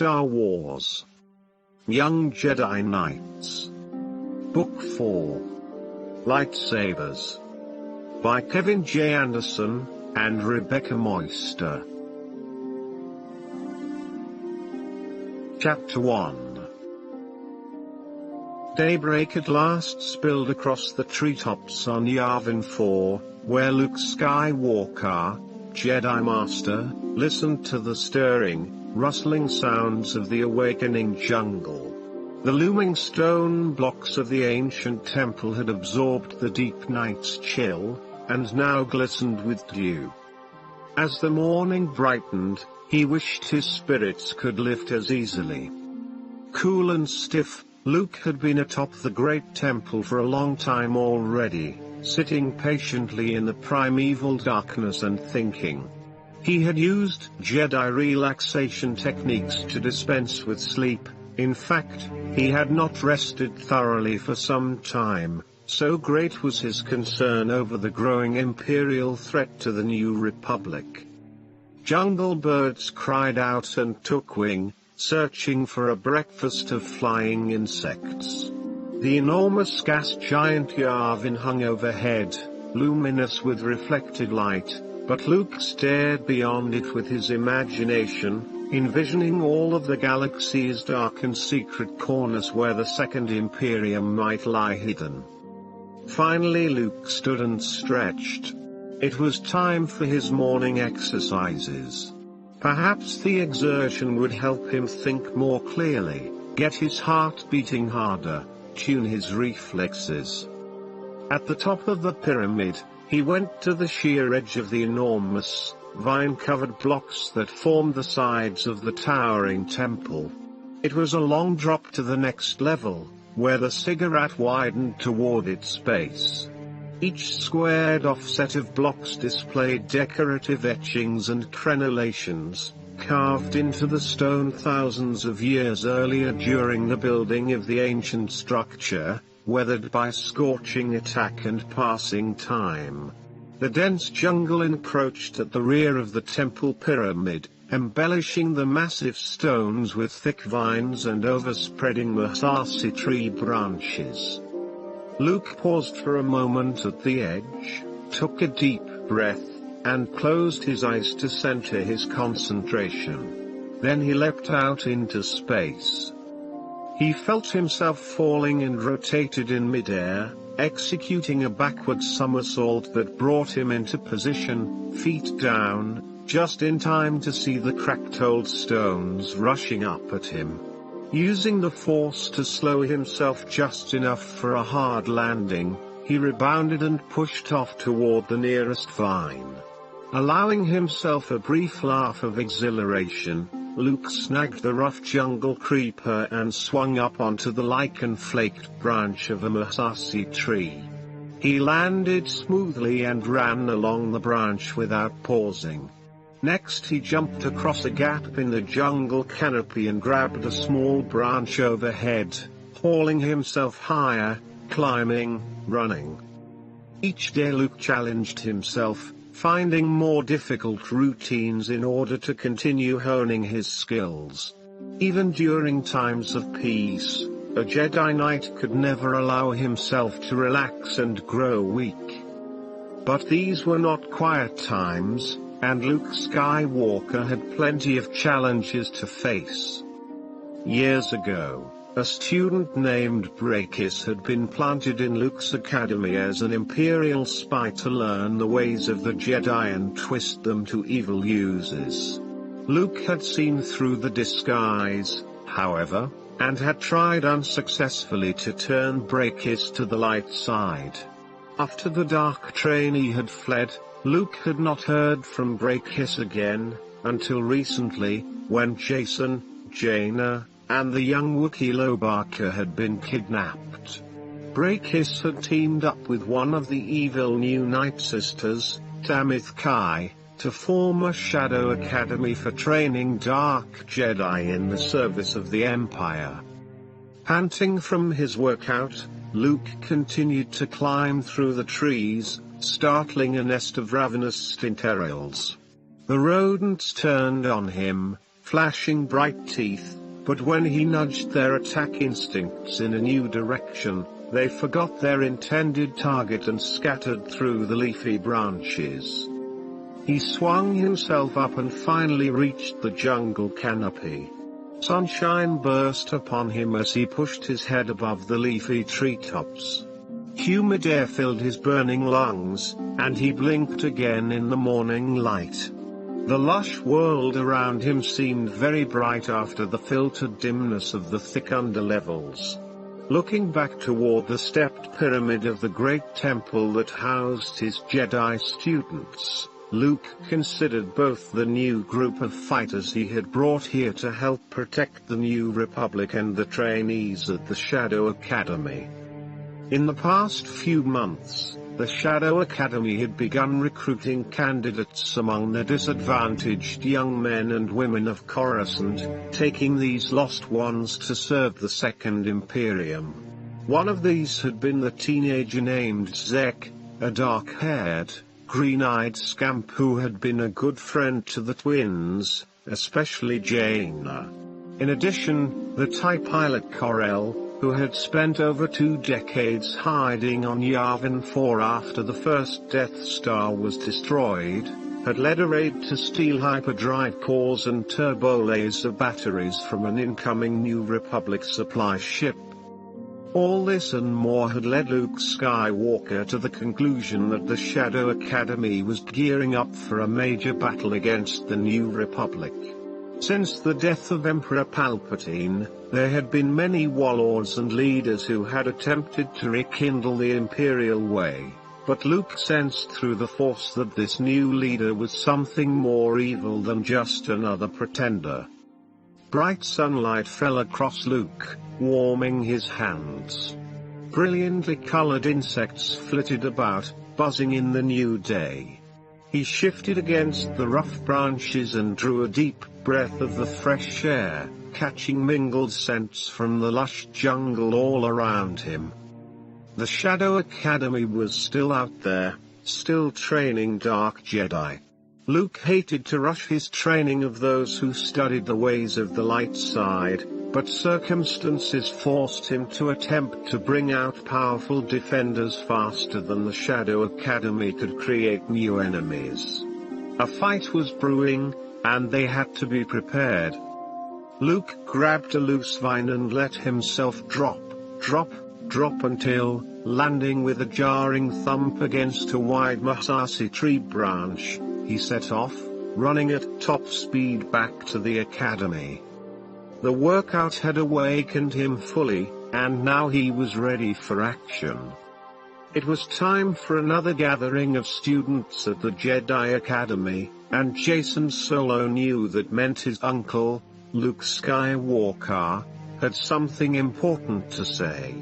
Star Wars. Young Jedi Knights. Book 4. Lightsabers. By Kevin J. Anderson and Rebecca Moister. Chapter 1. Daybreak at last spilled across the treetops on Yavin 4, where Luke Skywalker, Jedi Master, listened to the stirring, rustling sounds of the awakening jungle. The looming stone blocks of the ancient temple had absorbed the deep night's chill, and now glistened with dew. As the morning brightened, he wished his spirits could lift as easily. Cool and stiff, Luke had been atop the great temple for a long time already, sitting patiently in the primeval darkness and thinking. He had used Jedi relaxation techniques to dispense with sleep. In fact, he had not rested thoroughly for some time, so great was his concern over the growing Imperial threat to the New Republic. Jungle birds cried out and took wing, searching for a breakfast of flying insects. The enormous gas giant Yavin hung overhead, luminous with reflected light, but Luke stared beyond it with his imagination, envisioning all of the galaxy's dark and secret corners where the Second Imperium might lie hidden. Finally Luke stood and stretched. It was time for his morning exercises. Perhaps the exertion would help him think more clearly, get his heart beating harder, tune his reflexes. At the top of the pyramid, he went to the sheer edge of the enormous, vine-covered blocks that formed the sides of the towering temple. It was a long drop to the next level, where the ziggurat widened toward its base. Each squared-off set of blocks displayed decorative etchings and crenellations, carved into the stone thousands of years earlier during the building of the ancient structure, weathered by scorching attack and passing time. The dense jungle encroached at the rear of the temple pyramid, embellishing the massive stones with thick vines and overspreading Mahasi tree branches. Luke paused for a moment at the edge, took a deep breath, and closed his eyes to center his concentration. Then he leapt out into space. He felt himself falling and rotated in midair, executing a backward somersault that brought him into position, feet down, just in time to see the cracked old stones rushing up at him. Using the force to slow himself just enough for a hard landing, he rebounded and pushed off toward the nearest vine. Allowing himself a brief laugh of exhilaration, Luke snagged the rough jungle creeper and swung up onto the lichen-flaked branch of a Mahasi tree. He landed smoothly and ran along the branch without pausing. Next he jumped across a gap in the jungle canopy and grabbed a small branch overhead, hauling himself higher, climbing, running. Each day Luke challenged himself, finding more difficult routines in order to continue honing his skills. Even during times of peace, a Jedi Knight could never allow himself to relax and grow weak. But these were not quiet times, and Luke Skywalker had plenty of challenges to face. Years ago, a student named Brakis had been planted in Luke's academy as an Imperial spy to learn the ways of the Jedi and twist them to evil uses. Luke had seen through the disguise, however, and had tried unsuccessfully to turn Brakis to the light side. After the dark trainee had fled, Luke had not heard from Brakis again, until recently, when Jason, Jaina, and the young Wookiee Lobaka had been kidnapped. Brakis had teamed up with one of the evil new Night Sisters, Tenel Ka, to form a shadow academy for training dark Jedi in the service of the Empire. Panting from his workout, Luke continued to climb through the trees, startling a nest of ravenous stinterils. The rodents turned on him, flashing bright teeth, but when he nudged their attack instincts in a new direction, they forgot their intended target and scattered through the leafy branches. He swung himself up and finally reached the jungle canopy. Sunshine burst upon him as he pushed his head above the leafy treetops. Humid air filled his burning lungs, and he blinked again in the morning light. The lush world around him seemed very bright after the filtered dimness of the thick underlevels. Looking back toward the stepped pyramid of the great temple that housed his Jedi students, Luke considered both the new group of fighters he had brought here to help protect the New Republic and the trainees at the Shadow Academy. In the past few months, the Shadow Academy had begun recruiting candidates among the disadvantaged young men and women of Coruscant, taking these lost ones to serve the Second Imperium. One of these had been the teenager named Zech, a dark-haired, green-eyed scamp who had been a good friend to the twins, especially Jaina. In addition, the TIE pilot Corell, who had spent over 2 decades hiding on Yavin 4 after the first Death Star was destroyed, had led a raid to steal hyperdrive cores and turbo-laser batteries from an incoming New Republic supply ship. All this and more had led Luke Skywalker to the conclusion that the Shadow Academy was gearing up for a major battle against the New Republic. Since the death of Emperor Palpatine, there had been many warlords and leaders who had attempted to rekindle the Imperial way, but Luke sensed through the Force that this new leader was something more evil than just another pretender. Bright sunlight fell across Luke, warming his hands. Brilliantly colored insects flitted about, buzzing in the new day. He shifted against the rough branches and drew a deep breath of the fresh air, catching mingled scents from the lush jungle all around him. The Shadow Academy was still out there, still training dark Jedi. Luke hated to rush his training of those who studied the ways of the light side, but circumstances forced him to attempt to bring out powerful defenders faster than the Shadow Academy could create new enemies. A fight was brewing, and they had to be prepared. Luke grabbed a loose vine and let himself drop until, landing with a jarring thump against a wide Masasi tree branch, he set off, running at top speed back to the academy. The workout had awakened him fully, and now he was ready for action. It was time for another gathering of students at the Jedi Academy, and Jacen Solo knew that meant his uncle, Luke Skywalker, had something important to say.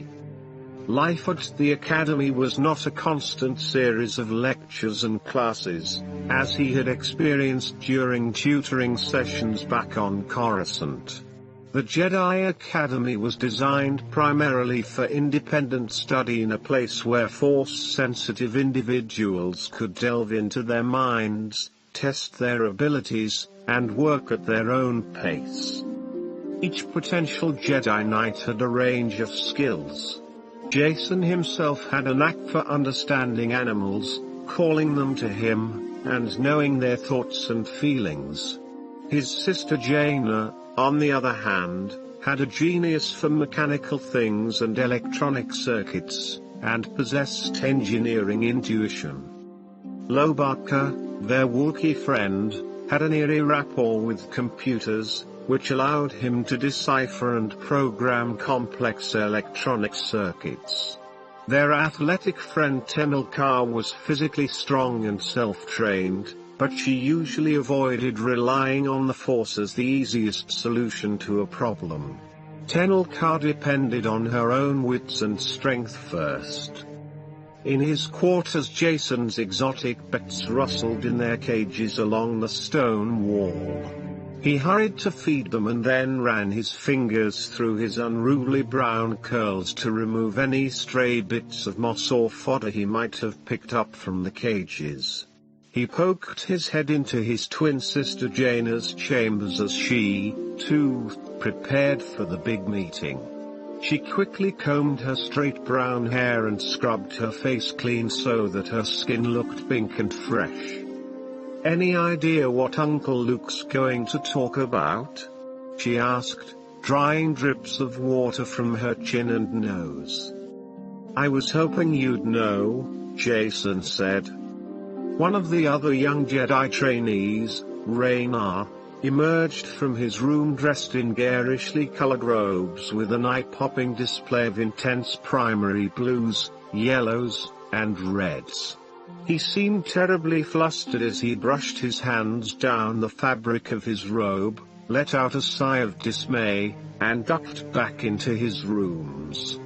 Life at the Academy was not a constant series of lectures and classes, as he had experienced during tutoring sessions back on Coruscant. The Jedi Academy was designed primarily for independent study in a place where Force-sensitive individuals could delve into their minds, test their abilities, and work at their own pace. Each potential Jedi Knight had a range of skills. Jacen himself had a knack for understanding animals, calling them to him, and knowing their thoughts and feelings. His sister Jaina, on the other hand, had a genius for mechanical things and electronic circuits, and possessed engineering intuition. Lobaka, their Wookiee friend, had an eerie rapport with computers, which allowed him to decipher and program complex electronic circuits. Their athletic friend Tenel Ka was physically strong and self-trained, but she usually avoided relying on the Force as the easiest solution to a problem. Tenel Ka depended on her own wits and strength first. In his quarters, Jacen's exotic pets rustled in their cages along the stone wall. He hurried to feed them and then ran his fingers through his unruly brown curls to remove any stray bits of moss or fodder he might have picked up from the cages. He poked his head into his twin sister Jaina's chambers as she, too, prepared for the big meeting. She quickly combed her straight brown hair and scrubbed her face clean so that her skin looked pink and fresh. "Any idea what Uncle Luke's going to talk about?" she asked, drying drips of water from her chin and nose. "I was hoping you'd know," Jason said. One of the other young Jedi trainees, Raynar, emerged from his room dressed in garishly colored robes with an eye-popping display of intense primary blues, yellows, and reds. He seemed terribly flustered as he brushed his hands down the fabric of his robe, let out a sigh of dismay, and ducked back into his rooms.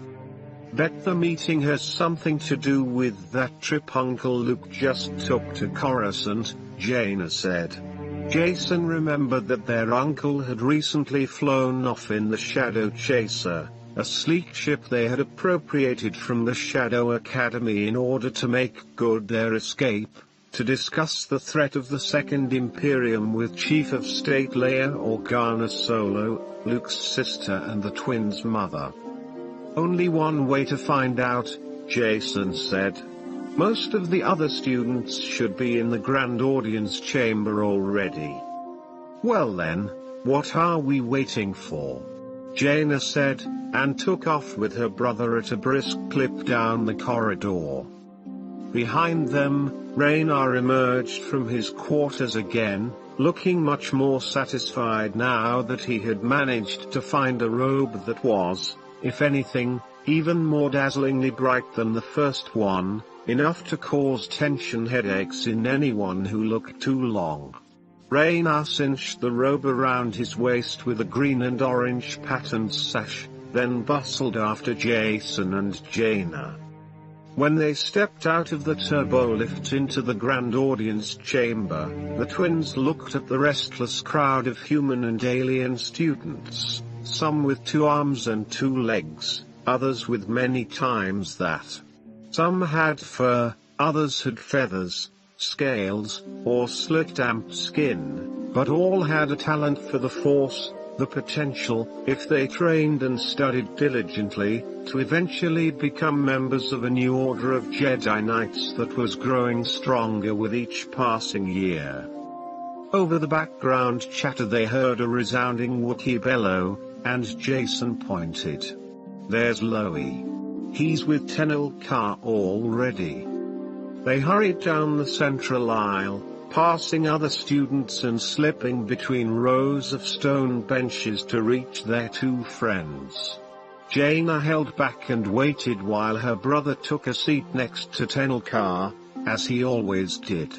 "Bet the meeting has something to do with that trip Uncle Luke just took to Coruscant," Jaina said. Jason remembered that their uncle had recently flown off in the Shadow Chaser, a sleek ship they had appropriated from the Shadow Academy in order to make good their escape, to discuss the threat of the Second Imperium with Chief of State Leia Organa Solo, Luke's sister and the twins' mother. "Only one way to find out," Jason said. "Most of the other students should be in the Grand Audience Chamber already." "Well then, what are we waiting for?" Jaina said, and took off with her brother at a brisk clip down the corridor. Behind them, Raynar emerged from his quarters again, looking much more satisfied now that he had managed to find a robe that was, if anything, even more dazzlingly bright than the first one, enough to cause tension headaches in anyone who looked too long. Raynar cinched the robe around his waist with a green and orange patterned sash, then bustled after Jason and Jaina. When they stepped out of the turbolift into the Grand Audience Chamber, the twins looked at the restless crowd of human and alien students, some with 2 arms and 2 legs, others with many times that. Some had fur, others had feathers, scales, or slit-damped skin, but all had a talent for the Force, the potential, if they trained and studied diligently, to eventually become members of a new order of Jedi Knights that was growing stronger with each passing year. Over the background chatter they heard a resounding Wookiee bellow, and Jason pointed. "There's Loie. He's with Tenel Ka already." They hurried down the central aisle, passing other students and slipping between rows of stone benches to reach their 2 friends. Jaina held back and waited while her brother took a seat next to Tenel Ka, as he always did.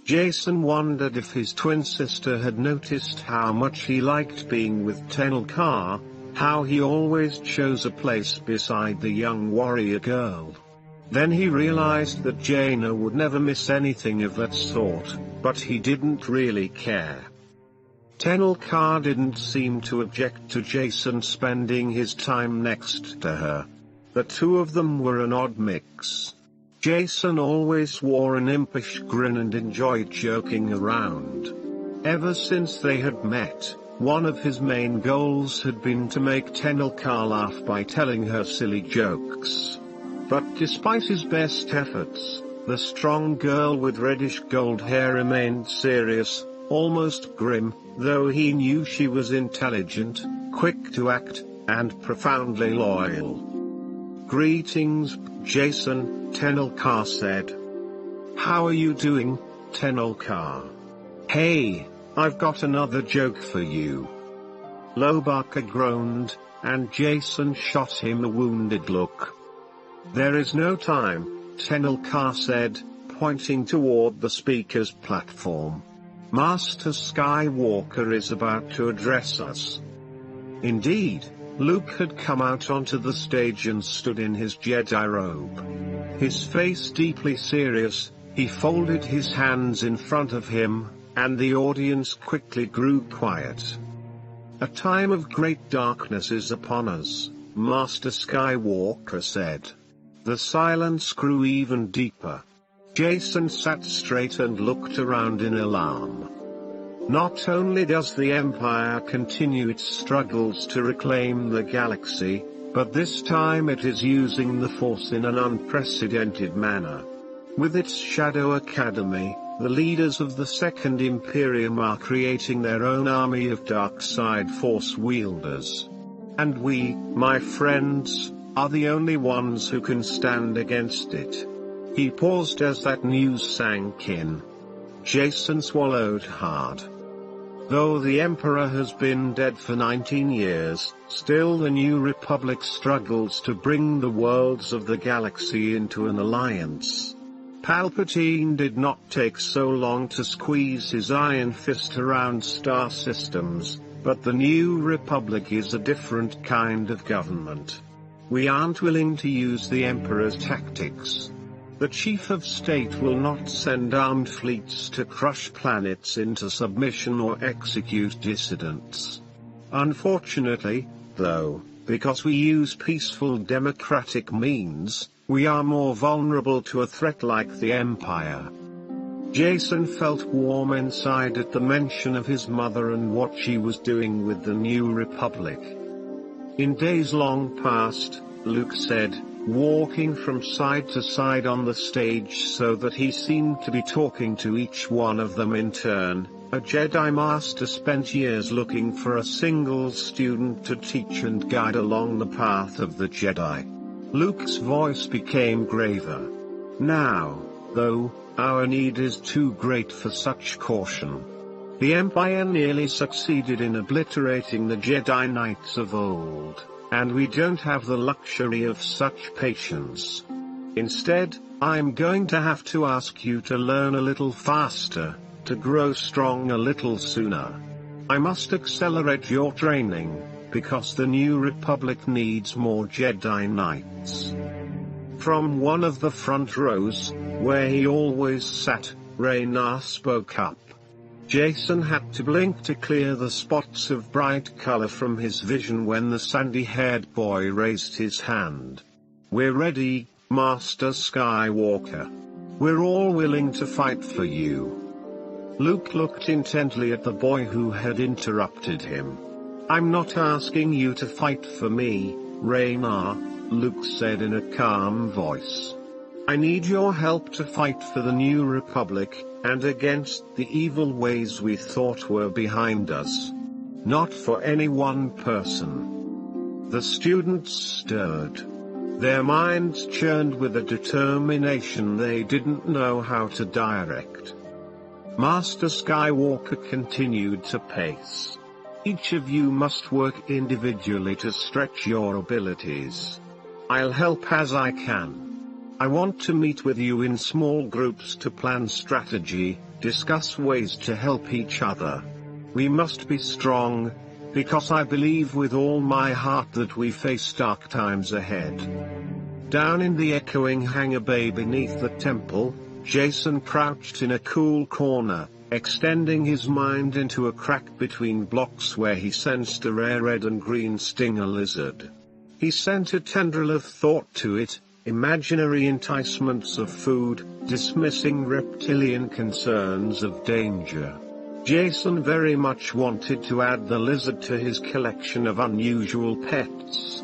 Jason wondered if his twin sister had noticed how much he liked being with Tenel Ka, how he always chose a place beside the young warrior girl. Then he realized that Jaina would never miss anything of that sort, but he didn't really care. Tenel Ka didn't seem to object to Jason spending his time next to her. The 2 of them were an odd mix. Jason always wore an impish grin and enjoyed joking around. Ever since they had met, one of his main goals had been to make Tenel Ka laugh by telling her silly jokes. But despite his best efforts, the strong girl with reddish gold hair remained serious, almost grim, though he knew she was intelligent, quick to act, and profoundly loyal. "Greetings, Jason," Tenel Ka said. "How are you doing, Tenel Ka?" "Hey, I've got another joke for you." Lobaka groaned, and Jason shot him a wounded look. "There is no time," Tenel Ka said, pointing toward the speaker's platform. "Master Skywalker is about to address us." Indeed, Luke had come out onto the stage and stood in his Jedi robe. His face deeply serious, he folded his hands in front of him, and the audience quickly grew quiet. "A time of great darkness is upon us," Master Skywalker said. The silence grew even deeper. Jason sat straight and looked around in alarm. Not only does the Empire continue its struggles to reclaim the galaxy, but this time it is using the Force in an unprecedented manner. With its Shadow Academy, the leaders of the Second Imperium are creating their own army of dark side Force wielders. And we, my friends, are the only ones who can stand against it. He paused as that news sank in. Jason swallowed hard. Though the Emperor has been dead for 19 years, still the New Republic struggles to bring the worlds of the galaxy into an alliance. Palpatine did not take so long to squeeze his iron fist around star systems, but the New Republic is a different kind of government. We aren't willing to use the Emperor's tactics. The Chief of State will not send armed fleets to crush planets into submission or execute dissidents. Unfortunately, though, because we use peaceful democratic means, we are more vulnerable to a threat like the Empire. Jason felt warm inside at the mention of his mother and what she was doing with the New Republic. In days long past, Luke said, walking from side to side on the stage so that he seemed to be talking to each one of them in turn, a Jedi Master spent years looking for a single student to teach and guide along the path of the Jedi. Luke's voice became graver. Now, though, our need is too great for such caution. The Empire nearly succeeded in obliterating the Jedi Knights of old, and we don't have the luxury of such patience. Instead, I'm going to have to ask you to learn a little faster, to grow strong a little sooner. I must accelerate your training, because the New Republic needs more Jedi Knights. From one of the front rows, where he always sat, Raynar spoke up. Jason had to blink to clear the spots of bright color from his vision when the sandy-haired boy raised his hand. We're ready, Master Skywalker. We're all willing to fight for you. Luke looked intently at the boy who had interrupted him. I'm not asking you to fight for me, Raynar, Luke said in a calm voice. I need your help to fight for the New Republic, and against the evil ways we thought were behind us. Not for any one person. The students stirred. Their minds churned with a determination they didn't know how to direct. Master Skywalker continued to pace. Each of you must work individually to stretch your abilities. I'll help as I can. I want to meet with you in small groups to plan strategy, discuss ways to help each other. We must be strong, because I believe with all my heart that we face dark times ahead. Down in the echoing hangar bay beneath the temple, Jason crouched in a cool corner, extending his mind into a crack between blocks where he sensed a rare red and green stinger lizard. He sent a tendril of thought to it, imaginary enticements of food, dismissing reptilian concerns of danger. Jason very much wanted to add the lizard to his collection of unusual pets.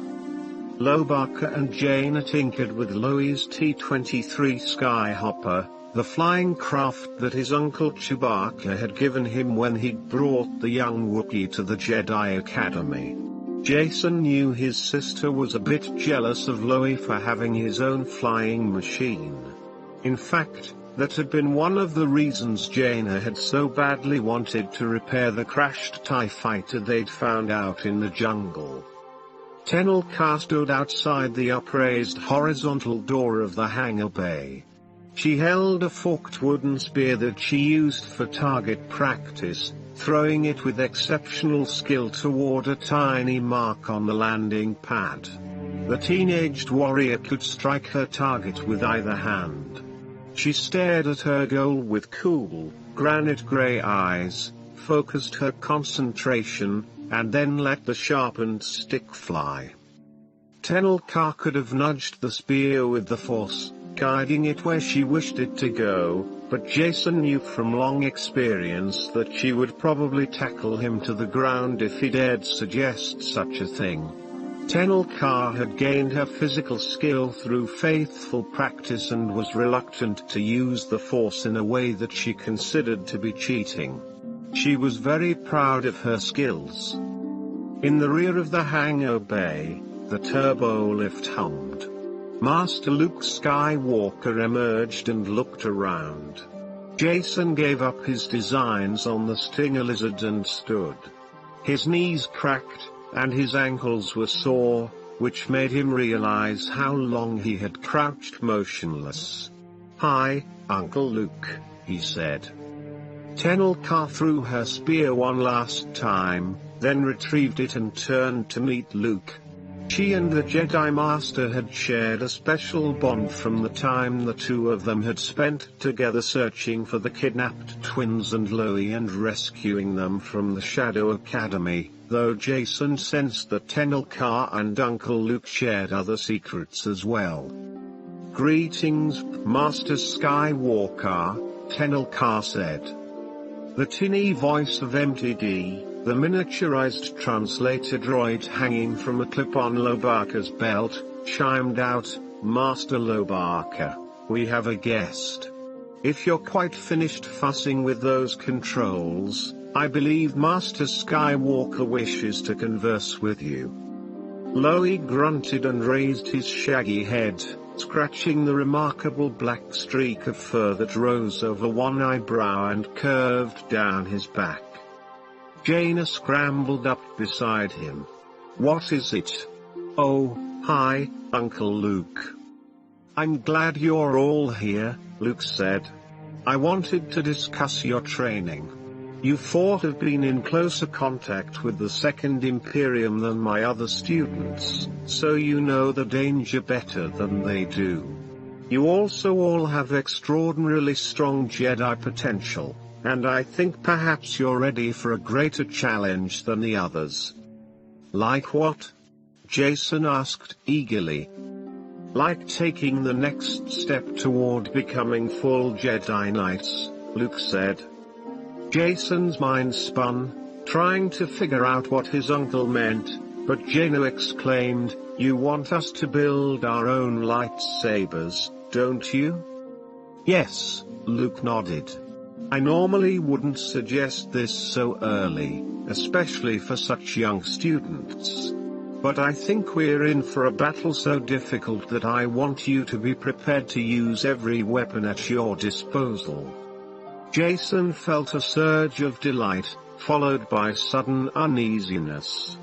Lobaka and Jaina tinkered with Loi's T-23 Skyhopper, the flying craft that his uncle Chewbacca had given him when he'd brought the young Wookiee to the Jedi Academy. Jason knew his sister was a bit jealous of Loi for having his own flying machine. In fact, that had been one of the reasons Jaina had so badly wanted to repair the crashed TIE fighter they'd found out in the jungle. Tenel Ka stood outside the upraised horizontal door of the hangar bay. She held a forked wooden spear that she used for target practice, throwing it with exceptional skill toward a tiny mark on the landing pad. The teenaged warrior could strike her target with either hand. She stared at her goal with cool, granite-gray eyes, focused her concentration, and then let the sharpened stick fly. Tenel Ka could have nudged the spear with the Force, guiding it where she wished it to go, but Jason knew from long experience that she would probably tackle him to the ground if he dared suggest such a thing. Tenel Ka had gained her physical skill through faithful practice and was reluctant to use the Force in a way that she considered to be cheating. She was very proud of her skills. In the rear of the hangar bay, the turbo lift hummed. Master Luke Skywalker emerged and looked around. Jason gave up his designs on the Stinger Lizard and stood. His knees cracked, and his ankles were sore, which made him realize how long he had crouched motionless. "Hi, Uncle Luke," he said. Tenel Ka threw her spear one last time, then retrieved it and turned to meet Luke. She and the Jedi Master had shared a special bond from the time the two of them had spent together searching for the kidnapped twins and Loie and rescuing them from the Shadow Academy, though Jason sensed that Tenel Ka and Uncle Luke shared other secrets as well. "Greetings, Master Skywalker," Tenel Ka said. The tinny voice of MTD, the miniaturized translator droid hanging from a clip on Lobaka's belt, chimed out, "Master Lobaka, we have a guest. If you're quite finished fussing with those controls, I believe Master Skywalker wishes to converse with you." Loie grunted and raised his shaggy head, scratching the remarkable black streak of fur that rose over one eyebrow and curved down his back. Jaina scrambled up beside him. "What is it?" "Oh, hi, Uncle Luke." "I'm glad you're all here," Luke said. "I wanted to discuss your training. You four have been in closer contact with the Second Imperium than my other students, so you know the danger better than they do. You also all have extraordinarily strong Jedi potential, and I think perhaps you're ready for a greater challenge than the others." "Like what?" Jason asked eagerly. "Like taking the next step toward becoming full Jedi Knights," Luke said. Jason's mind spun, trying to figure out what his uncle meant, but Jaina exclaimed, "You want us to build our own lightsabers, don't you?" "Yes," Luke nodded. "I normally wouldn't suggest this so early, especially for such young students. But I think we're in for a battle so difficult that I want you to be prepared to use every weapon at your disposal." Jason felt a surge of delight, followed by sudden uneasiness.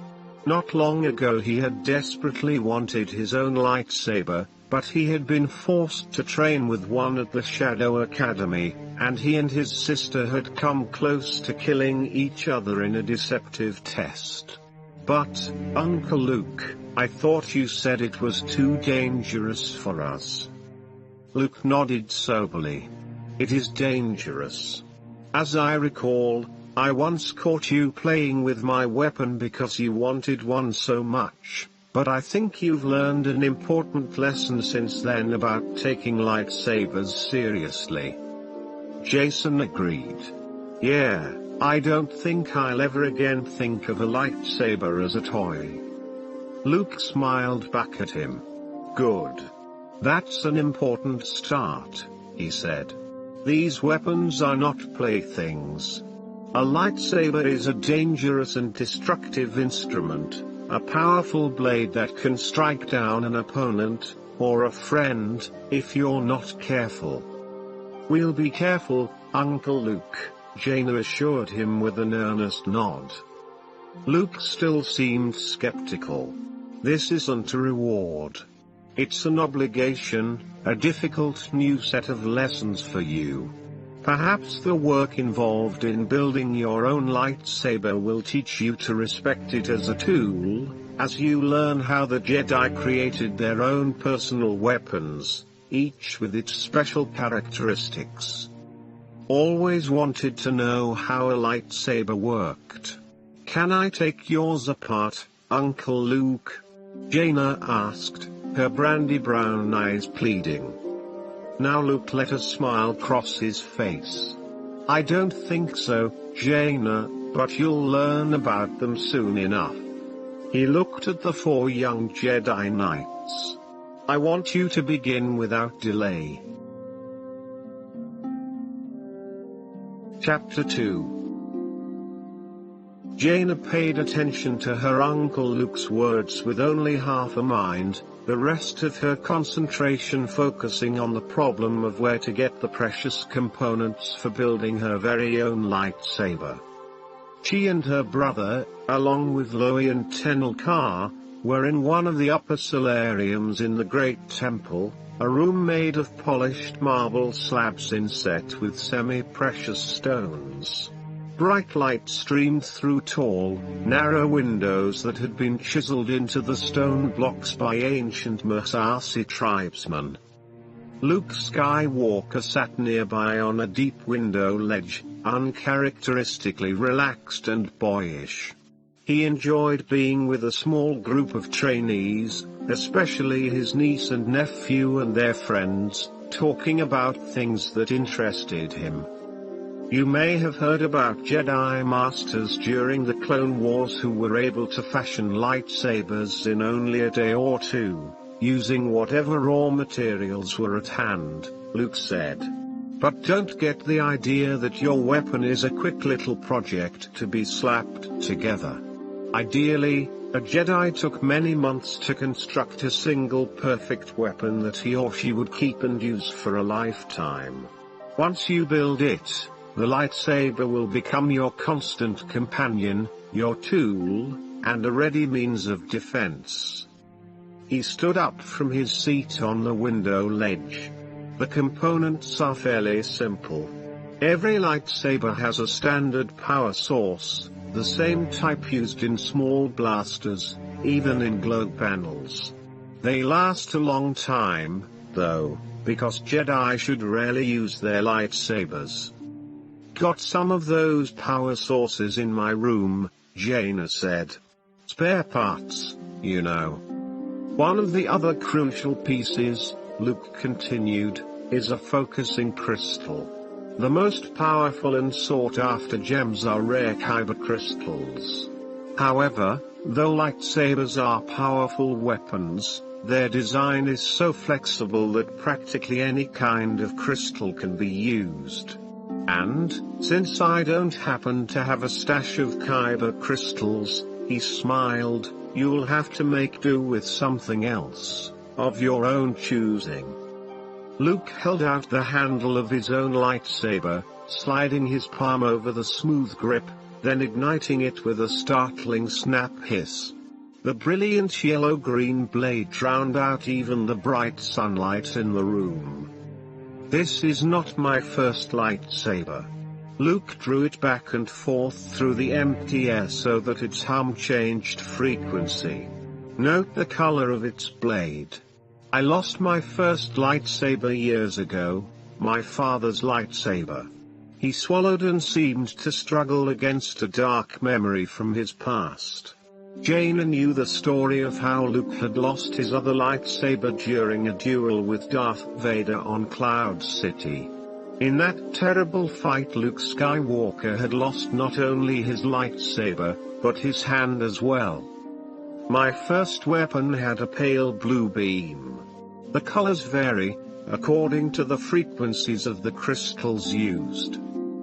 Not long ago he had desperately wanted his own lightsaber, but he had been forced to train with one at the Shadow Academy, and he and his sister had come close to killing each other in a deceptive test. "But, Uncle Luke, I thought you said it was too dangerous for us." Luke nodded soberly. "It is dangerous. As I recall, I once caught you playing with my weapon because you wanted one so much, but I think you've learned an important lesson since then about taking lightsabers seriously." Jason agreed. "Yeah, I don't think I'll ever again think of a lightsaber as a toy." Luke smiled back at him. "Good. That's an important start," he said. "These weapons are not playthings. A lightsaber is a dangerous and destructive instrument, a powerful blade that can strike down an opponent, or a friend, if you're not careful." "We'll be careful, Uncle Luke," Jaina assured him with an earnest nod. Luke still seemed skeptical. "This isn't a reward. It's an obligation, a difficult new set of lessons for you. Perhaps the work involved in building your own lightsaber will teach you to respect it as a tool, as you learn how the Jedi created their own personal weapons, each with its special characteristics." "Always wanted to know how a lightsaber worked. Can I take yours apart, Uncle Luke?" Jaina asked, her brandy brown eyes pleading. Now Luke let a smile cross his face. I don't think so, Jaina, but you'll learn about them soon enough. He looked at the 4 young Jedi Knights. I want you to begin without delay. Chapter 2. Jaina paid attention to her Uncle Luke's words with only half a mind, the rest of her concentration focusing on the problem of where to get the precious components for building her very own lightsaber. She and her brother, along with Loie and Tenel Ka, were in one of the upper solariums in the Great Temple, a room made of polished marble slabs inset with semi-precious stones. Bright light streamed through tall, narrow windows that had been chiseled into the stone blocks by ancient Musashi tribesmen. Luke Skywalker sat nearby on a deep window ledge, uncharacteristically relaxed and boyish. He enjoyed being with a small group of trainees, especially his niece and nephew and their friends, talking about things that interested him. You may have heard about Jedi Masters during the Clone Wars who were able to fashion lightsabers in only a day or two, using whatever raw materials were at hand, Luke said. But don't get the idea that your weapon is a quick little project to be slapped together. Ideally, a Jedi took many months to construct a single perfect weapon that he or she would keep and use for a lifetime. Once you build it, the lightsaber will become your constant companion, your tool, and a ready means of defense. He stood up from his seat on the window ledge. The components are fairly simple. Every lightsaber has a standard power source, the same type used in small blasters, even in glow panels. They last a long time, though, because Jedi should rarely use their lightsabers. Got some of those power sources in my room, Jaina said. Spare parts, you know. One of the other crucial pieces, Luke continued, is a focusing crystal. The most powerful and sought-after gems are rare kyber crystals. However, though lightsabers are powerful weapons, their design is so flexible that practically any kind of crystal can be used. And, since I don't happen to have a stash of kyber crystals, he smiled, you'll have to make do with something else, of your own choosing. Luke held out the handle of his own lightsaber, sliding his palm over the smooth grip, then igniting it with a startling snap hiss. The brilliant yellow-green blade drowned out even the bright sunlight in the room. This is not my first lightsaber. Luke drew it back and forth through the empty air so that its hum changed frequency. Note the color of its blade. I lost my first lightsaber years ago, my father's lightsaber. He swallowed and seemed to struggle against a dark memory from his past. Jaina knew the story of how Luke had lost his other lightsaber during a duel with Darth Vader on Cloud City. In that terrible fight, Luke Skywalker had lost not only his lightsaber, but his hand as well. My first weapon had a pale blue beam. The colors vary, according to the frequencies of the crystals used.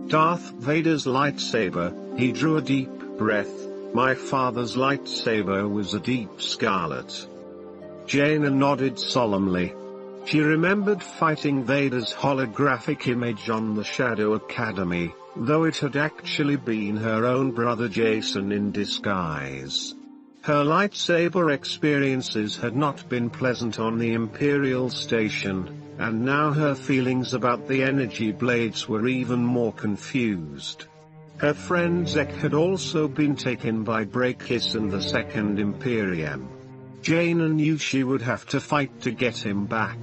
Darth Vader's lightsaber, he drew a deep breath. My father's lightsaber was a deep scarlet. Jaina nodded solemnly. She remembered fighting Vader's holographic image on the Shadow Academy, though it had actually been her own brother Jason in disguise. Her lightsaber experiences had not been pleasant on the Imperial Station, and now her feelings about the energy blades were even more confused. Her friend Zech had also been taken by Breakis and the Second Imperium. Jaina knew she would have to fight to get him back.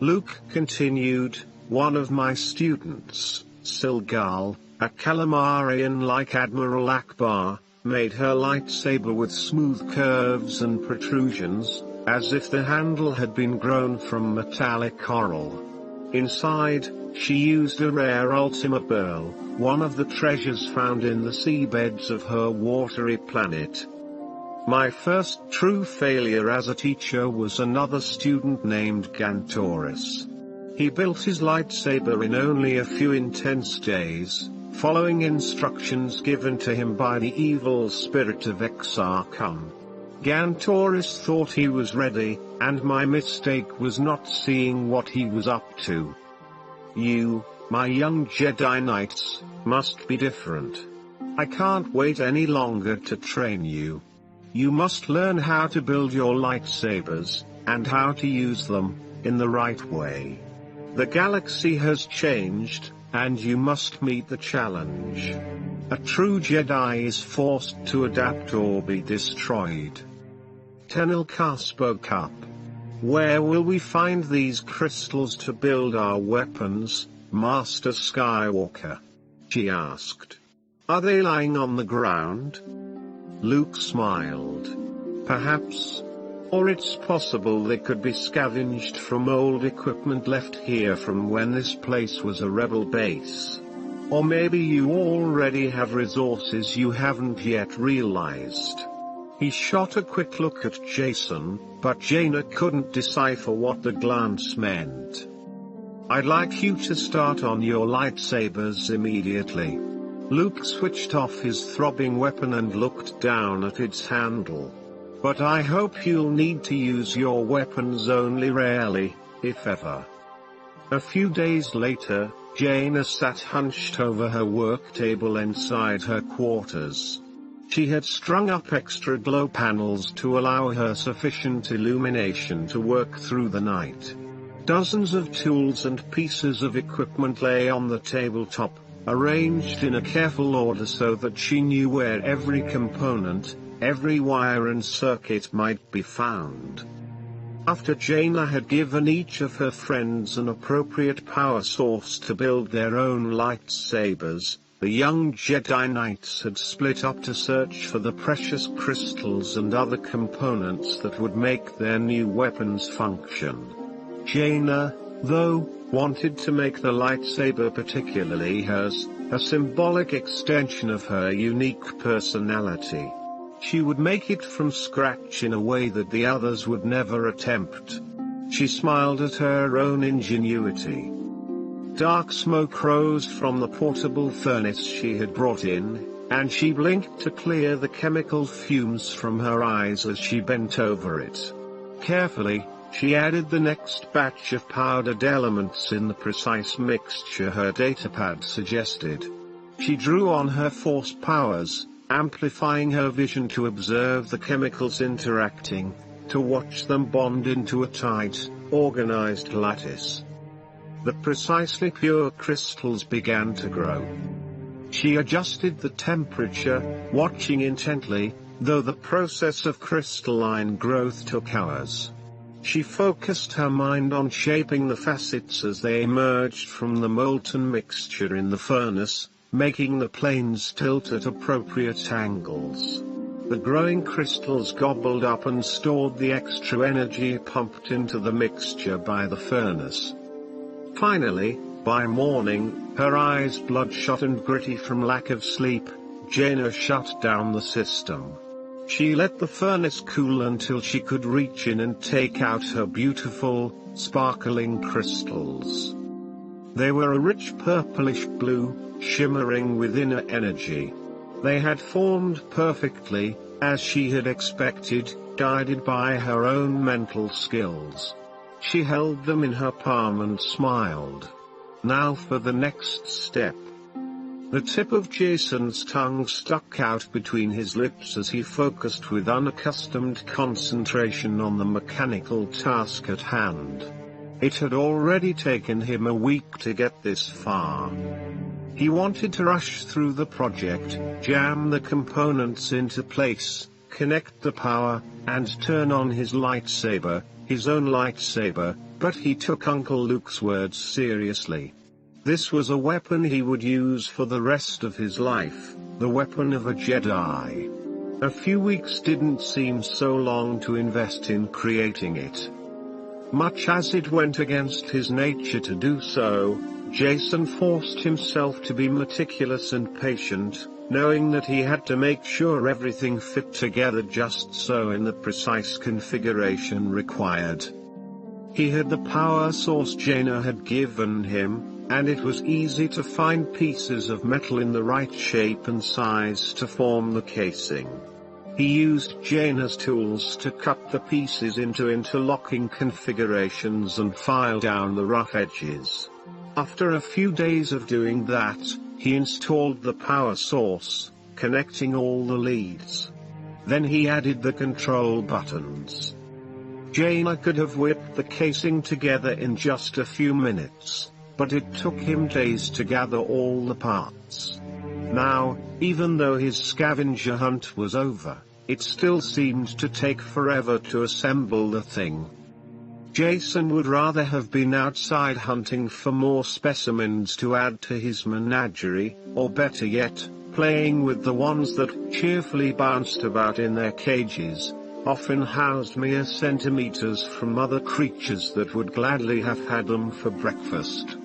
Luke continued, one of my students, Silgal, a Calamarian like Admiral Akbar, made her lightsaber with smooth curves and protrusions, as if the handle had been grown from metallic coral. Inside, she used a rare Ultima Pearl, one of the treasures found in the seabeds of her watery planet. My first true failure as a teacher was another student named Gantoris. He built his lightsaber in only a few intense days, following instructions given to him by the evil spirit of Exarchon. Gantoris thought he was ready, and my mistake was not seeing what he was up to. You, my young Jedi Knights, must be different. I can't wait any longer to train you. You must learn how to build your lightsabers, and how to use them, in the right way. The galaxy has changed, and you must meet the challenge. A true Jedi is forced to adapt or be destroyed. Tenel Ka spoke up. Where will we find these crystals to build our weapons, Master Skywalker? She asked. Are they lying on the ground? Luke smiled. Perhaps. Or it's possible they could be scavenged from old equipment left here from when this place was a rebel base. Or maybe you already have resources you haven't yet realized. He shot a quick look at Jason, but Jaina couldn't decipher what the glance meant. I'd like you to start on your lightsabers immediately. Luke switched off his throbbing weapon and looked down at its handle. But I hope you'll need to use your weapons only rarely, if ever. A few days later, Jaina sat hunched over her work table inside her quarters. She had strung up extra glow panels to allow her sufficient illumination to work through the night. Dozens of tools and pieces of equipment lay on the tabletop, arranged in a careful order so that she knew where every component, every wire and circuit might be found. After Jaina had given each of her friends an appropriate power source to build their own lightsabers, the young Jedi Knights had split up to search for the precious crystals and other components that would make their new weapons function. Jaina, though, wanted to make the lightsaber particularly hers, a symbolic extension of her unique personality. She would make it from scratch in a way that the others would never attempt. She smiled at her own ingenuity. Dark smoke rose from the portable furnace she had brought in, and she blinked to clear the chemical fumes from her eyes as she bent over it. Carefully, she added the next batch of powdered elements in the precise mixture her datapad suggested. She drew on her force powers, amplifying her vision to observe the chemicals interacting, to watch them bond into a tight, organized lattice. The precisely pure crystals began to grow. She adjusted the temperature, watching intently, though the process of crystalline growth took hours. She focused her mind on shaping the facets as they emerged from the molten mixture in the furnace, making the planes tilt at appropriate angles. The growing crystals gobbled up and stored the extra energy pumped into the mixture by the furnace. Finally, by morning, her eyes bloodshot and gritty from lack of sleep, Jaina shut down the system. She let the furnace cool until she could reach in and take out her beautiful, sparkling crystals. They were a rich purplish blue, shimmering with inner energy. They had formed perfectly, as she had expected, guided by her own mental skills. She held them in her palm and smiled. Now for the next step. The tip of Jason's tongue stuck out between his lips as he focused with unaccustomed concentration on the mechanical task at hand. It had already taken him a week to get this far. He wanted to rush through the project, jam the components into place, connect the power, and turn on his lightsaber, his own lightsaber, but he took Uncle Luke's words seriously. This was a weapon he would use for the rest of his life, the weapon of a Jedi. A few weeks didn't seem so long to invest in creating it. Much as it went against his nature to do so, Jason forced himself to be meticulous and patient, knowing that he had to make sure everything fit together just so in the precise configuration required. He had the power source Jaina had given him, and it was easy to find pieces of metal in the right shape and size to form the casing. He used Jaina's tools to cut the pieces into interlocking configurations and file down the rough edges. After a few days of doing that, he installed the power source, connecting all the leads. Then he added the control buttons. Jaina could have whipped the casing together in just a few minutes, but it took him days to gather all the parts. Now, even though his scavenger hunt was over, it still seemed to take forever to assemble the thing. Jason would rather have been outside hunting for more specimens to add to his menagerie, or better yet, playing with the ones that cheerfully bounced about in their cages, often housed mere centimeters from other creatures that would gladly have had them for breakfast.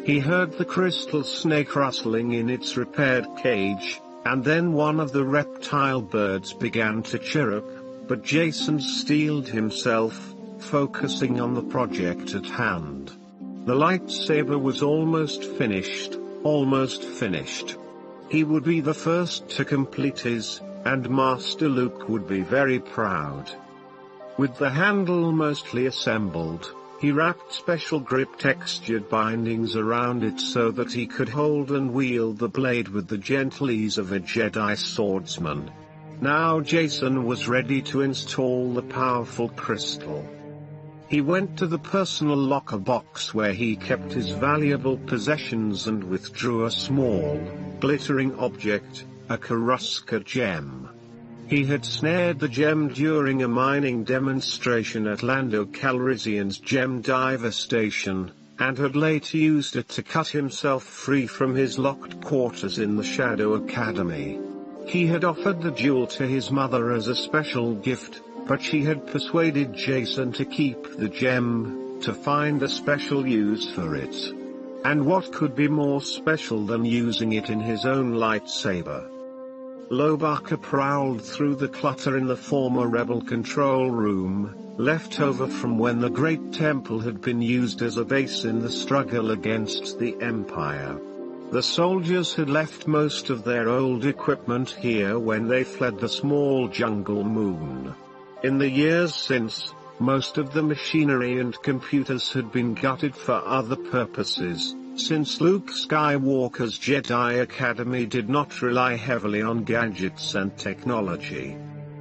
He heard the crystal snake rustling in its repaired cage, and then one of the reptile birds began to chirrup, but Jason steeled himself, focusing on the project at hand. The lightsaber was almost finished. He would be the first to complete his, and Master Luke would be very proud. With the handle mostly assembled, he wrapped special grip textured bindings around it so that he could hold and wield the blade with the gentle ease of a Jedi swordsman. Now Jason was ready to install the powerful crystal. He went to the personal locker box where he kept his valuable possessions and withdrew a small, glittering object, a Karuska gem. He had snared the gem during a mining demonstration at Lando Calrissian's gem diver station, and had later used it to cut himself free from his locked quarters in the Shadow Academy. He had offered the jewel to his mother as a special gift, but she had persuaded Jason to keep the gem, to find a special use for it. And what could be more special than using it in his own lightsaber? Lobaka prowled through the clutter in the former rebel control room, left over from when the Great Temple had been used as a base in the struggle against the Empire. The soldiers had left most of their old equipment here when they fled the small jungle moon. In the years since, most of the machinery and computers had been gutted for other purposes, since Luke Skywalker's Jedi Academy did not rely heavily on gadgets and technology.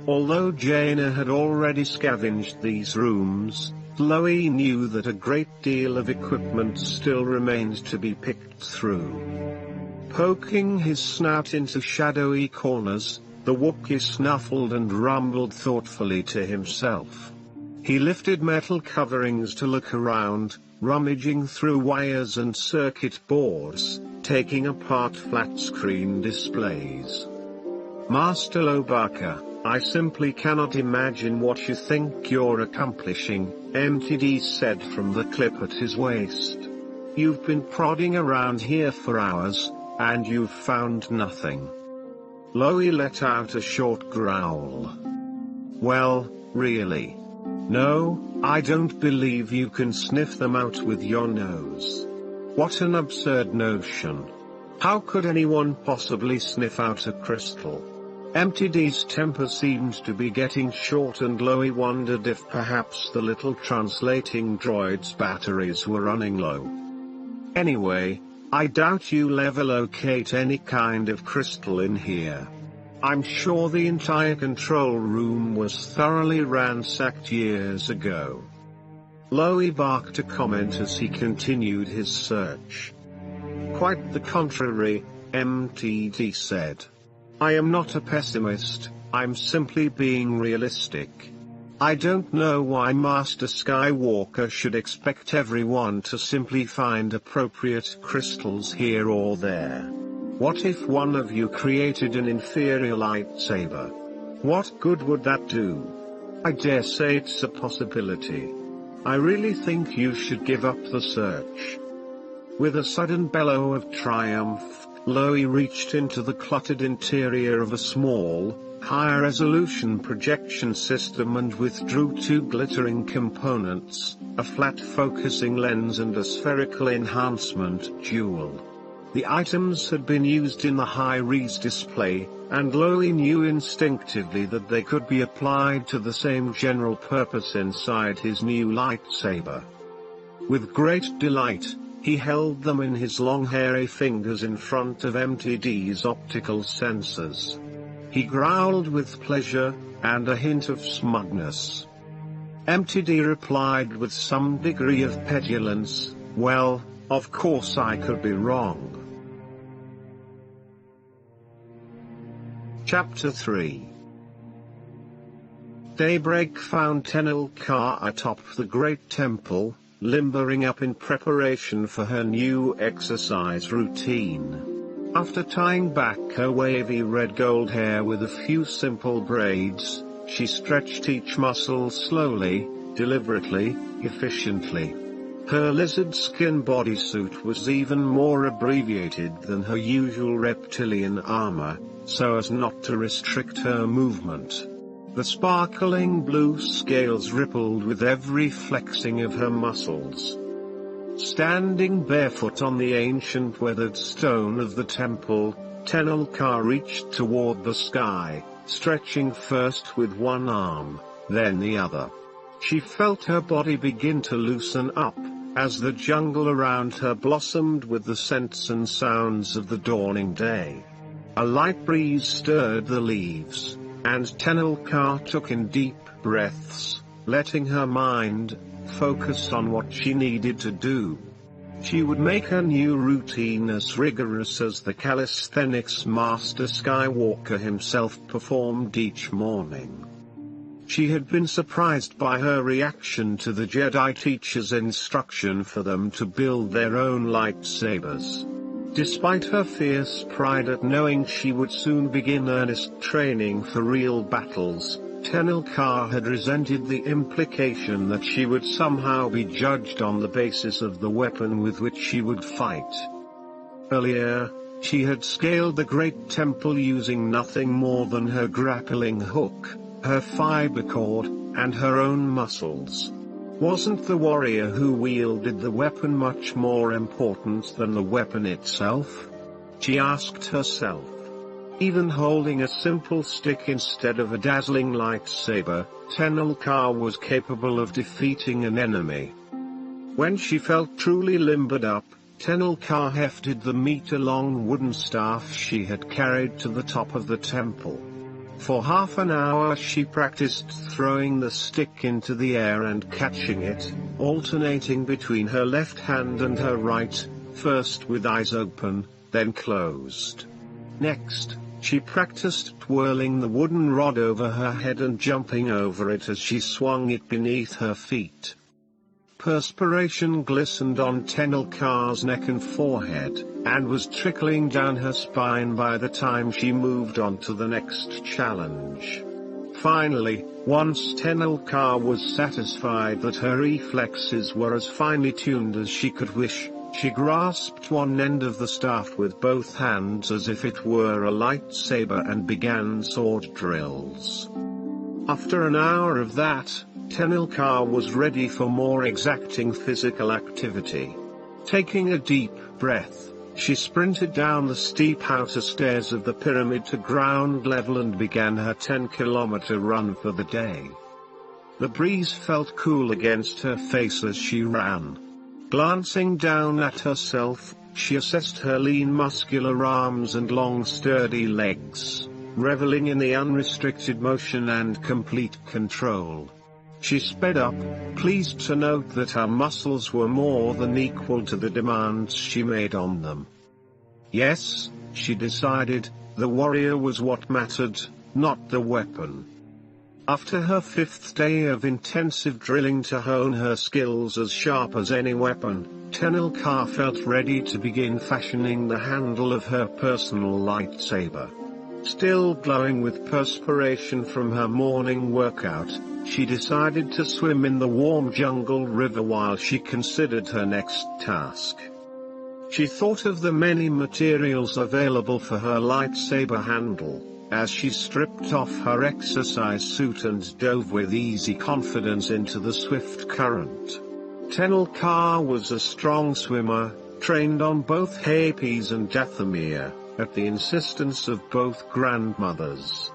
Although Jaina had already scavenged these rooms, Chloe knew that a great deal of equipment still remained to be picked through. Poking his snout into shadowy corners, the Wookiee snuffled and rumbled thoughtfully to himself. He lifted metal coverings to look around, rummaging through wires and circuit boards, taking apart flat-screen displays. Master Lobaka, I simply cannot imagine what you think you're accomplishing, MTD said from the clip at his waist. You've been prodding around here for hours, and you've found nothing. Loie let out a short growl. Well, really? No, I don't believe you can sniff them out with your nose. What an absurd notion. How could anyone possibly sniff out a crystal? MTD's temper seemed to be getting short, and Loie wondered if perhaps the little translating droid's batteries were running low. Anyway, I doubt you'll ever locate any kind of crystal in here. I'm sure the entire control room was thoroughly ransacked years ago. Loie barked a comment as he continued his search. Quite the contrary, MTD said. I am not a pessimist, I'm simply being realistic. I don't know why Master Skywalker should expect everyone to simply find appropriate crystals here or there. What if one of you created an inferior lightsaber? What good would that do? I dare say it's a possibility. I really think you should give up the search." With a sudden bellow of triumph, Loie reached into the cluttered interior of a small, high-resolution projection system and withdrew two glittering components, a flat focusing lens and a spherical enhancement duel. The items had been used in the high-res display, and Loie knew instinctively that they could be applied to the same general purpose inside his new lightsaber. With great delight, he held them in his long hairy fingers in front of MTD's optical sensors. He growled with pleasure, and a hint of smugness. MTD replied with some degree of petulance, "Well, of course I could be wrong." Chapter 3. Daybreak found Tenel Ka atop the Great Temple, limbering up in preparation for her new exercise routine. After tying back her wavy red-gold hair with a few simple braids, she stretched each muscle slowly, deliberately, efficiently. Her lizard skin bodysuit was even more abbreviated than her usual reptilian armor, so as not to restrict her movement. The sparkling blue scales rippled with every flexing of her muscles. Standing barefoot on the ancient weathered stone of the temple, Tenel Ka reached toward the sky, stretching first with one arm, then the other. She felt her body begin to loosen up, as the jungle around her blossomed with the scents and sounds of the dawning day. A light breeze stirred the leaves, and Tenel Ka took in deep breaths, letting her mind focus on what she needed to do. She would make her new routine as rigorous as the calisthenics master Skywalker himself performed each morning. She had been surprised by her reaction to the Jedi teacher's instruction for them to build their own lightsabers. Despite her fierce pride at knowing she would soon begin earnest training for real battles, Tenel Ka had resented the implication that she would somehow be judged on the basis of the weapon with which she would fight. Earlier, she had scaled the Great Temple using nothing more than her grappling hook, her fiber cord, and her own muscles. Wasn't the warrior who wielded the weapon much more important than the weapon itself? She asked herself. Even holding a simple stick instead of a dazzling lightsaber, Tenel Ka was capable of defeating an enemy. When she felt truly limbered up, Tenel Ka hefted the meter-long wooden staff she had carried to the top of the temple. For half an hour she practiced throwing the stick into the air and catching it, alternating between her left hand and her right, first with eyes open, then closed. Next, she practiced twirling the wooden rod over her head and jumping over it as she swung it beneath her feet. Perspiration glistened on Tenel Ka's neck and forehead, and was trickling down her spine by the time she moved on to the next challenge. Finally, once Tenel Ka was satisfied that her reflexes were as finely tuned as she could wish, she grasped one end of the staff with both hands as if it were a lightsaber and began sword drills. After an hour of that, Tenel Ka was ready for more exacting physical activity. Taking a deep breath, she sprinted down the steep outer stairs of the pyramid to ground level and began her 10-kilometer run for the day. The breeze felt cool against her face as she ran. Glancing down at herself, she assessed her lean muscular arms and long sturdy legs, reveling in the unrestricted motion and complete control. She sped up, pleased to note that her muscles were more than equal to the demands she made on them. Yes, she decided, the warrior was what mattered, not the weapon. After her 5th day of intensive drilling to hone her skills as sharp as any weapon, Tenel Ka felt ready to begin fashioning the handle of her personal lightsaber. Still glowing with perspiration from her morning workout, she decided to swim in the warm jungle river while she considered her next task. She thought of the many materials available for her lightsaber handle, as she stripped off her exercise suit and dove with easy confidence into the swift current. Tenel Ka was a strong swimmer, trained on both Hapes and Dathomir, at the insistence of both grandmothers.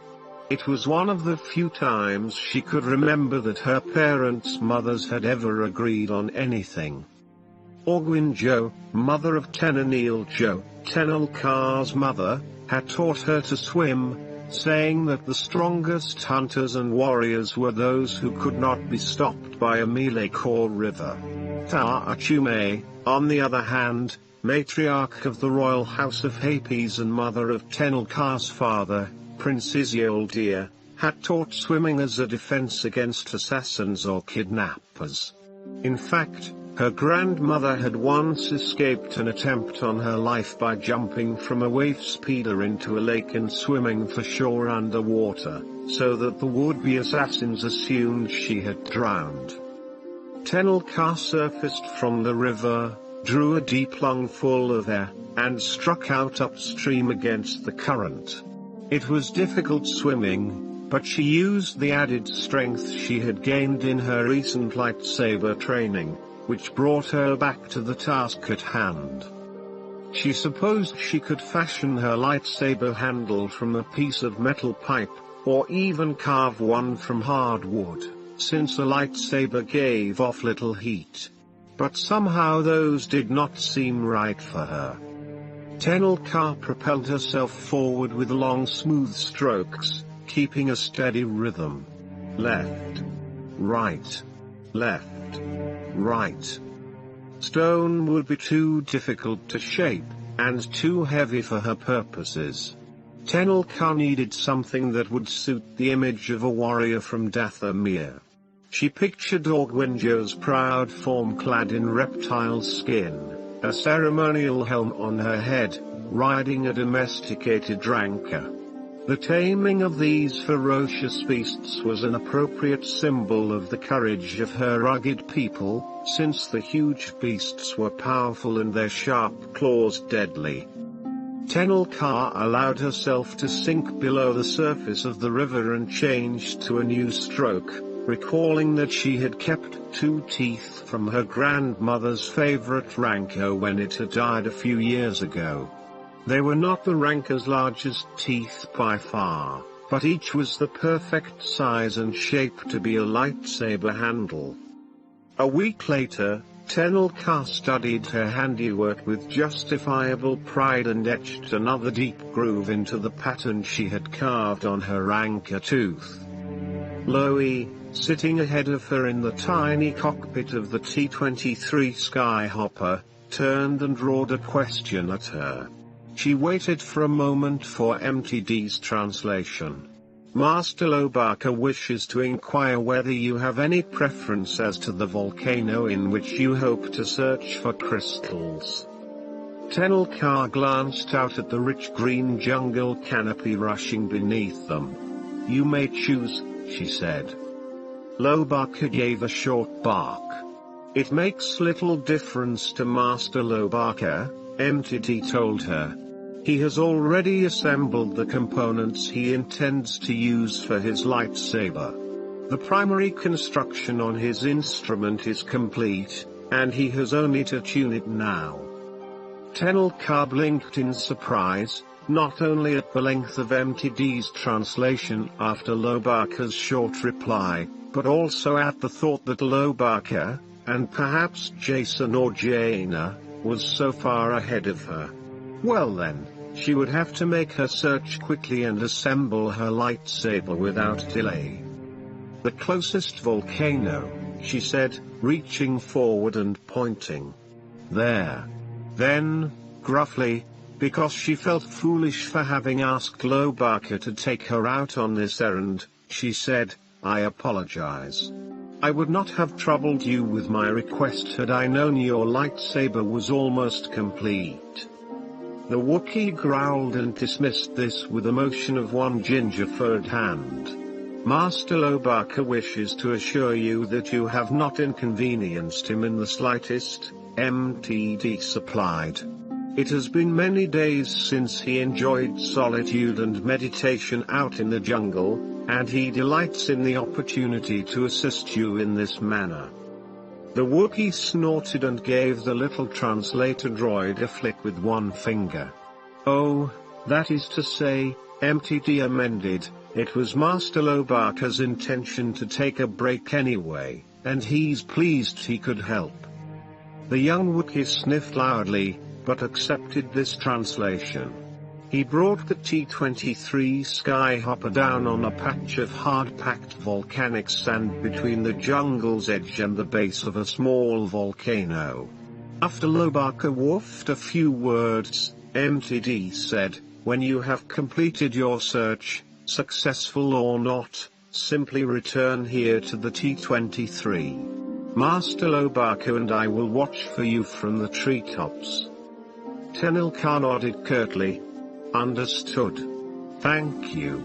It was one of the few times she could remember that her parents' mothers had ever agreed on anything. Orgwin Jo, mother of Tenel Jo, Tenel Ka's mother, had taught her to swim, saying that the strongest hunters and warriors were those who could not be stopped by a lake or river. Ta Achume, on the other hand, Matriarch of the royal house of Hapes and mother of Tenel Ka's father, Prince Isoldir, had taught swimming as a defense against assassins or kidnappers. In fact, her grandmother had once escaped an attempt on her life by jumping from a wave speeder into a lake and swimming for shore underwater, so that the would-be assassins assumed she had drowned. Tenel Ka surfaced from the river, drew a deep lungful of air, and struck out upstream against the current. It was difficult swimming, but she used the added strength she had gained in her recent lightsaber training, which brought her back to the task at hand. She supposed she could fashion her lightsaber handle from a piece of metal pipe, or even carve one from hard wood, since a lightsaber gave off little heat. But somehow those did not seem right for her. Tenel Ka propelled herself forward with long smooth strokes, keeping a steady rhythm. Left. Right. Left. Right. Stone would be too difficult to shape, and too heavy for her purposes. Tenel Ka needed something that would suit the image of a warrior from Dathomir. She pictured Orgwin Jo's proud form clad in reptile skin, a ceremonial helm on her head, riding a domesticated rancor. The taming of these ferocious beasts was an appropriate symbol of the courage of her rugged people, since the huge beasts were powerful and their sharp claws deadly. Tenel Ka allowed herself to sink below the surface of the river and changed to a new stroke, recalling that she had kept 2 teeth from her grandmother's favorite rancor when it had died a few years ago. They were not the rancor's largest teeth by far, but each was the perfect size and shape to be a lightsaber handle. A week later, Tenel Ka studied her handiwork with justifiable pride and etched another deep groove into the pattern she had carved on her rancor tooth. Loie, sitting ahead of her in the tiny cockpit of the T-23 Skyhopper, turned and roared a question at her. She waited for a moment for MTD's translation. Master Lobaka wishes to inquire whether you have any preference as to the volcano in which you hope to search for crystals. Tenel Ka glanced out at the rich green jungle canopy rushing beneath them. You may choose, she said. Lobaka gave a short bark. It makes little difference to Master Lobaka, MTD told her. He has already assembled the components he intends to use for his lightsaber. The primary construction on his instrument is complete, and he has only to tune it now. Tenel Ka blinked in surprise, not only at the length of MTD's translation after Lobaka's short reply, but also at the thought that Lobaka, and perhaps Jason or Jaina, was so far ahead of her. Well then, she would have to make her search quickly and assemble her lightsaber without delay. The closest volcano, she said, reaching forward and pointing. There. Then, gruffly, because she felt foolish for having asked Lobaka to take her out on this errand, she said, I apologize. I would not have troubled you with my request had I known your lightsaber was almost complete. The Wookiee growled and dismissed this with a motion of one ginger-furred hand. Master Lobaka wishes to assure you that you have not inconvenienced him in the slightest, MTD supplied. It has been many days since he enjoyed solitude and meditation out in the jungle, and he delights in the opportunity to assist you in this manner. The Wookiee snorted and gave the little translator droid a flick with one finger. Oh, that is to say, MTD amended, it was Master Lobaka's intention to take a break anyway, and he's pleased he could help. The young Wookiee sniffed loudly, but accepted this translation. He brought the T-23 Skyhopper down on a patch of hard-packed volcanic sand between the jungle's edge and the base of a small volcano. After Lobaka woofed a few words, MTD said, "When you have completed your search, successful or not, simply return here to the T-23. Master Lobaka and I will watch for you from the treetops." Tenel Ka nodded curtly. Understood. Thank you.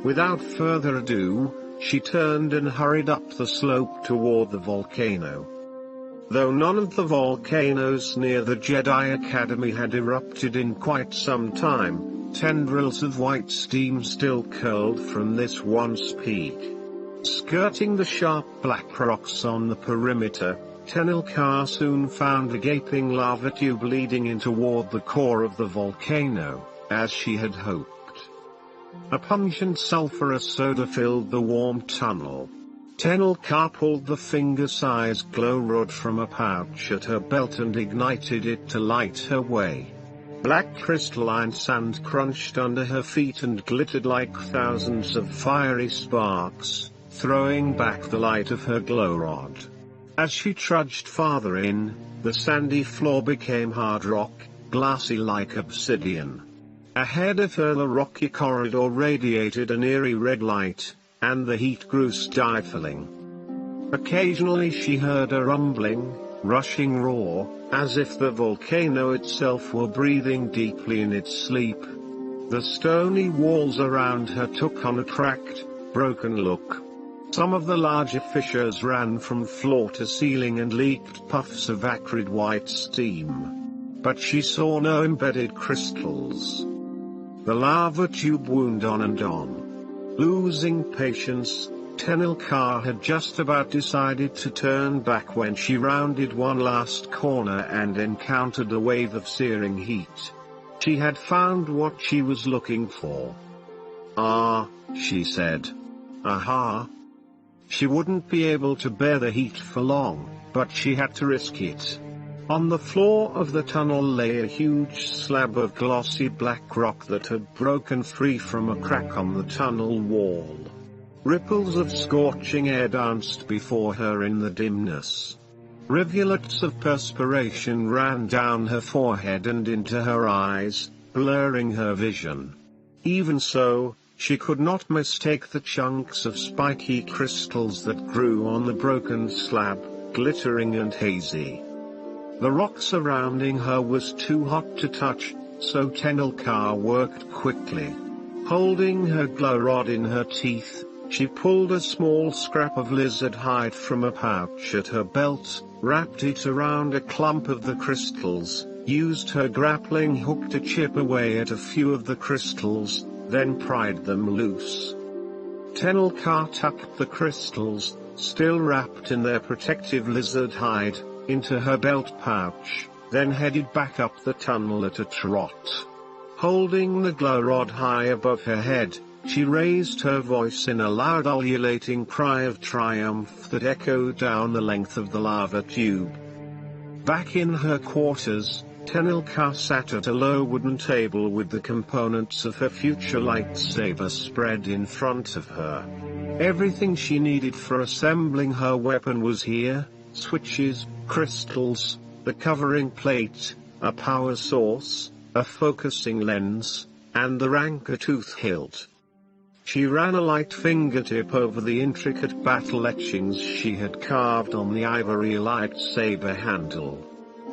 Without further ado, she turned and hurried up the slope toward the volcano. Though none of the volcanoes near the Jedi Academy had erupted in quite some time, tendrils of white steam still curled from this once peak. Skirting the sharp black rocks on the perimeter, Tenel Ka soon found a gaping lava tube leading in toward the core of the volcano, as she had hoped. A pungent sulphurous soda filled the warm tunnel. Tenel Ka pulled the finger-sized glow rod from a pouch at her belt and ignited it to light her way. Black crystalline sand crunched under her feet and glittered like thousands of fiery sparks, throwing back the light of her glow rod. As she trudged farther in, the sandy floor became hard rock, glassy like obsidian. Ahead of her the rocky corridor radiated an eerie red light, and the heat grew stifling. Occasionally she heard a rumbling, rushing roar, as if the volcano itself were breathing deeply in its sleep. The stony walls around her took on a cracked, broken look. Some of the larger fissures ran from floor to ceiling and leaked puffs of acrid white steam. But she saw no embedded crystals. The lava tube wound on and on. Losing patience, Tenel Ka had just about decided to turn back when she rounded one last corner and encountered a wave of searing heat. She had found what she was looking for. "Ah," she said. "Aha." She wouldn't be able to bear the heat for long, but she had to risk it. On the floor of the tunnel lay a huge slab of glossy black rock that had broken free from a crack on the tunnel wall. Ripples of scorching air danced before her in the dimness. Rivulets of perspiration ran down her forehead and into her eyes, blurring her vision. Even so, she could not mistake the chunks of spiky crystals that grew on the broken slab, glittering and hazy. The rock surrounding her was too hot to touch, so Tenel Ka worked quickly. Holding her glow rod in her teeth, she pulled a small scrap of lizard hide from a pouch at her belt, wrapped it around a clump of the crystals, used her grappling hook to chip away at a few of the crystals, then pried them loose. Tenel Ka tucked the crystals, still wrapped in their protective lizard hide, into her belt pouch, then headed back up the tunnel at a trot. Holding the glow rod high above her head, she raised her voice in a loud ululating cry of triumph that echoed down the length of the lava tube. Back in her quarters, Tenel Ka sat at a low wooden table with the components of her future lightsaber spread in front of her. Everything she needed for assembling her weapon was here: switches, crystals, the covering plate, a power source, a focusing lens, and the rancor tooth hilt. She ran a light fingertip over the intricate battle etchings she had carved on the ivory lightsaber handle.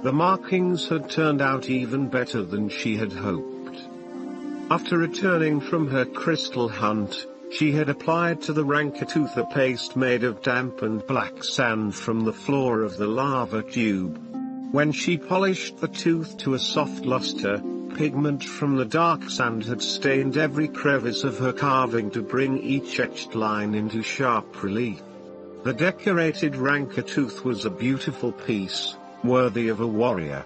The markings had turned out even better than she had hoped. After returning from her crystal hunt, she had applied to the rancor tooth a paste made of damp and black sand from the floor of the lava tube. When she polished the tooth to a soft luster, pigment from the dark sand had stained every crevice of her carving to bring each etched line into sharp relief. The decorated rancor tooth was a beautiful piece, worthy of a warrior.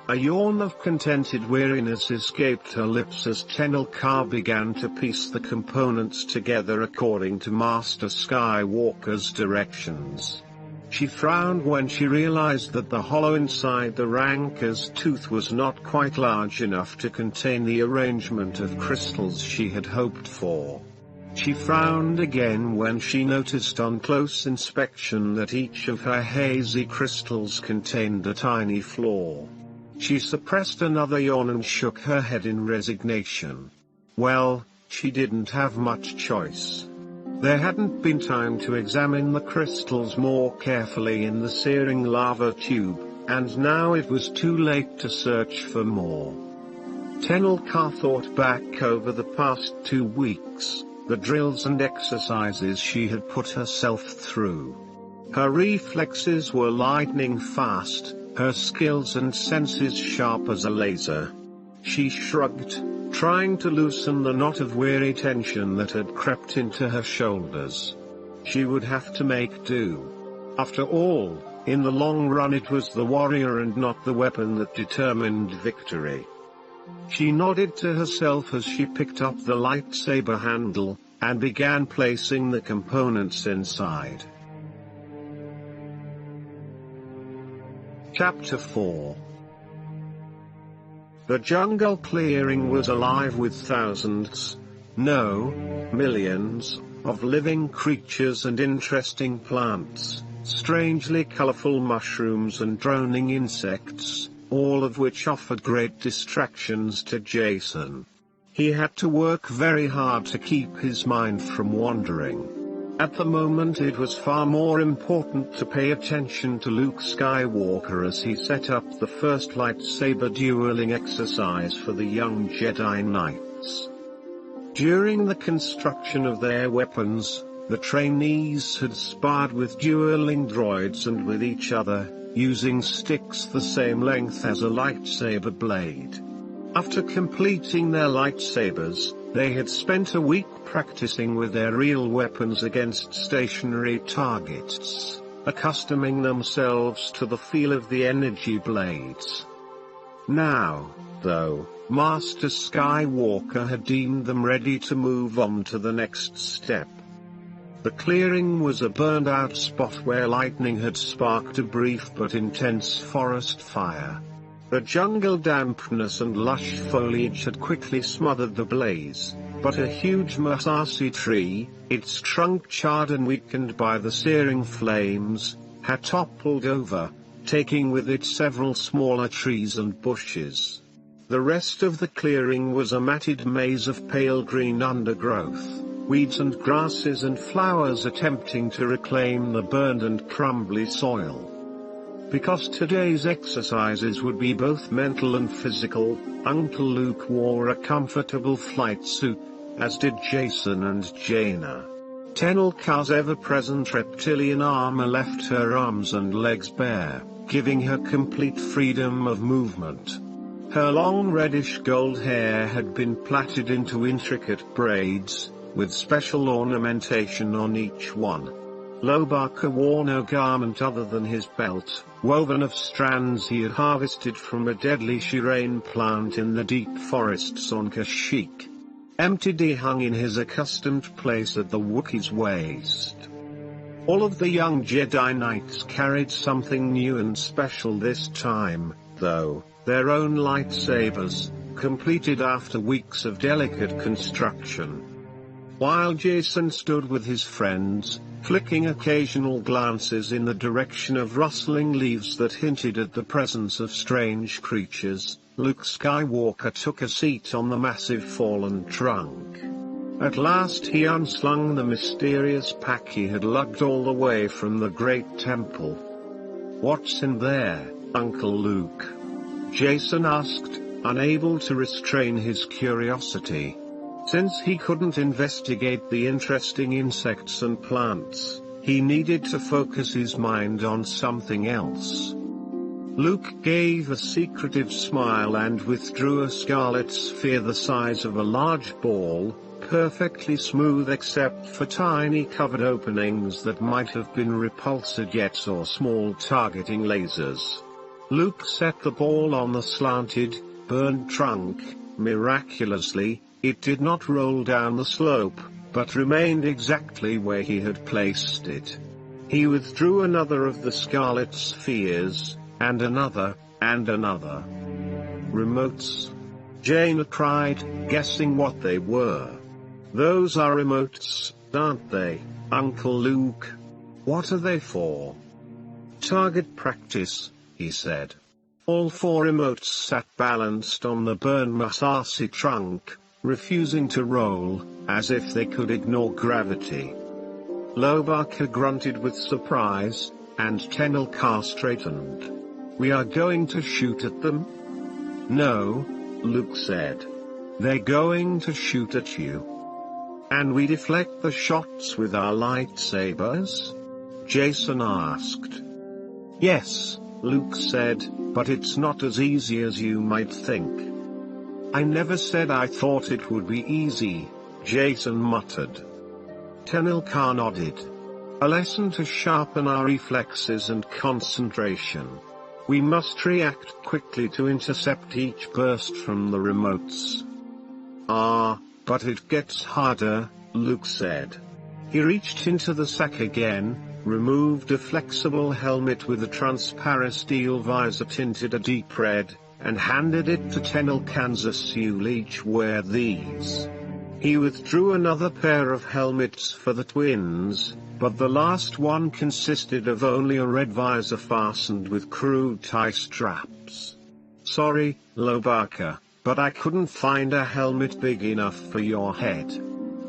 A yawn of contented weariness escaped her lips as Tenel Ka began to piece the components together according to Master Skywalker's directions. She frowned when she realized that the hollow inside the rancor's tooth was not quite large enough to contain the arrangement of crystals she had hoped for. She frowned again when she noticed on close inspection that each of her hazy crystals contained a tiny flaw. She suppressed another yawn and shook her head in resignation. Well, she didn't have much choice. There hadn't been time to examine the crystals more carefully in the searing lava tube, and now it was too late to search for more. Tenel Ka thought back over the past 2 weeks, the drills and exercises she had put herself through. Her reflexes were lightning fast, her skills and senses sharp as a laser. She shrugged, trying to loosen the knot of weary tension that had crept into her shoulders. She would have to make do. After all, in the long run it was the warrior and not the weapon that determined victory. She nodded to herself as she picked up the lightsaber handle, and began placing the components inside. Chapter 4. The jungle clearing was alive with thousands, no, millions, of living creatures and interesting plants, strangely colorful mushrooms and droning insects, all of which offered great distractions to Jason. He had to work very hard to keep his mind from wandering. At the moment it was far more important to pay attention to Luke Skywalker as he set up the first lightsaber dueling exercise for the young Jedi Knights. During the construction of their weapons, the trainees had sparred with dueling droids and with each other, using sticks the same length as a lightsaber blade. After completing their lightsabers, they had spent a week practicing with their real weapons against stationary targets, accustoming themselves to the feel of the energy blades. Now, though, Master Skywalker had deemed them ready to move on to the next step. The clearing was a burned-out spot where lightning had sparked a brief but intense forest fire. The jungle dampness and lush foliage had quickly smothered the blaze, but a huge Masasi tree, its trunk charred and weakened by the searing flames, had toppled over, taking with it several smaller trees and bushes. The rest of the clearing was a matted maze of pale green undergrowth, weeds and grasses and flowers attempting to reclaim the burned and crumbly soil. Because today's exercises would be both mental and physical, Uncle Luke wore a comfortable flight suit, as did Jason and Jaina. Tenel Ka's ever-present reptilian armor left her arms and legs bare, giving her complete freedom of movement. Her long reddish gold hair had been plaited into intricate braids, with special ornamentation on each one. Lobaka wore no garment other than his belt, woven of strands he had harvested from a deadly shireen plant in the deep forests on Kashyyyk. Empty hung in his accustomed place at the Wookiee's waist. All of the young Jedi Knights carried something new and special this time, though, their own lightsabers, completed after weeks of delicate construction. While Jason stood with his friends, flicking occasional glances in the direction of rustling leaves that hinted at the presence of strange creatures, Luke Skywalker took a seat on the massive fallen trunk. At last he unslung the mysterious pack he had lugged all the way from the great temple. "What's in there?" Uncle Luke?" Jason asked, unable to restrain his curiosity. Since he couldn't investigate the interesting insects and plants, he needed to focus his mind on something else. Luke gave a secretive smile and withdrew a scarlet sphere the size of a large ball, perfectly smooth except for tiny covered openings that might have been repulsor jets or small targeting lasers. Luke set the ball on the slanted, burned trunk. Miraculously, it did not roll down the slope, but remained exactly where he had placed it. He withdrew another of the scarlet spheres, and another, and another. "Remotes?" Jaina cried, guessing what they were. "Those are remotes, aren't they, Uncle Luke? What are they for?" "Target practice," he said. All 4 remotes sat balanced on the burned Masasi trunk, refusing to roll, as if they could ignore gravity. Lobaka grunted with surprise, and Tenel Ka straightened. "We are going to shoot at them?" "No," Luke said. "They're going to shoot at you." "And we deflect the shots with our lightsabers?" Jason asked. "Yes," Luke said, "but it's not as easy as you might think." "I never said I thought it would be easy," Jason muttered. Tenel Ka nodded. "A lesson to sharpen our reflexes and concentration. We must react quickly to intercept each burst from the remotes." "Ah, but it gets harder," Luke said. He reached into the sack again, removed a flexible helmet with a transparent steel visor tinted a deep red, and handed it to Tenel Kansas. "You'll each wear these." He withdrew another pair of helmets for the twins, but the last one consisted of only a red visor fastened with crude tie straps. "Sorry, Lobaka, but I couldn't find a helmet big enough for your head.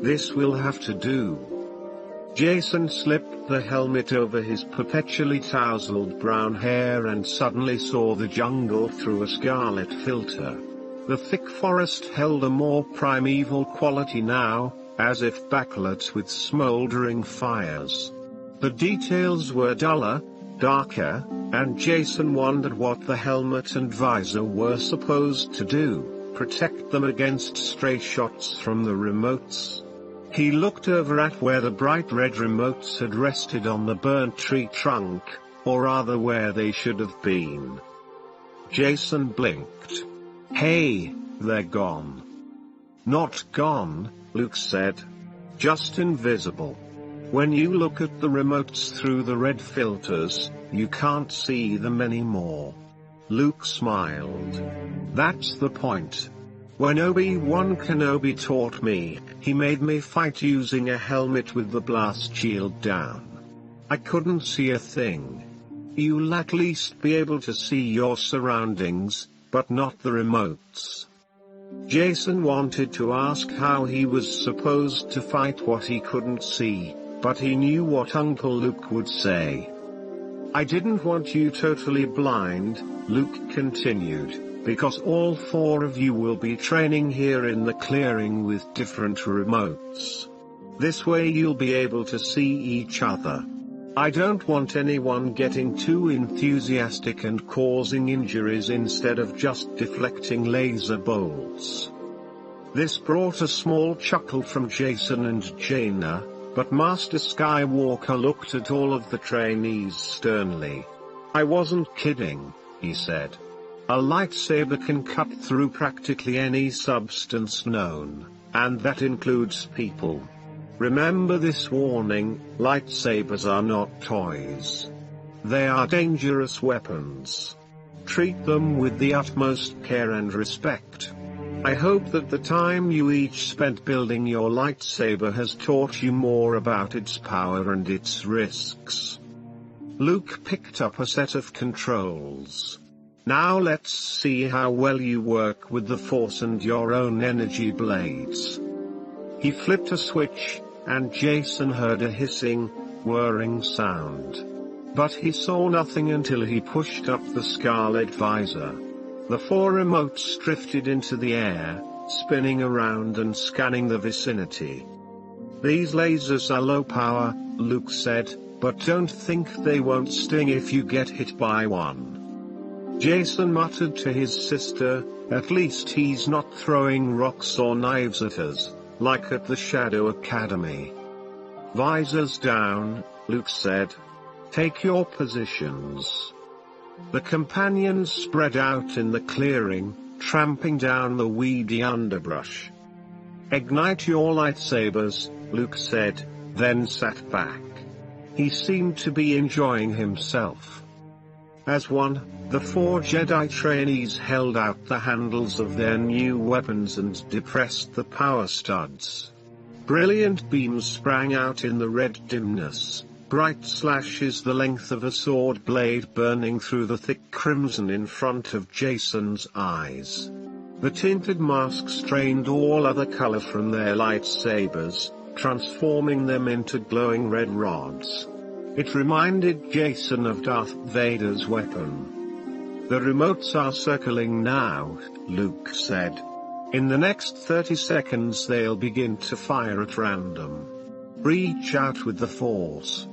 This will have to do." Jason slipped the helmet over his perpetually tousled brown hair and suddenly saw the jungle through a scarlet filter. The thick forest held a more primeval quality now, as if backlit with smoldering fires. The details were duller, darker, and Jason wondered what the helmet and visor were supposed to do, protect them against stray shots from the remotes. He looked over at where the bright red remotes had rested on the burnt tree trunk, or rather where they should have been. Jason blinked. "Hey, they're gone." "Not gone," Luke said. "Just invisible. When you look at the remotes through the red filters, you can't see them anymore." Luke smiled. "That's the point. When Obi-Wan Kenobi taught me, he made me fight using a helmet with the blast shield down. I couldn't see a thing. You'll at least be able to see your surroundings, but not the remotes." Jason wanted to ask how he was supposed to fight what he couldn't see, but he knew what Uncle Luke would say. "I didn't want you totally blind," Luke continued, "because all 4 of you will be training here in the clearing with different remotes. This way you'll be able to see each other. I don't want anyone getting too enthusiastic and causing injuries instead of just deflecting laser bolts." This brought a small chuckle from Jason and Jaina, but Master Skywalker looked at all of the trainees sternly. "I wasn't kidding," he said. "A lightsaber can cut through practically any substance known, and that includes people. Remember this warning, lightsabers are not toys. They are dangerous weapons. Treat them with the utmost care and respect. I hope that the time you each spent building your lightsaber has taught you more about its power and its risks." Luke picked up a set of controls. "Now let's see how well you work with the Force and your own energy blades." He flipped a switch, and Jason heard a hissing, whirring sound. But he saw nothing until he pushed up the scarlet visor. The 4 remotes drifted into the air, spinning around and scanning the vicinity. "These lasers are low power," Luke said, "but don't think they won't sting if you get hit by one." Jason muttered to his sister, "At least he's not throwing rocks or knives at us, like at the Shadow Academy." "Visors down," Luke said. "Take your positions." The companions spread out in the clearing, tramping down the weedy underbrush. "Ignite your lightsabers," Luke said, then sat back. He seemed to be enjoying himself. As one, the 4 Jedi trainees held out the handles of their new weapons and depressed the power studs. Brilliant beams sprang out in the red dimness, bright slashes the length of a sword blade burning through the thick crimson in front of Jason's eyes. The tinted masks drained all other color from their lightsabers, transforming them into glowing red rods. It reminded Jason of Darth Vader's weapon. "The remotes are circling now," Luke said. "In the next 30 seconds they'll begin to fire at random. Reach out with the Force.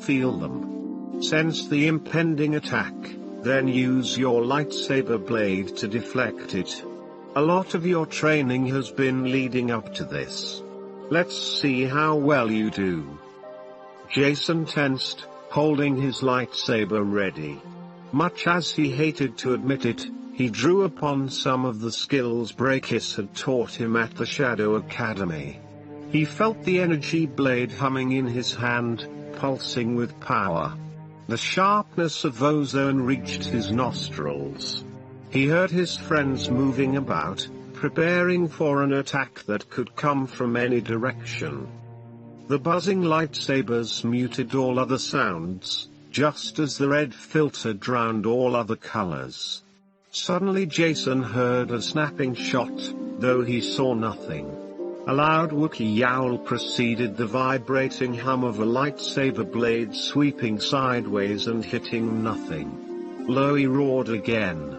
Feel them. Sense the impending attack, then use your lightsaber blade to deflect it. A lot of your training has been leading up to this. Let's see how well you do." Jason tensed, holding his lightsaber ready. Much as he hated to admit it, he drew upon some of the skills Brakis had taught him at the Shadow Academy. He felt the energy blade humming in his hand, pulsing with power. The sharpness of ozone reached his nostrils. He heard his friends moving about, preparing for an attack that could come from any direction. The buzzing lightsabers muted all other sounds, just as the red filter drowned all other colors. Suddenly Jason heard a snapping shot, though he saw nothing. A loud Wookiee yowl preceded the vibrating hum of a lightsaber blade sweeping sideways and hitting nothing. Loey roared again.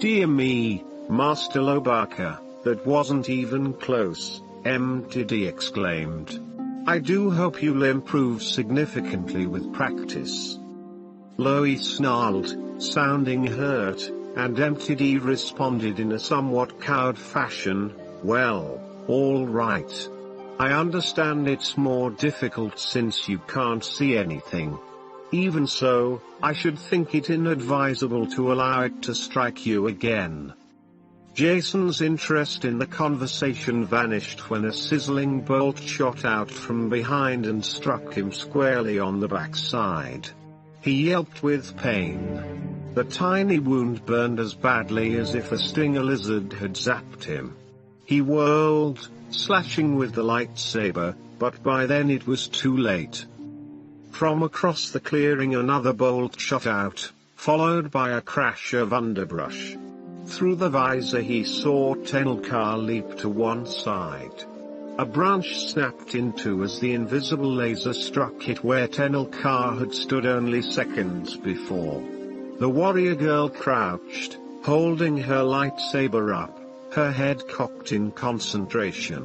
"Dear me, Master Lobaka, that wasn't even close," MTD exclaimed. "I do hope you'll improve significantly with practice." Loey snarled, sounding hurt, and MTD responded in a somewhat cowed fashion, "Well, all right. I understand it's more difficult since you can't see anything. Even so, I should think it inadvisable to allow it to strike you again." Jason's interest in the conversation vanished when a sizzling bolt shot out from behind and struck him squarely on the backside. He yelped with pain. The tiny wound burned as badly as if a stinger lizard had zapped him. He whirled, slashing with the lightsaber, but by then it was too late. From across the clearing another bolt shot out, followed by a crash of underbrush. Through the visor he saw Tenel Ka leap to one side. A branch snapped in two as the invisible laser struck it where Tenel Ka had stood only seconds before. The warrior girl crouched, holding her lightsaber up, her head cocked in concentration.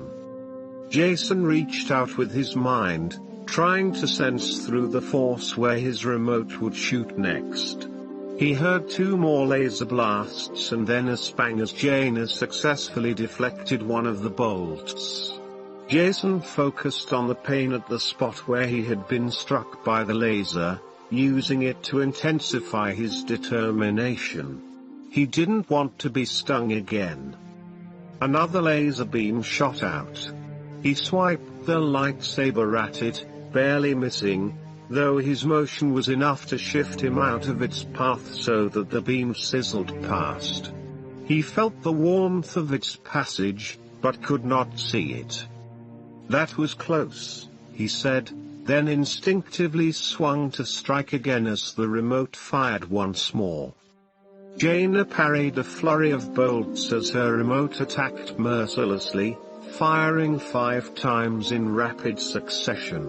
Jason reached out with his mind, trying to sense through the Force where his remote would shoot next. He heard 2 more laser blasts and then a spang as Jaina successfully deflected one of the bolts. Jason focused on the pain at the spot where he had been struck by the laser, using it to intensify his determination. He didn't want to be stung again. Another laser beam shot out. He swiped the lightsaber at it, barely missing, though his motion was enough to shift him out of its path so that the beam sizzled past. He felt the warmth of its passage, but could not see it. "That was close," he said, then instinctively swung to strike again as the remote fired once more. Jaina parried a flurry of bolts as her remote attacked mercilessly, firing 5 times in rapid succession.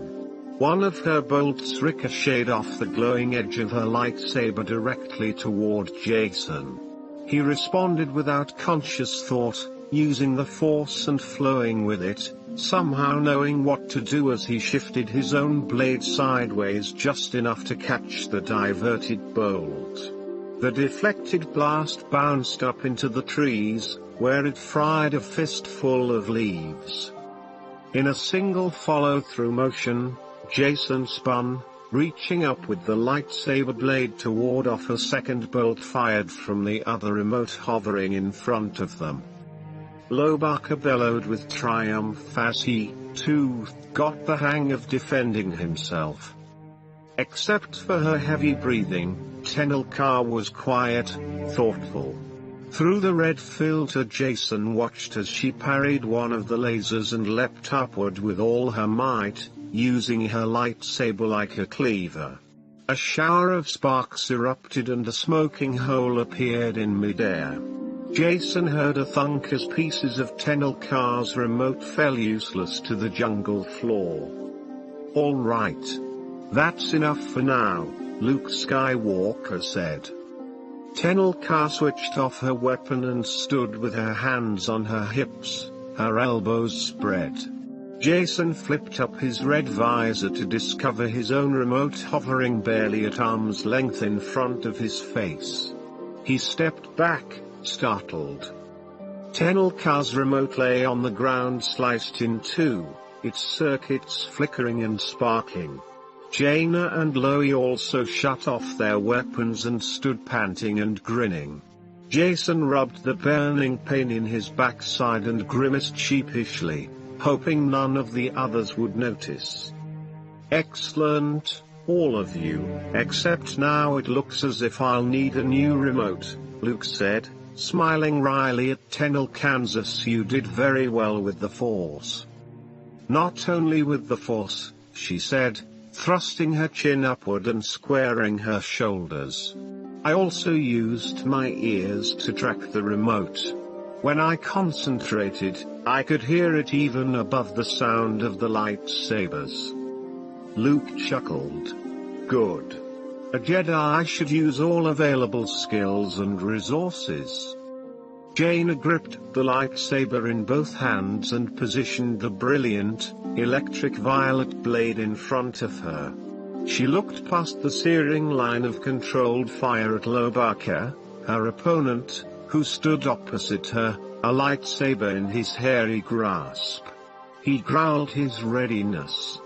One of her bolts ricocheted off the glowing edge of her lightsaber directly toward Jason. He responded without conscious thought, using the force and flowing with it, somehow knowing what to do as he shifted his own blade sideways just enough to catch the diverted bolt. The deflected blast bounced up into the trees, where it fried a fistful of leaves. In a single follow-through motion, Jason spun, reaching up with the lightsaber blade to ward off a second bolt fired from the other remote hovering in front of them. Lobaka bellowed with triumph as he, too, got the hang of defending himself. Except for her heavy breathing, Tenel Ka was quiet, thoughtful. Through the red filter, Jason watched as she parried one of the lasers and leapt upward with all her might, using her lightsaber like a cleaver. A shower of sparks erupted and a smoking hole appeared in midair. Jason heard a thunk as pieces of Tenel Ka's remote fell useless to the jungle floor. "All right. That's enough for now," Luke Skywalker said. Tenel Ka switched off her weapon and stood with her hands on her hips, her elbows spread. Jason flipped up his red visor to discover his own remote hovering barely at arm's length in front of his face. He stepped back, startled. Tenel Ka's remote lay on the ground sliced in two, its circuits flickering and sparking. Jaina and Loie also shut off their weapons and stood panting and grinning. Jason rubbed the burning pain in his backside and grimaced sheepishly, hoping none of the others would notice. "Excellent, all of you, except now it looks as if I'll need a new remote," Luke said, smiling wryly at Tenel Kansas. "You did very well with the Force." "Not only with the Force," she said, thrusting her chin upward and squaring her shoulders. "I also used my ears to track the remote. When I concentrated, I could hear it even above the sound of the lightsabers." Luke chuckled. "Good. A Jedi should use all available skills and resources." Jaina gripped the lightsaber in both hands and positioned the brilliant, electric violet blade in front of her. She looked past the searing line of controlled fire at Lobaka, her opponent, who stood opposite her, a lightsaber in his hairy grasp. He growled his readiness.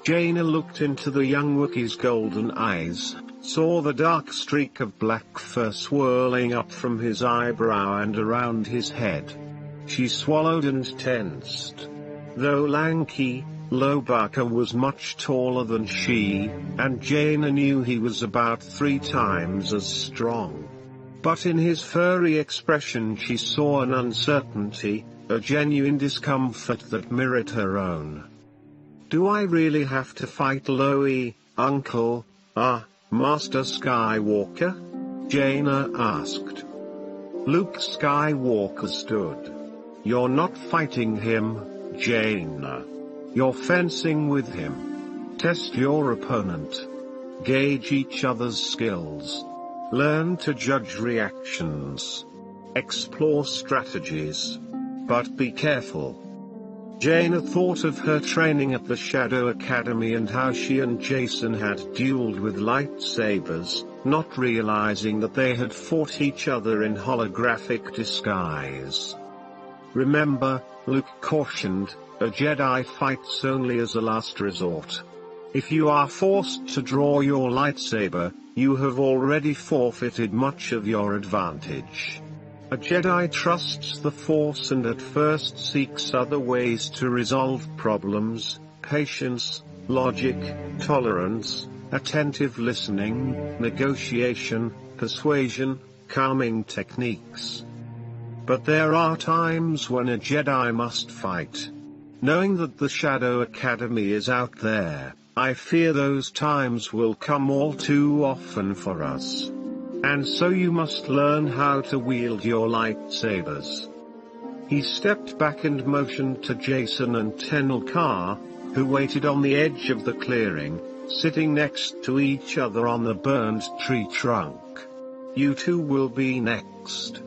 Jaina looked into the young Wookiee's golden eyes, saw the dark streak of black fur swirling up from his eyebrow and around his head. She swallowed and tensed. Though lanky, Lobaka was much taller than she, and Jaina knew he was about 3 times as strong. But in his furry expression she saw an uncertainty, a genuine discomfort that mirrored her own. "Do I really have to fight Loie, Uncle, Master Skywalker?" Jaina asked. Luke Skywalker stood. "You're not fighting him, Jaina. You're fencing with him. Test your opponent. Gauge each other's skills. Learn to judge reactions. Explore strategies. But be careful." Jaina thought of her training at the Shadow Academy and how she and Jason had dueled with lightsabers, not realizing that they had fought each other in holographic disguise. "Remember," Luke cautioned, "a Jedi fights only as a last resort. If you are forced to draw your lightsaber, you have already forfeited much of your advantage. A Jedi trusts the Force and at first seeks other ways to resolve problems: patience, logic, tolerance, attentive listening, negotiation, persuasion, calming techniques. But there are times when a Jedi must fight. Knowing that the Shadow Academy is out there, I fear those times will come all too often for us. And so you must learn how to wield your lightsabers." He stepped back and motioned to Jason and Tenel Ka, who waited on the edge of the clearing, sitting next to each other on the burned tree trunk. "You two will be next.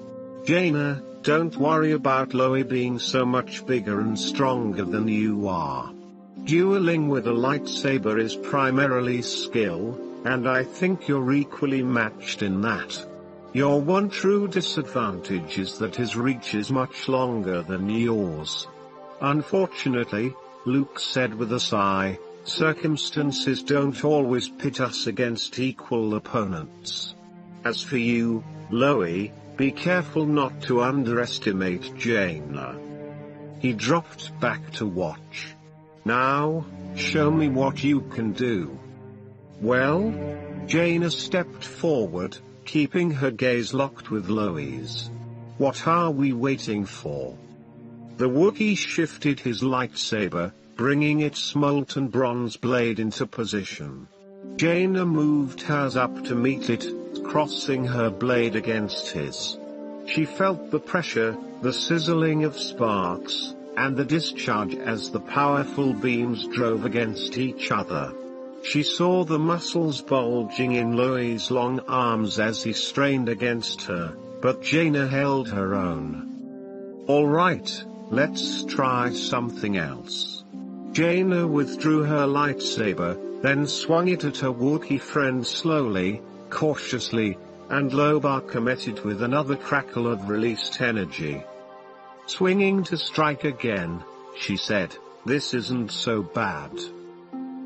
Jaina, don't worry about Loie being so much bigger and stronger than you are. Dueling with a lightsaber is primarily skill, and I think you're equally matched in that. Your one true disadvantage is that his reach is much longer than yours." "Unfortunately," Luke said with a sigh, "circumstances don't always pit us against equal opponents. As for you, Loie, be careful not to underestimate Jaina." He dropped back to watch. "Now, show me what you can do." "Well?" Jaina stepped forward, keeping her gaze locked with Loie's. "What are we waiting for?" The Wookiee shifted his lightsaber, bringing its molten bronze blade into position. Jaina moved hers up to meet it, crossing her blade against his. She felt the pressure, the sizzling of sparks, and the discharge as the powerful beams drove against each other. She saw the muscles bulging in Loie's long arms as he strained against her, but Jaina held her own. "All right, let's try something else." Jaina withdrew her lightsaber, then swung it at her Wookiee friend slowly, cautiously, and Lobaka met it with another crackle of released energy. "Swinging to strike again," she said, "this isn't so bad."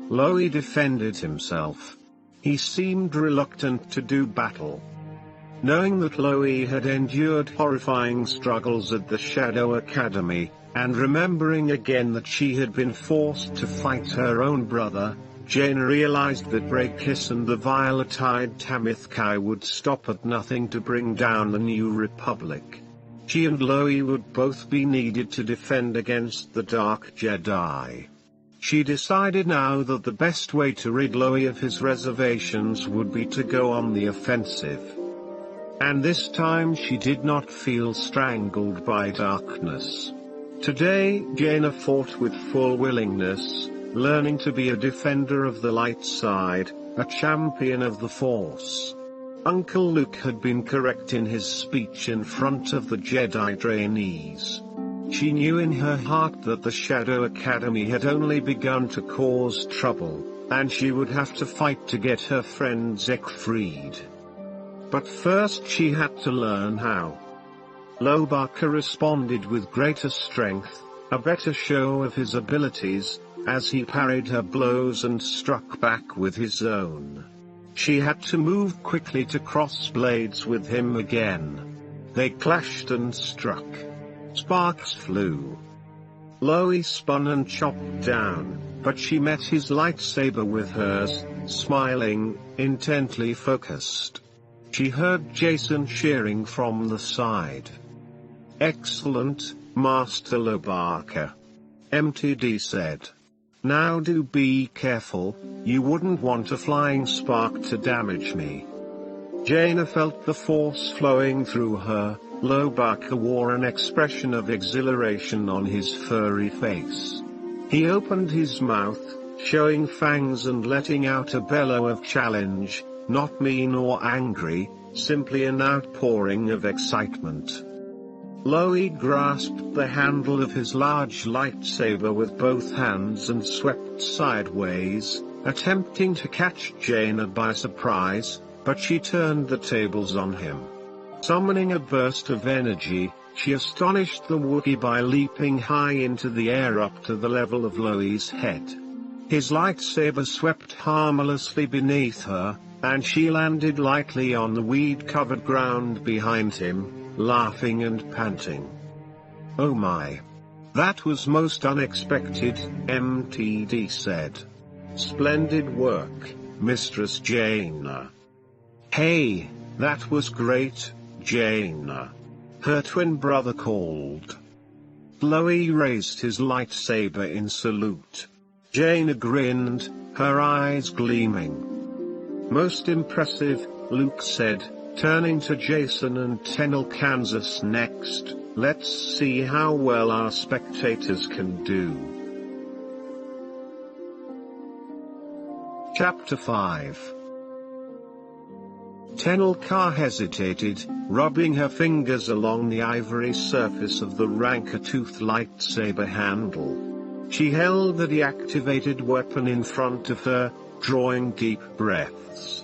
Loie defended himself. He seemed reluctant to do battle. Knowing that Loie had endured horrifying struggles at the Shadow Academy, and remembering again that she had been forced to fight her own brother, Jaina realized that Brakis and the violet-eyed Tenel Ka would stop at nothing to bring down the New Republic. She and Loie would both be needed to defend against the Dark Jedi. She decided now that the best way to rid Loie of his reservations would be to go on the offensive. And this time she did not feel strangled by darkness. Today, Jaina fought with full willingness, learning to be a defender of the light side, a champion of the Force. Uncle Luke had been correct in his speech in front of the Jedi trainees. She knew in her heart that the Shadow Academy had only begun to cause trouble, and she would have to fight to get her friend Zech freed. But first she had to learn how. Lobaka responded with greater strength, a better show of his abilities, as he parried her blows and struck back with his own. She had to move quickly to cross blades with him again. They clashed and struck. Sparks flew. Loie spun and chopped down, but she met his lightsaber with hers, smiling, intently focused. She heard Jason cheering from the side. "Excellent, Master Lobaka," MTD said. "Now do be careful, you wouldn't want a flying spark to damage me." Jaina felt the force flowing through her. Lobaka wore an expression of exhilaration on his furry face. He opened his mouth, showing fangs and letting out a bellow of challenge, not mean or angry, simply an outpouring of excitement. Loie grasped the handle of his large lightsaber with both hands and swept sideways, attempting to catch Jaina by surprise, but she turned the tables on him. Summoning a burst of energy, she astonished the Wookiee by leaping high into the air up to the level of Loie's head. His lightsaber swept harmlessly beneath her, and she landed lightly on the weed-covered ground behind him, laughing and panting. "Oh my! That was most unexpected," MTD said. "Splendid work, Mistress Jaina." "Hey, that was great, Jaina," her twin brother called. Loie raised his lightsaber in salute. Jaina grinned, her eyes gleaming. "Most impressive," Luke said, turning to Jason and Tenel Kansas next. "Let's see how well our spectators can do." Chapter 5. Tenel Ka hesitated, rubbing her fingers along the ivory surface of the ranker-toothed lightsaber handle. She held the deactivated weapon in front of her, drawing deep breaths.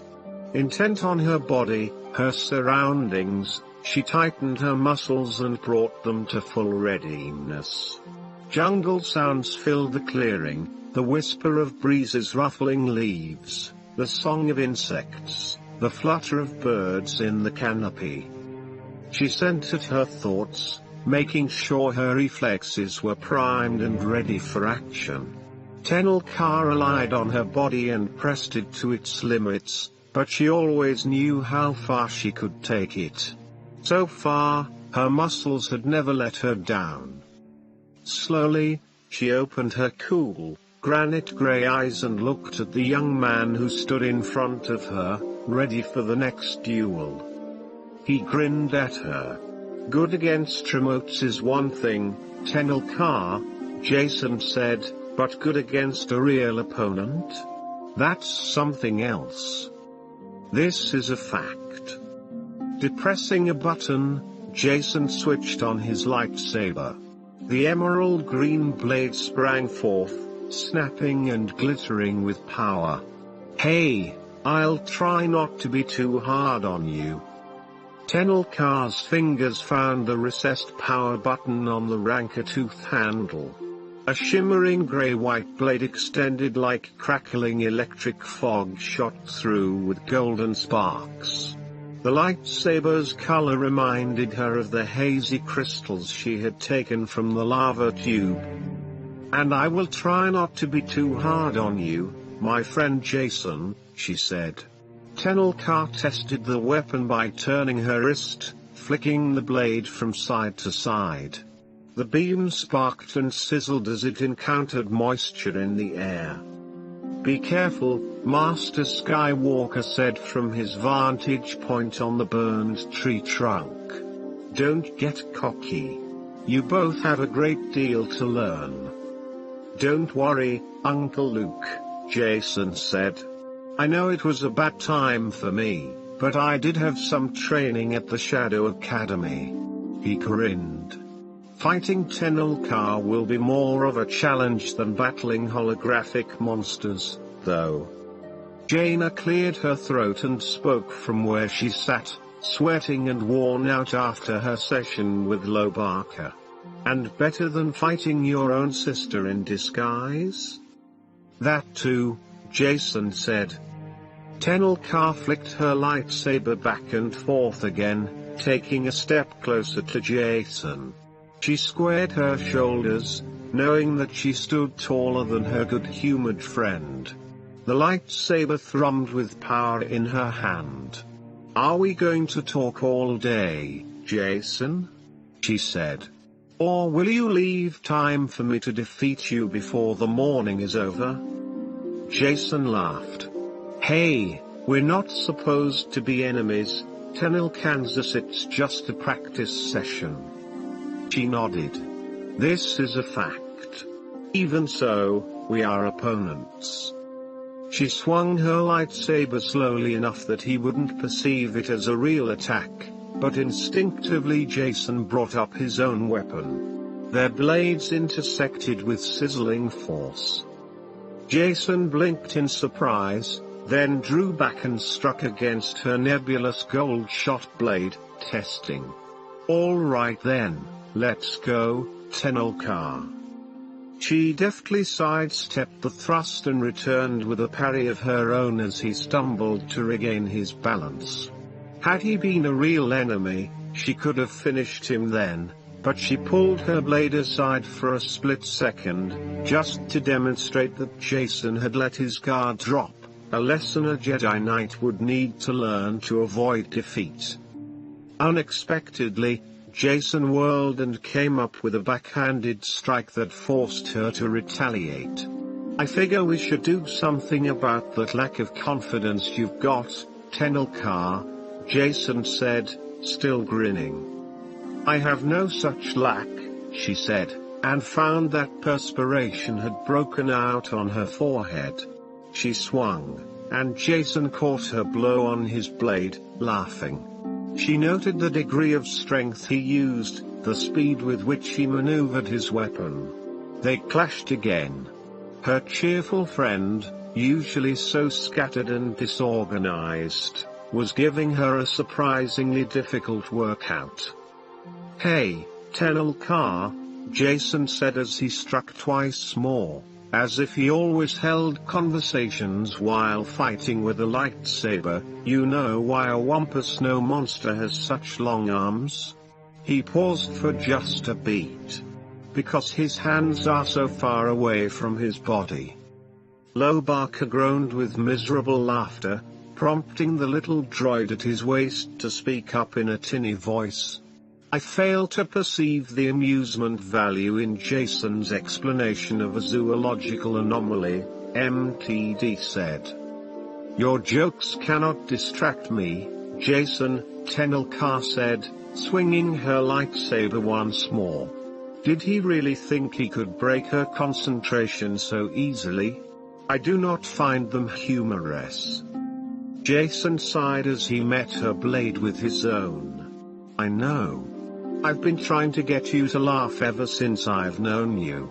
Intent on her body, her surroundings, she tightened her muscles and brought them to full readiness. Jungle sounds filled the clearing, the whisper of breezes ruffling leaves, the song of insects, the flutter of birds in the canopy. She centered her thoughts, making sure her reflexes were primed and ready for action. Tenel Ka relied on her body and pressed it to its limits, but she always knew how far she could take it. So far, her muscles had never let her down. Slowly, she opened her cool, granite-grey eyes and looked at the young man who stood in front of her, ready for the next duel. He grinned at her. Good against remotes is one thing, Tenel Ka, Jason said, but good against a real opponent? That's something else. This is a fact. Depressing a button, Jason switched on his lightsaber. The emerald green blade sprang forth, snapping and glittering with power. Hey, I'll try not to be too hard on you. Tenel Ka's fingers found the recessed power button on the ranker-toothed handle. A shimmering grey-white blade extended like crackling electric fog shot through with golden sparks. The lightsaber's color reminded her of the hazy crystals she had taken from the lava tube. And I will try not to be too hard on you, my friend Jason, she said. Tenel Ka tested the weapon by turning her wrist, flicking the blade from side to side. The beam sparked and sizzled as it encountered moisture in the air. Be careful, Master Skywalker said from his vantage point on the burned tree trunk. Don't get cocky. You both have a great deal to learn. Don't worry, Uncle Luke, Jason said. I know it was a bad time for me, but I did have some training at the Shadow Academy. He grinned. Fighting Tenel Ka will be more of a challenge than battling holographic monsters, though. Jaina cleared her throat and spoke from where she sat, sweating and worn out after her session with Lobaka. And better than fighting your own sister in disguise? That too, Jason said. Tenel Ka flicked her lightsaber back and forth again, taking a step closer to Jason. She squared her shoulders, knowing that she stood taller than her good-humored friend. The lightsaber thrummed with power in her hand. Are we going to talk all day, Jason? She said. Or will you leave time for me to defeat you before the morning is over? Jason laughed. Hey, we're not supposed to be enemies, Tenel Kansas, it's just a practice session. She nodded. This is a fact. Even so, we are opponents. She swung her lightsaber slowly enough that he wouldn't perceive it as a real attack, but instinctively Jason brought up his own weapon. Their blades intersected with sizzling force. Jason blinked in surprise, then drew back and struck against her nebulous gold-shot blade, testing. All right then. Let's go, Tenel Ka. She deftly sidestepped the thrust and returned with a parry of her own as he stumbled to regain his balance. Had he been a real enemy, she could have finished him then, but she pulled her blade aside for a split second, just to demonstrate that Jason had let his guard drop, a lesson a Jedi Knight would need to learn to avoid defeat. Unexpectedly, Jason whirled and came up with a backhanded strike that forced her to retaliate. I figure we should do something about that lack of confidence you've got, Tenel Ka, Jason said, still grinning. I have no such lack, she said, and found that perspiration had broken out on her forehead. She swung, and Jason caught her blow on his blade, laughing. She noted the degree of strength he used, the speed with which he maneuvered his weapon. They clashed again. Her cheerful friend, usually so scattered and disorganized, was giving her a surprisingly difficult workout. "Hey, Tenel Ka," Jason said as he struck twice more, as if he always held conversations while fighting with a lightsaber. "You know why a Wampa snow monster has such long arms?" He paused for just a beat. "Because his hands are so far away from his body." Lobaka groaned with miserable laughter, prompting the little droid at his waist to speak up in a tinny voice. I fail to perceive the amusement value in Jason's explanation of a zoological anomaly, MTD said. "Your jokes cannot distract me, Jason," Tenel Ka said, swinging her lightsaber once more. Did he really think he could break her concentration so easily? "I do not find them humorous." Jason sighed as he met her blade with his own. "I know. I've been trying to get you to laugh ever since I've known you."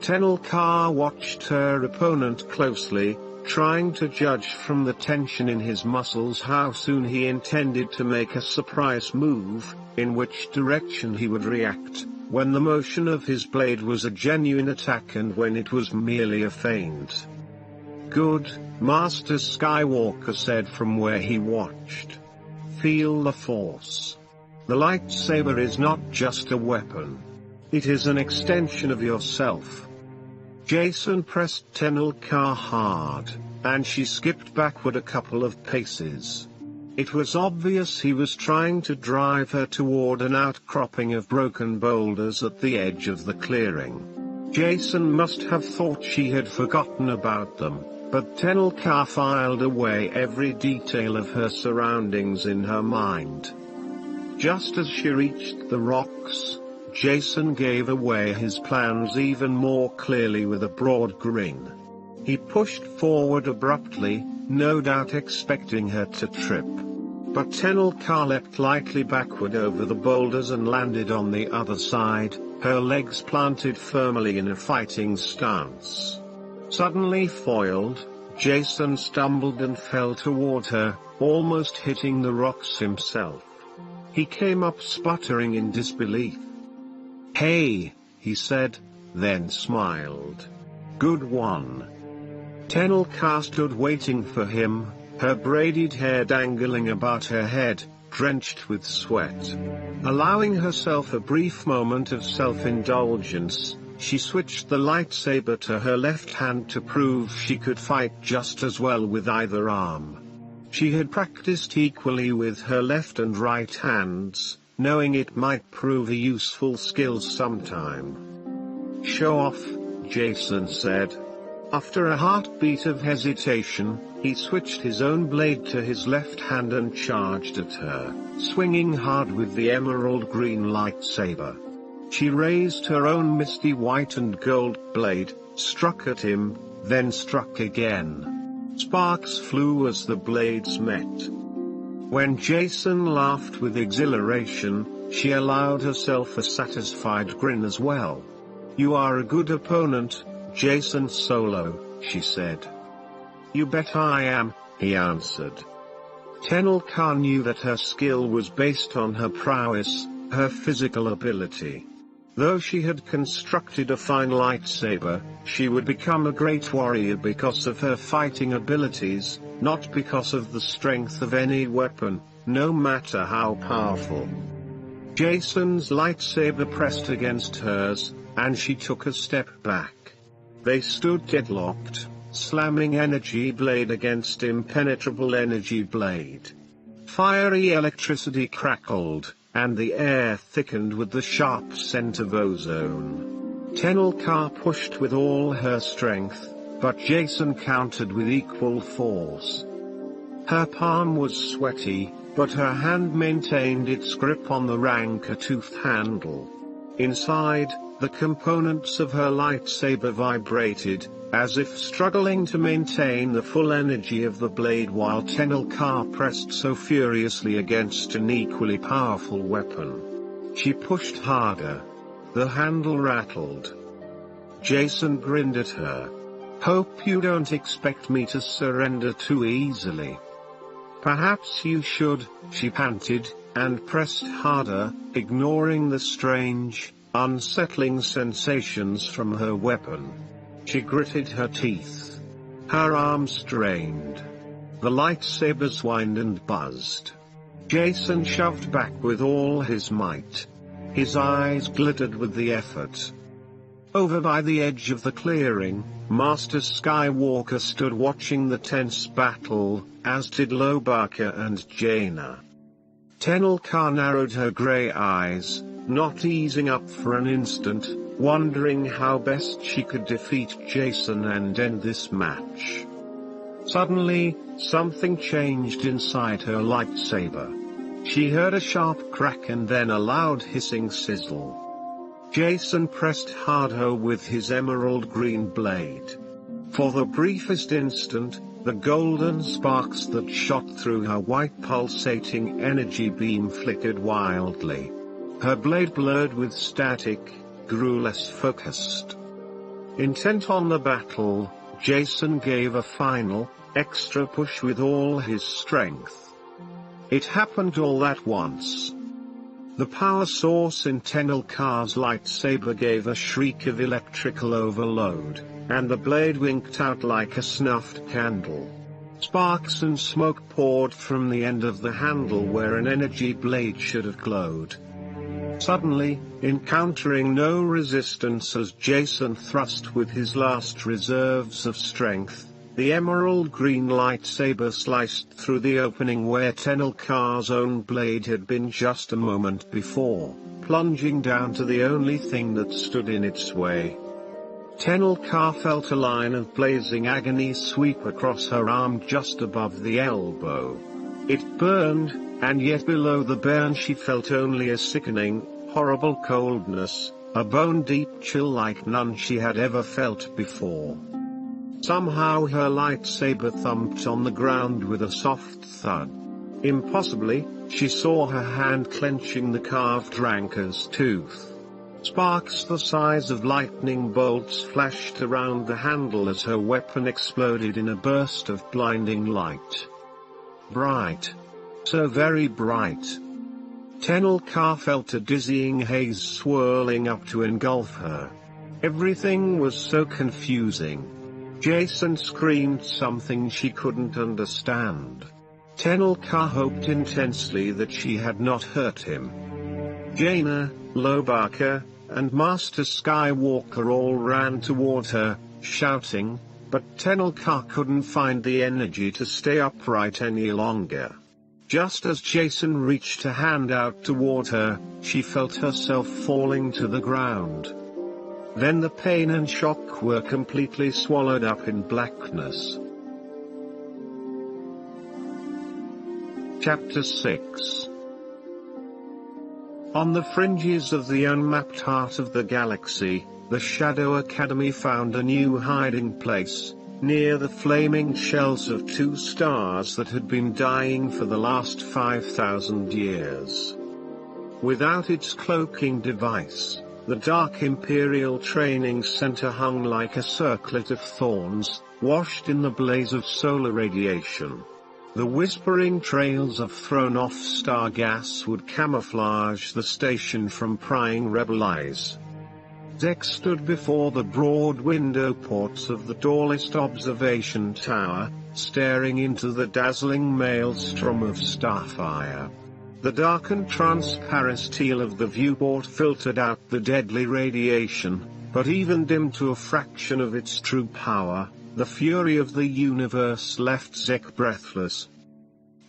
Tenel Ka watched her opponent closely, trying to judge from the tension in his muscles how soon he intended to make a surprise move, in which direction he would react, when the motion of his blade was a genuine attack and when it was merely a feint. "Good, Master Skywalker said from where he watched. Feel the Force. The lightsaber is not just a weapon. It is an extension of yourself." Jason pressed Tenel Ka hard, and she skipped backward a couple of paces. It was obvious he was trying to drive her toward an outcropping of broken boulders at the edge of the clearing. Jason must have thought she had forgotten about them, but Tenel Ka filed away every detail of her surroundings in her mind. Just as she reached the rocks, Jason gave away his plans even more clearly with a broad grin. He pushed forward abruptly, no doubt expecting her to trip. But Tenel Ka leapt lightly backward over the boulders and landed on the other side, her legs planted firmly in a fighting stance. Suddenly foiled, Jason stumbled and fell toward her, almost hitting the rocks himself. He came up sputtering in disbelief. "Hey," he said, then smiled. "Good one." Tenel Ka stood waiting for him, her braided hair dangling about her head, drenched with sweat. Allowing herself a brief moment of self-indulgence, she switched the lightsaber to her left hand to prove she could fight just as well with either arm. She had practiced equally with her left and right hands, knowing it might prove a useful skill sometime. "Show off," Jason said. After a heartbeat of hesitation, he switched his own blade to his left hand and charged at her, swinging hard with the emerald green lightsaber. She raised her own misty white and gold blade, struck at him, then struck again. Sparks flew as the blades met. When Jason laughed with exhilaration, she allowed herself a satisfied grin as well. "You are a good opponent, Jason Solo," she said. "You bet I am," he answered. Tenel Ka knew that her skill was based on her prowess, her physical ability. Though she had constructed a fine lightsaber, she would become a great warrior because of her fighting abilities, not because of the strength of any weapon, no matter how powerful. Jason's lightsaber pressed against hers, and she took a step back. They stood deadlocked, slamming energy blade against impenetrable energy blade. Fiery electricity crackled, and the air thickened with the sharp scent of ozone. Tenel Ka pushed with all her strength, but Jason countered with equal force. Her palm was sweaty, but her hand maintained its grip on the ranker-toothed handle. Inside, the components of her lightsaber vibrated, as if struggling to maintain the full energy of the blade while Tenel Ka pressed so furiously against an equally powerful weapon. She pushed harder. The handle rattled. Jason grinned at her. "Hope you don't expect me to surrender too easily." "Perhaps you should," she panted, and pressed harder, ignoring the strange, unsettling sensations from her weapon. She gritted her teeth. Her arms strained. The lightsabers whined and buzzed. Jason shoved back with all his might. His eyes glittered with the effort. Over by the edge of the clearing, Master Skywalker stood watching the tense battle, as did Lobaka and Jaina. Tenel Ka narrowed her grey eyes, not easing up for an instant, wondering how best she could defeat Jason and end this match. Suddenly, something changed inside her lightsaber. She heard a sharp crack and then a loud hissing sizzle. Jason pressed harder with his emerald green blade. For the briefest instant, the golden sparks that shot through her white pulsating energy beam flickered wildly. Her blade blurred with static, grew less focused. Intent on the battle, Jason gave a final, extra push with all his strength. It happened all at once. The power source in Tenel Ka's lightsaber gave a shriek of electrical overload, and the blade winked out like a snuffed candle. Sparks and smoke poured from the end of the handle where an energy blade should have glowed. Suddenly, encountering no resistance as Jason thrust with his last reserves of strength, the emerald green lightsaber sliced through the opening where Tenel Ka's own blade had been just a moment before, plunging down to the only thing that stood in its way. Tenel Ka felt a line of blazing agony sweep across her arm just above the elbow. It burned, and yet below the burn she felt only a sickening, horrible coldness, a bone-deep chill like none she had ever felt before. Somehow her lightsaber thumped on the ground with a soft thud. Impossibly, she saw her hand clenching the carved ranker's tooth. Sparks the size of lightning bolts flashed around the handle as her weapon exploded in a burst of blinding light. Bright. So very bright. Tenel Ka felt a dizzying haze swirling up to engulf her. Everything was so confusing. Jason screamed something she couldn't understand. Tenel Ka hoped intensely that she had not hurt him. Jaina, Lobaka, and Master Skywalker all ran toward her, shouting, but Tenel Ka couldn't find the energy to stay upright any longer. Just as Jason reached a hand out toward her, she felt herself falling to the ground. Then the pain and shock were completely swallowed up in blackness. Chapter 6. On the fringes of the unmapped heart of the galaxy, the Shadow Academy found a new hiding place, near the flaming shells of two stars that had been dying for the last 5,000 years. Without its cloaking device, the dark Imperial Training Center hung like a circlet of thorns, washed in the blaze of solar radiation. The whispering trails of thrown-off star gas would camouflage the station from prying rebel eyes. Zech stood before the broad window ports of the tallest observation tower, staring into the dazzling maelstrom of starfire. The dark and transparent steel of the viewport filtered out the deadly radiation, but even dimmed to a fraction of its true power, the fury of the universe left Zech breathless.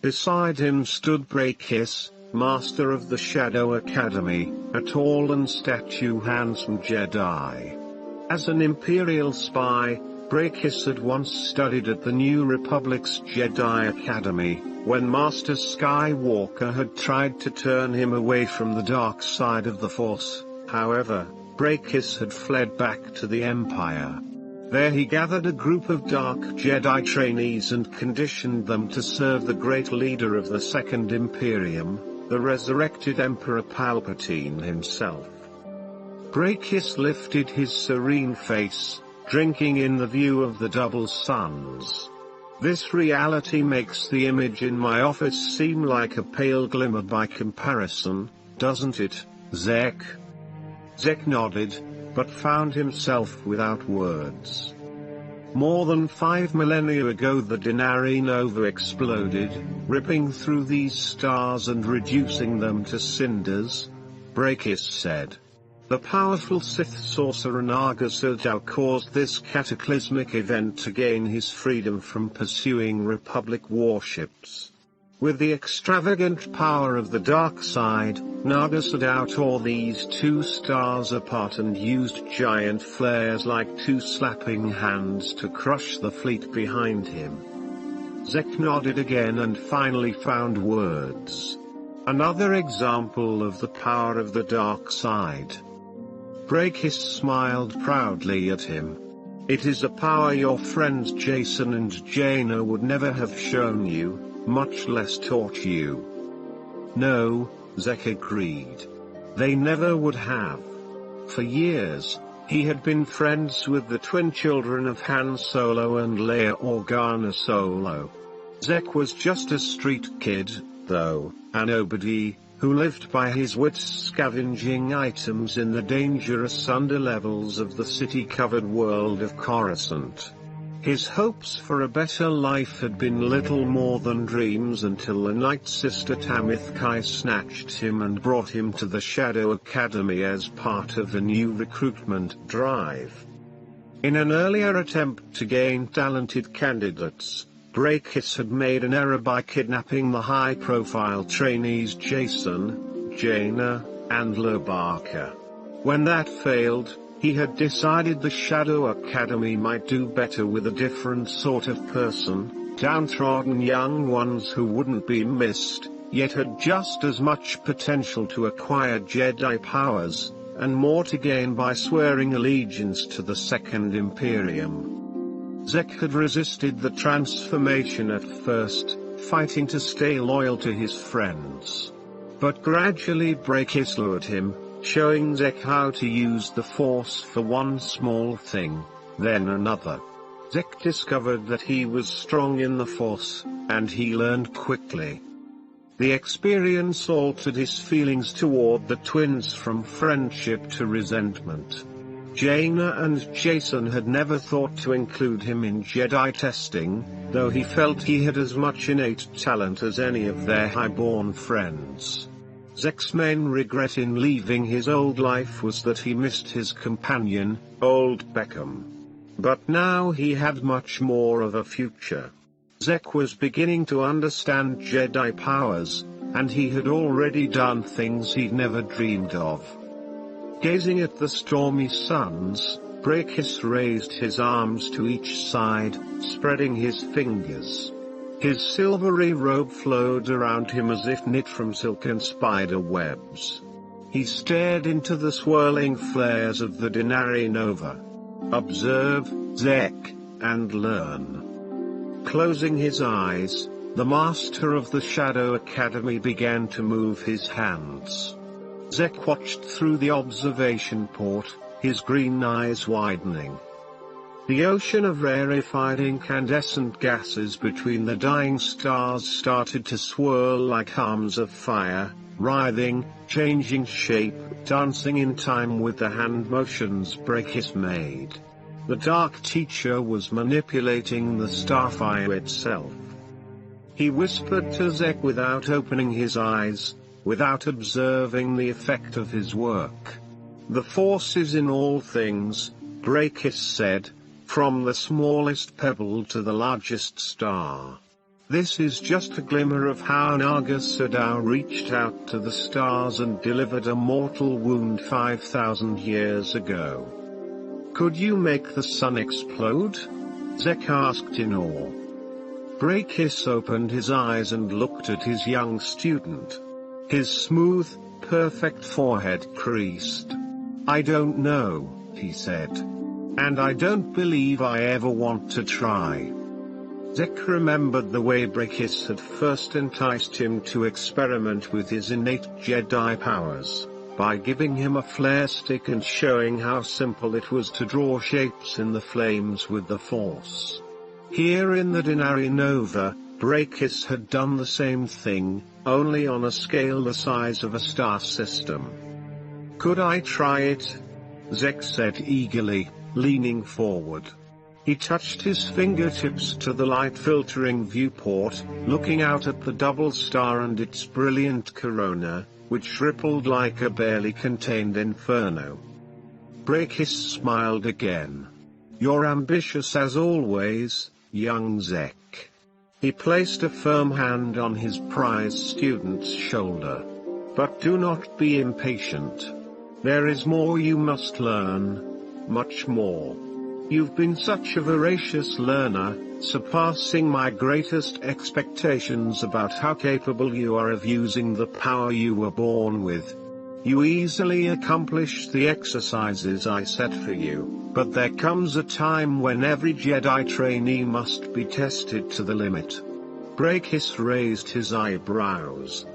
Beside him stood Brakis, Master of the Shadow Academy, a tall and statue-handsome Jedi. As an Imperial spy, Brakis had once studied at the New Republic's Jedi Academy, when Master Skywalker had tried to turn him away from the dark side of the Force. However, Brakis had fled back to the Empire. There he gathered a group of dark Jedi trainees and conditioned them to serve the great leader of the Second Imperium, the resurrected Emperor Palpatine himself. Brakis lifted his serene face, drinking in the view of the double suns. This reality makes the image in my office seem like a pale glimmer by comparison, doesn't it, Zech? Zech nodded, but found himself without words. More than 5 millennia ago the Denari Nova exploded, ripping through these stars and reducing them to cinders, Brakis said. The powerful Sith sorcerer Naga Sadow caused this cataclysmic event to gain his freedom from pursuing Republic warships. With the extravagant power of the dark side, Naga Sadow tore these two stars apart and used giant flares like two slapping hands to crush the fleet behind him. Zech nodded again and finally found words. Another example of the power of the dark side. Brakis smiled proudly at him. It is a power your friends Jason and Jaina would never have shown you, much less taught you. No, Zech agreed. They never would have. For years, he had been friends with the twin children of Han Solo and Leia Organa Solo. Zech was just a street kid, though, a nobody, who lived by his wits scavenging items in the dangerous underlevels of the city-covered world of Coruscant. His hopes for a better life had been little more than dreams until the Night Sister Tamith Kai snatched him and brought him to the Shadow Academy as part of a new recruitment drive. In an earlier attempt to gain talented candidates, Brakis had made an error by kidnapping the high-profile trainees Jason, Jaina, and Lobaka. When that failed, he had decided the Shadow Academy might do better with a different sort of person, downtrodden young ones who wouldn't be missed, yet had just as much potential to acquire Jedi powers, and more to gain by swearing allegiance to the Second Imperium. Zech had resisted the transformation at first, fighting to stay loyal to his friends. But gradually Brakis lured him, showing Zech how to use the Force for one small thing, then another. Zech discovered that he was strong in the Force, and he learned quickly. The experience altered his feelings toward the twins from friendship to resentment. Jaina and Jason had never thought to include him in Jedi testing, though he felt he had as much innate talent as any of their highborn friends. Zech's main regret in leaving his old life was that he missed his companion, Old Beckham. But now he had much more of a future. Zech was beginning to understand Jedi powers, and he had already done things he'd never dreamed of. Gazing at the stormy suns, Brakis raised his arms to each side, spreading his fingers. His silvery robe flowed around him as if knit from silken spider webs. He stared into the swirling flares of the Denari Nova. Observe, Zech, and learn. Closing his eyes, the master of the Shadow Academy began to move his hands. Zech watched through the observation port, his green eyes widening. The ocean of rarefied incandescent gases between the dying stars started to swirl like arms of fire, writhing, changing shape, dancing in time with the hand motions Brakis made. The Dark Teacher was manipulating the starfire itself. He whispered to Zech without opening his eyes, without observing the effect of his work. The Force is in all things, Brakis said, from the smallest pebble to the largest star. This is just a glimmer of how Naga Sadow reached out to the stars and delivered a mortal wound 5,000 years ago. Could you make the sun explode? Zech asked in awe. Brakis opened his eyes and looked at his young student. His smooth, perfect forehead creased. I don't know, he said. And I don't believe I ever want to try. Zech remembered the way Brakis had first enticed him to experiment with his innate Jedi powers, by giving him a flare stick and showing how simple it was to draw shapes in the flames with the Force. Here in the Denari Nova, Brakis had done the same thing, only on a scale the size of a star system. Could I try it? Zech said eagerly, leaning forward. He touched his fingertips to the light-filtering viewport, looking out at the double star and its brilliant corona, which rippled like a barely contained inferno. Brakis smiled again. You're ambitious as always, young Zech. He placed a firm hand on his prize student's shoulder. But do not be impatient. There is more you must learn, much more. You've been such a voracious learner, surpassing my greatest expectations about how capable you are of using the power you were born with. You easily accomplish the exercises I set for you, but there comes a time when every Jedi trainee must be tested to the limit. Brakis raised his eyebrows.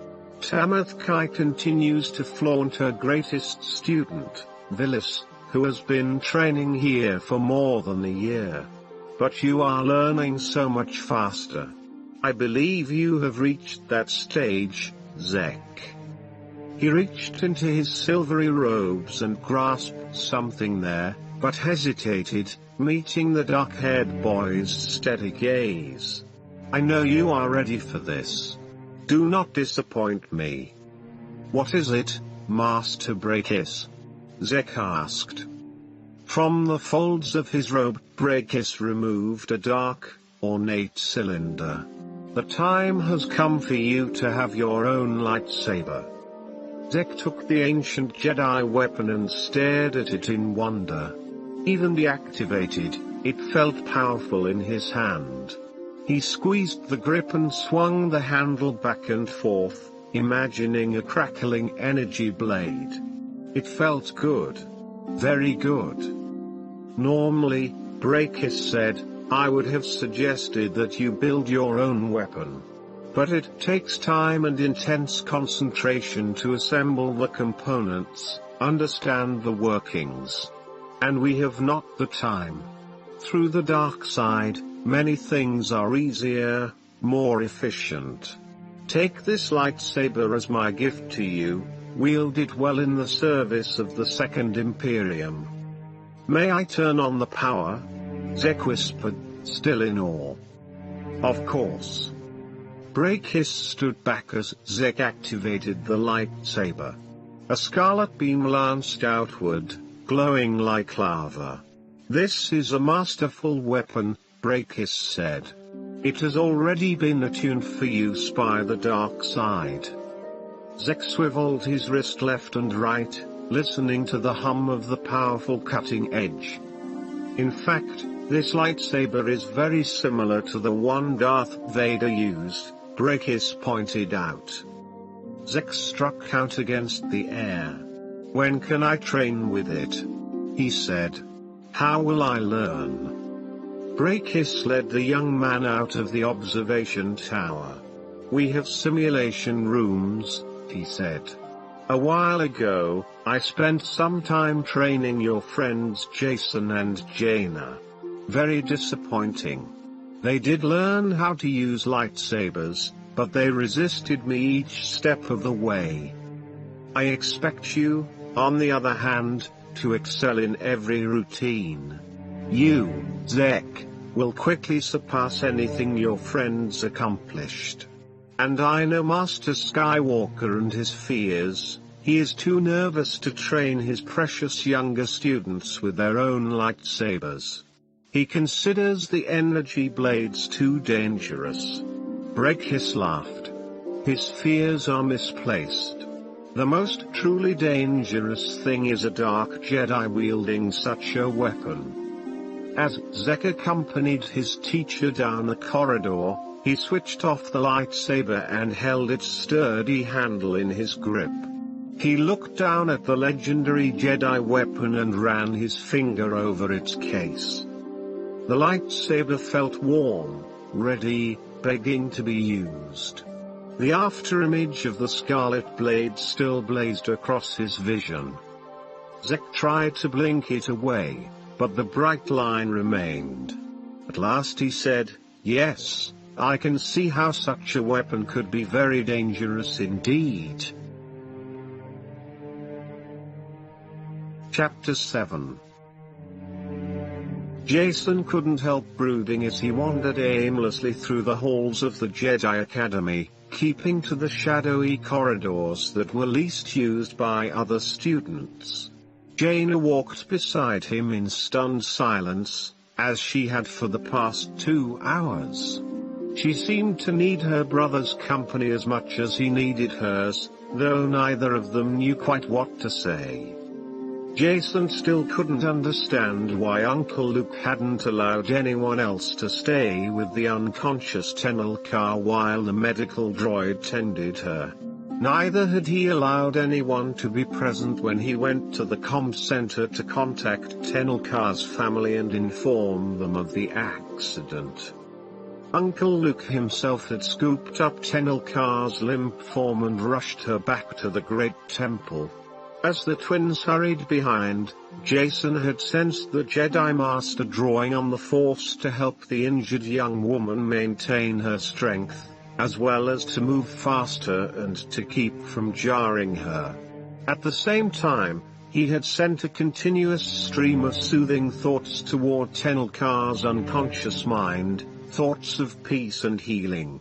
Tenel Ka continues to flaunt her greatest student, Vilis, who has been training here for more than a year. But you are learning so much faster. I believe you have reached that stage, Zech. He reached into his silvery robes and grasped something there, but hesitated, meeting the dark-haired boy's steady gaze. I know you are ready for this. Do not disappoint me. What is it, Master Brakis? Zech asked. From the folds of his robe, Brakis removed a dark, ornate cylinder. The time has come for you to have your own lightsaber. Zech took the ancient Jedi weapon and stared at it in wonder. Even deactivated, it felt powerful in his hand. He squeezed the grip and swung the handle back and forth, imagining a crackling energy blade. It felt good. Very good. Normally, Brakis said, I would have suggested that you build your own weapon. But it takes time and intense concentration to assemble the components, understand the workings. And we have not the time. Through the dark side, many things are easier, more efficient. Take this lightsaber as my gift to you, wield it well in the service of the Second Imperium. May I turn on the power? Zech whispered, still in awe. Of course. Brakis stood back as Zech activated the lightsaber. A scarlet beam lanced outward, glowing like lava. This is a masterful weapon, Brakis said. It has already been attuned for use by the dark side. Zech swiveled his wrist left and right, listening to the hum of the powerful cutting edge. In fact, this lightsaber is very similar to the one Darth Vader used, Brakis pointed out. Zech struck out against the air. When can I train with it? He said. How will I learn? Brakis led the young man out of the observation tower. We have simulation rooms, he said. A while ago, I spent some time training your friends Jason and Jaina. Very disappointing. They did learn how to use lightsabers, but they resisted me each step of the way. I expect you, on the other hand, to excel in every routine. You, Zech, will quickly surpass anything your friends accomplished. And I know Master Skywalker and his fears. He is too nervous to train his precious younger students with their own lightsabers. He considers the energy blades too dangerous. Brakis laughed. His fears are misplaced. The most truly dangerous thing is a dark Jedi wielding such a weapon. As Zech accompanied his teacher down the corridor, he switched off the lightsaber and held its sturdy handle in his grip. He looked down at the legendary Jedi weapon and ran his finger over its case. The lightsaber felt warm, ready, begging to be used. The afterimage of the scarlet blade still blazed across his vision. Zech tried to blink it away, but the bright line remained. At last he said, "Yes, I can see how such a weapon could be very dangerous indeed." Chapter 7. Jason couldn't help brooding as he wandered aimlessly through the halls of the Jedi Academy, keeping to the shadowy corridors that were least used by other students. Jaina walked beside him in stunned silence, as she had for the past 2 hours. She seemed to need her brother's company as much as he needed hers, though neither of them knew quite what to say. Jason still couldn't understand why Uncle Luke hadn't allowed anyone else to stay with the unconscious Tenel Ka while the medical droid tended her. Neither had he allowed anyone to be present when he went to the comm center to contact Tenel Ka's family and inform them of the accident. Uncle Luke himself had scooped up Tenel Ka's limp form and rushed her back to the Great Temple. As the twins hurried behind, Jason had sensed the Jedi Master drawing on the Force to help the injured young woman maintain her strength, as well as to move faster and to keep from jarring her. At the same time, he had sent a continuous stream of soothing thoughts toward Tenel Ka's unconscious mind, thoughts of peace and healing.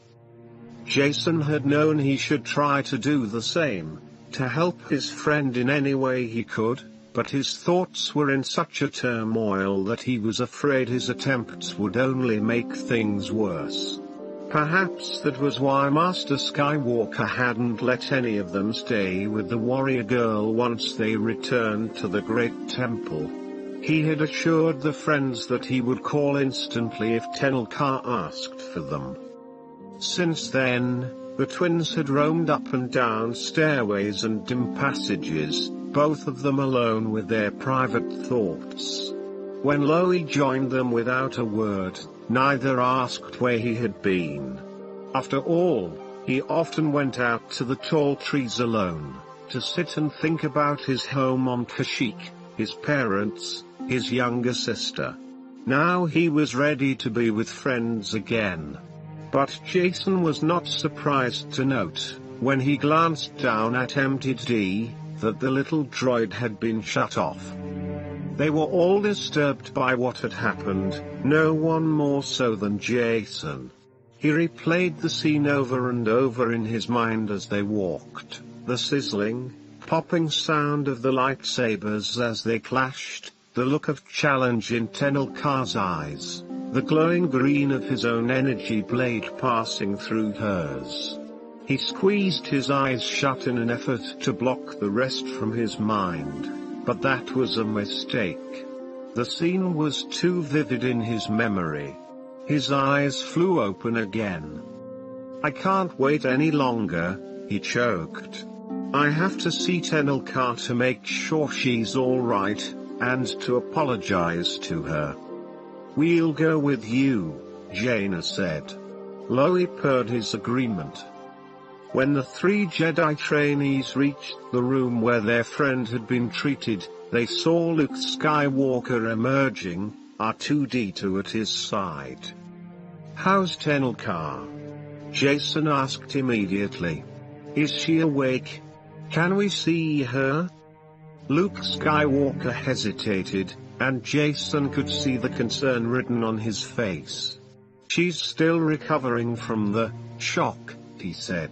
Jason had known he should try to do the same, to help his friend in any way he could, but his thoughts were in such a turmoil that he was afraid his attempts would only make things worse. Perhaps that was why Master Skywalker hadn't let any of them stay with the warrior girl once they returned to the Great Temple. He had assured the friends that he would call instantly if Tenel Ka asked for them. Since then, the twins had roamed up and down stairways and dim passages, both of them alone with their private thoughts. When Loie joined them without a word, neither asked where he had been. After all, he often went out to the tall trees alone, to sit and think about his home on Kashyyyk, his parents, his younger sister. Now he was ready to be with friends again. But Jason was not surprised to note, when he glanced down at empty D, that the little droid had been shut off. They were all disturbed by what had happened, no one more so than Jason. He replayed the scene over and over in his mind as they walked, the sizzling, popping sound of the lightsabers as they clashed, the look of challenge in Tenel Ka's eyes, the glowing green of his own energy blade passing through hers. He squeezed his eyes shut in an effort to block the rest from his mind, but that was a mistake. The scene was too vivid in his memory. His eyes flew open again. "I can't wait any longer," he choked. "I have to see Tenel Ka to make sure she's all right, and to apologize to her." "We'll go with you," Jaina said. Loie purred his agreement. When the 3 Jedi trainees reached the room where their friend had been treated, they saw Luke Skywalker emerging, R2-D2 at his side. "How's Tenel Ka?" Jason asked immediately. "Is she awake? Can we see her?" Luke Skywalker hesitated, and Jason could see the concern written on his face. "She's still recovering from the shock," he said.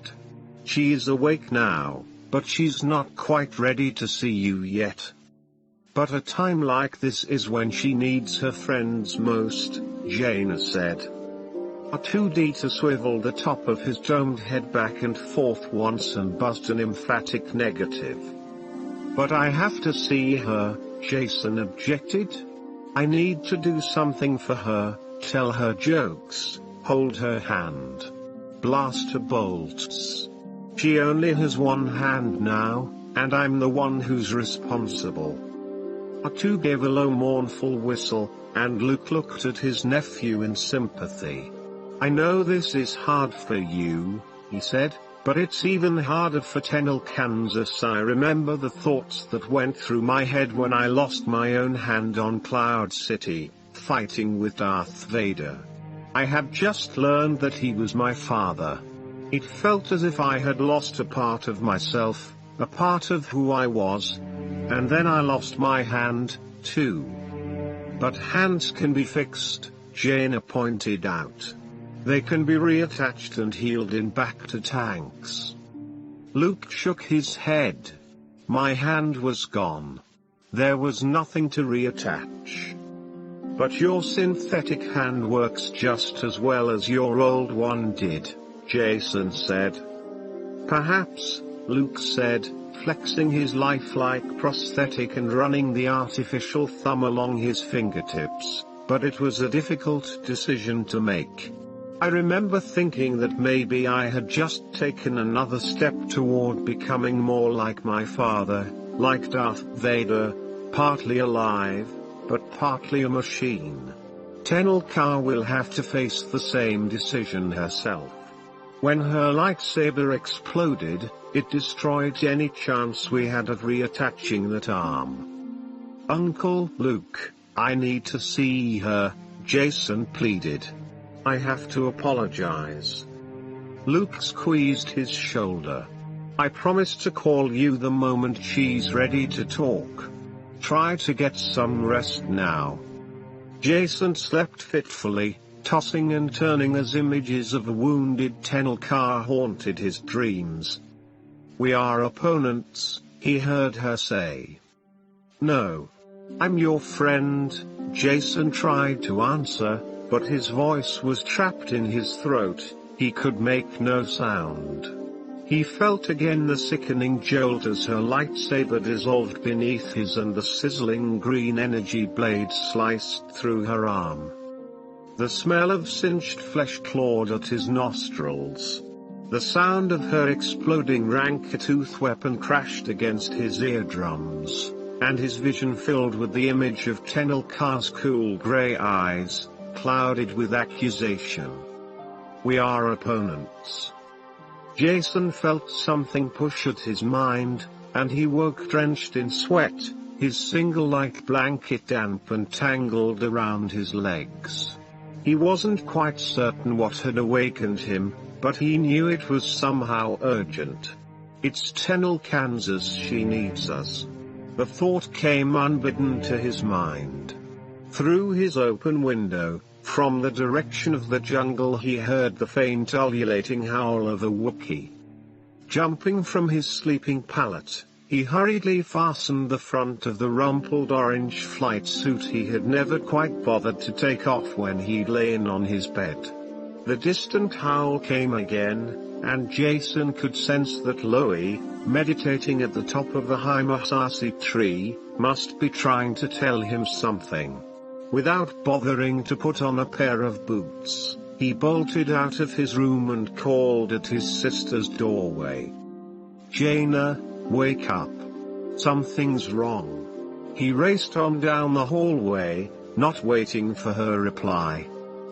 "She is awake now, but she's not quite ready to see you yet. But a time like this is when she needs her friends most," Jaina said. R2-D2 swiveled the top of his domed head back and forth once and buzzed an emphatic negative. "But I have to see her," Jason objected. "I need to do something for her, tell her jokes, hold her hand. Blaster bolts. She only has one hand now, and I'm the one who's responsible. R2 gave a low mournful whistle, and Luke looked at his nephew in sympathy. I know this is hard for you, he said, but it's even harder for Tenel Kansas. I remember the thoughts that went through my head when I lost my own hand on Cloud City, fighting with Darth Vader. I had just learned that he was my father. It felt as if I had lost a part of myself, a part of who I was. And then I lost my hand, too. But hands can be fixed, Jaina pointed out. They can be reattached and healed in bacta tanks. Luke shook his head. My hand was gone. There was nothing to reattach. But your synthetic hand works just as well as your old one did, Jason said. Perhaps, Luke said, flexing his lifelike prosthetic and running the artificial thumb along his fingertips, but it was a difficult decision to make. I remember thinking that maybe I had just taken another step toward becoming more like my father, like Darth Vader, partly alive, but partly a machine. Tenel Ka will have to face the same decision herself. When her lightsaber exploded, it destroyed any chance we had of reattaching that arm. Uncle Luke, I need to see her, Jason pleaded. I have to apologize. Luke squeezed his shoulder. I promise to call you the moment she's ready to talk. Try to get some rest now. Jason slept fitfully, tossing and turning as images of a wounded Tenel Ka haunted his dreams. We are opponents, he heard her say. No. I'm your friend, Jason tried to answer, but his voice was trapped in his throat, he could make no sound. He felt again the sickening jolt as her lightsaber dissolved beneath his and the sizzling green energy blade sliced through her arm. The smell of singed flesh clawed at his nostrils. The sound of her exploding rank-tooth weapon crashed against his eardrums, and his vision filled with the image of Tenel Ka's cool grey eyes, clouded with accusation. We are opponents. Jason felt something push at his mind, and he woke drenched in sweat, his single light blanket damp and tangled around his legs. He wasn't quite certain what had awakened him, but he knew it was somehow urgent. It's Tenel Kansas, she needs us. The thought came unbidden to his mind. Through his open window, from the direction of the jungle he heard the faint ululating howl of a Wookiee. Jumping from his sleeping pallet, he hurriedly fastened the front of the rumpled orange flight suit he had never quite bothered to take off when he'd lain on his bed. The distant howl came again, and Jason could sense that Loie, meditating at the top of the Himahasi tree, must be trying to tell him something. Without bothering to put on a pair of boots, he bolted out of his room and called at his sister's doorway. Jaina, wake up. Something's wrong. He raced on down the hallway, not waiting for her reply.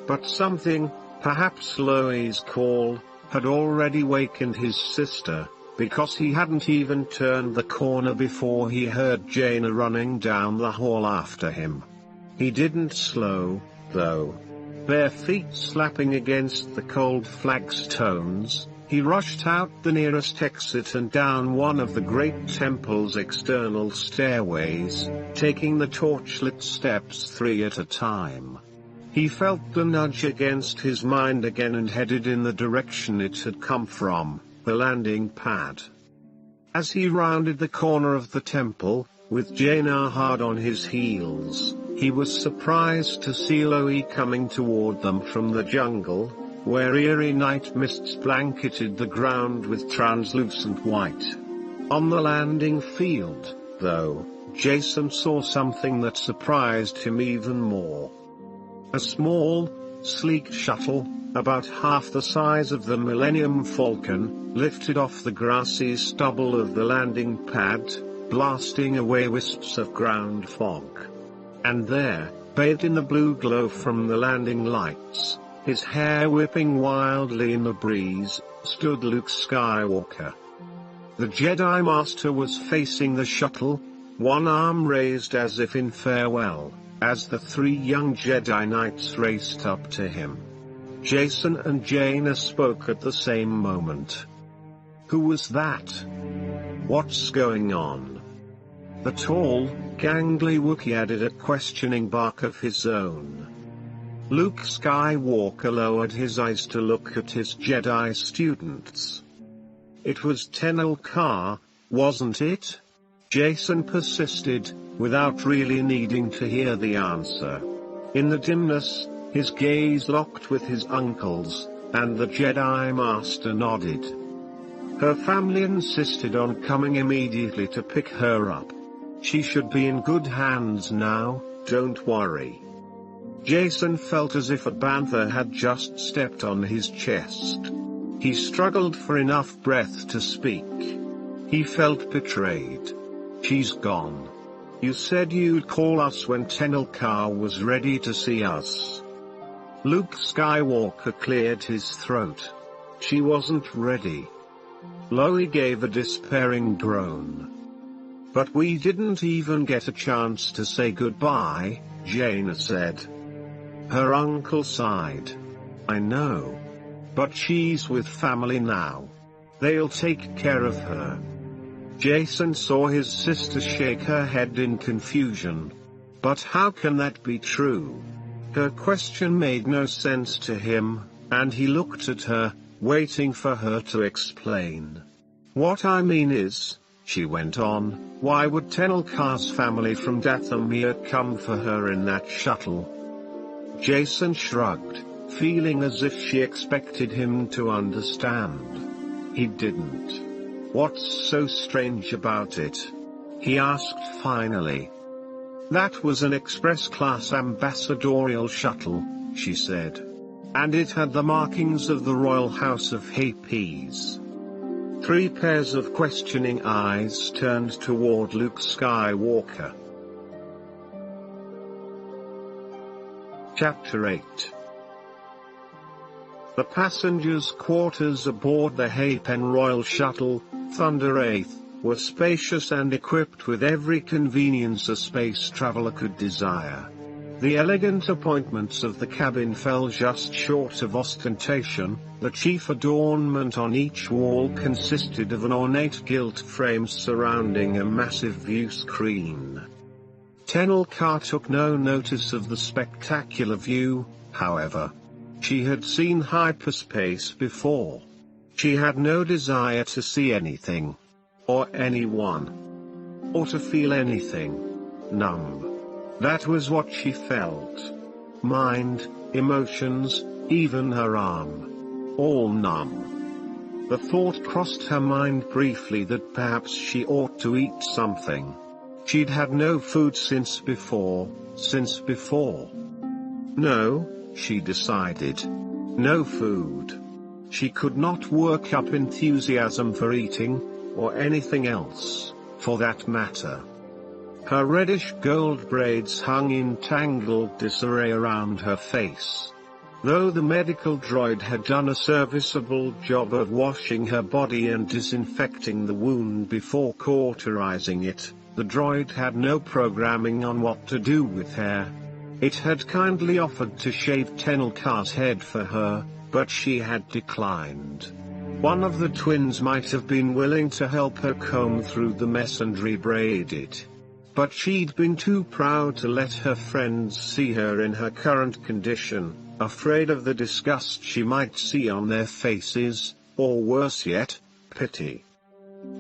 But something, perhaps Loie's call, had already wakened his sister, because he hadn't even turned the corner before he heard Jaina running down the hall after him. He didn't slow, though. Bare feet slapping against the cold flagstones, he rushed out the nearest exit and down one of the great temple's external stairways, taking the torchlit steps 3 at a time. He felt the nudge against his mind again and headed in the direction it had come from, the landing pad. As he rounded the corner of the temple, with Jaina hard on his heels, he was surprised to see Loie coming toward them from the jungle, where eerie night mists blanketed the ground with translucent white. On the landing field, though, Jason saw something that surprised him even more. A small, sleek shuttle, about half the size of the Millennium Falcon, lifted off the grassy stubble of the landing pad, blasting away wisps of ground fog. And there, bathed in the blue glow from the landing lights, his hair whipping wildly in the breeze, stood Luke Skywalker. The Jedi Master was facing the shuttle, one arm raised as if in farewell, as the three young Jedi Knights raced up to him. Jason and Jaina spoke at the same moment. Who was that? What's going on? The tall, gangly Wookiee added a questioning bark of his own. Luke Skywalker lowered his eyes to look at his Jedi students. It was Tenel Ka, wasn't it? Jason persisted, without really needing to hear the answer. In the dimness, his gaze locked with his uncle's, and the Jedi Master nodded. Her family insisted on coming immediately to pick her up. She should be in good hands now, don't worry. Jason felt as if a panther had just stepped on his chest. He struggled for enough breath to speak. He felt betrayed. She's gone. You said you'd call us when Tenel Ka was ready to see us. Luke Skywalker cleared his throat. She wasn't ready. Loie gave a despairing groan. But we didn't even get a chance to say goodbye, Jaina said. Her uncle sighed. I know. But she's with family now. They'll take care of her. Jason saw his sister shake her head in confusion. But how can that be true? Her question made no sense to him, and he looked at her, waiting for her to explain. What I mean is, she went on, why would Tenel Ka's family from Dathomir come for her in that shuttle? Jason shrugged, feeling as if she expected him to understand. He didn't. What's so strange about it? He asked finally. That was an express-class ambassadorial shuttle, she said. And it had the markings of the royal house of Hapes. Three pairs of questioning eyes turned toward Luke Skywalker. Chapter 8. The passengers' quarters aboard the Hapen Royal Shuttle, Thunder 8, were spacious and equipped with every convenience a space traveler could desire. The elegant appointments of the cabin fell just short of ostentation. The chief adornment on each wall consisted of an ornate gilt frame surrounding a massive view screen. Tenel Ka took no notice of the spectacular view, however. She had seen hyperspace before. She had no desire to see anything. Or anyone. Or to feel anything. Numb. That was what she felt. Mind, emotions, even her arm. All numb. The thought crossed her mind briefly that perhaps she ought to eat something. She'd had no food since before. No, she decided. No food. She could not work up enthusiasm for eating, or anything else, for that matter. Her reddish gold braids hung in tangled disarray around her face. Though the medical droid had done a serviceable job of washing her body and disinfecting the wound before cauterizing it, the droid had no programming on what to do with hair. It had kindly offered to shave Tenel Ka's head for her, but she had declined. One of the twins might have been willing to help her comb through the mess and rebraid it. But she'd been too proud to let her friends see her in her current condition, afraid of the disgust she might see on their faces, or worse yet, pity.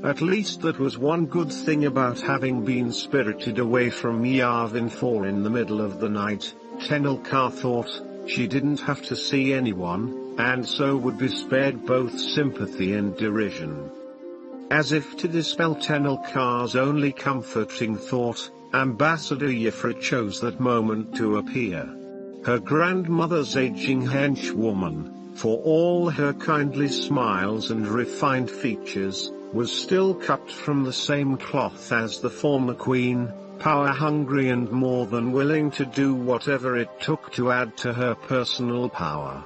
At least that was one good thing about having been spirited away from Yavin 4 in the middle of the night, Tenel Ka thought. She didn't have to see anyone, and so would be spared both sympathy and derision. As if to dispel Tenel Ka's only comforting thought, Ambassador Yifra chose that moment to appear. Her grandmother's aging henchwoman, for all her kindly smiles and refined features, was still cut from the same cloth as the former queen, power-hungry and more than willing to do whatever it took to add to her personal power.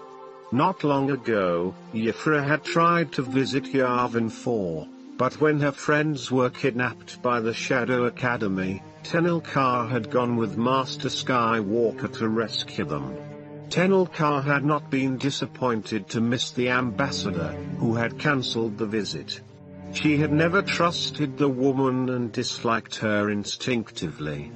Not long ago, Yfra had tried to visit Yavin 4, but when her friends were kidnapped by the Shadow Academy, Tenel Ka had gone with Master Skywalker to rescue them. Tenel Ka had not been disappointed to miss the ambassador, who had cancelled the visit. She had never trusted the woman and disliked her instinctively.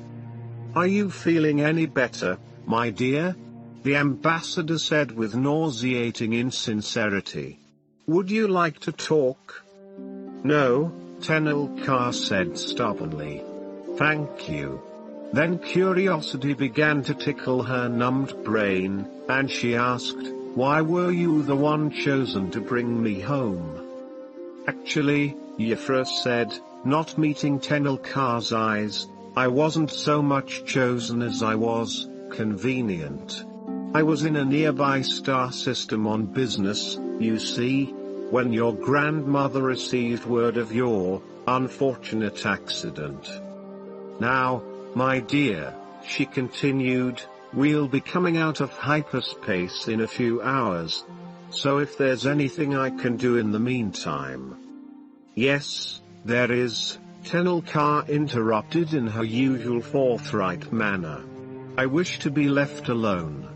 "Are you feeling any better, my dear?" the ambassador said with nauseating insincerity. "Would you like to talk?" "No," Tenel Ka said stubbornly. "Thank you." Then curiosity began to tickle her numbed brain, and she asked, "Why were you the one chosen to bring me home?" "Actually," Yfra said, not meeting Tenel Ka's eyes, "I wasn't so much chosen as I was convenient. I was in a nearby star system on business, you see, when your grandmother received word of your unfortunate accident. Now, my dear," she continued, "we'll be coming out of hyperspace in a few hours. So if there's anything I can do in the meantime—" "Yes, there is," Tenel Ka interrupted in her usual forthright manner. "I wish to be left alone."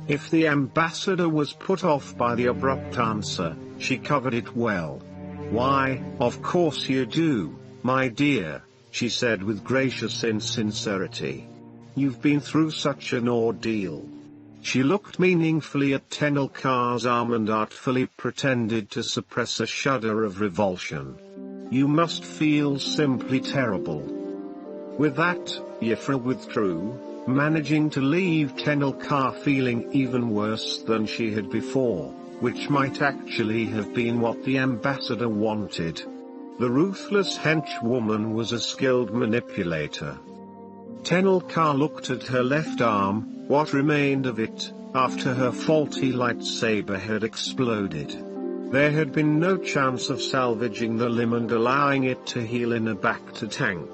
If the ambassador was put off by the abrupt answer, she covered it well. "Why, of course you do, my dear," she said with gracious insincerity. "You've been through such an ordeal." She looked meaningfully at Tenel Ka's arm and artfully pretended to suppress a shudder of revulsion. "You must feel simply terrible." With that, Yfra withdrew, managing to leave Tenel Ka feeling even worse than she had before, which might actually have been what the ambassador wanted. The ruthless henchwoman was a skilled manipulator. Tenel Ka looked at her left arm, what remained of it, after her faulty lightsaber had exploded. There had been no chance of salvaging the limb and allowing it to heal in a back-to-tank.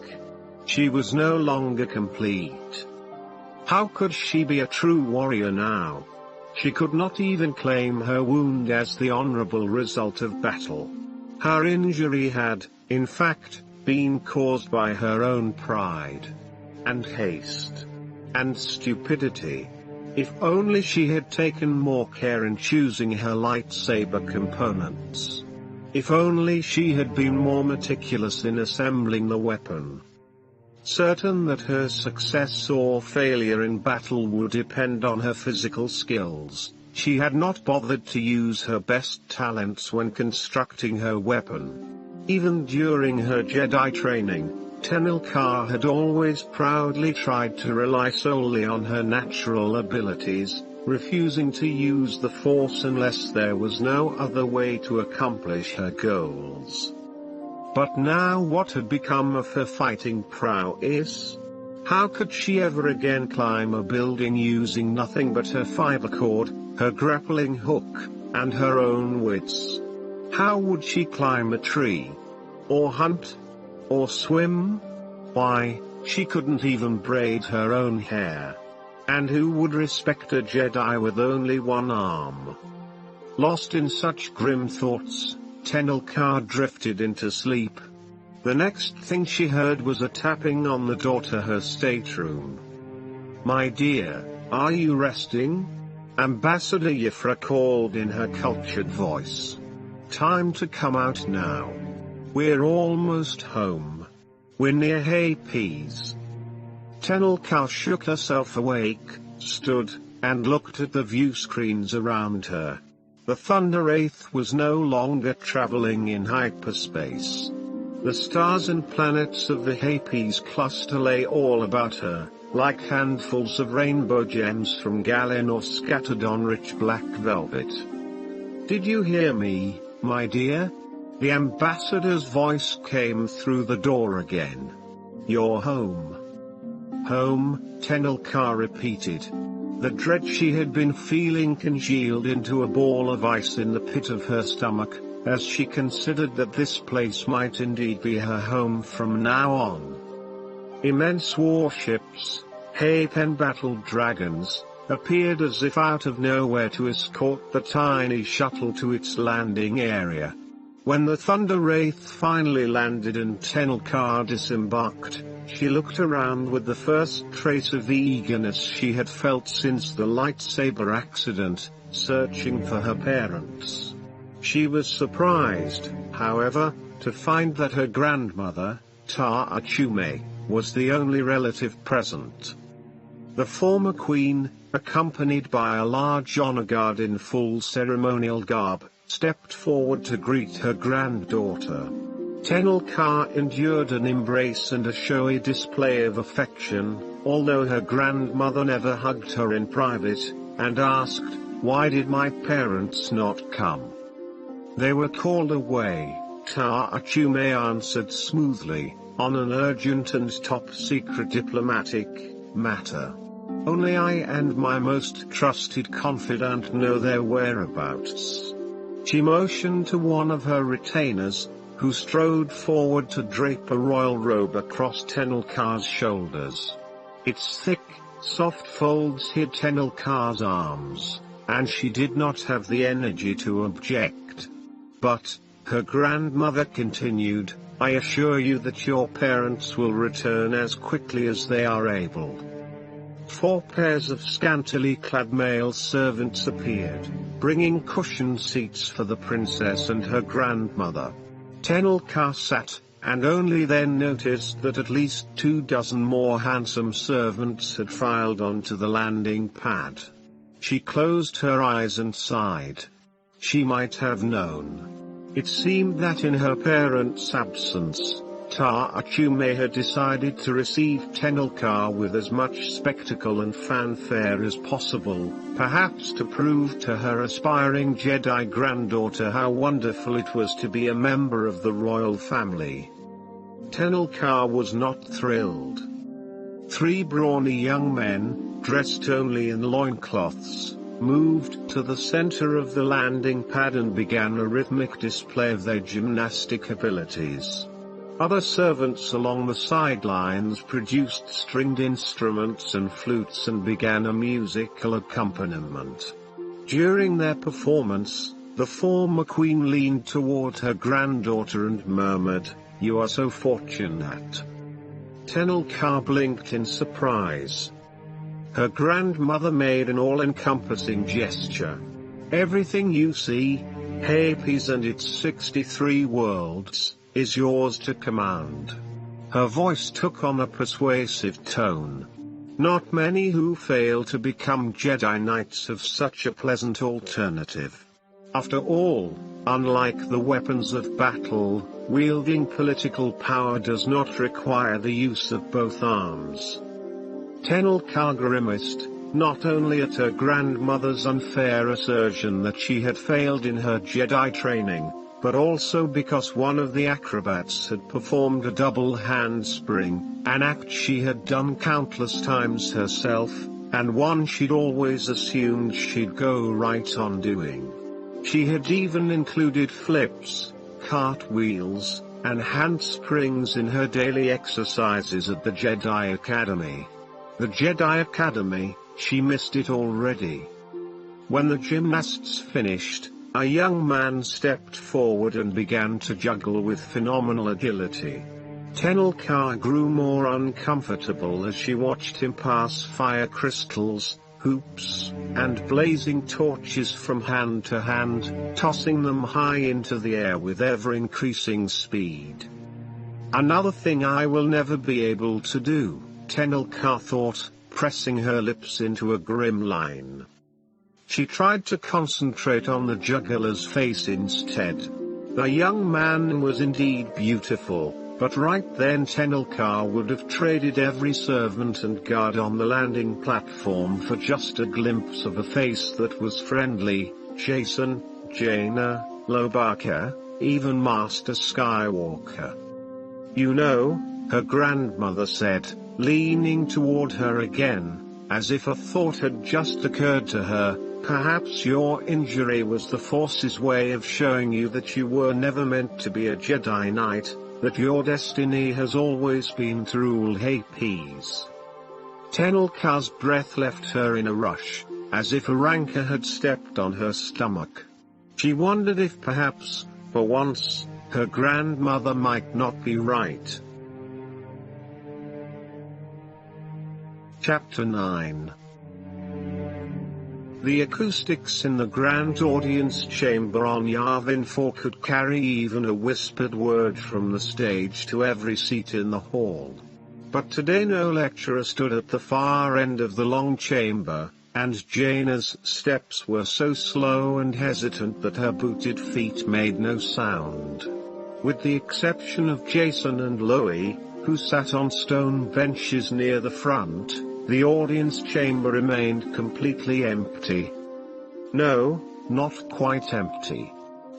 She was no longer complete. How could she be a true warrior now? She could not even claim her wound as the honorable result of battle. Her injury had, in fact, been caused by her own pride, and haste, and stupidity. If only she had taken more care in choosing her lightsaber components. If only she had been more meticulous in assembling the weapon. Certain that her success or failure in battle would depend on her physical skills, she had not bothered to use her best talents when constructing her weapon. Even during her Jedi training, Tenel Ka had always proudly tried to rely solely on her natural abilities, refusing to use the Force unless there was no other way to accomplish her goals. But now what had become of her fighting prowess? How could she ever again climb a building using nothing but her fiber cord, her grappling hook, and her own wits? How would she climb a tree? Or hunt? Or swim? Why, she couldn't even braid her own hair. And who would respect a Jedi with only one arm? Lost in such grim thoughts, Tenel Ka drifted into sleep. The next thing she heard was a tapping on the door to her stateroom. "My dear, are you resting?" Ambassador Yfra called in her cultured voice. "Time to come out now. We're almost home. We're near Hapes." Tenel Ka shook herself awake, stood, and looked at the view screens around her. The Thunder Wraith was no longer traveling in hyperspace. The stars and planets of the Hapes cluster lay all about her, like handfuls of rainbow gems from Galenor scattered on rich black velvet. "Did you hear me, my dear?" The ambassador's voice came through the door again. "You're home." "Home," Tenel Ka repeated. The dread she had been feeling congealed into a ball of ice in the pit of her stomach, as she considered that this place might indeed be her home from now on. Immense warships, Hape-embattled dragons, appeared as if out of nowhere to escort the tiny shuttle to its landing area. When the Thunder Wraith finally landed and Tenel Ka disembarked, she looked around with the first trace of eagerness she had felt since the lightsaber accident, searching for her parents. She was surprised, however, to find that her grandmother, Ta Achume, was the only relative present. The former queen, accompanied by a large honor guard in full ceremonial garb, stepped forward to greet her granddaughter. Tenel Ka endured an embrace and a showy display of affection, although her grandmother never hugged her in private, and asked, "Why did my parents not come?" "They were called away," Ta Achume answered smoothly, "on an urgent and top-secret diplomatic matter. Only I and my most trusted confidant know their whereabouts." She motioned to one of her retainers, who strode forward to drape a royal robe across Tenel Ka's shoulders. Its thick, soft folds hid Tenel Ka's arms, and she did not have the energy to object. But, her grandmother continued, "I assure you that your parents will return as quickly as they are able." 4 pairs of scantily clad male servants appeared, bringing cushioned seats for the princess and her grandmother. Tenel Ka sat, and only then noticed that at least 24 more handsome servants had filed onto the landing pad. She closed her eyes and sighed. She might have known. It seemed that in her parents' absence, Ta Achume had decided to receive Tenel Ka with as much spectacle and fanfare as possible, perhaps to prove to her aspiring Jedi granddaughter how wonderful it was to be a member of the royal family. Tenel Ka was not thrilled. 3 brawny young men, dressed only in loincloths, moved to the center of the landing pad and began a rhythmic display of their gymnastic abilities. Other servants along the sidelines produced stringed instruments and flutes and began a musical accompaniment. During their performance, the former queen leaned toward her granddaughter and murmured, "You are so fortunate." Tenel Ka blinked in surprise. Her grandmother made an all-encompassing gesture. "Everything you see, Hapes and its 63 worlds, is yours to command." Her voice took on a persuasive tone. Not many who fail to become Jedi Knights have such a pleasant alternative. After all, unlike the weapons of battle, wielding political power does not require the use of both arms. Tenel Ka grimaced, not only at her grandmother's unfair assertion that she had failed in her Jedi training, but also because one of the acrobats had performed a double handspring, an act she had done countless times herself, and one she'd always assumed she'd go right on doing. She had even included flips, cartwheels, and handsprings in her daily exercises at the Jedi Academy. The Jedi Academy, she missed it already. When the gymnasts finished, a young man stepped forward and began to juggle with phenomenal agility. Tenel Ka grew more uncomfortable as she watched him pass fire crystals, hoops, and blazing torches from hand to hand, tossing them high into the air with ever-increasing speed. "Another thing I will never be able to do," Tenel Ka thought, pressing her lips into a grim line. She tried to concentrate on the juggler's face instead. The young man was indeed beautiful, but right then Tenel Ka would have traded every servant and guard on the landing platform for just a glimpse of a face that was friendly: Jason, Jaina, Lobaka, even Master Skywalker. "You know," her grandmother said, leaning toward her again, as if a thought had just occurred to her. Perhaps your injury was the Force's way of showing you that you were never meant to be a Jedi Knight, that your destiny has always been to rule Hapes. Tenel Ka's breath left her in a rush, as if a rancor had stepped on her stomach. She wondered if perhaps, for once, her grandmother might not be right. Chapter 9. The acoustics in the grand audience chamber on Yavin 4 could carry even a whispered word from the stage to every seat in the hall. But today no lecturer stood at the far end of the long chamber, and Jaina's steps were so slow and hesitant that her booted feet made no sound. With the exception of Jason and Loie, who sat on stone benches near the front, the audience chamber remained completely empty. No, not quite empty.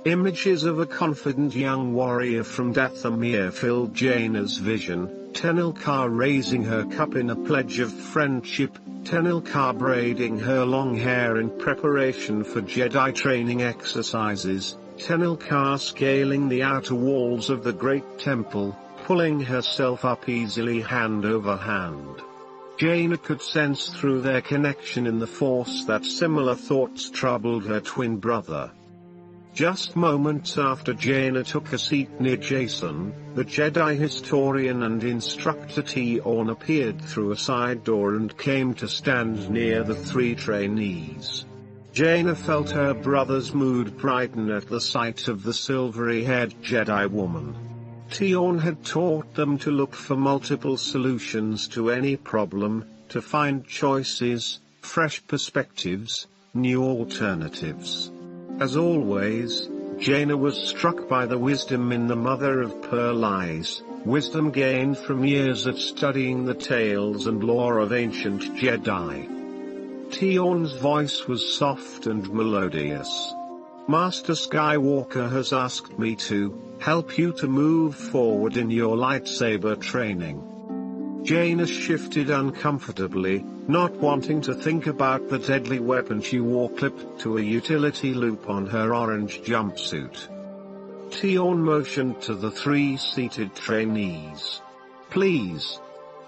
Images of a confident young warrior from Dathomir filled Jaina's vision, Tenel Ka raising her cup in a pledge of friendship, Tenel Ka braiding her long hair in preparation for Jedi training exercises, Tenel Ka scaling the outer walls of the great temple, pulling herself up easily hand over hand. Jaina could sense through their connection in the Force that similar thoughts troubled her twin brother. Just moments after Jaina took a seat near Jason, the Jedi historian and instructor Tion appeared through a side door and came to stand near the three trainees. Jaina felt her brother's mood brighten at the sight of the silvery-haired Jedi woman. Tion had taught them to look for multiple solutions to any problem, to find choices, fresh perspectives, new alternatives. As always, Jaina was struck by the wisdom in the mother-of-pearl eyes, wisdom gained from years of studying the tales and lore of ancient Jedi. Tion's voice was soft and melodious. Master Skywalker has asked me to help you to move forward in your lightsaber training. Jaina shifted uncomfortably, not wanting to think about the deadly weapon she wore clipped to a utility loop on her orange jumpsuit. Tion motioned to the three seated trainees. Please,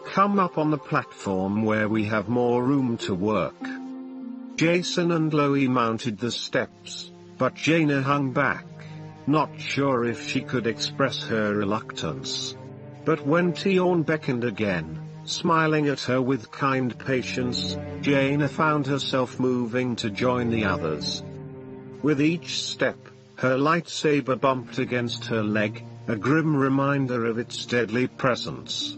come up on the platform where we have more room to work. Jason and Loie mounted the steps, but Jaina hung back, not sure if she could express her reluctance. But when Tion beckoned again, smiling at her with kind patience, Jaina found herself moving to join the others. With each step, her lightsaber bumped against her leg, a grim reminder of its deadly presence.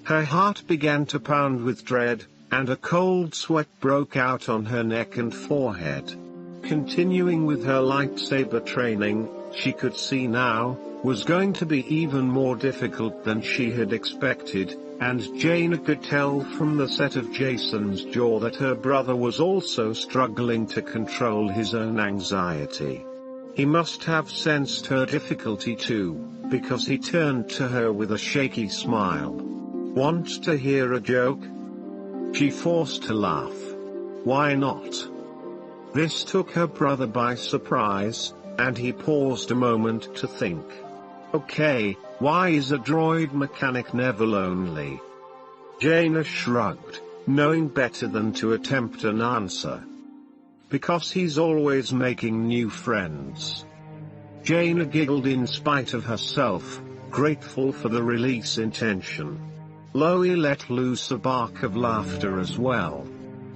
Her heart began to pound with dread, and a cold sweat broke out on her neck and forehead. Continuing with her lightsaber training, she could see now, was going to be even more difficult than she had expected, and Jaina could tell from the set of Jason's jaw that her brother was also struggling to control his own anxiety. He must have sensed her difficulty too, because he turned to her with a shaky smile. Want to hear a joke? She forced a laugh. Why not? This took her brother by surprise, and he paused a moment to think. Okay, why is a droid mechanic never lonely? Jaina shrugged, knowing better than to attempt an answer. Because he's always making new friends. Jaina giggled in spite of herself, grateful for the release intention. Loie let loose a bark of laughter as well.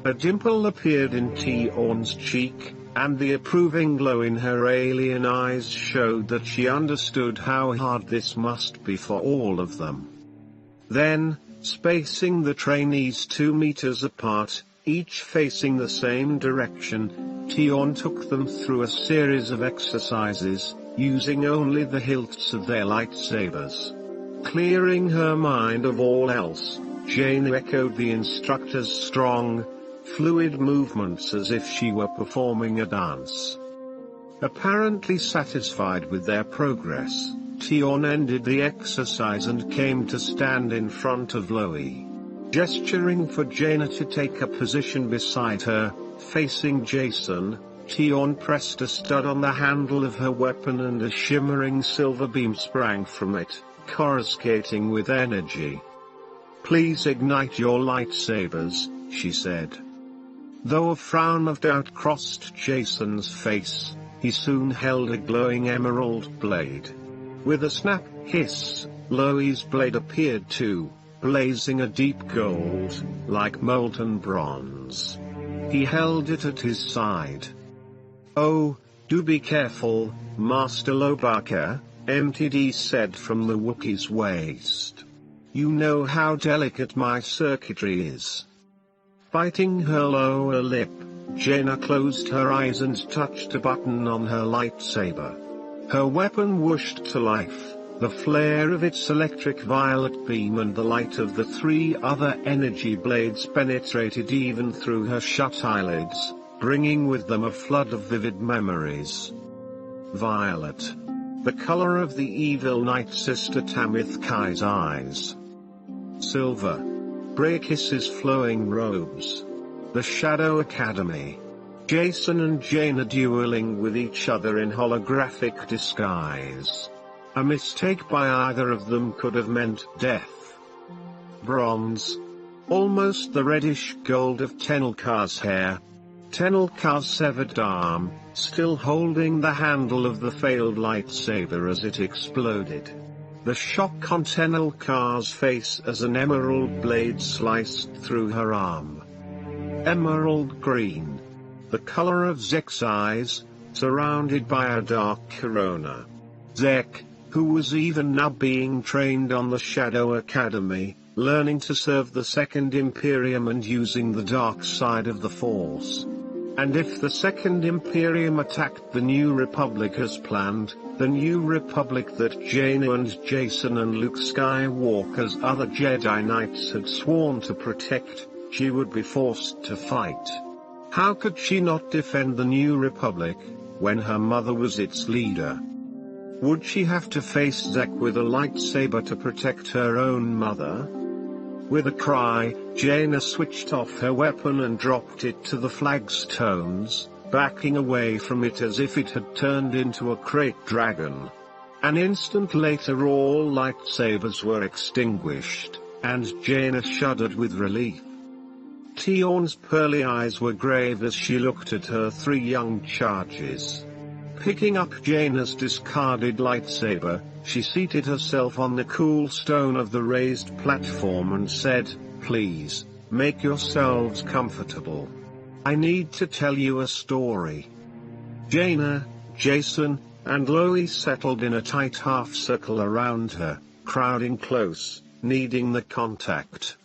A dimple appeared in Tion's cheek, and the approving glow in her alien eyes showed that she understood how hard this must be for all of them. Then, spacing the trainees 2 meters apart, each facing the same direction, Tion took them through a series of exercises, using only the hilts of their lightsabers. Clearing her mind of all else, Jaina echoed the instructor's strong, fluid movements as if she were performing a dance. Apparently satisfied with their progress, Tion ended the exercise and came to stand in front of Loie. Gesturing for Jaina to take a position beside her, facing Jason, Tion pressed a stud on the handle of her weapon and a shimmering silver beam sprang from it, coruscating with energy. "Please ignite your lightsabers," she said. Though a frown of doubt crossed Jason's face, he soon held a glowing emerald blade. With a snap hiss, Loi's blade appeared too, blazing a deep gold, like molten bronze. He held it at his side. "Oh, do be careful, Master Lobaka," MTD said from the Wookiee's waist. "You know how delicate my circuitry is." Biting her lower lip, Jaina closed her eyes and touched a button on her lightsaber. Her weapon whooshed to life, the flare of its electric violet beam and the light of the 3 other energy blades penetrated even through her shut eyelids, bringing with them a flood of vivid memories. Violet. The color of the evil Night Sister Tamith Kai's eyes. Silver. Brakiss's flowing robes. The Shadow Academy. Jason and Jaina dueling with each other in holographic disguise. A mistake by either of them could have meant death. Bronze. Almost the reddish gold of Tenel Ka's hair. Tenel Ka's severed arm, still holding the handle of the failed lightsaber as it exploded. The shock on Tenel Ka's face as an emerald blade sliced through her arm. Emerald green. The color of Zech's eyes, surrounded by a dark corona. Zech, who was even now being trained on the Shadow Academy, learning to serve the Second Imperium and using the dark side of the Force. And if the Second Imperium attacked the New Republic as planned, the New Republic that Jaina and Jason and Luke Skywalker's other Jedi Knights had sworn to protect, she would be forced to fight. How could she not defend the New Republic, when her mother was its leader? Would she have to face Zech with a lightsaber to protect her own mother? With a cry, Jaina switched off her weapon and dropped it to the flagstones, backing away from it as if it had turned into a crate dragon. An instant later all lightsabers were extinguished, and Jaina shuddered with relief. Tion's pearly eyes were grave as she looked at her 3 young charges. Picking up Jaina's discarded lightsaber, she seated herself on the cool stone of the raised platform and said, "Please, make yourselves comfortable. I need to tell you a story." Jaina, Jason, and Loi settled in a tight half-circle around her, crowding close, needing the contact.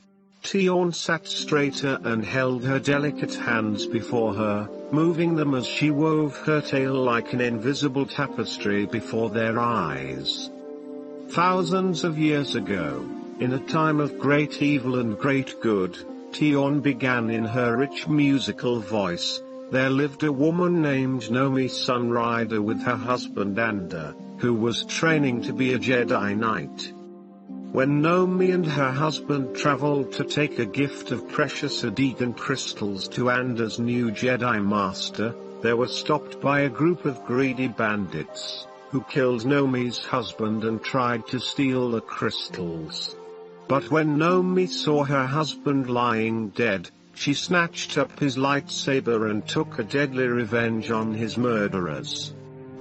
Tion sat straighter and held her delicate hands before her, moving them as she wove her tale like an invisible tapestry before their eyes. Thousands of years ago, in a time of great evil and great good, Tion began in her rich musical voice, there lived a woman named Nomi Sunrider with her husband Anda, who was training to be a Jedi Knight. When Nomi and her husband traveled to take a gift of precious Adegan crystals to Anda's new Jedi Master, they were stopped by a group of greedy bandits, who killed Nomi's husband and tried to steal the crystals. But when Nomi saw her husband lying dead, she snatched up his lightsaber and took a deadly revenge on his murderers.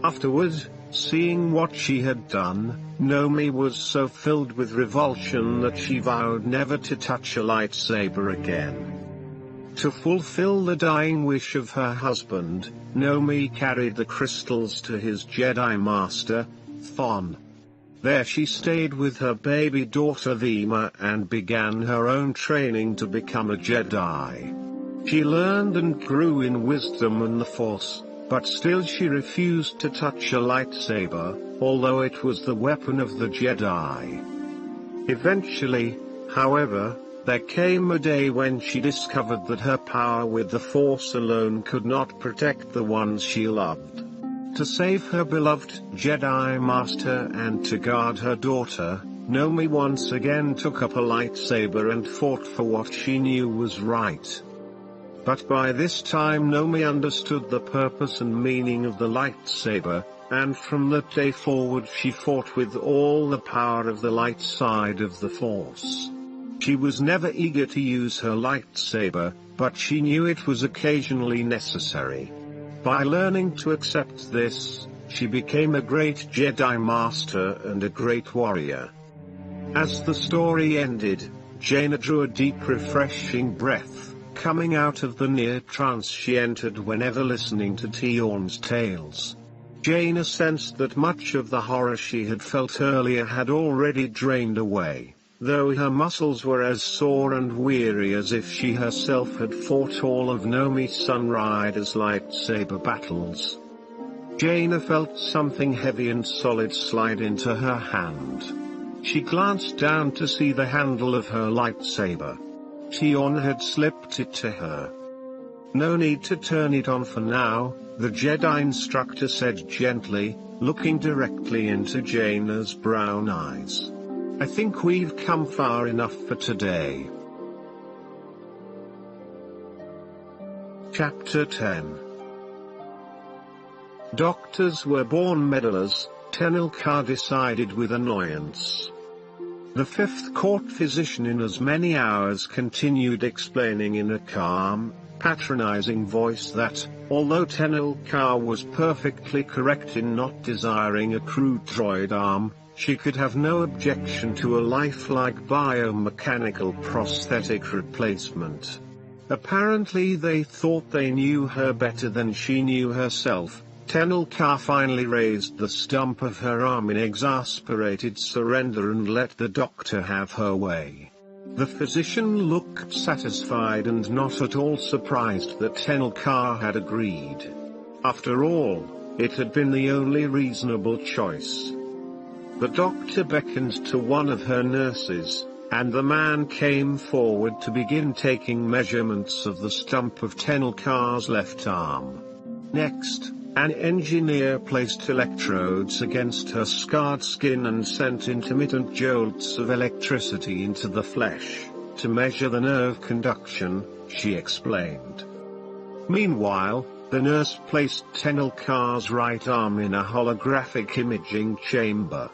Afterward, seeing what she had done, Nomi was so filled with revulsion that she vowed never to touch a lightsaber again. To fulfill the dying wish of her husband, Nomi carried the crystals to his Jedi Master, Thon. There she stayed with her baby daughter Vima and began her own training to become a Jedi. She learned and grew in wisdom and the Force, but still she refused to touch a lightsaber, although it was the weapon of the Jedi. Eventually, however, there came a day when she discovered that her power with the Force alone could not protect the ones she loved. To save her beloved Jedi Master and to guard her daughter, Nomi once again took up a lightsaber and fought for what she knew was right. But by this time Nomi understood the purpose and meaning of the lightsaber, and from that day forward she fought with all the power of the light side of the Force. She was never eager to use her lightsaber, but she knew it was occasionally necessary. By learning to accept this, she became a great Jedi Master and a great warrior. As the story ended, Jaina drew a deep refreshing breath, coming out of the near trance she entered whenever listening to Tion's tales. Jaina sensed that much of the horror she had felt earlier had already drained away, though her muscles were as sore and weary as if she herself had fought all of Nomi's Sunrider's lightsaber battles. Jaina felt something heavy and solid slide into her hand. She glanced down to see the handle of her lightsaber. Tion had slipped it to her. "No need to turn it on for now," the Jedi instructor said gently, looking directly into Jaina's brown eyes. "I think we've come far enough for today." Chapter 10. Doctors were born meddlers, Tenel Ka decided with annoyance. The fifth court physician in as many hours continued explaining in a calm, patronizing voice that, although Tenel Ka was perfectly correct in not desiring a crude droid arm, she could have no objection to a lifelike biomechanical prosthetic replacement. Apparently they thought they knew her better than she knew herself. Tenel Ka finally raised the stump of her arm in exasperated surrender and let the doctor have her way. The physician looked satisfied and not at all surprised that Tenel Ka had agreed. After all, it had been the only reasonable choice. The doctor beckoned to one of her nurses, and the man came forward to begin taking measurements of the stump of Tenel Ka's left arm. Next, an engineer placed electrodes against her scarred skin and sent intermittent jolts of electricity into the flesh, to measure the nerve conduction, she explained. Meanwhile, the nurse placed Tenel Ka's right arm in a holographic imaging chamber.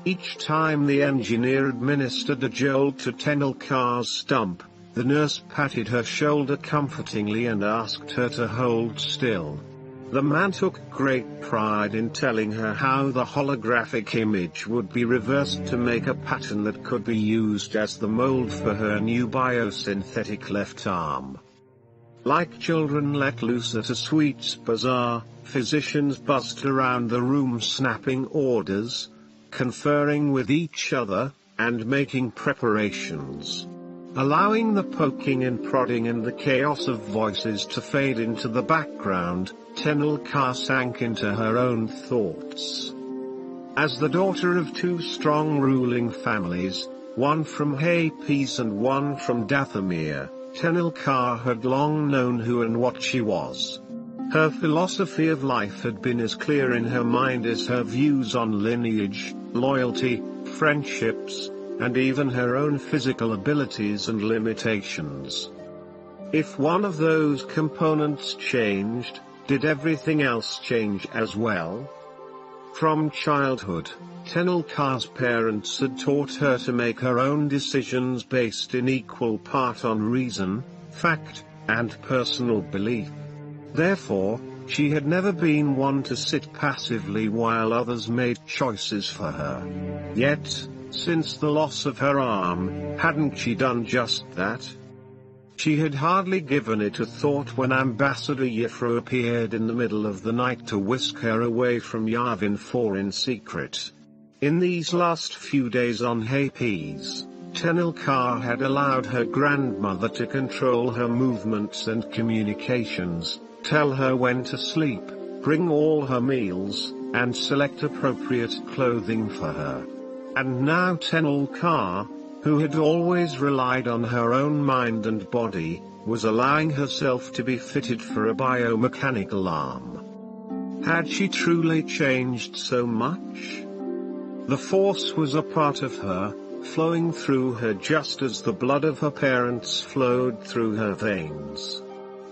Each time the engineer administered a jolt to Tenel Ka's stump, the nurse patted her shoulder comfortingly and asked her to hold still. The man took great pride in telling her how the holographic image would be reversed to make a pattern that could be used as the mold for her new biosynthetic left arm. Like children let loose at a sweets bazaar, physicians buzzed around the room snapping orders, conferring with each other, and making preparations. Allowing the poking and prodding and the chaos of voices to fade into the background, Tenel Ka sank into her own thoughts. As the daughter of two strong ruling families, one from Hapes and one from Dathomir, Tenel Ka had long known who and what she was. Her philosophy of life had been as clear in her mind as her views on lineage, loyalty, friendships, and even her own physical abilities and limitations. If one of those components changed, did everything else change as well? From childhood, Tenel Ka's parents had taught her to make her own decisions based in equal part on reason, fact, and personal belief. Therefore, she had never been one to sit passively while others made choices for her. Yet, since the loss of her arm, hadn't she done just that? She had hardly given it a thought when Ambassador Yifro appeared in the middle of the night to whisk her away from Yavin 4 in secret. In these last few days on Hapes, Tenel Ka had allowed her grandmother to control her movements and communications, tell her when to sleep, bring all her meals, and select appropriate clothing for her. And now Tenel Ka, who had always relied on her own mind and body, was allowing herself to be fitted for a biomechanical arm. Had she truly changed so much? The Force was a part of her, flowing through her just as the blood of her parents flowed through her veins.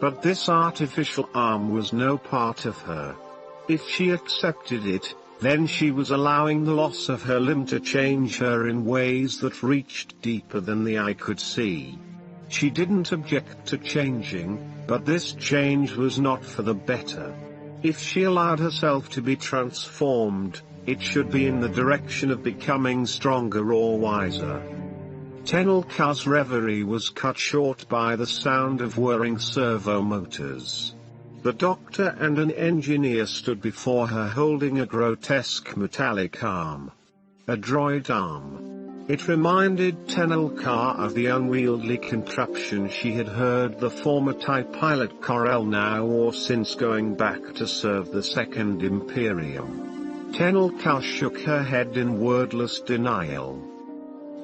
But this artificial arm was no part of her. If she accepted it, then she was allowing the loss of her limb to change her in ways that reached deeper than the eye could see. She didn't object to changing, but this change was not for the better. If she allowed herself to be transformed, it should be in the direction of becoming stronger or wiser. Tenel Ka's reverie was cut short by the sound of whirring servo motors. The doctor and an engineer stood before her holding a grotesque metallic arm. A droid arm. It reminded Tenel Ka of the unwieldy contraption she had heard the former TIE pilot Corel now or since going back to serve the Second Imperium. Tenel Ka shook her head in wordless denial.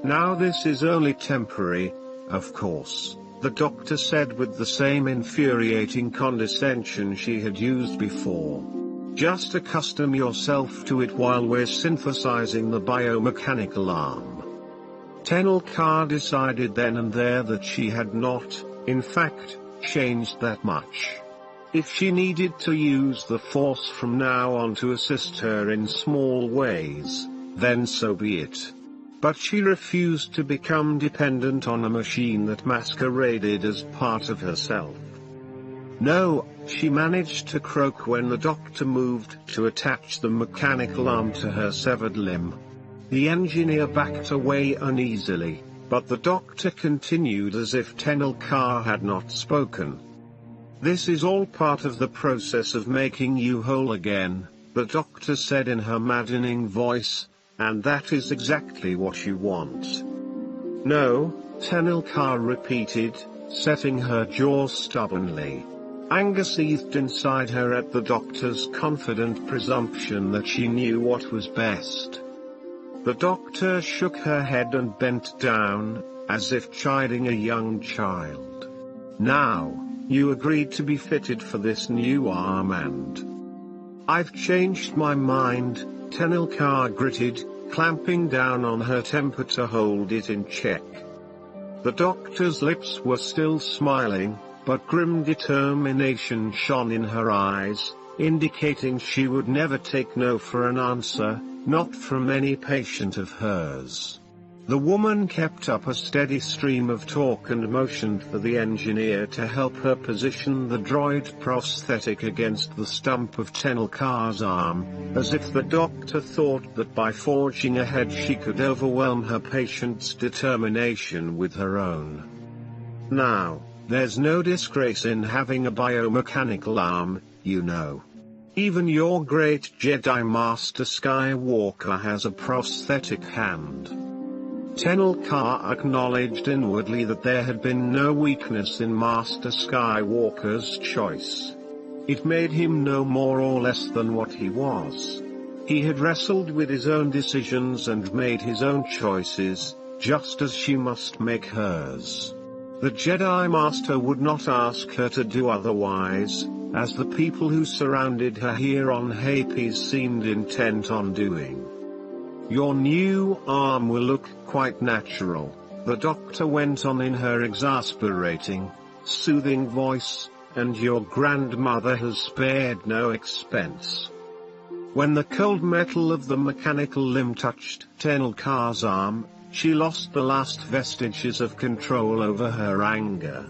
Now this is only temporary, of course, the doctor said with the same infuriating condescension she had used before. Just accustom yourself to it while we're synthesizing the biomechanical arm. Tenel Ka decided then and there that she had not, in fact, changed that much. If she needed to use the Force from now on to assist her in small ways, then so be it. But she refused to become dependent on a machine that masqueraded as part of herself. No, she managed to croak when the doctor moved to attach the mechanical arm to her severed limb. The engineer backed away uneasily, but the doctor continued as if Tenel Ka had not spoken. This is all part of the process of making you whole again, the doctor said in her maddening voice, and that is exactly what you want. No, Tenel Ka repeated, setting her jaw stubbornly. Anger seethed inside her at the doctor's confident presumption that she knew what was best. The doctor shook her head and bent down, as if chiding a young child. Now, you agreed to be fitted for this new arm and... I've changed my mind, Tenel Ka gritted, clamping down on her temper to hold it in check. The doctor's lips were still smiling, but grim determination shone in her eyes, indicating she would never take no for an answer, not from any patient of hers. The woman kept up a steady stream of talk and motioned for the engineer to help her position the droid prosthetic against the stump of Tenel Ka's arm, as if the doctor thought that by forging ahead she could overwhelm her patient's determination with her own. Now, there's no disgrace in having a biomechanical arm, you know. Even your great Jedi Master Skywalker has a prosthetic hand. Tenel Ka acknowledged inwardly that there had been no weakness in Master Skywalker's choice. It made him no more or less than what he was. He had wrestled with his own decisions and made his own choices, just as she must make hers. The Jedi Master would not ask her to do otherwise, as the people who surrounded her here on Hapes seemed intent on doing. Your new arm will look quite natural, the doctor went on in her exasperating, soothing voice, and your grandmother has spared no expense. When the cold metal of the mechanical limb touched Tenel Ka's arm, she lost the last vestiges of control over her anger.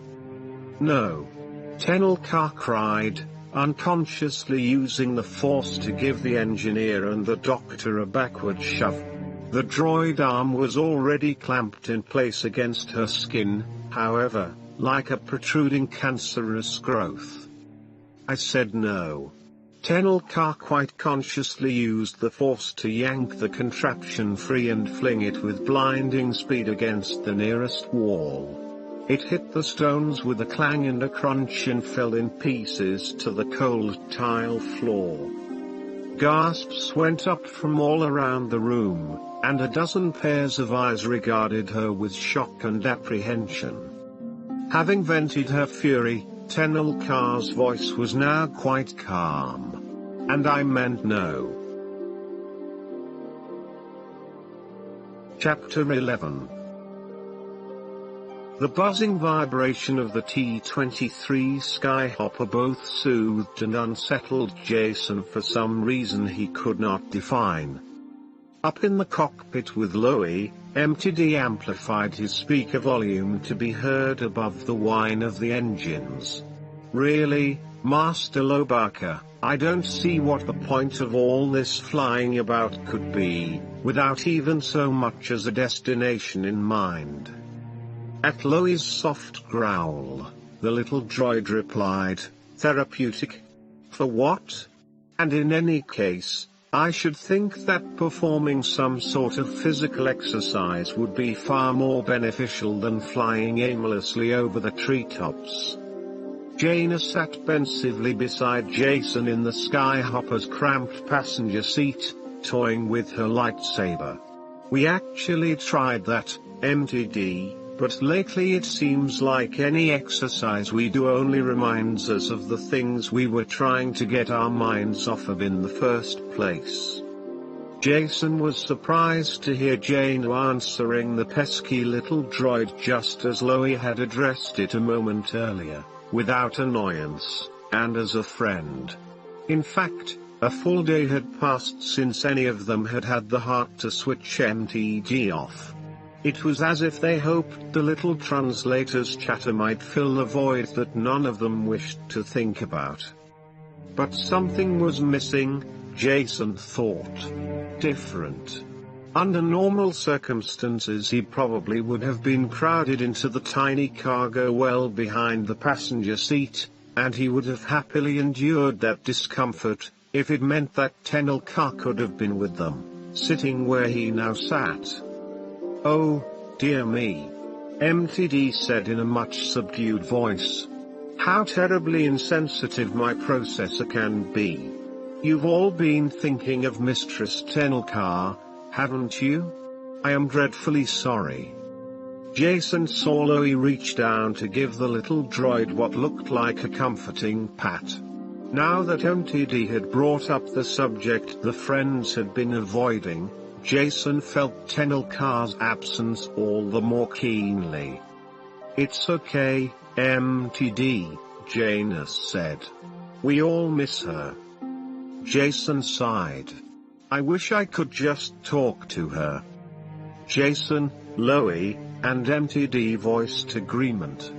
No. Tenel Ka cried, unconsciously using the Force to give the engineer and the doctor a backward shove. The droid arm was already clamped in place against her skin, however, like a protruding cancerous growth. I said no. Tenel Ka quite consciously used the Force to yank the contraption free and fling it with blinding speed against the nearest wall. It hit the stones with a clang and a crunch and fell in pieces to the cold tile floor. Gasps went up from all around the room, and a dozen pairs of eyes regarded her with shock and apprehension. Having vented her fury, Tenel Ka's voice was now quite calm. And I meant no. Chapter 11. The buzzing vibration of the T-23 Skyhopper both soothed and unsettled Jason for some reason he could not define. Up in the cockpit with Loie, MTD amplified his speaker volume to be heard above the whine of the engines. Really, Master Lobaka, I don't see what the point of all this flying about could be, without even so much as a destination in mind. At Loie's soft growl, the little droid replied, therapeutic? For what? And in any case, I should think that performing some sort of physical exercise would be far more beneficial than flying aimlessly over the treetops. Jaina sat pensively beside Jason in the Skyhopper's cramped passenger seat, toying with her lightsaber. We actually tried that, MTD, but lately it seems like any exercise we do only reminds us of the things we were trying to get our minds off of in the first place. Jason was surprised to hear Jaina answering the pesky little droid just as Loie had addressed it a moment earlier, without annoyance, and as a friend. In fact, a full day had passed since any of them had had the heart to switch MTD off. It was as if they hoped the little translator's chatter might fill the void that none of them wished to think about. But something was missing, Jason thought. Different. Under normal circumstances he probably would have been crowded into the tiny cargo well behind the passenger seat, and he would have happily endured that discomfort, if it meant that Tenel Ka could have been with them, sitting where he now sat. Oh, dear me. MTD said in a much subdued voice. How terribly insensitive my processor can be. You've all been thinking of Mistress Tenel Ka, haven't you? I am dreadfully sorry. Jason saw Loie reach down to give the little droid what looked like a comforting pat. Now that MTD had brought up the subject the friends had been avoiding, Jason felt Tenel Ka's absence all the more keenly. It's okay, MTD, Jaina said. We all miss her. Jason sighed. I wish I could just talk to her. Jason, Loie, and MTD voiced agreement.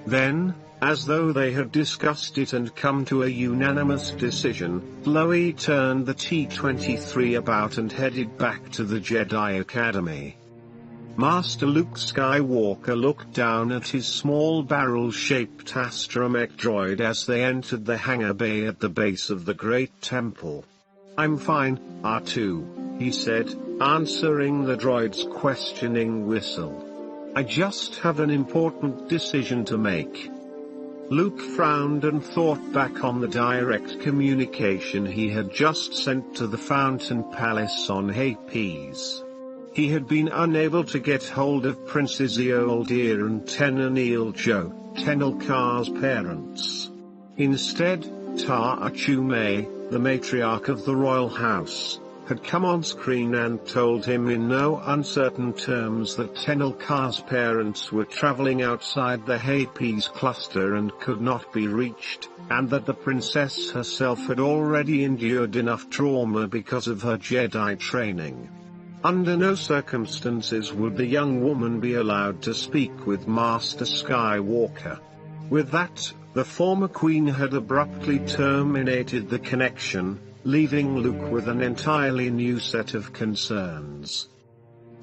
Then, as though they had discussed it and come to a unanimous decision, Loie turned the T-23 about and headed back to the Jedi Academy. Master Luke Skywalker looked down at his small barrel-shaped astromech droid as they entered the hangar bay at the base of the Great Temple. I'm fine, R2, he said, answering the droid's questioning whistle. I just have an important decision to make. Luke frowned and thought back on the direct communication he had just sent to the Fountain Palace on Hapes. He had been unable to get hold of Princess Ioldir and Tenel Ka, Tenel Ka's parents. Instead, Ta-Achume, the matriarch of the royal house, had come on screen and told him in no uncertain terms that Tenel Ka's parents were traveling outside the Hapes cluster and could not be reached, and that the princess herself had already endured enough trauma because of her Jedi training. Under no circumstances would the young woman be allowed to speak with Master Skywalker. With that, the former queen had abruptly terminated the connection, leaving Luke with an entirely new set of concerns.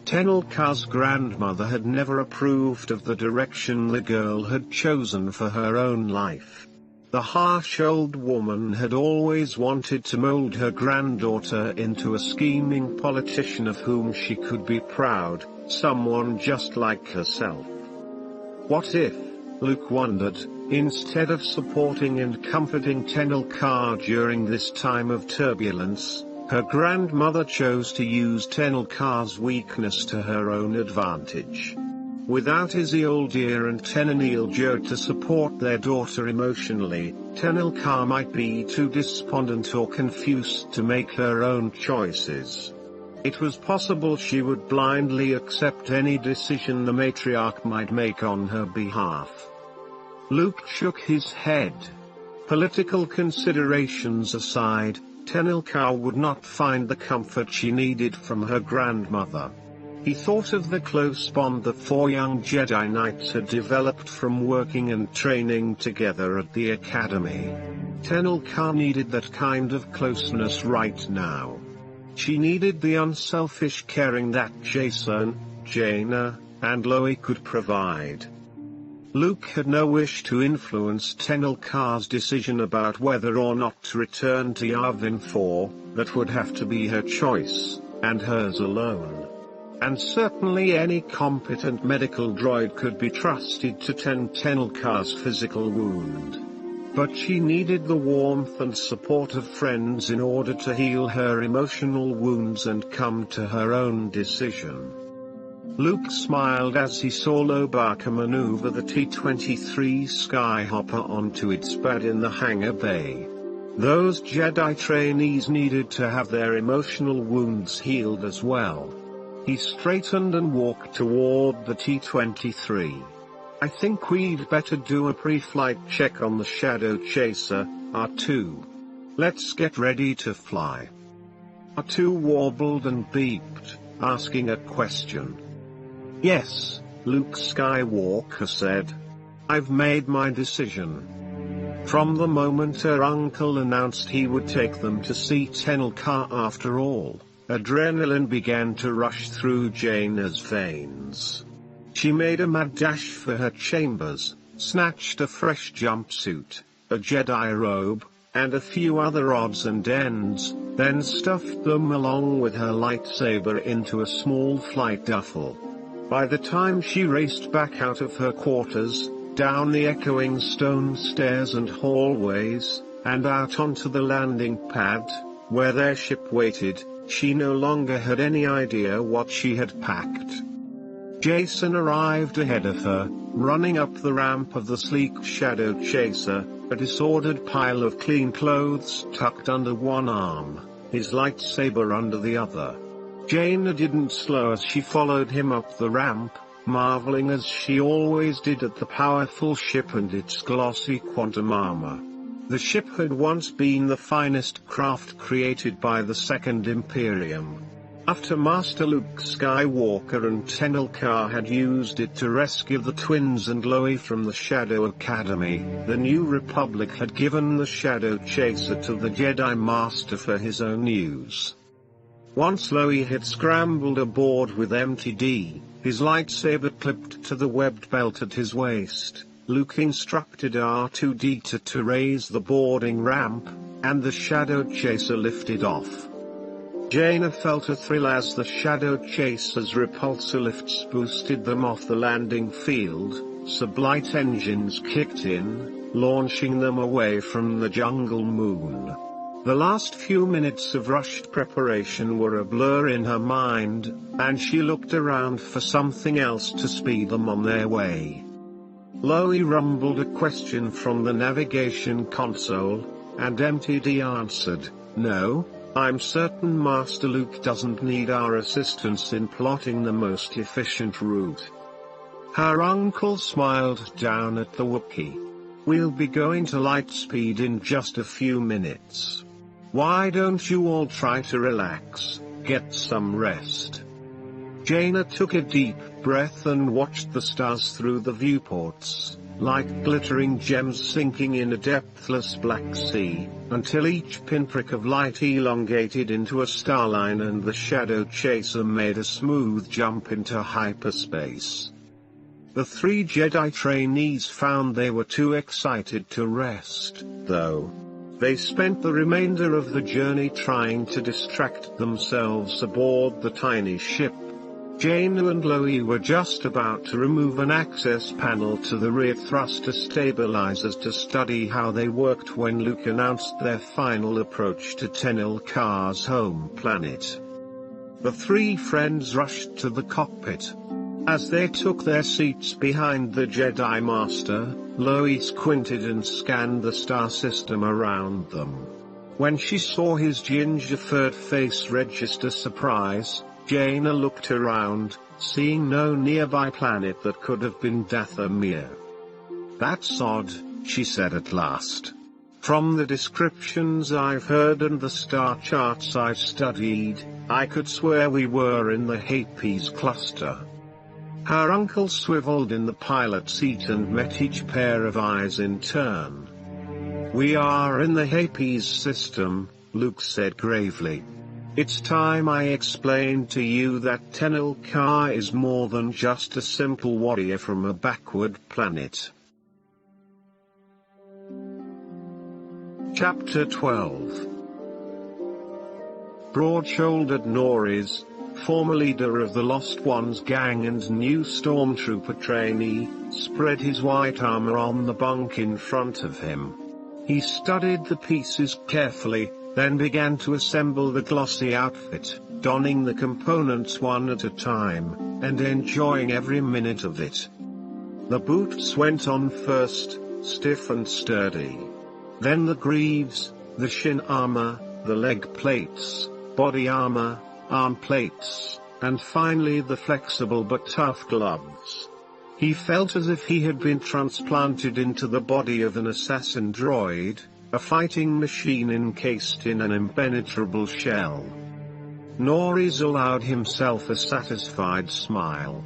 Tenel Ka's grandmother had never approved of the direction the girl had chosen for her own life. The harsh old woman had always wanted to mold her granddaughter into a scheming politician of whom she could be proud, someone just like herself. What if, Luke wondered, instead of supporting and comforting Tenel Ka during this time of turbulence, her grandmother chose to use Tenel Ka's weakness to her own advantage? Without Ioldir and Tenel Ka to support their daughter emotionally, Tenel Ka might be too despondent or confused to make her own choices. It was possible she would blindly accept any decision the Matriarch might make on her behalf. Luke shook his head. Political considerations aside, Tenel Ka would not find the comfort she needed from her grandmother. He thought of the close bond the 4 young Jedi Knights had developed from working and training together at the Academy. Tenel Ka needed that kind of closeness right now. She needed the unselfish caring that Jason, Jaina, and Loie could provide. Luke had no wish to influence Tenel Ka's decision about whether or not to return to Yavin 4, that would have to be her choice, and hers alone. And certainly any competent medical droid could be trusted to tend Tenel Ka's physical wound. But she needed the warmth and support of friends in order to heal her emotional wounds and come to her own decision. Luke smiled as he saw Lobaka maneuver the T-23 Skyhopper onto its bed in the hangar bay. Those Jedi trainees needed to have their emotional wounds healed as well. He straightened and walked toward the T-23. I think we'd better do a pre-flight check on the Shadow Chaser, R2. Let's get ready to fly. R2 warbled and beeped, asking a question. Yes, Luke Skywalker said. I've made my decision. From the moment her uncle announced he would take them to see Tenel Ka after all, adrenaline began to rush through Jaina's veins. She made a mad dash for her chambers, snatched a fresh jumpsuit, a Jedi robe, and a few other odds and ends, then stuffed them along with her lightsaber into a small flight duffel. By the time she raced back out of her quarters, down the echoing stone stairs and hallways, and out onto the landing pad, where their ship waited, she no longer had any idea what she had packed. Jason arrived ahead of her, running up the ramp of the sleek Shadow Chaser, a disordered pile of clean clothes tucked under one arm, his lightsaber under the other. Jaina didn't slow as she followed him up the ramp, marveling as she always did at the powerful ship and its glossy quantum armor. The ship had once been the finest craft created by the Second Imperium. After Master Luke Skywalker and Tenel Ka had used it to rescue the twins and Loie from the Shadow Academy, the New Republic had given the Shadow Chaser to the Jedi Master for his own use. Once Loie had scrambled aboard with MTD, his lightsaber clipped to the webbed belt at his waist, Luke instructed R2-D2 to raise the boarding ramp, and the Shadow Chaser lifted off. Jaina felt a thrill as the Shadow Chaser's repulsor lifts boosted them off the landing field, sublight engines kicked in, launching them away from the jungle moon. The last few minutes of rushed preparation were a blur in her mind, and she looked around for something else to speed them on their way. Loie rumbled a question from the navigation console, and MTD answered, "No, I'm certain Master Luke doesn't need our assistance in plotting the most efficient route." Her uncle smiled down at the Wookiee. "We'll be going to light speed in just a few minutes. Why don't you all try to relax, get some rest?" Jaina took a deep breath and watched the stars through the viewports, like glittering gems sinking in a depthless black sea, until each pinprick of light elongated into a starline and the Shadow Chaser made a smooth jump into hyperspace. The 3 Jedi trainees found they were too excited to rest, though. They spent the remainder of the journey trying to distract themselves aboard the tiny ship. Jaina and Loie were just about to remove an access panel to the rear thruster stabilizers to study how they worked when Luke announced their final approach to Tenel Ka's home planet. The 3 friends rushed to the cockpit. As they took their seats behind the Jedi Master, Loie squinted and scanned the star system around them. When she saw his ginger-furred face register surprise, Jaina looked around, seeing no nearby planet that could have been Dathomir. "That's odd," she said at last. "From the descriptions I've heard and the star charts I've studied, I could swear we were in the Hapes cluster." Her uncle swiveled in the pilot seat and met each pair of eyes in turn. "We are in the Hapes system," Luke said gravely. "It's time I explained to you that Tenel Ka is more than just a simple warrior from a backward planet." Chapter 12. Broad-shouldered Norris, former leader of the Lost Ones gang and new stormtrooper trainee, spread his white armor on the bunk in front of him. He studied the pieces carefully, then began to assemble the glossy outfit, donning the components one at a time, and enjoying every minute of it. The boots went on first, stiff and sturdy. Then the greaves, the shin armor, the leg plates, body armor, arm plates, and finally the flexible but tough gloves. He felt as if he had been transplanted into the body of an assassin droid, a fighting machine encased in an impenetrable shell. Norris allowed himself a satisfied smile.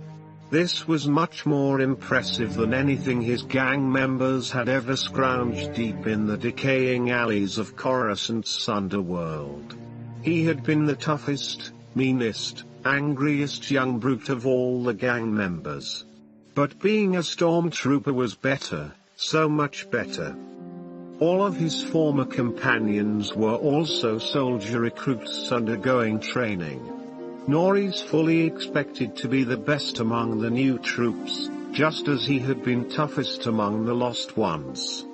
This was much more impressive than anything his gang members had ever scrounged deep in the decaying alleys of Coruscant's underworld. He had been the toughest, meanest, angriest young brute of all the gang members. But being a stormtrooper was better, so much better. All of his former companions were also soldier recruits undergoing training. Norris fully expected to be the best among the new troops, just as he had been toughest among the Lost Ones.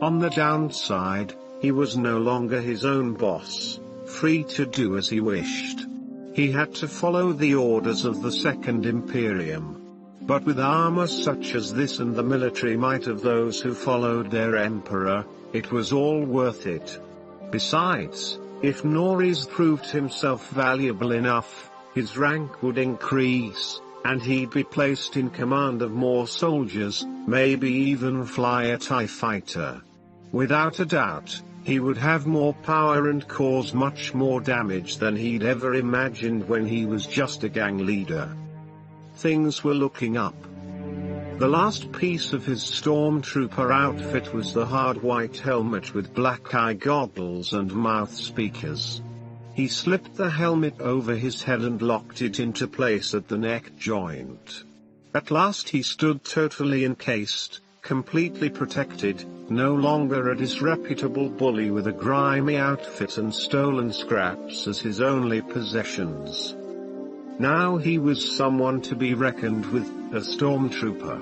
On the downside, he was no longer his own boss, free to do as he wished. He had to follow the orders of the Second Imperium. But with armor such as this and the military might of those who followed their emperor, it was all worth it. Besides, if Norris proved himself valuable enough, his rank would increase, and he'd be placed in command of more soldiers, maybe even fly a TIE fighter. Without a doubt, he would have more power and cause much more damage than he'd ever imagined when he was just a gang leader. Things were looking up. The last piece of his stormtrooper outfit was the hard white helmet with black eye goggles and mouth speakers. He slipped the helmet over his head and locked it into place at the neck joint. At last he stood totally encased, completely protected, no longer a disreputable bully with a grimy outfit and stolen scraps as his only possessions. Now he was someone to be reckoned with, a stormtrooper.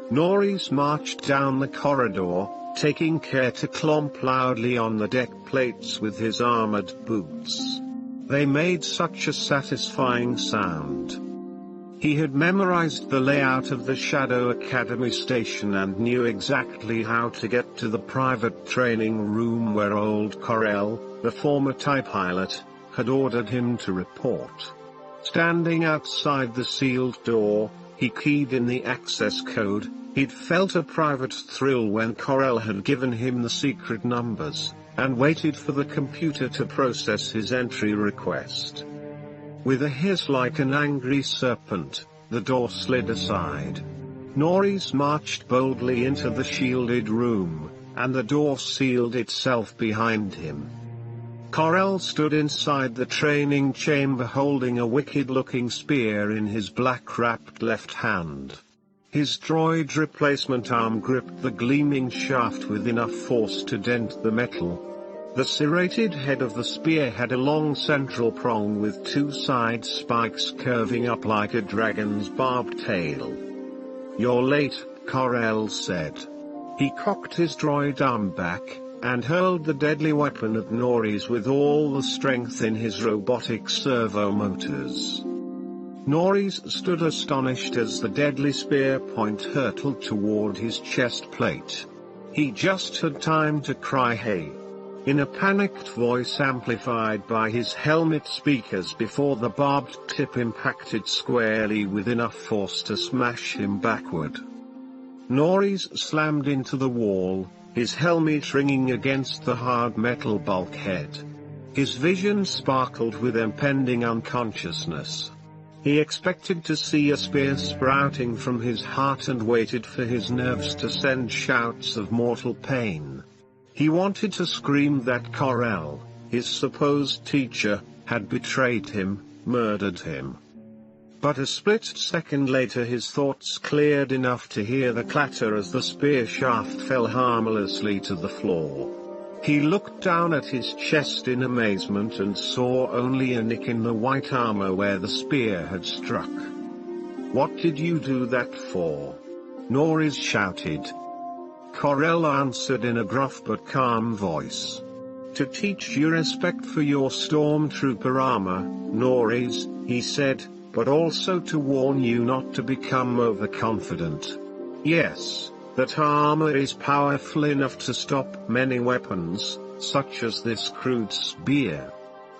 Norris marched down the corridor, taking care to clomp loudly on the deck plates with his armored boots. They made such a satisfying sound. He had memorized the layout of the Shadow Academy station and knew exactly how to get to the private training room where old Corell, the former TIE pilot, had ordered him to report. Standing outside the sealed door, he keyed in the access code. He'd felt a private thrill when Corell had given him the secret numbers, and waited for the computer to process his entry request. With a hiss like an angry serpent, the door slid aside. Norris marched boldly into the shielded room, and the door sealed itself behind him. Corell stood inside the training chamber holding a wicked-looking spear in his black-wrapped left hand. His droid replacement arm gripped the gleaming shaft with enough force to dent the metal. The serrated head of the spear had a long central prong with two side spikes curving up like a dragon's barbed tail. "You're late," Corell said. He cocked his droid arm back, and hurled the deadly weapon at Norris with all the strength in his robotic servo motors. Norris stood astonished as the deadly spear point hurtled toward his chest plate. He just had time to cry "Hey!" In a panicked voice amplified by his helmet speakers before the barbed tip impacted squarely with enough force to smash him backward. Norris slammed into the wall, his helmet ringing against the hard metal bulkhead. His vision sparkled with impending unconsciousness. He expected to see a spear sprouting from his heart and waited for his nerves to send shouts of mortal pain. He wanted to scream that Corel, his supposed teacher, had betrayed him, murdered him. But a split second later his thoughts cleared enough to hear the clatter as the spear shaft fell harmlessly to the floor. He looked down at his chest in amazement and saw only a nick in the white armor where the spear had struck. "What did you do that for?" Norris shouted. Corel answered in a gruff but calm voice. "To teach you respect for your stormtrooper armor, Norris," he said, "but also to warn you not to become overconfident. Yes, that armor is powerful enough to stop many weapons, such as this crude spear."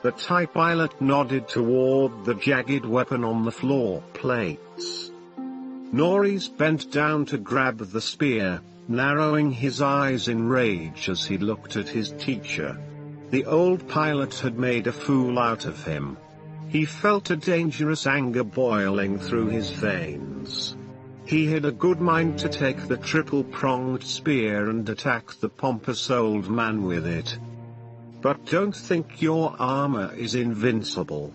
The TIE pilot nodded toward the jagged weapon on the floor plates. Norris bent down to grab the spear, narrowing his eyes in rage as he looked at his teacher. The old pilot had made a fool out of him. He felt a dangerous anger boiling through his veins. He had a good mind to take the triple-pronged spear and attack the pompous old man with it. "But don't think your armor is invincible."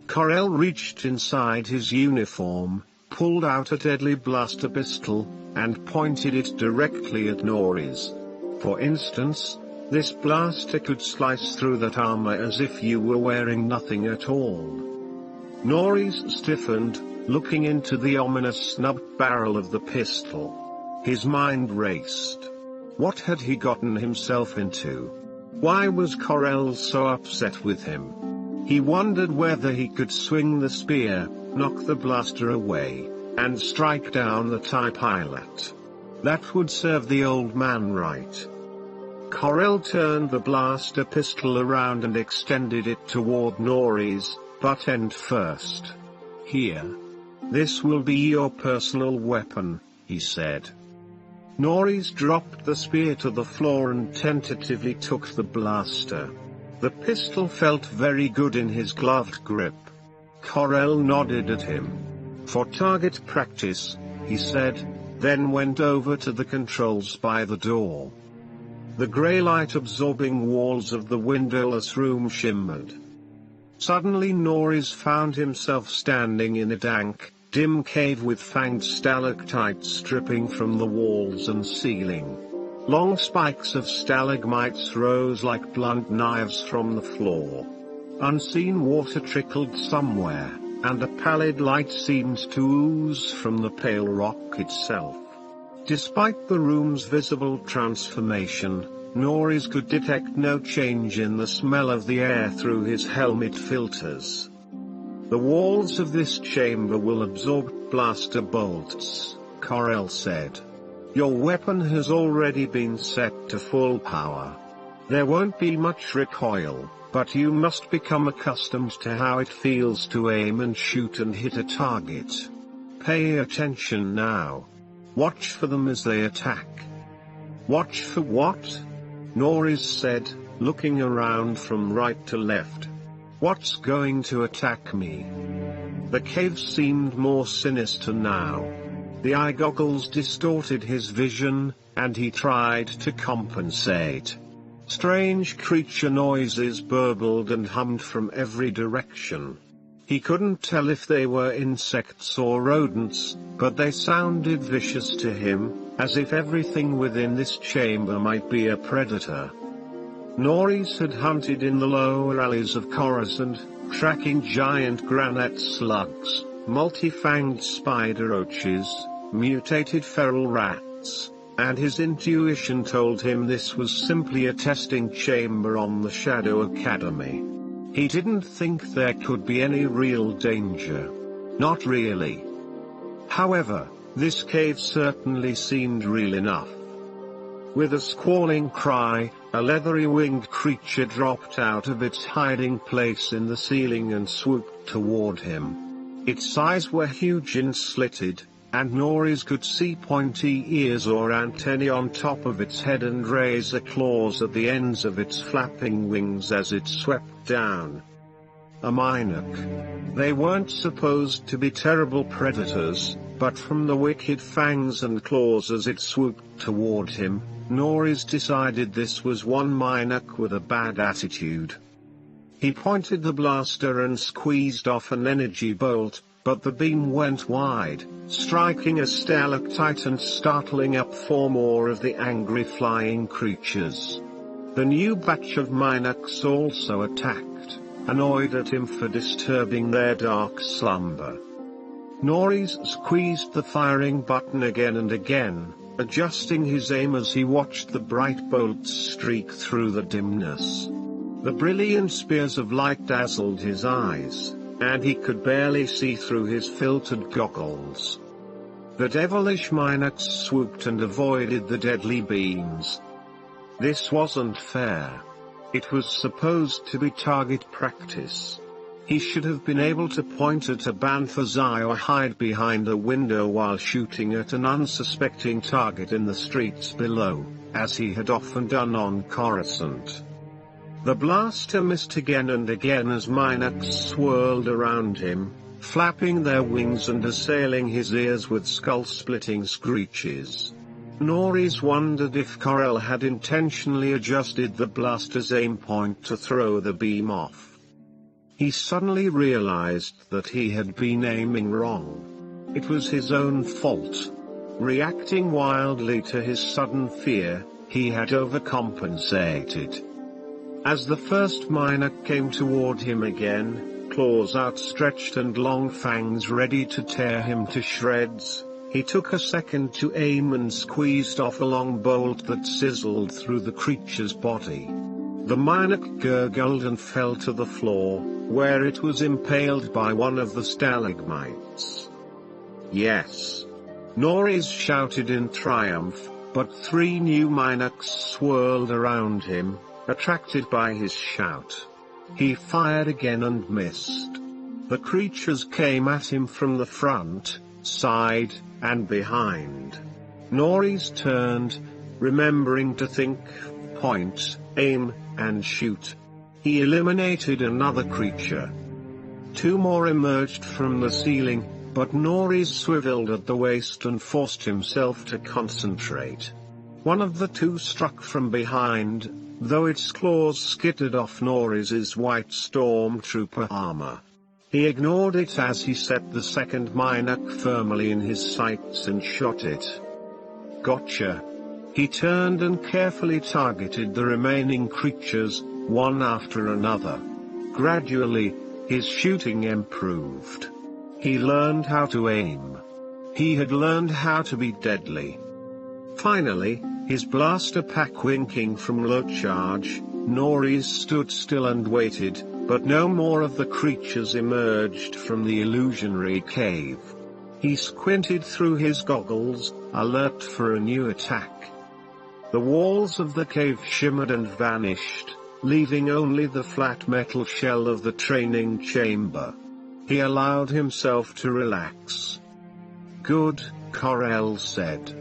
Corel reached inside his uniform, pulled out a deadly blaster pistol, and pointed it directly at Norris. "For instance, this blaster could slice through that armor as if you were wearing nothing at all." Norris stiffened, looking into the ominous snub barrel of the pistol. His mind raced. What had he gotten himself into? Why was Corel so upset with him? He wondered whether he could swing the spear, knock the blaster away, and strike down the TIE pilot. That would serve the old man right. Corel turned the blaster pistol around and extended it toward Norris, butt end first. "Here. This will be your personal weapon," he said. Norris dropped the spear to the floor and tentatively took the blaster. The pistol felt very good in his gloved grip. Corel nodded at him. "For target practice," he said, then went over to the controls by the door. The grey light-absorbing walls of the windowless room shimmered. Suddenly Norris found himself standing in a dank, dim cave with fanged stalactites dripping from the walls and ceiling. Long spikes of stalagmites rose like blunt knives from the floor. Unseen water trickled somewhere, and a pallid light seemed to ooze from the pale rock itself. Despite the room's visible transformation, Norris could detect no change in the smell of the air through his helmet filters. "The walls of this chamber will absorb blaster bolts," Corel said. "Your weapon has already been set to full power. There won't be much recoil, but you must become accustomed to how it feels to aim and shoot and hit a target. Pay attention now. Watch for them as they attack." "Watch for what?" Norris said, looking around from right to left. "What's going to attack me?" The cave seemed more sinister now. The eye goggles distorted his vision, and he tried to compensate. Strange creature noises burbled and hummed from every direction. He couldn't tell if they were insects or rodents, but they sounded vicious to him, as if everything within this chamber might be a predator. Norris had hunted in the lower alleys of Coruscant, tracking giant granite slugs, multi-fanged spider roaches, mutated feral rats, and his intuition told him this was simply a testing chamber on the Shadow Academy. He didn't think there could be any real danger. Not really. However, this cave certainly seemed real enough. With a squalling cry, a leathery winged creature dropped out of its hiding place in the ceiling and swooped toward him. Its eyes were huge and slitted, and Norris could see pointy ears or antennae on top of its head and razor claws at the ends of its flapping wings as it swept down. A Minoc. They weren't supposed to be terrible predators, but from the wicked fangs and claws as it swooped toward him, Norris decided this was one Minoc with a bad attitude. He pointed the blaster and squeezed off an energy bolt, but the beam went wide, striking a stalactite and startling up 4 more of the angry flying creatures. The new batch of Minocs also attacked, annoyed at him for disturbing their dark slumber. Norris squeezed the firing button again and again, adjusting his aim as he watched the bright bolts streak through the dimness. The brilliant spears of light dazzled his eyes, and he could barely see through his filtered goggles. The devilish Minocs swooped and avoided the deadly beams. This wasn't fair. It was supposed to be target practice. He should have been able to point at a Bantha's eye or hide behind a window while shooting at an unsuspecting target in the streets below, as he had often done on Coruscant. The blaster missed again and again as Minocs swirled around him, flapping their wings and assailing his ears with skull-splitting screeches. Norris wondered if Corell had intentionally adjusted the blaster's aim point to throw the beam off. He suddenly realized that he had been aiming wrong. It was his own fault. Reacting wildly to his sudden fear, he had overcompensated. As the first Minoc came toward him again, claws outstretched and long fangs ready to tear him to shreds, he took a second to aim and squeezed off a long bolt that sizzled through the creature's body. The Minoc gurgled and fell to the floor, where it was impaled by one of the stalagmites. Yes! Norris shouted in triumph, but 3 new Minocs swirled around him, attracted by his shout. He fired again and missed. The creatures came at him from the front, side, and behind. Norris turned, remembering to think, point, aim, and shoot. He eliminated another creature. 2 more emerged from the ceiling, but Norris swiveled at the waist and forced himself to concentrate. One of the 2 struck from behind, though its claws skittered off Norris's white stormtrooper armor. He ignored it as he set the second Minoc firmly in his sights and shot it. Gotcha. He turned and carefully targeted the remaining creatures, one after another. Gradually, his shooting improved. He learned how to aim. He had learned how to be deadly. Finally, his blaster pack winking from low charge, Norris stood still and waited, but no more of the creatures emerged from the illusionary cave. He squinted through his goggles, alert for a new attack. The walls of the cave shimmered and vanished, leaving only the flat metal shell of the training chamber. He allowed himself to relax. Good, Corell said.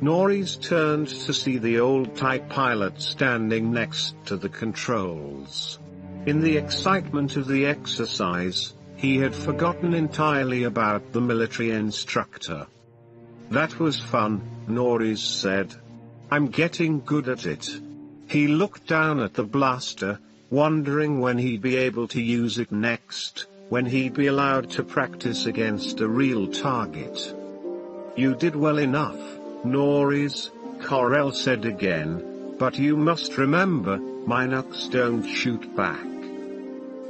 Norris turned to see the old TIE pilot standing next to the controls. In the excitement of the exercise, he had forgotten entirely about the military instructor. That was fun, Norris said. I'm getting good at it. He looked down at the blaster, wondering when he'd be able to use it next, when he'd be allowed to practice against a real target. You did well enough, Norris, Corell said again, but you must remember, Minocs don't shoot back.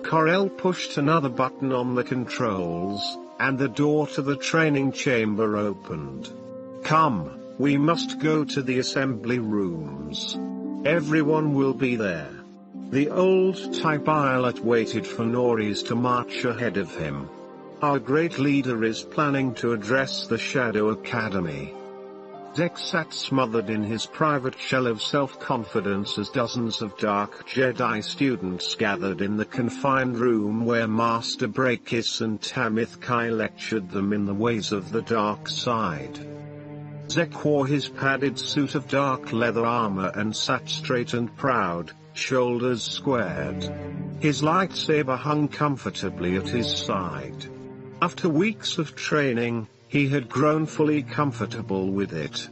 Corell pushed another button on the controls, and the door to the training chamber opened. Come, we must go to the assembly rooms. Everyone will be there. The old TIE pilot waited for Norris to march ahead of him. Our great leader is planning to address the Shadow Academy. Zech sat smothered in his private shell of self-confidence as dozens of dark Jedi students gathered in the confined room where Master Brakis and Tenel Ka lectured them in the ways of the dark side. Zech wore his padded suit of dark leather armor and sat straight and proud, shoulders squared. His lightsaber hung comfortably at his side. After weeks of training, he had grown fully comfortable with it.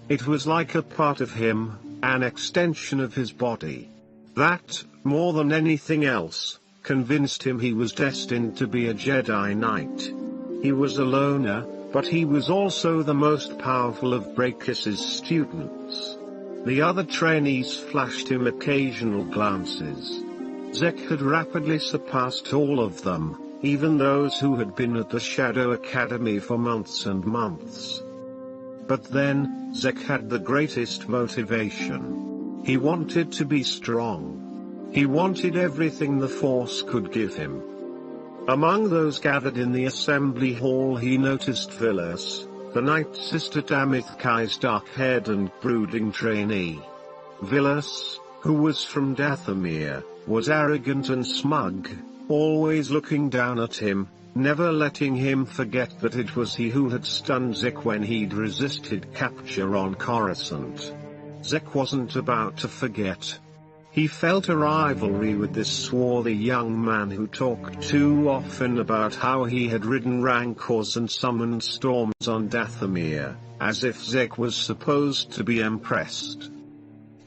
It was like a part of him, an extension of his body. That, more than anything else, convinced him he was destined to be a Jedi Knight. He was a loner, but he was also the most powerful of Brakis's students. The other trainees flashed him occasional glances. Zech had rapidly surpassed all of them, even those who had been at the Shadow Academy for months and months. But then, Zech had the greatest motivation. He wanted to be strong. He wanted everything the Force could give him. Among those gathered in the assembly hall he noticed Vilas, the Night Sister Tenel Ka's dark-haired and brooding trainee. Vilas, who was from Dathomir, was arrogant and smug, always looking down at him, never letting him forget that it was he who had stunned Zech when he'd resisted capture on Coruscant. Zech wasn't about to forget. He felt a rivalry with this swarthy young man who talked too often about how he had ridden rancors and summoned storms on Dathomir, as if Zech was supposed to be impressed.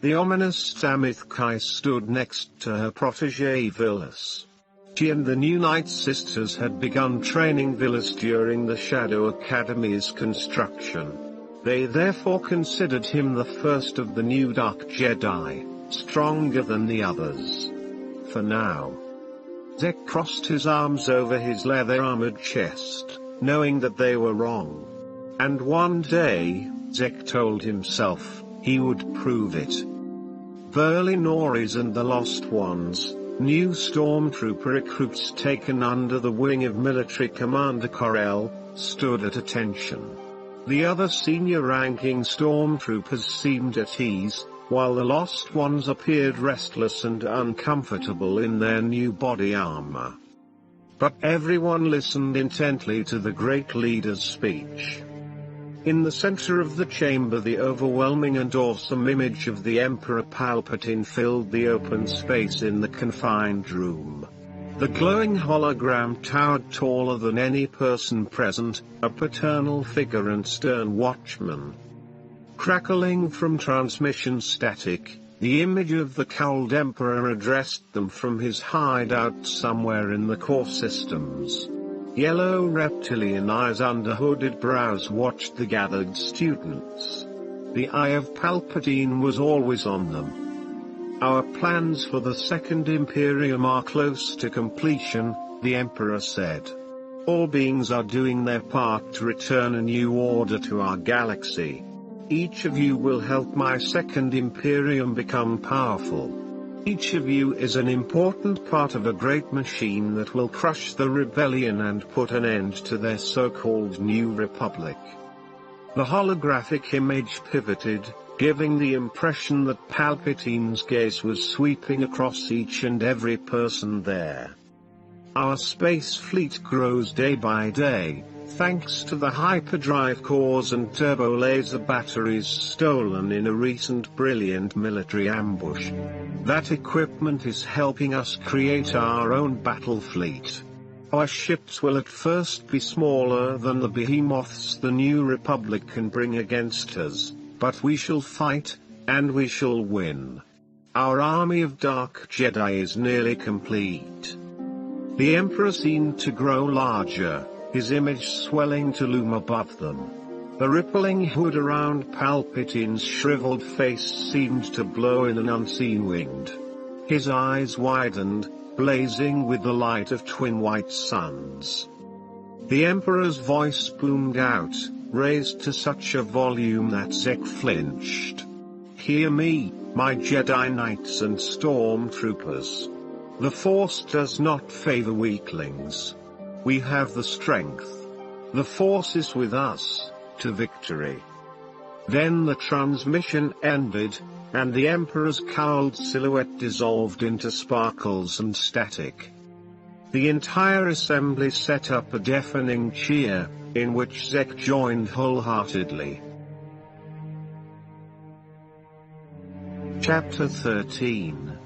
The ominous Tenel Ka stood next to her protégé Vilas. She and the new Night Sisters had begun training Vilas during the Shadow Academy's construction. They therefore considered him the first of the new Dark Jedi, stronger than the others. For now. Zech crossed his arms over his leather-armored chest, knowing that they were wrong. And one day, Zech told himself, he would prove it. Burly Noris and the Lost Ones, new stormtrooper recruits taken under the wing of Military Commander Corell, stood at attention. The other senior-ranking stormtroopers seemed at ease, while the Lost Ones appeared restless and uncomfortable in their new body armor. But everyone listened intently to the great leader's speech. In the center of the chamber the overwhelming and awesome image of the Emperor Palpatine filled the open space in the confined room. The glowing hologram towered taller than any person present, a paternal figure and stern watchman. Crackling from transmission static, the image of the cowled Emperor addressed them from his hideout somewhere in the core systems. Yellow reptilian eyes under hooded brows watched the gathered students. The eye of Palpatine was always on them. Our plans for the Second Imperium are close to completion, the Emperor said. All beings are doing their part to return a new order to our galaxy. Each of you will help my Second Imperium become powerful. Each of you is an important part of a great machine that will crush the rebellion and put an end to their so-called New Republic. The holographic image pivoted, giving the impression that Palpatine's gaze was sweeping across each and every person there. Our space fleet grows day by day, thanks to the hyperdrive cores and turbo laser batteries stolen in a recent brilliant military ambush. That equipment is helping us create our own battle fleet. Our ships will at first be smaller than the behemoths the New Republic can bring against us, but we shall fight, and we shall win. Our army of Dark Jedi is nearly complete. The Emperor seemed to grow larger, his image swelling to loom above them. The rippling hood around Palpatine's shriveled face seemed to blow in an unseen wind. His eyes widened, blazing with the light of twin white suns. The Emperor's voice boomed out, raised to such a volume that Zech flinched. Hear me, my Jedi Knights and Stormtroopers. The Force does not favor weaklings. We have the strength. The Force is with us, to victory. Then the transmission ended, and the Emperor's cowled silhouette dissolved into sparkles and static. The entire assembly set up a deafening cheer, in which Zech joined wholeheartedly. Chapter 13.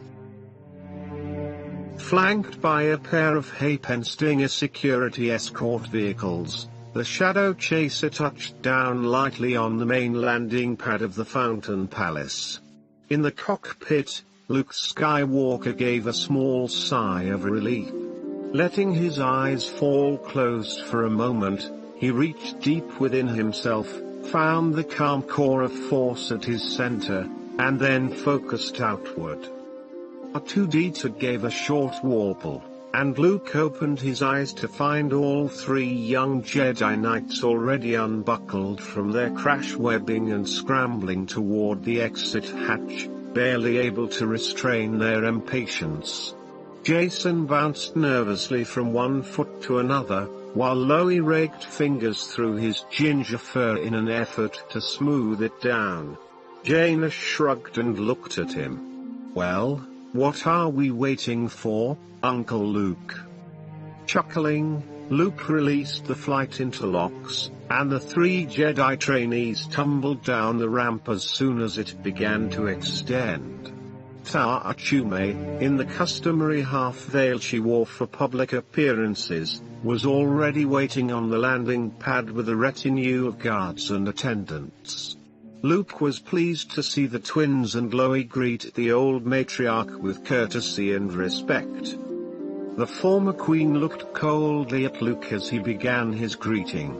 Flanked by a pair of Hapes Stinger security escort vehicles, the Shadow Chaser touched down lightly on the main landing pad of the Fountain Palace. In the cockpit, Luke Skywalker gave a small sigh of relief. Letting his eyes fall closed for a moment, he reached deep within himself, found the calm core of force at his center, and then focused outward. R2-D2 gave a short warble, and Luke opened his eyes to find all three young Jedi Knights already unbuckled from their crash webbing and scrambling toward the exit hatch, barely able to restrain their impatience. Jason bounced nervously from one foot to another, while Loie raked fingers through his ginger fur in an effort to smooth it down. Jaina shrugged and looked at him. "Well, what are we waiting for, Uncle Luke?" Chuckling, Luke released the flight interlocks, and the three Jedi trainees tumbled down the ramp as soon as it began to extend. Achume, in the customary half-veil she wore for public appearances, was already waiting on the landing pad with a retinue of guards and attendants. Luke was pleased to see the twins and Loie greet the old matriarch with courtesy and respect. The former queen looked coldly at Luke as he began his greeting.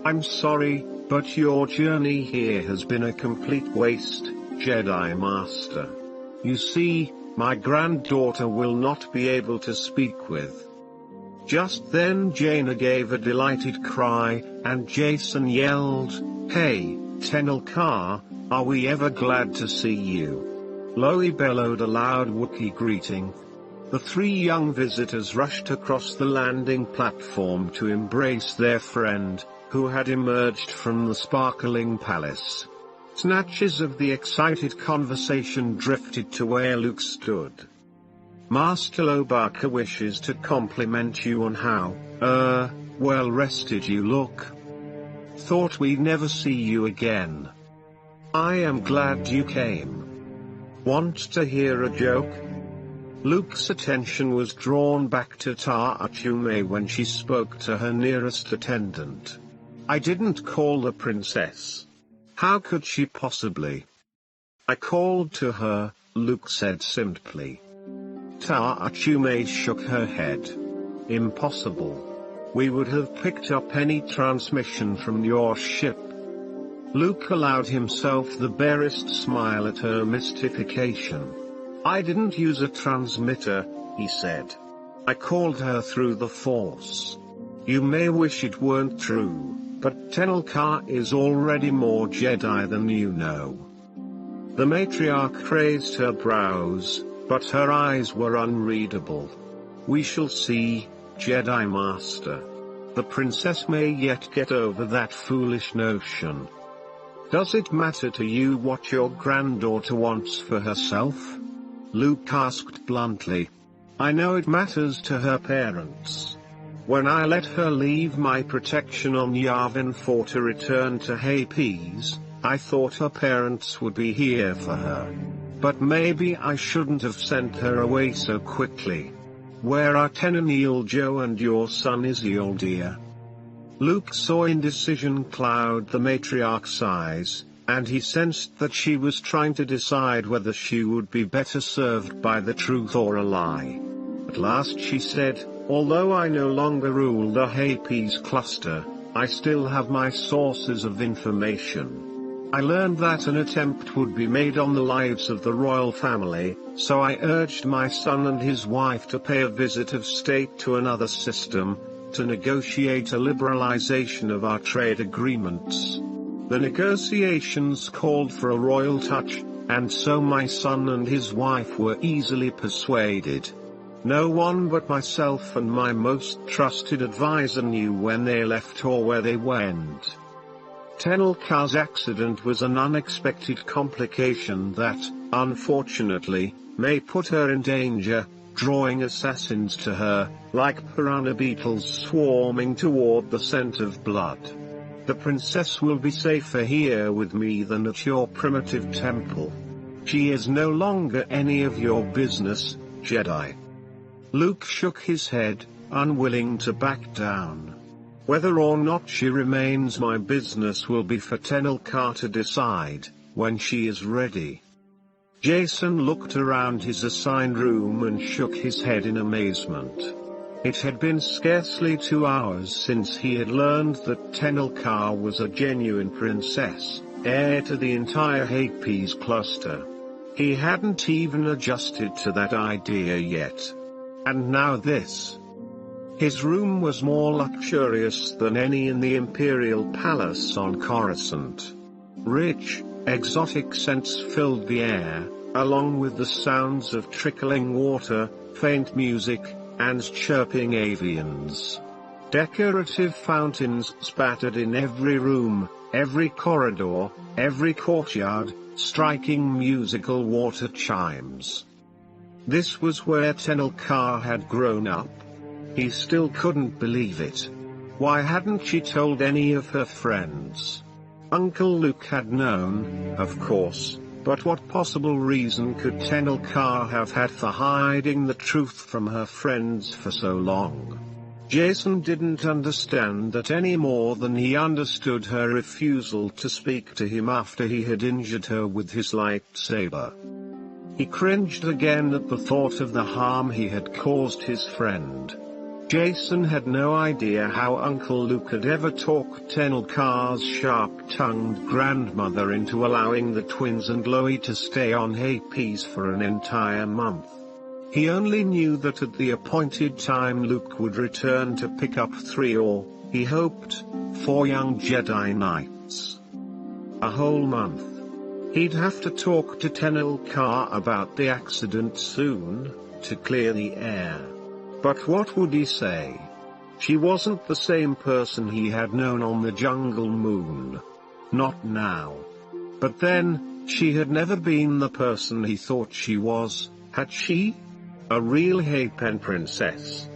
"I'm sorry, but your journey here has been a complete waste, Jedi Master. You see, my granddaughter will not be able to speak with." Just then Jaina gave a delighted cry, and Jason yelled, "Hey, Tenel Ka, are we ever glad to see you?" Loie bellowed a loud Wookiee greeting. The three young visitors rushed across the landing platform to embrace their friend, who had emerged from the sparkling palace. Snatches of the excited conversation drifted to where Luke stood. "Master Lobaka wishes to compliment you on how, well rested you look. Thought we'd never see you again. I am glad you came. Want to hear a joke?" Luke's attention was drawn back to Achume when she spoke to her nearest attendant. "I didn't call the princess. How could she possibly?" "I called to her," Luke said simply. Achume shook her head. "Impossible. We would have picked up any transmission from your ship." Luke allowed himself the barest smile at her mystification. "I didn't use a transmitter," he said. "I called her through the Force. You may wish it weren't true, but Tenel Ka is already more Jedi than you know." The matriarch raised her brows, but her eyes were unreadable. "We shall see, Jedi Master. The princess may yet get over that foolish notion." "Does it matter to you what your granddaughter wants for herself?" Luke asked bluntly. "I know it matters to her parents. When I let her leave my protection on Yavin 4 to return to Hapes, I thought her parents would be here for her. But maybe I shouldn't have sent her away so quickly. Where are Tenel Joe and your son Isiel, dear?" Luke saw indecision cloud the matriarch's eyes, and he sensed that she was trying to decide whether she would be better served by the truth or a lie. At last she said, "Although I no longer rule the Hapes cluster, I still have my sources of information. I learned that an attempt would be made on the lives of the royal family, so I urged my son and his wife to pay a visit of state to another system, to negotiate a liberalization of our trade agreements. The negotiations called for a royal touch, and so my son and his wife were easily persuaded. No one but myself and my most trusted advisor knew when they left or where they went." Tenel Ka's accident was an unexpected complication that, unfortunately, may put her in danger, drawing assassins to her, like piranha beetles swarming toward the scent of blood. The princess will be safer here with me than at your primitive temple. She is no longer any of your business, Jedi. Luke shook his head, unwilling to back down. Whether or not she remains my business will be for Tenel Ka to decide, when she is ready. Jason looked around his assigned room and shook his head in amazement. It had been scarcely 2 hours since he had learned that Tenel Ka was a genuine princess, heir to the entire Hapes cluster. He hadn't even adjusted to that idea yet. And now this. His room was more luxurious than any in the Imperial Palace on Coruscant. Rich, exotic scents filled the air, along with the sounds of trickling water, faint music, and chirping avians. Decorative fountains spattered in every room, every corridor, every courtyard, striking musical water chimes. This was where Tenel Ka had grown up. He still couldn't believe it. Why hadn't she told any of her friends? Uncle Luke had known, of course, but what possible reason could Tenel Ka have had for hiding the truth from her friends for so long? Jason didn't understand that any more than he understood her refusal to speak to him after he had injured her with his lightsaber. He cringed again at the thought of the harm he had caused his friend. Jason had no idea how Uncle Luke had ever talked Tenel Ka's sharp-tongued grandmother into allowing the twins and Loie to stay on Hapes for an entire month. He only knew that at the appointed time Luke would return to pick up 3 or, he hoped, 4 young Jedi Knights. A whole month. He'd have to talk to Tenel Ka about the accident soon, to clear the air. But what would he say? She wasn't the same person he had known on the jungle moon. Not now. But then, she had never been the person he thought she was, had she? A real Hapen princess.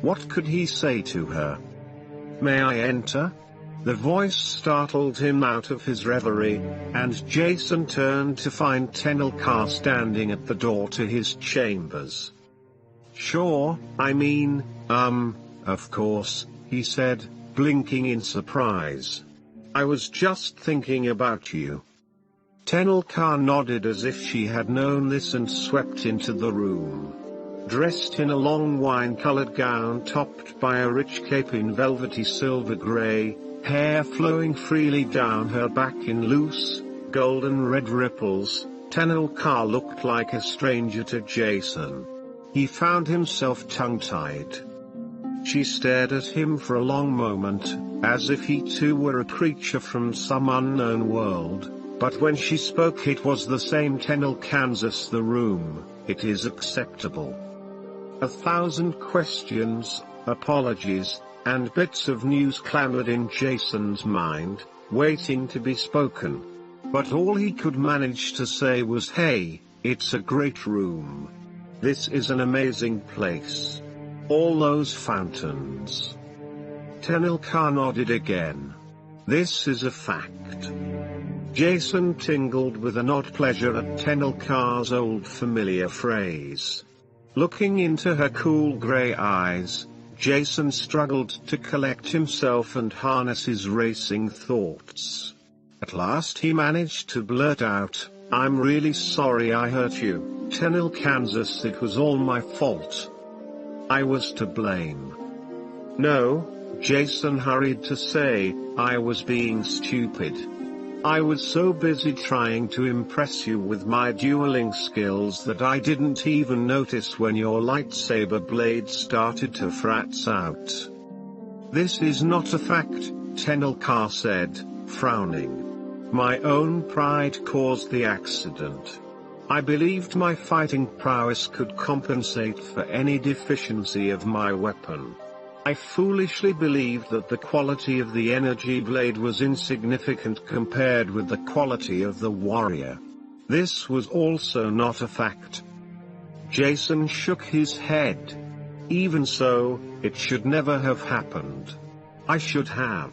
What could he say to her? May I enter? The voice startled him out of his reverie, and Jason turned to find Tenel Ka standing at the door to his chambers. Sure, of course, he said, blinking in surprise. I was just thinking about you. Tenel Ka nodded as if she had known this and swept into the room. Dressed in a long wine-colored gown topped by a rich cape in velvety silver gray, hair flowing freely down her back in loose, golden red ripples, Tenel Ka looked like a stranger to Jason. He found himself tongue-tied. She stared at him for a long moment, as if he too were a creature from some unknown world, but when she spoke it was the same Tenel Kansas the room, it is acceptable. 1,000 questions, apologies, and bits of news clamored in Jason's mind, waiting to be spoken. But all he could manage to say was, hey, it's a great room. This is an amazing place. All those fountains. Tenel Ka nodded again. This is a fact. Jason tingled with an odd pleasure at Tenel Ka's old familiar phrase. Looking into her cool grey eyes, Jason struggled to collect himself and harness his racing thoughts. At last he managed to blurt out, I'm really sorry I hurt you. Tenel Kansas, it was all my fault. I was to blame. No, Jason hurried to say, I was being stupid. I was so busy trying to impress you with my dueling skills that I didn't even notice when your lightsaber blade started to fratz out. This is not a fact, Tenel Ka said, frowning. My own pride caused the accident. I believed my fighting prowess could compensate for any deficiency of my weapon. I foolishly believed that the quality of the energy blade was insignificant compared with the quality of the warrior. This was also not a fact. Jason shook his head. Even so, it should never have happened. I should have.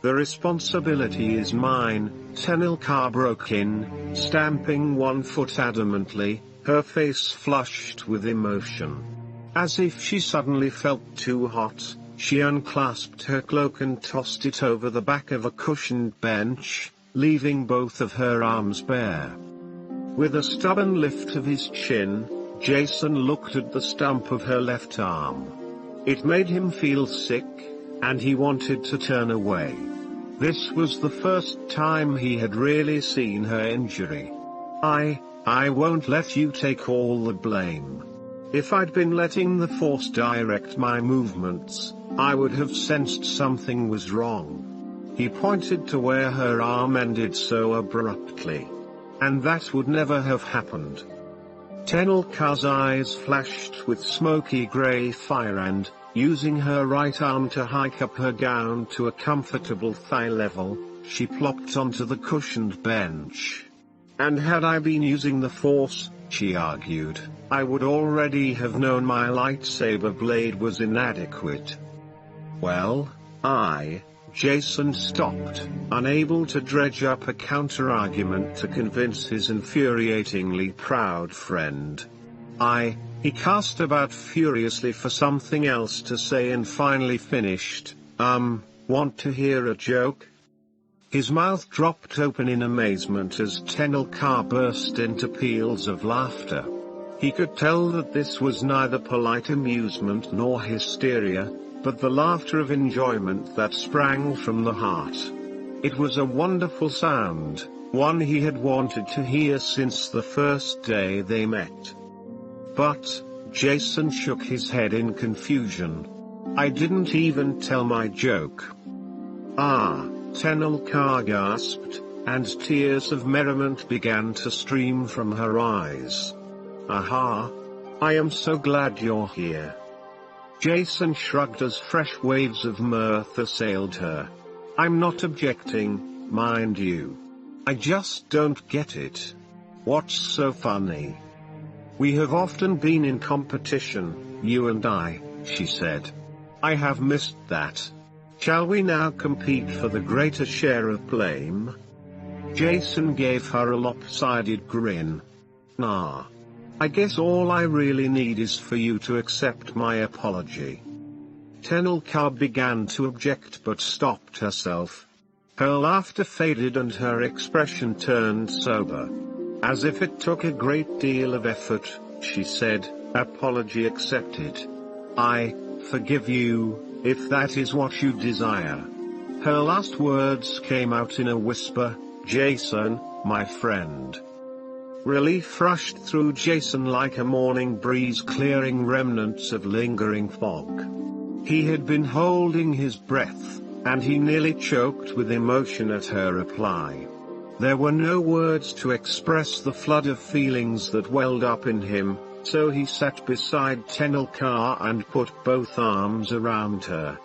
The responsibility is mine, Tenel Ka broke in, stamping one foot adamantly, her face flushed with emotion. As if she suddenly felt too hot, she unclasped her cloak and tossed it over the back of a cushioned bench, leaving both of her arms bare. With a stubborn lift of his chin, Jason looked at the stump of her left arm. It made him feel sick, and he wanted to turn away. This was the first time he had really seen her injury. I won't let you take all the blame. If I'd been letting the Force direct my movements, I would have sensed something was wrong. He pointed to where her arm ended so abruptly. And that would never have happened. Tenel Ka's eyes flashed with smoky grey fire and, using her right arm to hike up her gown to a comfortable thigh level, she plopped onto the cushioned bench. And had I been using the Force, she argued, I would already have known my lightsaber blade was inadequate. Well, Jason stopped, unable to dredge up a counter-argument to convince his infuriatingly proud friend. He cast about furiously for something else to say and finally finished, want to hear a joke? His mouth dropped open in amazement as Tenel Ka burst into peals of laughter. He could tell that this was neither polite amusement nor hysteria, but the laughter of enjoyment that sprang from the heart. It was a wonderful sound, one he had wanted to hear since the first day they met. But, Jason shook his head in confusion. I didn't even tell my joke. Tenel Ka gasped, and tears of merriment began to stream from her eyes. Aha! I am so glad you're here. Jason shrugged as fresh waves of mirth assailed her. I'm not objecting, mind you. I just don't get it. What's so funny? We have often been in competition, you and I, she said. I have missed that. Shall we now compete for the greater share of blame? Jason gave her a lopsided grin. Nah. I guess all I really need is for you to accept my apology. Tenel Ka began to object but stopped herself. Her laughter faded and her expression turned sober. As if it took a great deal of effort, she said, apology accepted. I forgive you, if that is what you desire. Her last words came out in a whisper, Jason, my friend. Relief rushed through Jason like a morning breeze clearing remnants of lingering fog. He had been holding his breath, and he nearly choked with emotion at her reply. There were no words to express the flood of feelings that welled up in him, so he sat beside Tenel Ka and put both arms around her.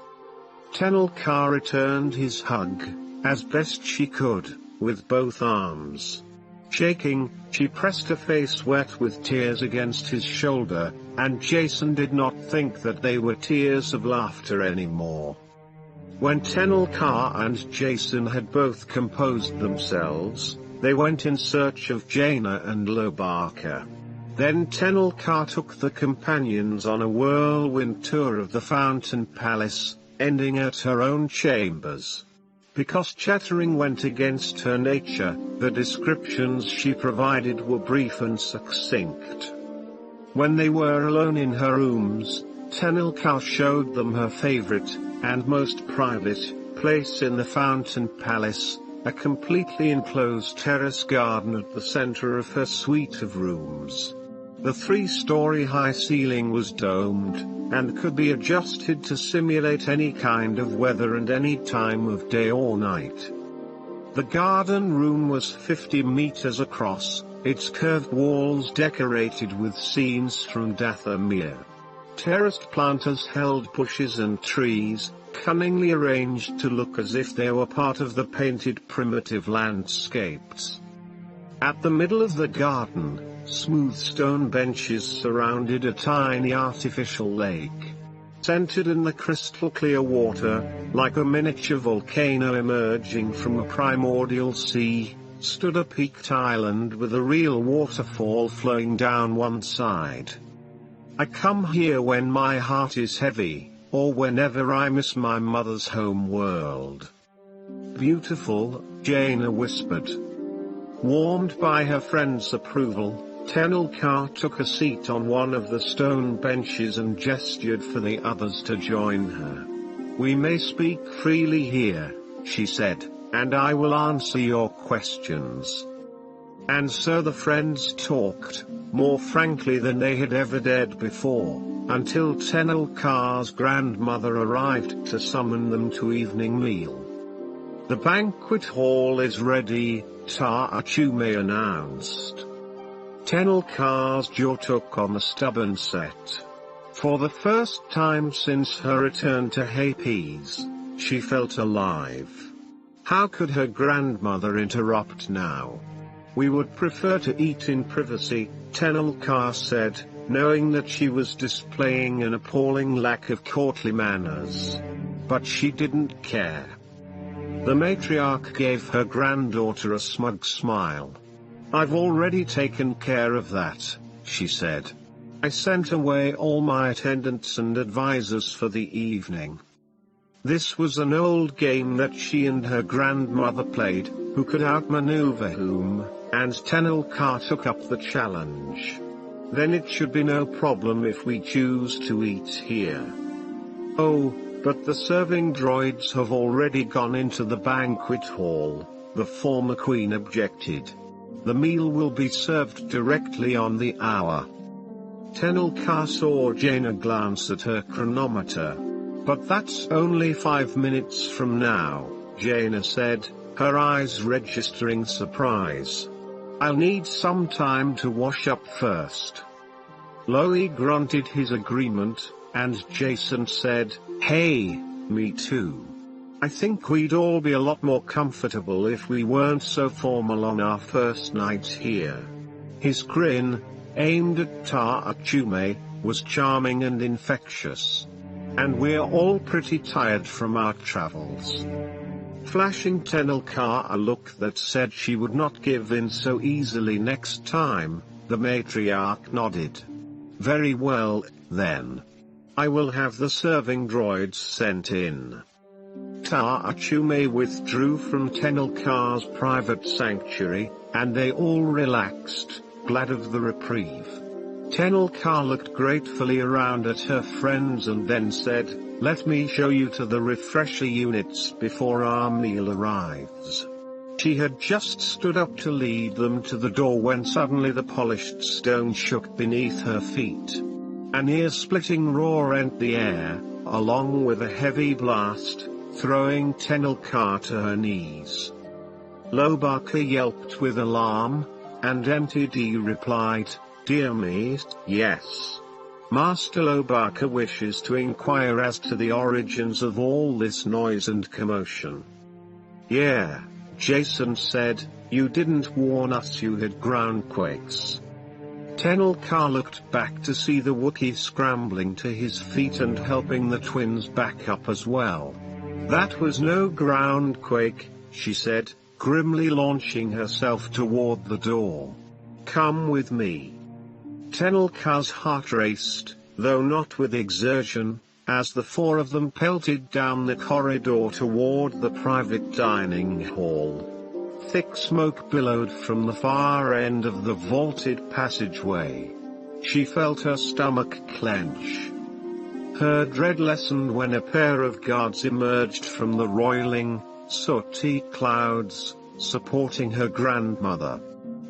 Tenel Ka returned his hug, as best she could, with both arms. Shaking, she pressed her face wet with tears against his shoulder, and Jason did not think that they were tears of laughter anymore. When Tenel Ka and Jason had both composed themselves, they went in search of Jaina and Lobaka. Then Tenel Ka took the companions on a whirlwind tour of the Fountain Palace, ending at her own chambers. Because chattering went against her nature, the descriptions she provided were brief and succinct. When they were alone in her rooms, Tenel Ka showed them her favorite, and most private, place in the Fountain Palace, a completely enclosed terrace garden at the center of her suite of rooms. The 3-story high ceiling was domed, and could be adjusted to simulate any kind of weather and any time of day or night. The garden room was 50 meters across, its curved walls decorated with scenes from Dathomir. terraced planters held bushes and trees, cunningly arranged to look as if they were part of the painted primitive landscapes. At the middle of the garden, smooth stone benches surrounded a tiny artificial lake. Centered in the crystal-clear water, like a miniature volcano emerging from a primordial sea, stood a peaked island with a real waterfall flowing down one side. I come here when my heart is heavy, or whenever I miss my mother's home world. Beautiful, Jaina whispered. Warmed by her friend's approval, Tenel Ka took a seat on one of the stone benches and gestured for the others to join her. We may speak freely here, she said, and I will answer your questions. And so the friends talked, more frankly than they had ever dared before, until Tenel Ka's grandmother arrived to summon them to evening meal. The banquet hall is ready, Ta-Achume announced. Tenel Ka's jaw took on a stubborn set. For the first time since her return to Hapes, she felt alive. How could her grandmother interrupt now? We would prefer to eat in privacy, Tenel Ka said, knowing that she was displaying an appalling lack of courtly manners. But she didn't care. The matriarch gave her granddaughter a smug smile. I've already taken care of that, she said. I sent away all my attendants and advisors for the evening. This was an old game that she and her grandmother played, who could outmaneuver whom, and Tenel Ka took up the challenge. Then it should be no problem if we choose to eat here. Oh, but the serving droids have already gone into the banquet hall, the former queen objected. The meal will be served directly on the hour. Tenel Ka saw Jaina glance at her chronometer. But that's only 5 minutes from now, Jaina said, her eyes registering surprise. I'll need some time to wash up first. Loie grunted his agreement, and Jason said, Hey, me too. I think we'd all be a lot more comfortable if we weren't so formal on our first night here. His grin, aimed at Ta-Achume, was charming and infectious. And we're all pretty tired from our travels. Flashing Tenel Ka a look that said she would not give in so easily next time, the matriarch nodded. Very well, then. I will have the serving droids sent in. Ta-Achume withdrew from Tenel Ka's private sanctuary, and they all relaxed, glad of the reprieve. Tenel Ka looked gratefully around at her friends and then said, Let me show you to the refresher units before our meal arrives. She had just stood up to lead them to the door when suddenly the polished stone shook beneath her feet. An ear-splitting roar rent the air, along with a heavy blast, throwing Tenel Ka to her knees. Lobaka yelped with alarm, and MTD replied, Dear me, yes. Master Lobaka wishes to inquire as to the origins of all this noise and commotion. Yeah, Jason said, you didn't warn us you had groundquakes. Tenel Ka looked back to see the Wookiee scrambling to his feet and helping the twins back up as well. That was no groundquake, she said, grimly launching herself toward the door. Come with me. Tenel Ka's heart raced, though not with exertion, as the four of them pelted down the corridor toward the private dining hall. Thick smoke billowed from the far end of the vaulted passageway. She felt her stomach clench. Her dread lessened when a pair of guards emerged from the roiling, sooty clouds, supporting her grandmother.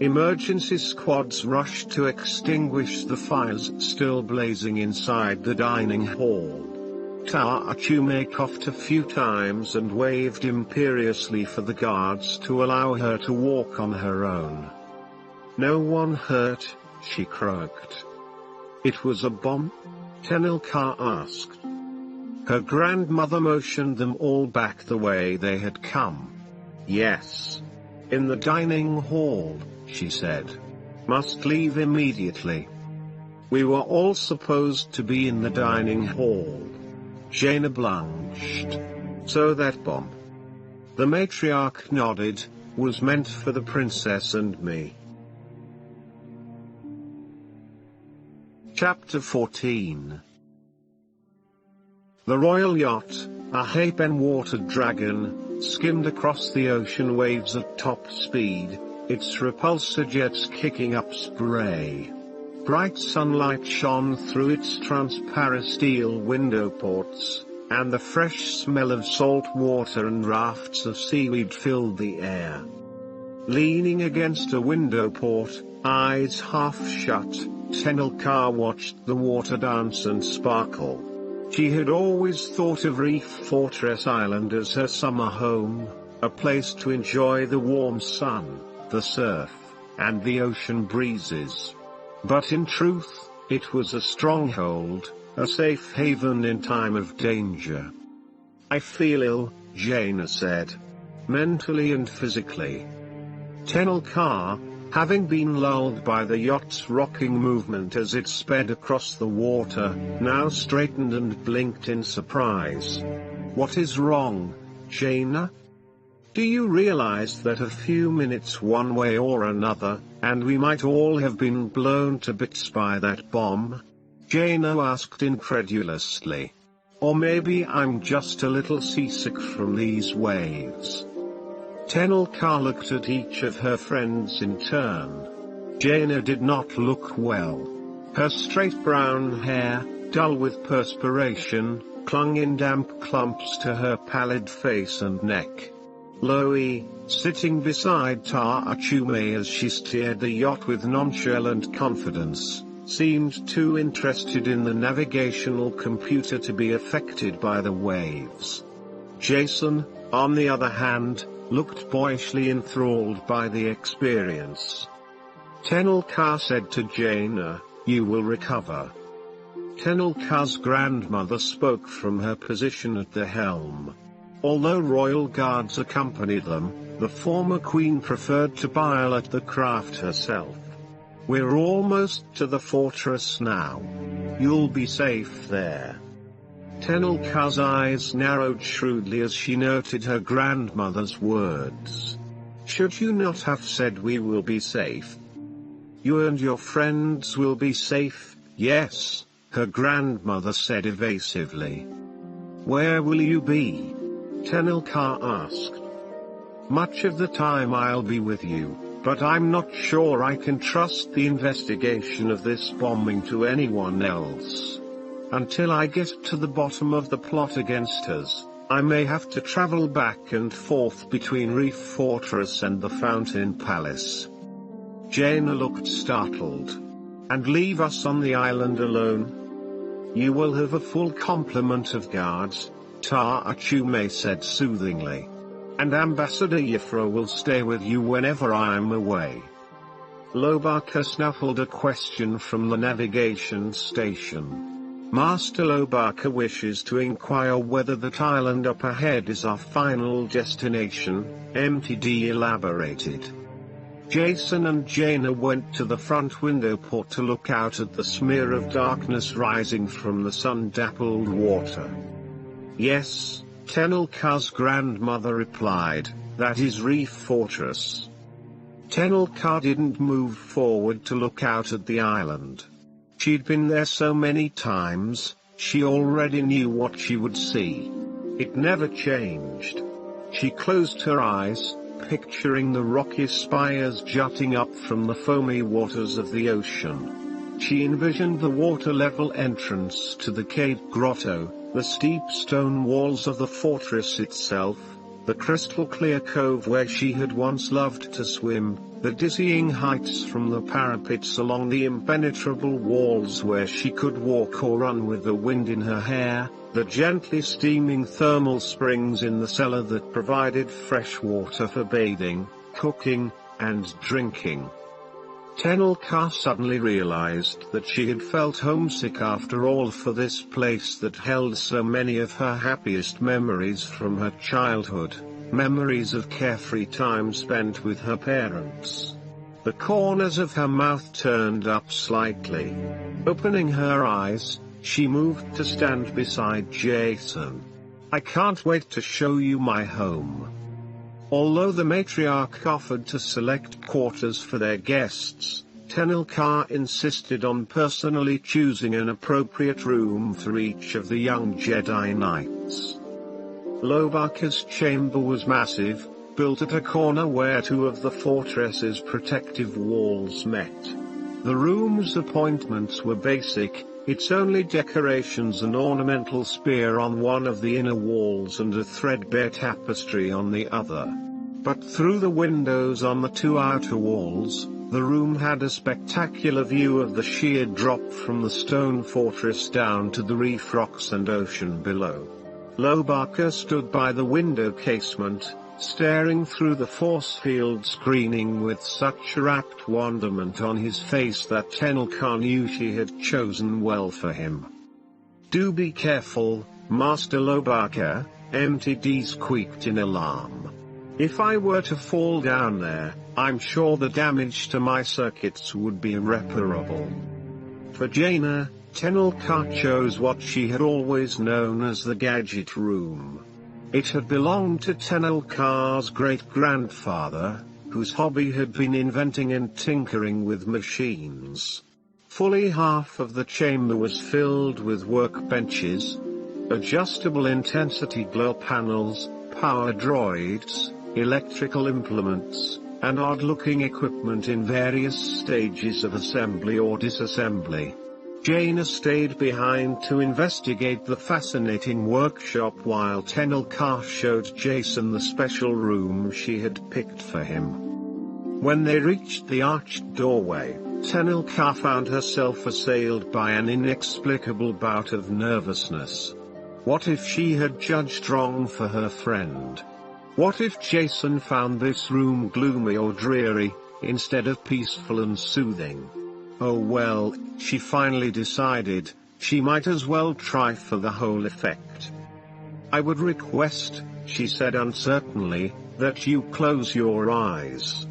Emergency squads rushed to extinguish the fires still blazing inside the dining hall. Ta-Achume coughed a few times and waved imperiously for the guards to allow her to walk on her own. No one hurt, she croaked. It was a bomb? Tenel Ka asked. Her grandmother motioned them all back the way they had come. Yes. In the dining hall, she said. Must leave immediately. We were all supposed to be in the dining hall. Jaina blanched. So that bomb. The matriarch nodded, was meant for the princess and me. Chapter 14. The royal yacht, a Hapen-watered dragon, skimmed across the ocean waves at top speed, its repulsor jets kicking up spray. Bright sunlight shone through its transparent steel window ports, and the fresh smell of salt water and rafts of seaweed filled the air. Leaning against a window port, eyes half shut, Tenel Ka watched the water dance and sparkle. She had always thought of Reef Fortress Island as her summer home, a place to enjoy the warm sun, the surf, and the ocean breezes. But in truth, it was a stronghold, a safe haven in time of danger. I feel ill, Jaina said. Mentally and physically. Tenel Ka, having been lulled by the yacht's rocking movement as it sped across the water, now straightened and blinked in surprise. What is wrong, Jaina? Do you realize that a few minutes one way or another, and we might all have been blown to bits by that bomb? Jaina asked incredulously. Or maybe I'm just a little seasick from these waves. Tenel Ka looked at each of her friends in turn. Jaina did not look well. Her straight brown hair, dull with perspiration, clung in damp clumps to her pallid face and neck. Loie, sitting beside Ta-Achume as she steered the yacht with nonchalant confidence, seemed too interested in the navigational computer to be affected by the waves. Jason, on the other hand, looked boyishly enthralled by the experience. Tenel Ka said to Jaina, "You will recover." Tenel Ka's grandmother spoke from her position at the helm. Although royal guards accompanied them, the former queen preferred to pilot the craft herself. We're almost to the fortress now. You'll be safe there. Tenel Ka's eyes narrowed shrewdly as she noted her grandmother's words. Should you not have said we will be safe? You and your friends will be safe, yes, her grandmother said evasively. Where will you be? Tenel Ka asked. Much of the time I'll be with you, but I'm not sure I can trust the investigation of this bombing to anyone else. Until I get to the bottom of the plot against us, I may have to travel back and forth between Reef Fortress and the Fountain Palace. Jaina looked startled. And leave us on the island alone? You will have a full complement of guards, Ta-Achume said soothingly. And Ambassador Yifra will stay with you whenever I am away. Lobaka snuffled a question from the navigation station. Master Lobaka wishes to inquire whether that island up ahead is our final destination, MTD elaborated. Jason and Jaina went to the front window port to look out at the smear of darkness rising from the sun-dappled water. Yes, Tenel Ka's grandmother replied, that is Reef Fortress. Tenel Ka didn't move forward to look out at the island. She'd been there so many times, she already knew what she would see. It never changed. She closed her eyes, picturing the rocky spires jutting up from the foamy waters of the ocean. She envisioned the water-level entrance to the cave grotto, the steep stone walls of the fortress itself, the crystal-clear cove where she had once loved to swim, the dizzying heights from the parapets along the impenetrable walls where she could walk or run with the wind in her hair, the gently steaming thermal springs in the cellar that provided fresh water for bathing, cooking, and drinking. Tenel Ka suddenly realized that she had felt homesick after all for this place that held so many of her happiest memories from her childhood, memories of carefree time spent with her parents. The corners of her mouth turned up slightly. Opening her eyes, she moved to stand beside Jason. "I can't wait to show you my home." Although the Matriarch offered to select quarters for their guests, Tenel Ka insisted on personally choosing an appropriate room for each of the young Jedi Knights. Lobaka's chamber was massive, built at a corner where two of the fortress's protective walls met. The room's appointments were basic, its only decorations an ornamental spear on one of the inner walls and a threadbare tapestry on the other. But through the windows on the two outer walls, the room had a spectacular view of the sheer drop from the stone fortress down to the reef rocks and ocean below. Lobaka stood by the window casement, staring through the force field screening with such rapt wonderment on his face that Tenel Ka knew she had chosen well for him. "Do be careful, Master Lobaka," MTD squeaked in alarm. "If I were to fall down there, I'm sure the damage to my circuits would be irreparable." For Jaina, Tenel Ka chose what she had always known as the Gadget Room. It had belonged to Tenel Ka's great-grandfather, whose hobby had been inventing and tinkering with machines. Fully half of the chamber was filled with workbenches, adjustable intensity glow panels, power droids, electrical implements, and odd-looking equipment in various stages of assembly or disassembly. Jaina stayed behind to investigate the fascinating workshop while Tenel Ka showed Jason the special room she had picked for him. When they reached the arched doorway, Tenel Ka found herself assailed by an inexplicable bout of nervousness. What if she had judged wrong for her friend? What if Jason found this room gloomy or dreary, instead of peaceful and soothing? Oh well, she finally decided, she might as well try for the whole effect. "I would request," she said uncertainly, "that you close your eyes."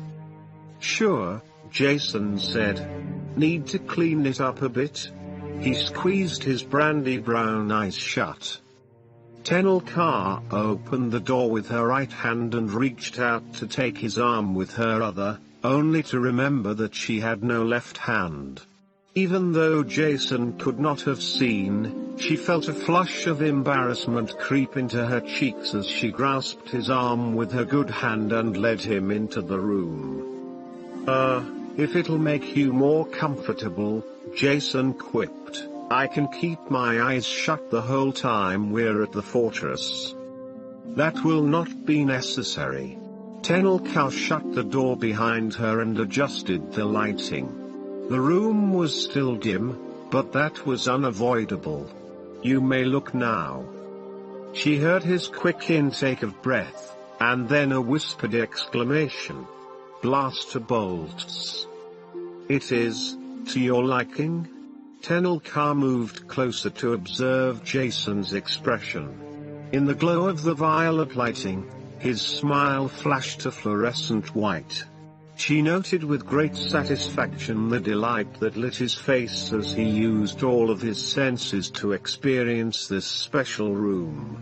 "Sure," Jason said. "Need to clean it up a bit?" He squeezed his brandy brown eyes shut. Tenel Ka opened the door with her right hand and reached out to take his arm with her other, only to remember that she had no left hand. Even though Jason could not have seen, she felt a flush of embarrassment creep into her cheeks as she grasped his arm with her good hand and led him into the room. If it'll make you more comfortable," Jason quipped, "I can keep my eyes shut the whole time we're at the fortress." "That will not be necessary." Tenel Ka shut the door behind her and adjusted the lighting. The room was still dim, but that was unavoidable. "You may look now." She heard his quick intake of breath, and then a whispered exclamation. "Blaster bolts. It is, to your liking?" Tenel Ka moved closer to observe Jason's expression. In the glow of the violet lighting, his smile flashed a fluorescent white. She noted with great satisfaction the delight that lit his face as he used all of his senses to experience this special room.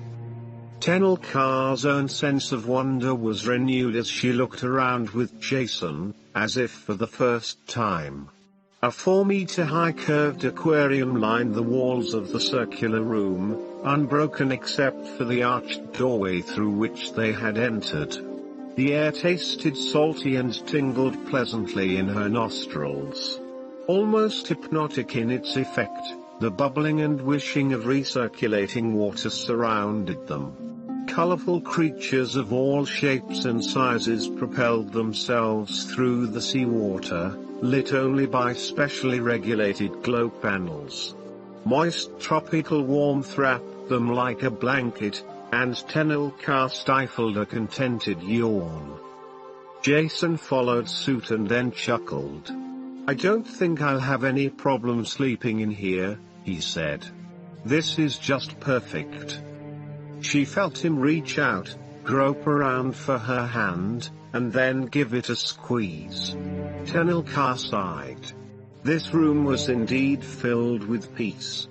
Tenel Ka's own sense of wonder was renewed as she looked around with Jason, as if for the first time. A 4-meter-high curved aquarium lined the walls of the circular room, unbroken except for the arched doorway through which they had entered. The air tasted salty and tingled pleasantly in her nostrils. Almost hypnotic in its effect, the bubbling and wishing of recirculating water surrounded them. Colorful creatures of all shapes and sizes propelled themselves through the seawater, lit only by specially regulated glow panels. Moist tropical warmth wrapped them like a blanket, and Tenel Ka stifled a contented yawn. Jason followed suit and then chuckled. "I don't think I'll have any problem sleeping in here," he said. "This is just perfect." She felt him reach out, grope around for her hand, and then give it a squeeze. Tenel Ka sighed. This room was indeed filled with peace.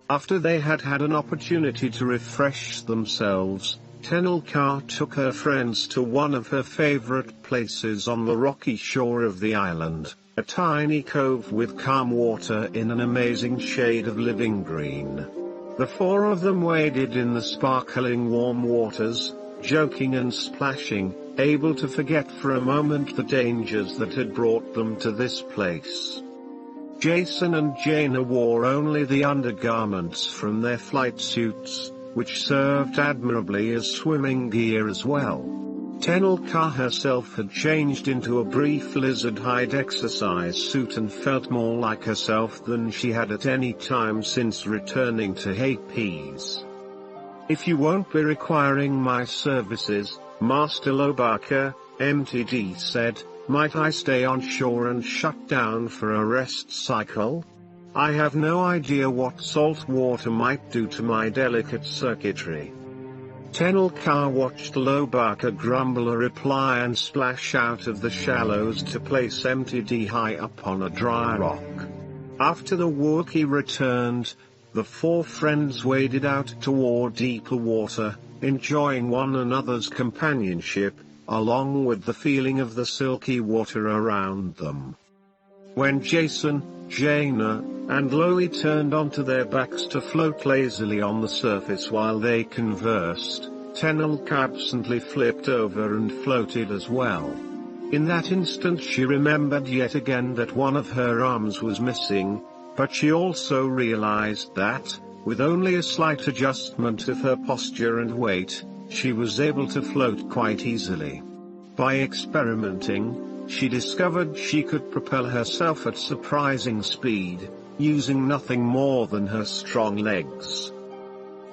After they had had an opportunity to refresh themselves, Tenel Ka took her friends to one of her favorite places on the rocky shore of the island, a tiny cove with calm water in an amazing shade of living green. The four of them waded in the sparkling warm waters, joking and splashing, able to forget for a moment the dangers that had brought them to this place. Jason and Jaina wore only the undergarments from their flight suits, which served admirably as swimming gear as well. Tenel Ka herself had changed into a brief lizard hide exercise suit and felt more like herself than she had at any time since returning to Hapes. "If you won't be requiring my services, Master Lobaka," MTD said, "might I stay on shore and shut down for a rest cycle? I have no idea what salt water might do to my delicate circuitry." Tenel Ka watched Lobaka grumble a reply and splash out of the shallows to place MTD high up on a dry rock. After the Wookiee returned, the four friends waded out toward deeper water, enjoying one another's companionship, along with the feeling of the silky water around them. When Jason, Jaina, and Loie turned onto their backs to float lazily on the surface while they conversed, Tenel Ka absently flipped over and floated as well. In that instant she remembered yet again that one of her arms was missing, but she also realized that, with only a slight adjustment of her posture and weight, she was able to float quite easily. By experimenting, she discovered she could propel herself at surprising speed, using nothing more than her strong legs.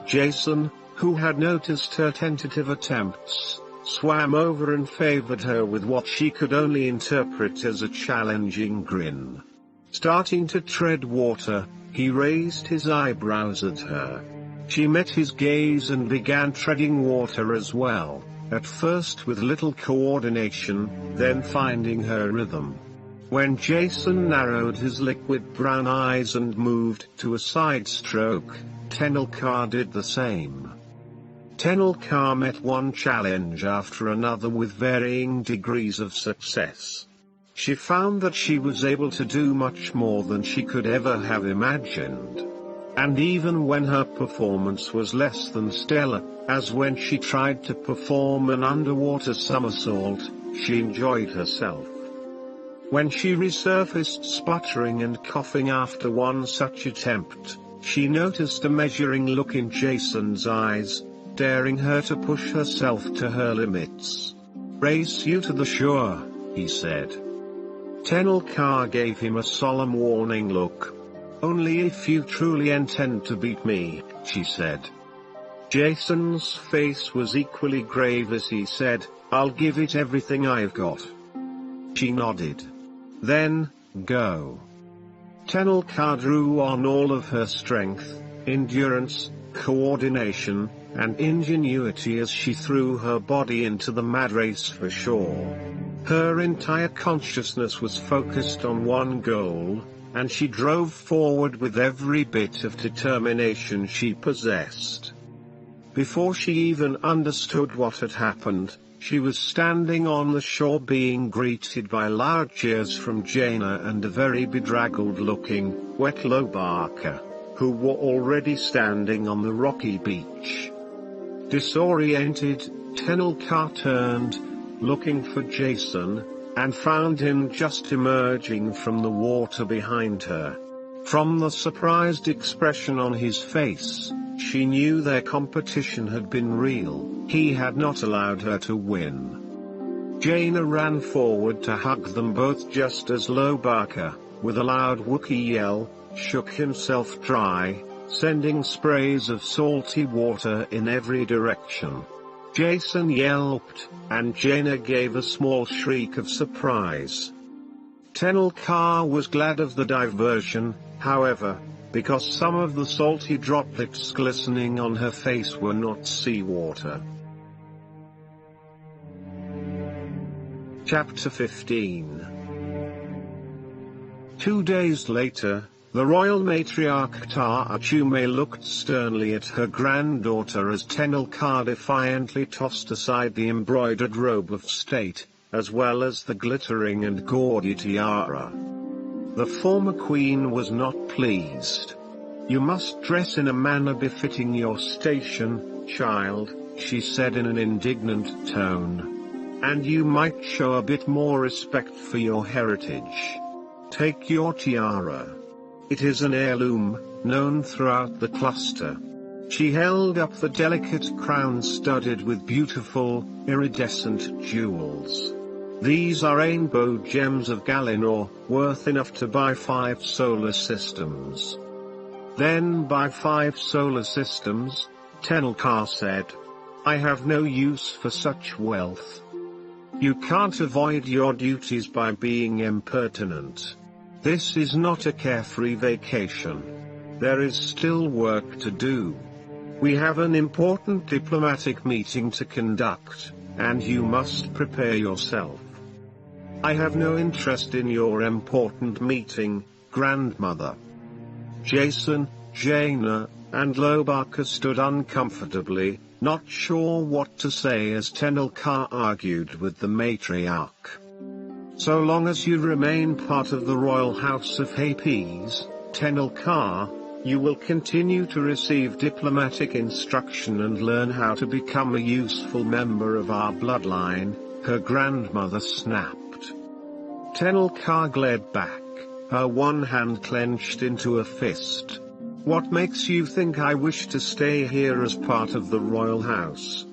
Jason, who had noticed her tentative attempts, swam over and favored her with what she could only interpret as a challenging grin. Starting to tread water, he raised his eyebrows at her. She met his gaze and began treading water as well, at first with little coordination, then finding her rhythm. When Jason narrowed his liquid brown eyes and moved to a side stroke, Tenel Ka did the same. Tenel Ka met one challenge after another with varying degrees of success. She found that she was able to do much more than she could ever have imagined. And even when her performance was less than stellar, as when she tried to perform an underwater somersault, she enjoyed herself. When she resurfaced sputtering and coughing after one such attempt, she noticed a measuring look in Jason's eyes, daring her to push herself to her limits. "Race you to the shore," he said. Tenel Ka gave him a solemn warning look. "Only if you truly intend to beat me," she said. Jason's face was equally grave as he said, "I'll give it everything I've got." She nodded. "Then, go." Tenel Ka drew on all of her strength, endurance, coordination, and ingenuity as she threw her body into the mad race for shore. Her entire consciousness was focused on one goal, and she drove forward with every bit of determination she possessed. Before she even understood what had happened, she was standing on the shore being greeted by loud cheers from Jaina and a very bedraggled-looking, wet Lobaka, who were already standing on the rocky beach. Disoriented, Tenel Ka turned, looking for Jason, and found him just emerging from the water behind her. From the surprised expression on his face, she knew their competition had been real. He had not allowed her to win. Jaina ran forward to hug them both just as Lobaka, with a loud Wookiee yell, shook himself dry, sending sprays of salty water in every direction. Jason yelped, and Jaina gave a small shriek of surprise. Tenel Ka was glad of the diversion, however, because some of the salty droplets glistening on her face were not seawater. Chapter 15. 2 days later, the royal matriarch Ta-Achume looked sternly at her granddaughter as Tenel Ka defiantly tossed aside the embroidered robe of state, as well as the glittering and gaudy tiara. The former queen was not pleased. "You must dress in a manner befitting your station, child," she said in an indignant tone. "And you might show a bit more respect for your heritage. Take your tiara. It is an heirloom, known throughout the cluster." She held up the delicate crown studded with beautiful, iridescent jewels. "These are rainbow gems of Galinor, worth enough to buy 5 solar systems." "Then buy 5 solar systems," Tenel Ka said. "I have no use for such wealth." "You can't avoid your duties by being impertinent. This is not a carefree vacation. There is still work to do. We have an important diplomatic meeting to conduct, and you must prepare yourself." "I have no interest in your important meeting, grandmother." Jason, Jaina, and Lobaka stood uncomfortably, not sure what to say as Tenel Ka argued with the matriarch. "So long as you remain part of the royal house of Hapes, Tenel Ka, you will continue to receive diplomatic instruction and learn how to become a useful member of our bloodline," her grandmother snapped. Tenel Ka glared back, her one hand clenched into a fist. "What makes you think I wish to stay here as part of the royal house?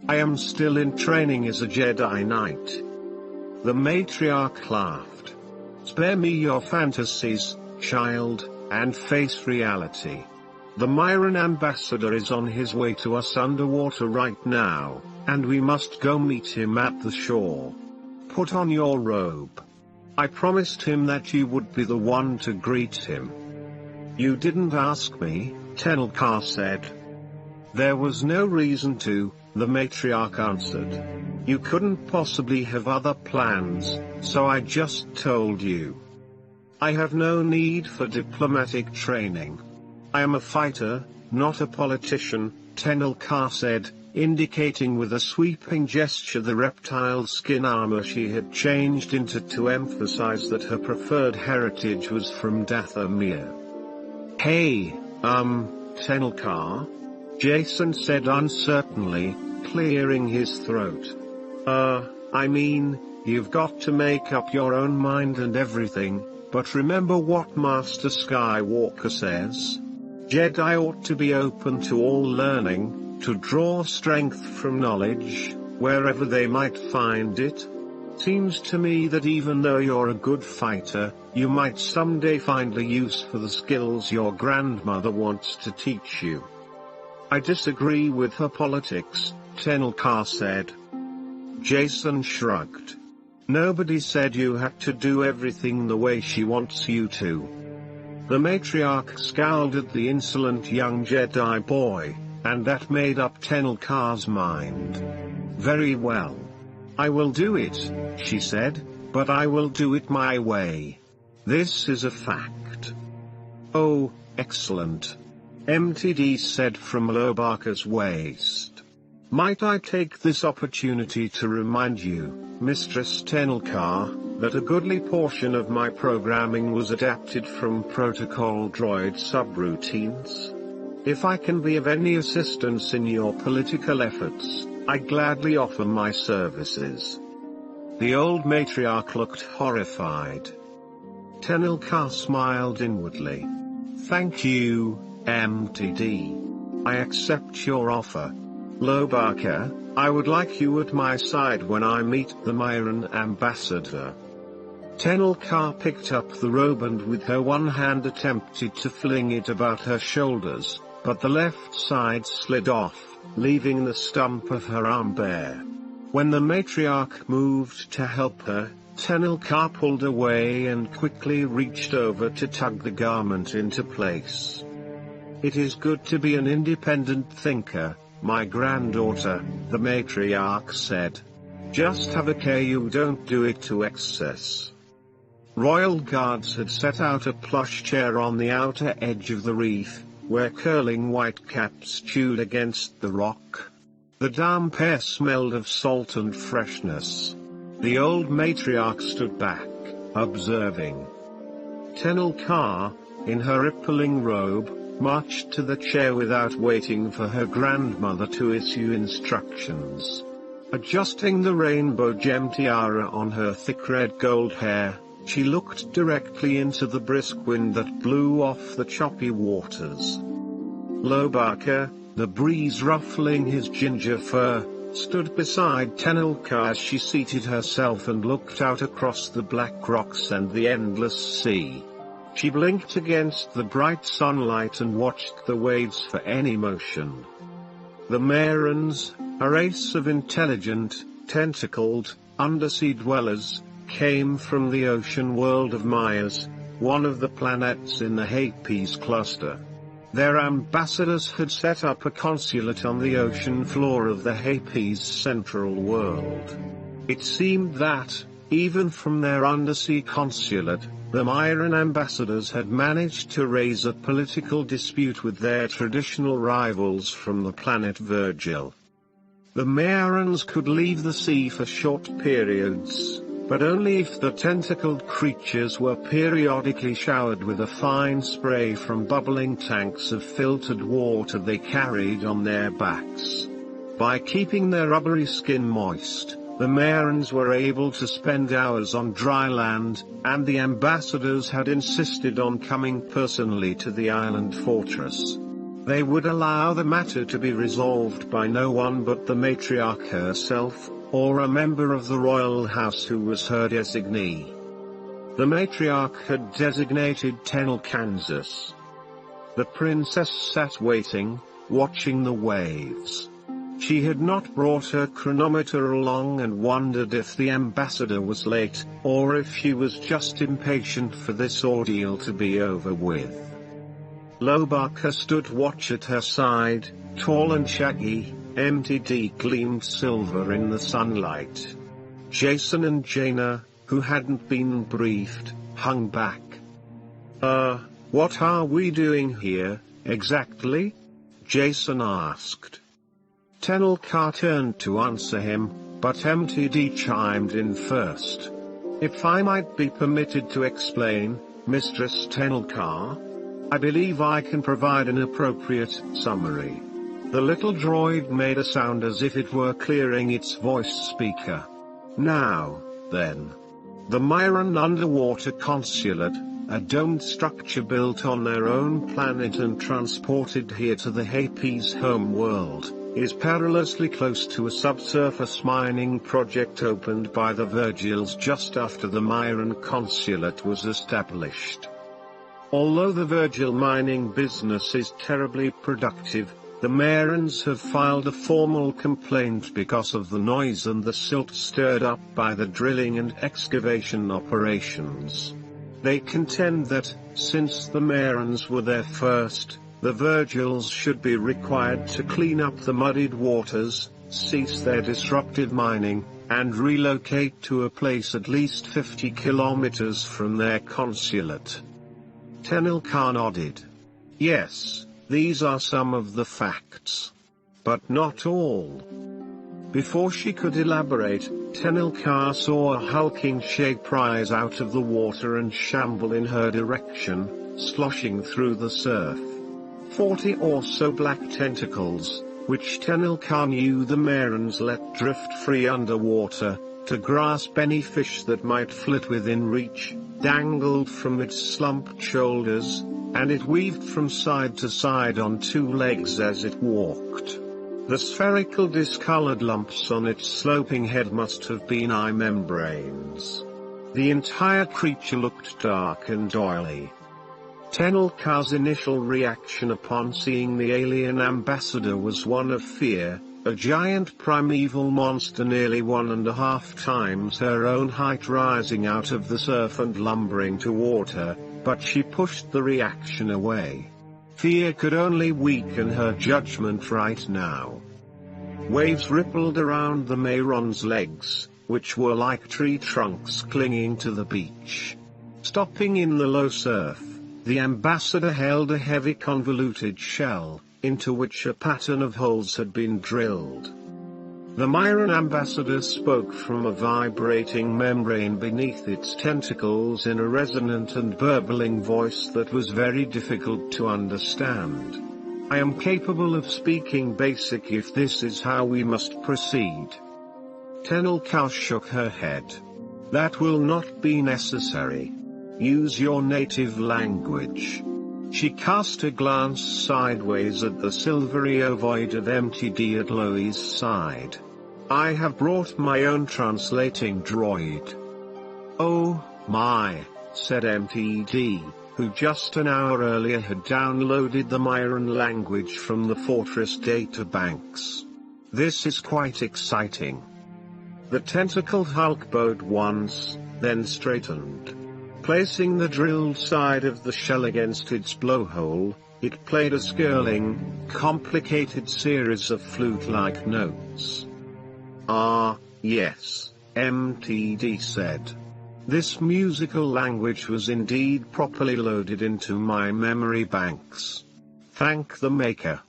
I am still in training as a Jedi Knight." The matriarch laughed. "Spare me your fantasies, child, and face reality. The Myran ambassador is on his way to us underwater right now, and we must go meet him at the shore. Put on your robe. I promised him that you would be the one to greet him." "You didn't ask me," Tenel Ka said. "There was no reason to," the matriarch answered. "You couldn't possibly have other plans, so I just told you. I have no need for diplomatic training. I am a fighter, not a politician," Tenel Ka said, indicating with a sweeping gesture the reptile skin armor she had changed into to emphasize that her preferred heritage was from Dathomir. "Hey, Tenel Ka?" Jason said uncertainly, clearing his throat. I mean, you've got to make up your own mind and everything, but remember what Master Skywalker says? Jedi ought to be open to all learning, to draw strength from knowledge, wherever they might find it. Seems to me that even though you're a good fighter, you might someday find a use for the skills your grandmother wants to teach you." "I disagree with her politics," Tenel Ka said. Jason shrugged. "Nobody said you had to do everything the way she wants you to." The matriarch scowled at the insolent young Jedi boy, and that made up Tenel Ka's mind. "Very well. I will do it," she said, "but I will do it my way. This is a fact." "Oh, excellent," MTD said from Lobaka's waist. "Might I take this opportunity to remind you, Mistress Tenel Ka, that a goodly portion of my programming was adapted from protocol droid subroutines? If I can be of any assistance in your political efforts, I gladly offer my services." The old matriarch looked horrified. Tenel Ka smiled inwardly. "Thank you, MTD. I accept your offer. Lobaka, I would like you at my side when I meet the Myran ambassador." Tenel Ka picked up the robe and with her one hand attempted to fling it about her shoulders, but the left side slid off, leaving the stump of her arm bare. When the matriarch moved to help her, Tenel Ka pulled away and quickly reached over to tug the garment into place. "It is good to be an independent thinker, my granddaughter," the matriarch said. "Just have a care you don't do it to excess." Royal guards had set out a plush chair on the outer edge of the reef, where curling white caps chewed against the rock. The damp air smelled of salt and freshness. The old matriarch stood back, observing. Tenel Ka, in her rippling robe, marched to the chair without waiting for her grandmother to issue instructions. Adjusting the rainbow gem tiara on her thick red gold hair, she looked directly into the brisk wind that blew off the choppy waters. Lobaka, the breeze ruffling his ginger fur, stood beside Tenel Ka as she seated herself and looked out across the black rocks and the endless sea. She blinked against the bright sunlight and watched the waves for any motion. The Marans, a race of intelligent, tentacled, undersea dwellers, came from the ocean world of Myers, one of the planets in the Hapes cluster. Their ambassadors had set up a consulate on the ocean floor of the Hapes central world. It seemed that, even from their undersea consulate, the Myran ambassadors had managed to raise a political dispute with their traditional rivals from the planet Virgil. The Marans could leave the sea for short periods, but only if the tentacled creatures were periodically showered with a fine spray from bubbling tanks of filtered water they carried on their backs. By keeping their rubbery skin moist, the Marans were able to spend hours on dry land, and the ambassadors had insisted on coming personally to the island fortress. They would allow the matter to be resolved by no one but the matriarch herself, or a member of the royal house who was her designee. The matriarch had designated Tenel Kansas. The princess sat waiting, watching the waves. She had not brought her chronometer along and wondered if the ambassador was late, or if she was just impatient for this ordeal to be over with. Lobaka stood watch at her side, tall and shaggy, MTD gleamed silver in the sunlight. Jason and Jaina, who hadn't been briefed, hung back. What are we doing here, exactly?" Jason asked. Tenel Ka turned to answer him, but MTD chimed in first. "If I might be permitted to explain, Mistress Tenel Ka, I believe I can provide an appropriate summary." The little droid made a sound as if it were clearing its voice speaker. "Now, then. The Myran Underwater Consulate, a domed structure built on their own planet and transported here to the Hapes home world, is perilously close to a subsurface mining project opened by the Virgils just after the Myran Consulate was established. Although the Virgil mining business is terribly productive, the Marans have filed a formal complaint because of the noise and the silt stirred up by the drilling and excavation operations. They contend that, since the Marans were there first, the Virgils should be required to clean up the muddied waters, cease their disruptive mining, and relocate to a place at least 50 kilometers from their consulate. Tenel Ka nodded. Yes, these are some of the facts. But not all. Before she could elaborate, Tenel Ka saw a hulking shape rise out of the water and shamble in her direction, sloshing through the surf. 40 or so black tentacles, which Tenel Ka knew the Marans let drift free underwater, to grasp any fish that might flit within reach, dangled from its slumped shoulders, and it weaved from side to side on two legs as it walked. The spherical discolored lumps on its sloping head must have been eye membranes. The entire creature looked dark and oily. Tenel Ka's initial reaction upon seeing the alien ambassador was one of fear, A giant primeval monster nearly 1.5 times her own height rising out of the surf and lumbering toward her, but she pushed the reaction away. Fear could only weaken her judgment right now. Waves rippled around the Mayron's legs, which were like tree trunks clinging to the beach. Stopping in the low surf, the ambassador held a heavy convoluted shell, into which a pattern of holes had been drilled. The Myron ambassador spoke from a vibrating membrane beneath its tentacles in a resonant and burbling voice that was very difficult to understand. I am capable of speaking basic if this is how we must proceed. Tenel Ka shook her head. That will not be necessary. Use your native language. She cast a glance sideways at the silvery ovoid of MTD at Loi's side. I have brought my own translating droid. Oh, my, said MTD, who just an hour earlier had downloaded the Myron language from the Fortress databanks. This is quite exciting. The tentacled Hulk bowed once, then straightened. Placing the drilled side of the shell against its blowhole, it played a skirling, complicated series of flute-like notes. Ah, yes, MTD said. This musical language was indeed properly loaded into my memory banks. Thank the Maker.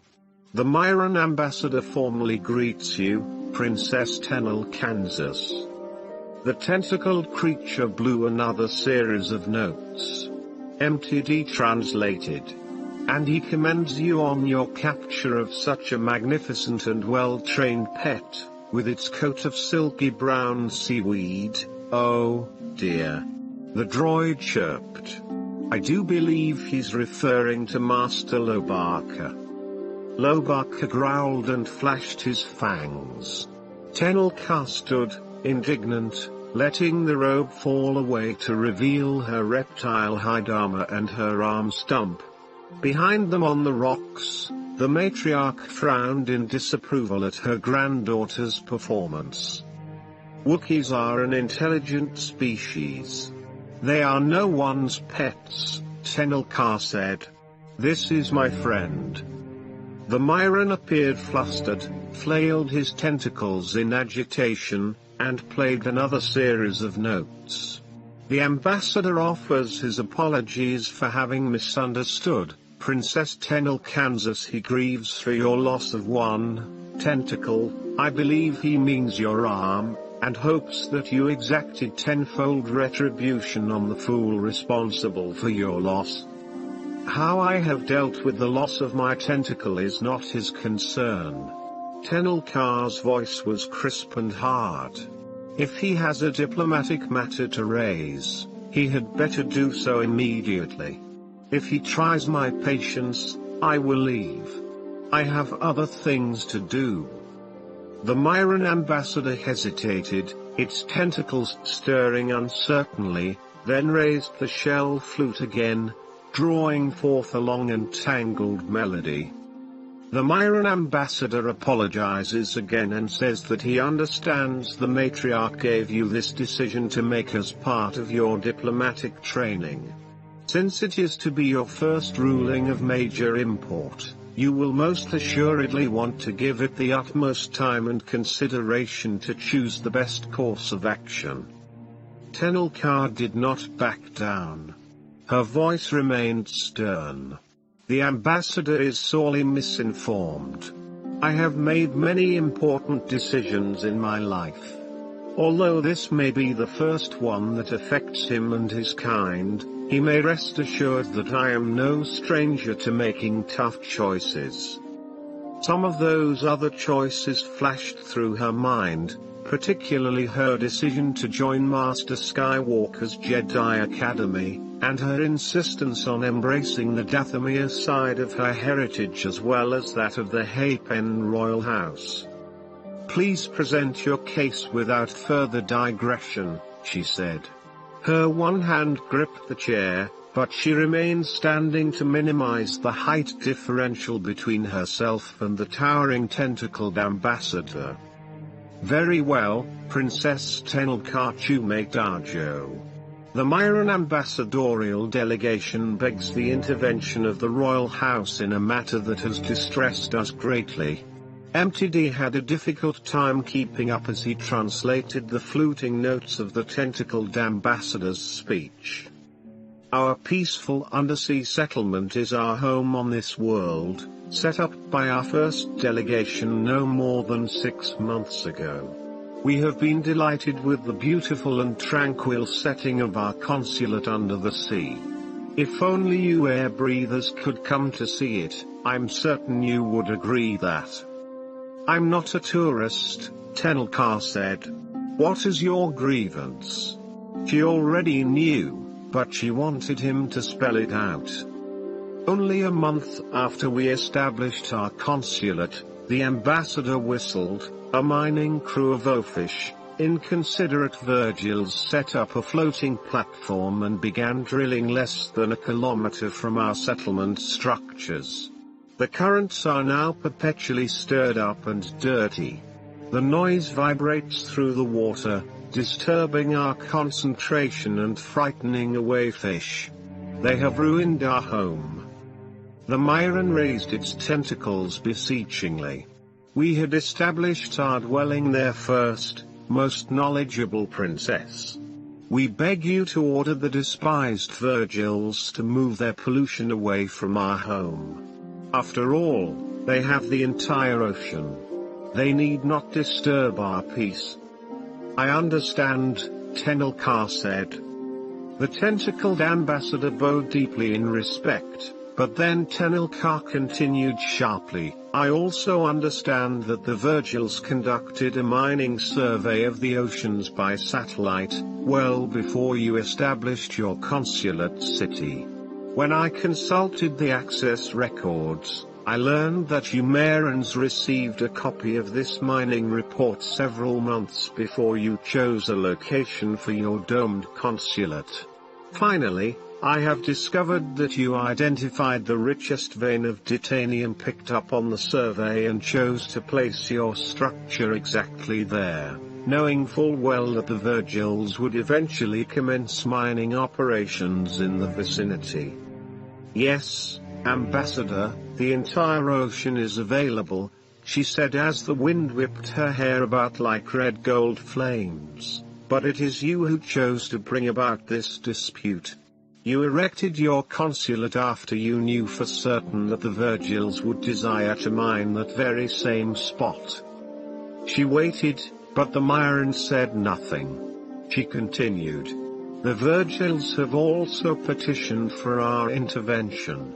The Myron ambassador formally greets you, Princess Tenel Kansas. The tentacled creature blew another series of notes. MTD translated. And he commends you on your capture of such a magnificent and well-trained pet, with its coat of silky brown seaweed. Oh, dear. The droid chirped. I do believe he's referring to Master Lobaka. Lobaka growled and flashed his fangs. Tenel Ka stood, indignant, letting the robe fall away to reveal her reptile hide armor and her arm stump. Behind them on the rocks, the matriarch frowned in disapproval at her granddaughter's performance. Wookiees are an intelligent species. They are no one's pets, Tenel Ka said. This is my friend. The Myron appeared flustered, flailed his tentacles in agitation, and played another series of notes. The ambassador offers his apologies for having misunderstood, Princess Tenel Kansas. He grieves for your loss of one tentacle, I believe he means your arm, and hopes that you exacted tenfold retribution on the fool responsible for your loss. How I have dealt with the loss of my tentacle is not his concern. Tenel Ka's voice was crisp and hard. If he has a diplomatic matter to raise, he had better do so immediately. If he tries my patience, I will leave. I have other things to do. The Myron ambassador hesitated, its tentacles stirring uncertainly, then raised the shell flute again, drawing forth a long and tangled melody. The Myron ambassador apologizes again and says that he understands the matriarch gave you this decision to make as part of your diplomatic training. Since it is to be your first ruling of major import, you will most assuredly want to give it the utmost time and consideration to choose the best course of action. Tenel Ka did not back down. Her voice remained stern. The ambassador is sorely misinformed. I have made many important decisions in my life. Although this may be the first one that affects him and his kind, he may rest assured that I am no stranger to making tough choices. Some of those other choices flashed through her mind, particularly her decision to join Master Skywalker's Jedi Academy, and her insistence on embracing the Dathomir side of her heritage as well as that of the Hapes royal house. Please present your case without further digression, she said. Her one hand gripped the chair, but she remained standing to minimize the height differential between herself and the towering tentacled ambassador. "Very well, Princess Tenel Ka Dajo. The Myron ambassadorial delegation begs the intervention of the royal house in a matter that has distressed us greatly." MTD had a difficult time keeping up as he translated the fluting notes of the tentacled ambassador's speech. "Our peaceful undersea settlement is our home on this world, set up by our first delegation no more than 6 months ago. We have been delighted with the beautiful and tranquil setting of our consulate under the sea. If only you air breathers could come to see it, I'm certain you would agree that." "I'm not a tourist," Tenel Ka said. "What is your grievance?" She already knew, but she wanted him to spell it out. "Only a month after we established our consulate," the ambassador whistled, "a mining crew of oafish, inconsiderate Virgils set up a floating platform and began drilling less than a kilometer from our settlement structures. The currents are now perpetually stirred up and dirty. The noise vibrates through the water, disturbing our concentration and frightening away fish. They have ruined our home." The Myron raised its tentacles beseechingly. "We had established our dwelling there first, most knowledgeable princess. We beg you to order the despised Virgils to move their pollution away from our home. After all, they have the entire ocean. They need not disturb our peace." "I understand," Tenel Ka said. The tentacled ambassador bowed deeply in respect, but then Tenel Ka continued sharply, "I also understand that the Virgils conducted a mining survey of the oceans by satellite, well before you established your consulate city. When I consulted the access records, I learned that you Marans received a copy of this mining report several months before you chose a location for your domed consulate. Finally, I have discovered that you identified the richest vein of titanium picked up on the survey and chose to place your structure exactly there, knowing full well that the Virgils would eventually commence mining operations in the vicinity." "Yes, Ambassador, the entire ocean is available," she said as the wind whipped her hair about like red gold flames, "but it is you who chose to bring about this dispute. You erected your consulate after you knew for certain that the Virgils would desire to mine that very same spot." She waited, but the Myron said nothing. She continued, "The Virgils have also petitioned for our intervention.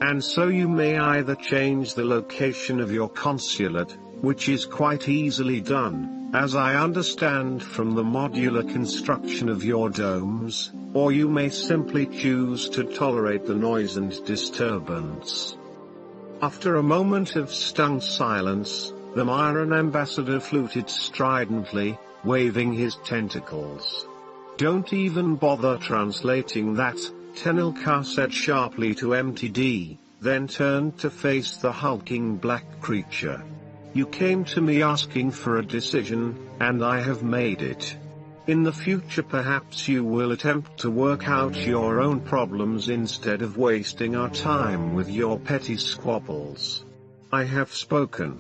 And so you may either change the location of your consulate, which is quite easily done, as I understand from the modular construction of your domes, or you may simply choose to tolerate the noise and disturbance." After a moment of stunned silence, the Myron ambassador fluted stridently, waving his tentacles. "Don't even bother translating that," Tenel Ka said sharply to MTD, then turned to face the hulking black creature. "You came to me asking for a decision, and I have made it. In the future perhaps you will attempt to work out your own problems instead of wasting our time with your petty squabbles. I have spoken."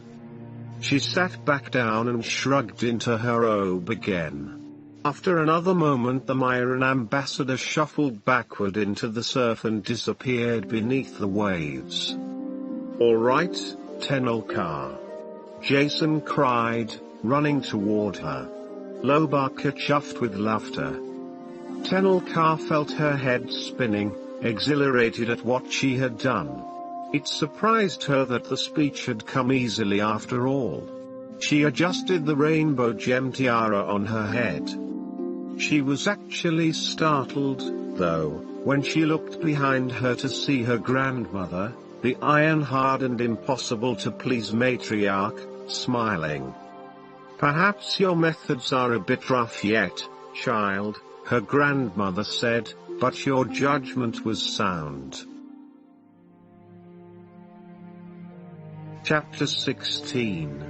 She sat back down and shrugged into her robe again. After another moment the Myron ambassador shuffled backward into the surf and disappeared beneath the waves. "All right, Tenel Ka," Jason cried, running toward her. Lobaka chuffed with laughter. Tenel Ka felt her head spinning, exhilarated at what she had done. It surprised her that the speech had come easily after all. She adjusted the rainbow gem tiara on her head. She was actually startled, though, when she looked behind her to see her grandmother, the iron-hardened impossible-to-please matriarch, smiling. "Perhaps your methods are a bit rough yet, child," her grandmother said, but your judgment was sound. Chapter 16.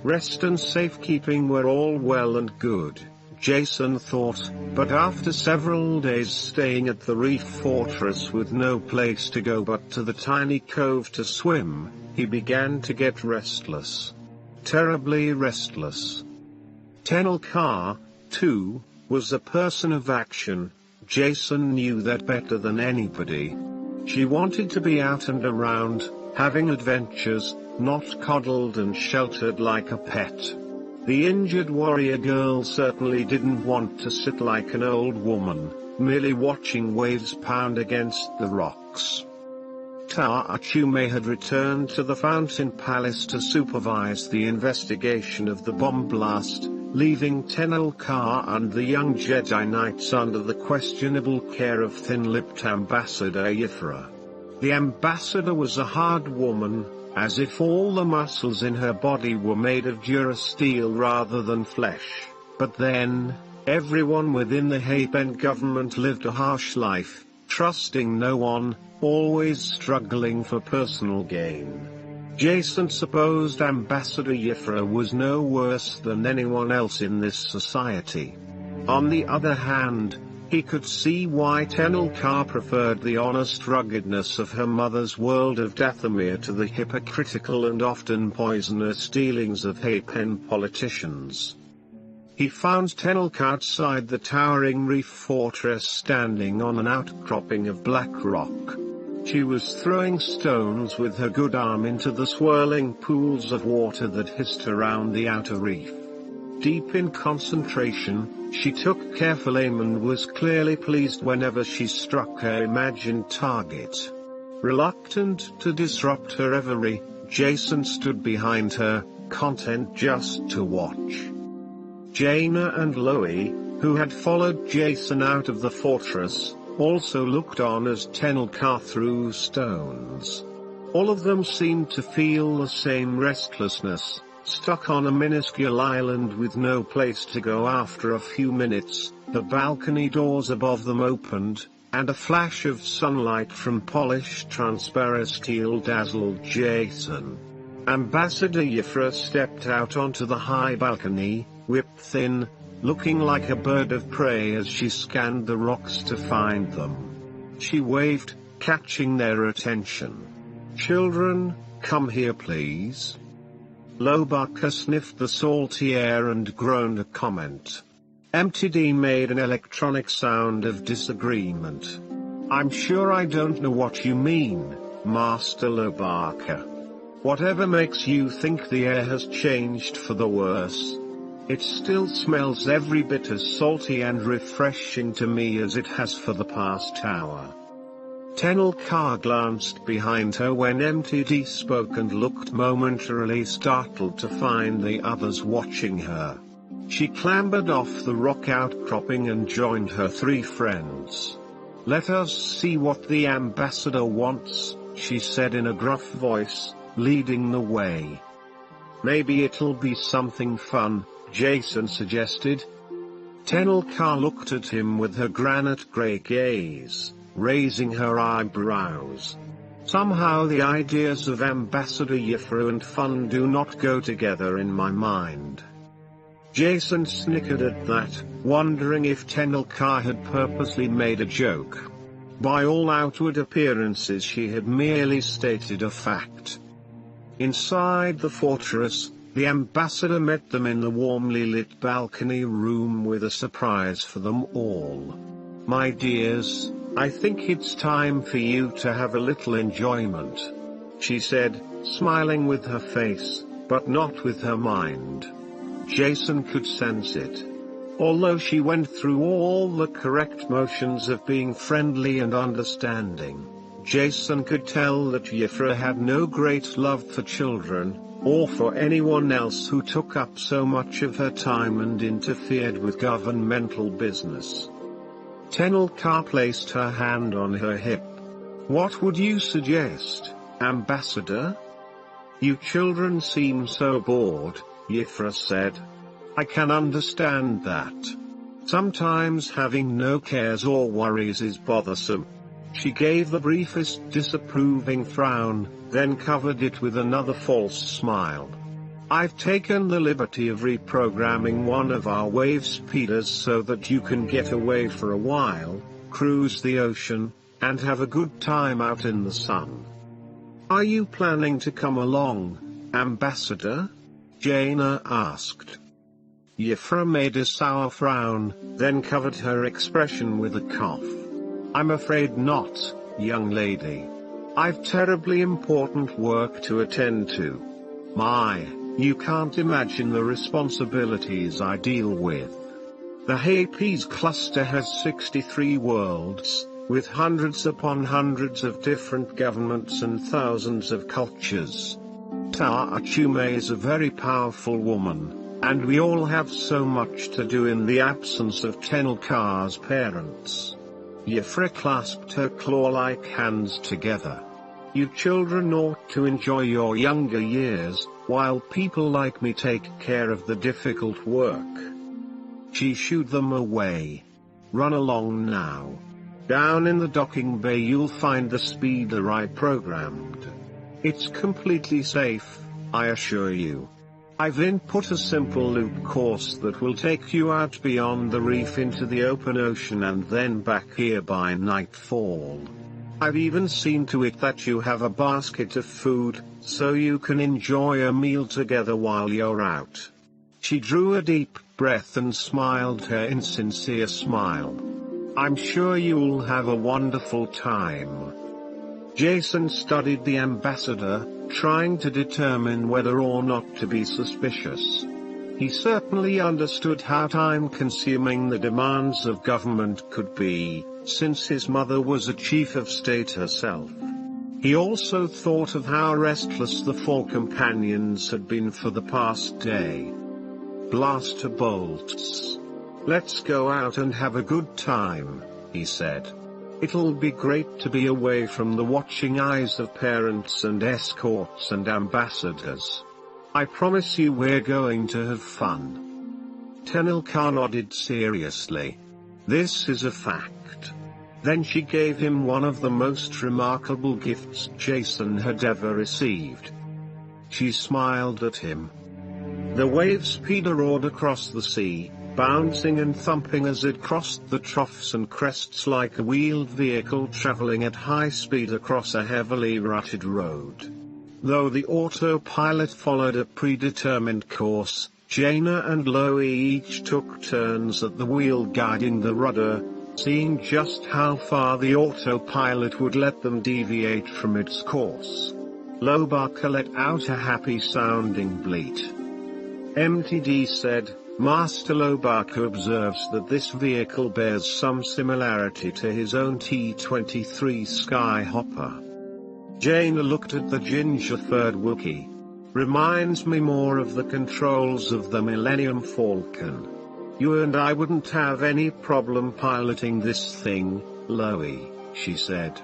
Rest and safekeeping were all well and good, Jason thought, but after several days staying at the reef fortress with no place to go but to the tiny cove to swim, he began to get restless. Terribly restless. Tenel Ka, too, was a person of action. Jason knew that better than anybody. She wanted to be out and around, having adventures, not coddled and sheltered like a pet. The injured warrior girl certainly didn't want to sit like an old woman, merely watching waves pound against the rocks. Ta'achume had returned to the Fountain Palace to supervise the investigation of the bomb blast, leaving Tenel Ka and the young Jedi Knights under the questionable care of thin-lipped Ambassador Yifra. The ambassador was a hard woman, as if all the muscles in her body were made of durasteel rather than flesh. But then, everyone within the Hapes government lived a harsh life, trusting no one, always struggling for personal gain. Jason supposed Ambassador Yifra was no worse than anyone else in this society. On the other hand, he could see why Tenel Ka preferred the honest ruggedness of her mother's world of Dathomir to the hypocritical and often poisonous dealings of Hapen politicians. He found Tenel Ka outside the towering reef fortress standing on an outcropping of black rock. She was throwing stones with her good arm into the swirling pools of water that hissed around the outer reef. Deep in concentration, she took careful aim and was clearly pleased whenever she struck her imagined target. Reluctant to disrupt her reverie, Jason stood behind her, content just to watch. Jaina and Loie, who had followed Jason out of the fortress, also looked on as Tenel Ka threw stones. All of them seemed to feel the same restlessness, stuck on a minuscule island with no place to go. After a few minutes, the balcony doors above them opened, and a flash of sunlight from polished transparent steel dazzled Jason. Ambassador Yifra stepped out onto the high balcony, whipped thin, looking like a bird of prey as she scanned the rocks to find them. She waved, catching their attention. "Children, come here please." Lobaka sniffed the salty air and groaned a comment. MTD made an electronic sound of disagreement. "I'm sure I don't know what you mean, Master Lobaka. Whatever makes you think the air has changed for the worse? It still smells every bit as salty and refreshing to me as it has for the past hour." Tenel Ka glanced behind her when MTD spoke and looked momentarily startled to find the others watching her. She clambered off the rock outcropping and joined her three friends. "Let us see what the ambassador wants," she said in a gruff voice, leading the way. "Maybe it'll be something fun," Jason suggested. Tenel Ka looked at him with her granite grey gaze, raising her eyebrows. Somehow the ideas of Ambassador Yifra and fun do not go together in my mind. Jason snickered at that, wondering if Tenel Ka had purposely made a joke. By all outward appearances she had merely stated a fact. Inside the fortress, the ambassador met them in the warmly lit balcony room with a surprise for them all. "My dears, I think it's time for you to have a little enjoyment," she said, smiling with her face, but not with her mind. Jason could sense it. Although she went through all the correct motions of being friendly and understanding, Jason could tell that Yifra had no great love for children, or for anyone else who took up so much of her time and interfered with governmental business. Tenel Ka placed her hand on her hip. "What would you suggest, Ambassador?" "You children seem so bored," Yifra said. "I can understand that. Sometimes having no cares or worries is bothersome. She gave the briefest disapproving frown, then covered it with another false smile. I've taken the liberty of reprogramming one of our wave speeders so that you can get away for a while, cruise the ocean, and have a good time out in the sun. Are you planning to come along, Ambassador? Jaina asked. Yifra made a sour frown, then covered her expression with a cough. I'm afraid not, young lady. I've terribly important work to attend to. You can't imagine the responsibilities I deal with. The Hapes cluster has 63 worlds, with hundreds upon hundreds of different governments and thousands of cultures. Ta'achume is a very powerful woman, and we all have so much to do in the absence of Tenel Ka's parents. Yifra clasped her claw-like hands together. You children ought to enjoy your younger years, while people like me take care of the difficult work. She shooed them away. Run along now. Down in the docking bay you'll find the speeder I programmed. It's completely safe, I assure you. I've input a simple loop course that will take you out beyond the reef into the open ocean and then back here by nightfall. I've even seen to it that you have a basket of food, so you can enjoy a meal together while you're out. She drew a deep breath and smiled her insincere smile. I'm sure you'll have a wonderful time. Jason studied the ambassador, trying to determine whether or not to be suspicious. He certainly understood how time-consuming the demands of government could be, since his mother was a chief of state herself. He also thought of how restless the four companions had been for the past day. Blaster bolts. Let's go out and have a good time, he said. It'll be great to be away from the watching eyes of parents and escorts and ambassadors. I promise you we're going to have fun. Tenel Ka nodded seriously. This is a fact. Then she gave him one of the most remarkable gifts Jason had ever received. She smiled at him. The wave speeder roared across the sea, bouncing and thumping as it crossed the troughs and crests like a wheeled vehicle traveling at high speed across a heavily rutted road. Though the autopilot followed a predetermined course, Jaina and Loie each took turns at the wheel guiding the rudder, seeing just how far the autopilot would let them deviate from its course. Lobaka let out a happy-sounding bleat. MTD said, Master Lobaka observes that this vehicle bears some similarity to his own T-23 Skyhopper. Jaina looked at the ginger-furred Wookiee. Reminds me more of the controls of the Millennium Falcon. You and I wouldn't have any problem piloting this thing, Loie, she said.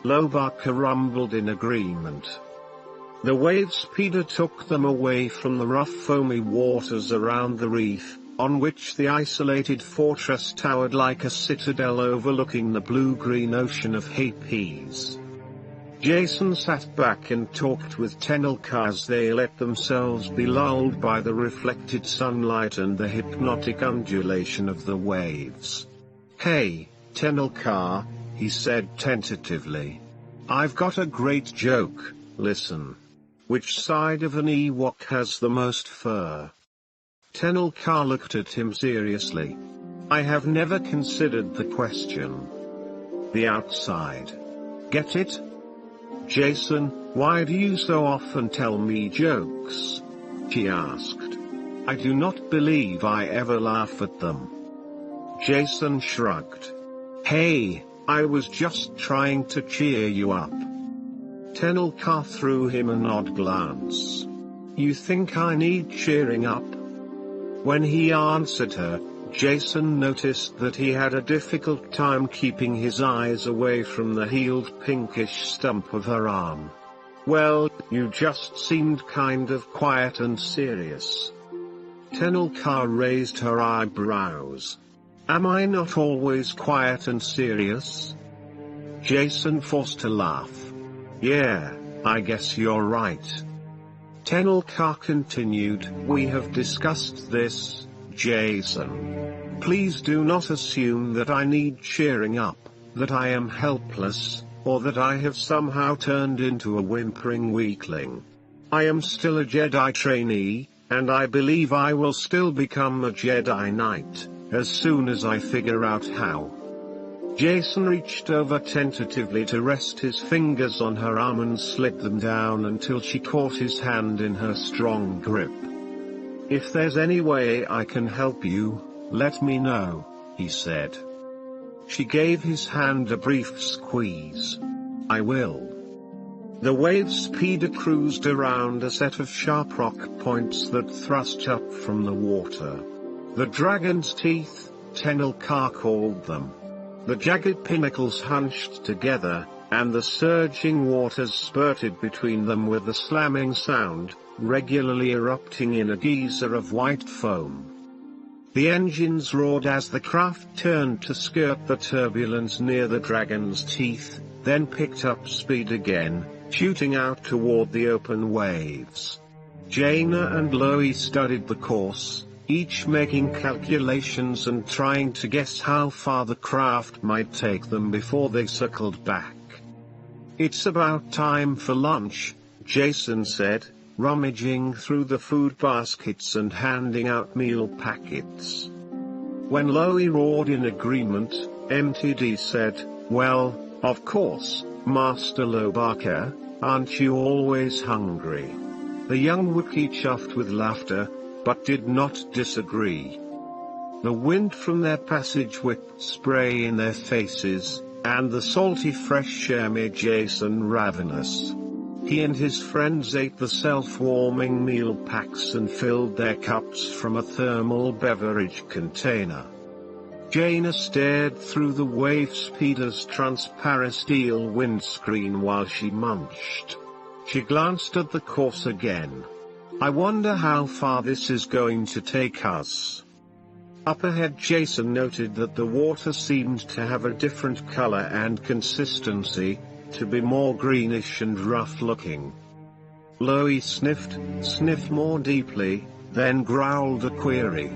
Lobaka rumbled in agreement. The wave speeder took them away from the rough foamy waters around the reef, on which the isolated fortress towered like a citadel overlooking the blue-green ocean of Hapes. Jason sat back and talked with Tenel Ka as they let themselves be lulled by the reflected sunlight and the hypnotic undulation of the waves. Hey, Tenel Ka, he said tentatively. I've got a great joke, listen. Which side of an Ewok has the most fur? Tenel Ka looked at him seriously. I have never considered the question. The outside. Get it? Jason, why do you so often tell me jokes? She asked. I do not believe I ever laugh at them. Jason shrugged. Hey, I was just trying to cheer you up. Tenel Ka threw him an odd glance. You think I need cheering up? When he answered her, Jason noticed that he had a difficult time keeping his eyes away from the healed pinkish stump of her arm. Well, you just seemed kind of quiet and serious. Tenel Ka raised her eyebrows. Am I not always quiet and serious? Jason forced a laugh. Yeah, I guess you're right. Tenel Ka continued, we have discussed this, Jason. Please do not assume that I need cheering up, that I am helpless, or that I have somehow turned into a whimpering weakling. I am still a Jedi trainee, and I believe I will still become a Jedi Knight, as soon as I figure out how. Jason reached over tentatively to rest his fingers on her arm and slid them down until she caught his hand in her strong grip. If there's any way I can help you, let me know, he said. She gave his hand a brief squeeze. I will. The wave speeder cruised around a set of sharp rock points that thrust up from the water. The dragon's teeth, Tenel Ka called them. The jagged pinnacles hunched together, and the surging waters spurted between them with a slamming sound, regularly erupting in a geyser of white foam. The engines roared as the craft turned to skirt the turbulence near the dragon's teeth, then picked up speed again, shooting out toward the open waves. Jaina and Loie studied the course, each making calculations and trying to guess how far the craft might take them before they circled back. It's about time for lunch, Jason said, rummaging through the food baskets and handing out meal packets. When Loie roared in agreement, MTD said, well, of course, Master Lobaka, aren't you always hungry? The young Wookiee chuffed with laughter, but did not disagree. The wind from their passage whipped spray in their faces, and the salty fresh air made Jason ravenous. He and his friends ate the self-warming meal packs and filled their cups from a thermal beverage container. Jaina stared through the wave speeder's transparent steel windscreen while she munched. She glanced at the course again. I wonder how far this is going to take us. Up ahead, Jason noted that the water seemed to have a different color and consistency, to be more greenish and rough-looking. Loie sniffed more deeply, then growled a query.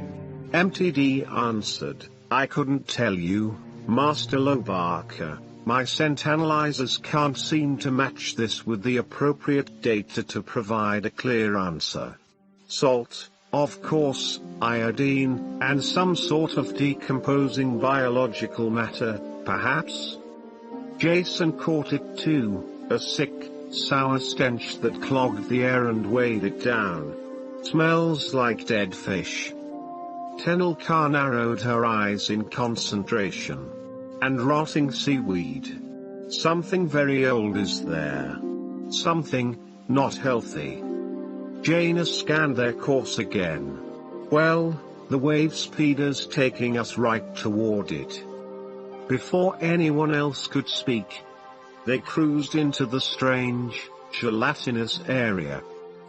MTD answered, I couldn't tell you, Master Lobaka. My scent analyzers can't seem to match this with the appropriate data to provide a clear answer. Salt, of course, iodine, and some sort of decomposing biological matter, perhaps? Jason caught it too, a sick, sour stench that clogged the air and weighed it down. Smells like dead fish. Tenel Ka narrowed her eyes in concentration. And rotting seaweed. Something very old is there. Something, not healthy. Jaina scanned their course again. Well, the wave speeder's taking us right toward it. Before anyone else could speak, they cruised into the strange, gelatinous area.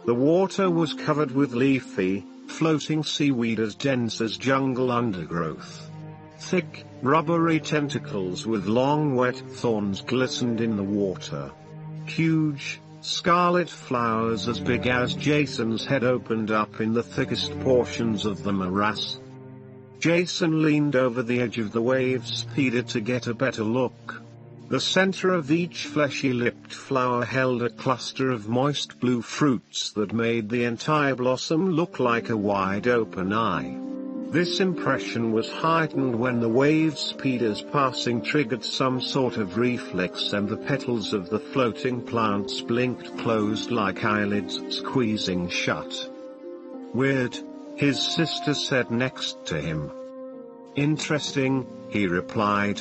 The water was covered with leafy, floating seaweed as dense as jungle undergrowth. Thick, rubbery tentacles with long wet thorns glistened in the water. Huge, scarlet flowers as big as Jason's head opened up in the thickest portions of the morass. Jason leaned over the edge of the wave speeder to get a better look. The center of each fleshy-lipped flower held a cluster of moist blue fruits that made the entire blossom look like a wide-open eye. This impression was heightened when the wave speeder's passing triggered some sort of reflex and the petals of the floating plants blinked closed like eyelids squeezing shut. Weird, his sister said next to him. Interesting, he replied.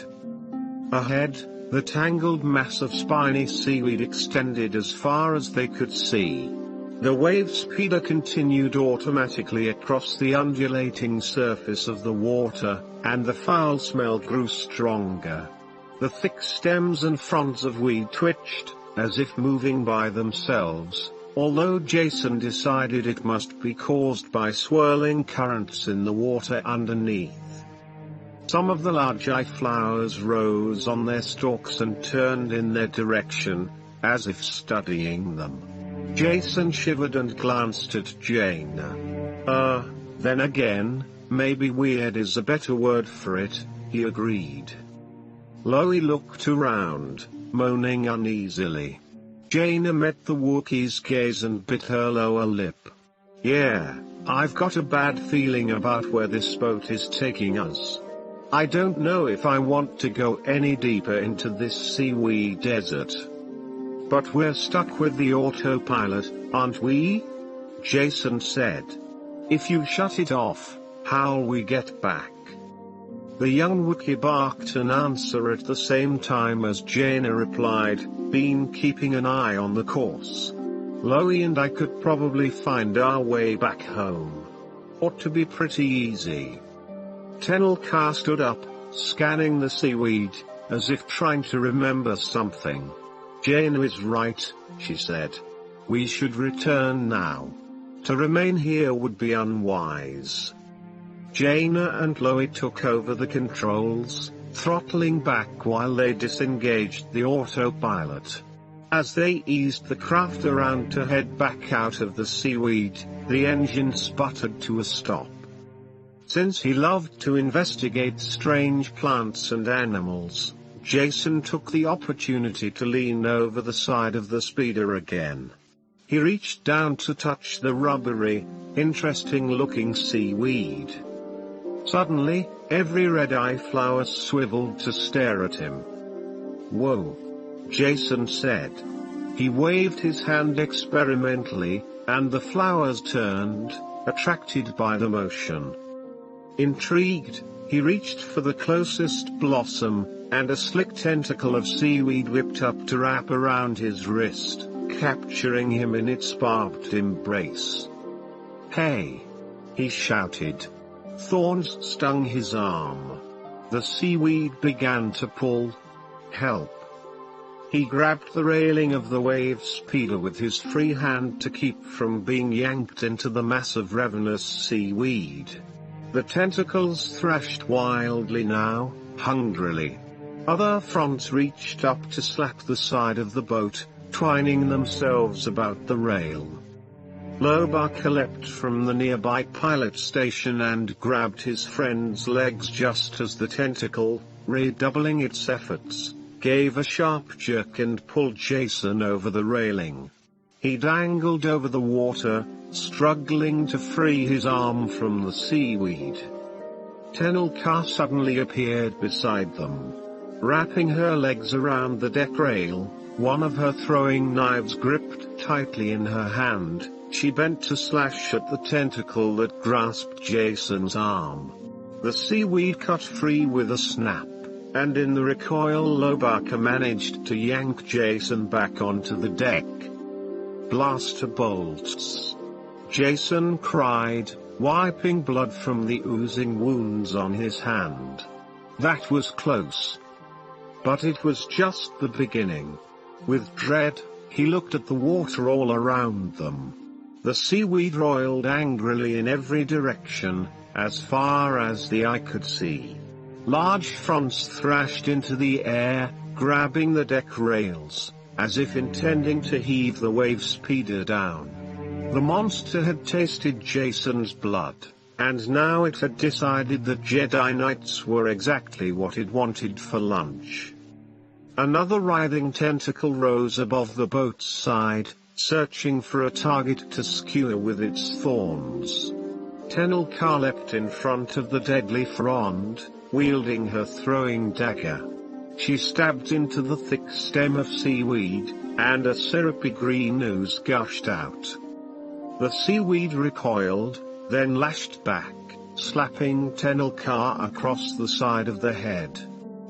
Ahead, the tangled mass of spiny seaweed extended as far as they could see. The wave speeder continued automatically across the undulating surface of the water, and the foul smell grew stronger. The thick stems and fronds of weed twitched, as if moving by themselves, although Jason decided it must be caused by swirling currents in the water underneath. Some of the large eye flowers rose on their stalks and turned in their direction, as if studying them. Jason shivered and glanced at Jaina. Then again, maybe weird is a better word for it, he agreed. Loie looked around, moaning uneasily. Jaina met the Wookiee's gaze and bit her lower lip. Yeah, I've got a bad feeling about where this boat is taking us. I don't know if I want to go any deeper into this seaweed desert. But we're stuck with the autopilot, aren't we? Jason said. If you shut it off, how'll we get back? The young Wookiee barked an answer at the same time as Jaina replied, been keeping an eye on the course. Loie and I could probably find our way back home. Ought to be pretty easy. Tenel Ka stood up, scanning the seaweed, as if trying to remember something. Jaina is right, she said. We should return now. To remain here would be unwise. Jaina and Loie took over the controls, throttling back while they disengaged the autopilot. As they eased the craft around to head back out of the seaweed, the engine sputtered to a stop. Since he loved to investigate strange plants and animals, Jason took the opportunity to lean over the side of the speeder again. He reached down to touch the rubbery, interesting-looking seaweed. Suddenly, every red-eye flower swiveled to stare at him. Whoa! Jason said. He waved his hand experimentally, and the flowers turned, attracted by the motion. Intrigued, he reached for the closest blossom, and a slick tentacle of seaweed whipped up to wrap around his wrist, capturing him in its barbed embrace. Hey! He shouted. Thorns stung his arm. The seaweed began to pull. Help! He grabbed the railing of the wave speeder with his free hand to keep from being yanked into the mass of ravenous seaweed. The tentacles thrashed wildly now, hungrily. Other fronts reached up to slap the side of the boat, twining themselves about the rail. Lobaka leapt from the nearby pilot station and grabbed his friend's legs just as the tentacle, redoubling its efforts, gave a sharp jerk and pulled Jason over the railing. He dangled over the water, struggling to free his arm from the seaweed. Tenel Ka suddenly appeared beside them. Wrapping her legs around the deck rail, one of her throwing knives gripped tightly in her hand, she bent to slash at the tentacle that grasped Jason's arm. The seaweed cut free with a snap, and in the recoil Lobaka managed to yank Jason back onto the deck. Blaster bolts! Jason cried, wiping blood from the oozing wounds on his hand. That was close. But it was just the beginning. With dread, he looked at the water all around them. The seaweed roiled angrily in every direction, as far as the eye could see. Large fronts thrashed into the air, grabbing the deck rails, as if intending to heave the wave speeder down. The monster had tasted Jason's blood, and now it had decided that Jedi Knights were exactly what it wanted for lunch. Another writhing tentacle rose above the boat's side, searching for a target to skewer with its thorns. Tenel Ka leapt in front of the deadly frond, wielding her throwing dagger. She stabbed into the thick stem of seaweed, and a syrupy green ooze gushed out. The seaweed recoiled, then lashed back, slapping Tenel Ka across the side of the head.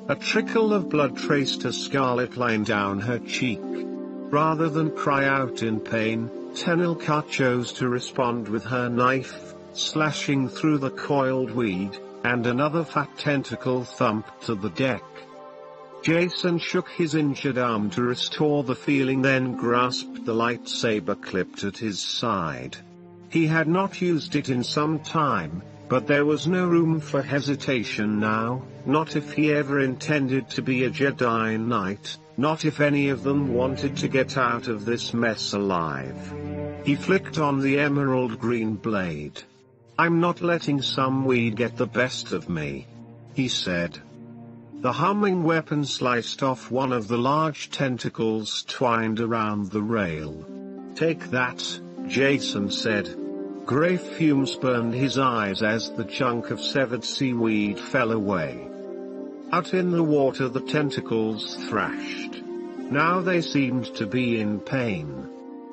A trickle of blood traced a scarlet line down her cheek. Rather than cry out in pain, Tenel Ka chose to respond with her knife, slashing through the coiled weed, and another fat tentacle thumped to the deck. Jason shook his injured arm to restore the feeling, then grasped the lightsaber clipped at his side. He had not used it in some time, But there was no room for hesitation now, not if he ever intended to be a Jedi Knight, not if any of them wanted to get out of this mess alive. He flicked on the emerald green blade. "I'm not letting some weed get the best of me," he said. The humming weapon sliced off one of the large tentacles twined around the rail. "Take that," Jason said. Grey fumes burned his eyes as the chunk of severed seaweed fell away. Out in the water the tentacles thrashed. Now they seemed to be in pain.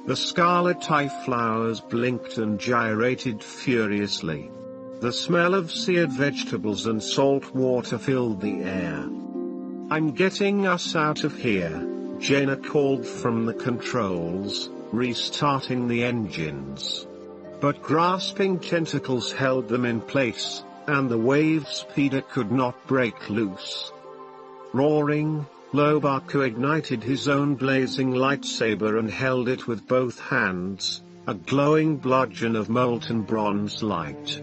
The scarlet eye flowers blinked and gyrated furiously. The smell of seared vegetables and salt water filled the air. "I'm getting us out of here," Jaina called from the controls, restarting the engines. But grasping tentacles held them in place, and the wave speeder could not break loose. Roaring, Lobaku ignited his own blazing lightsaber and held it with both hands, a glowing bludgeon of molten bronze light.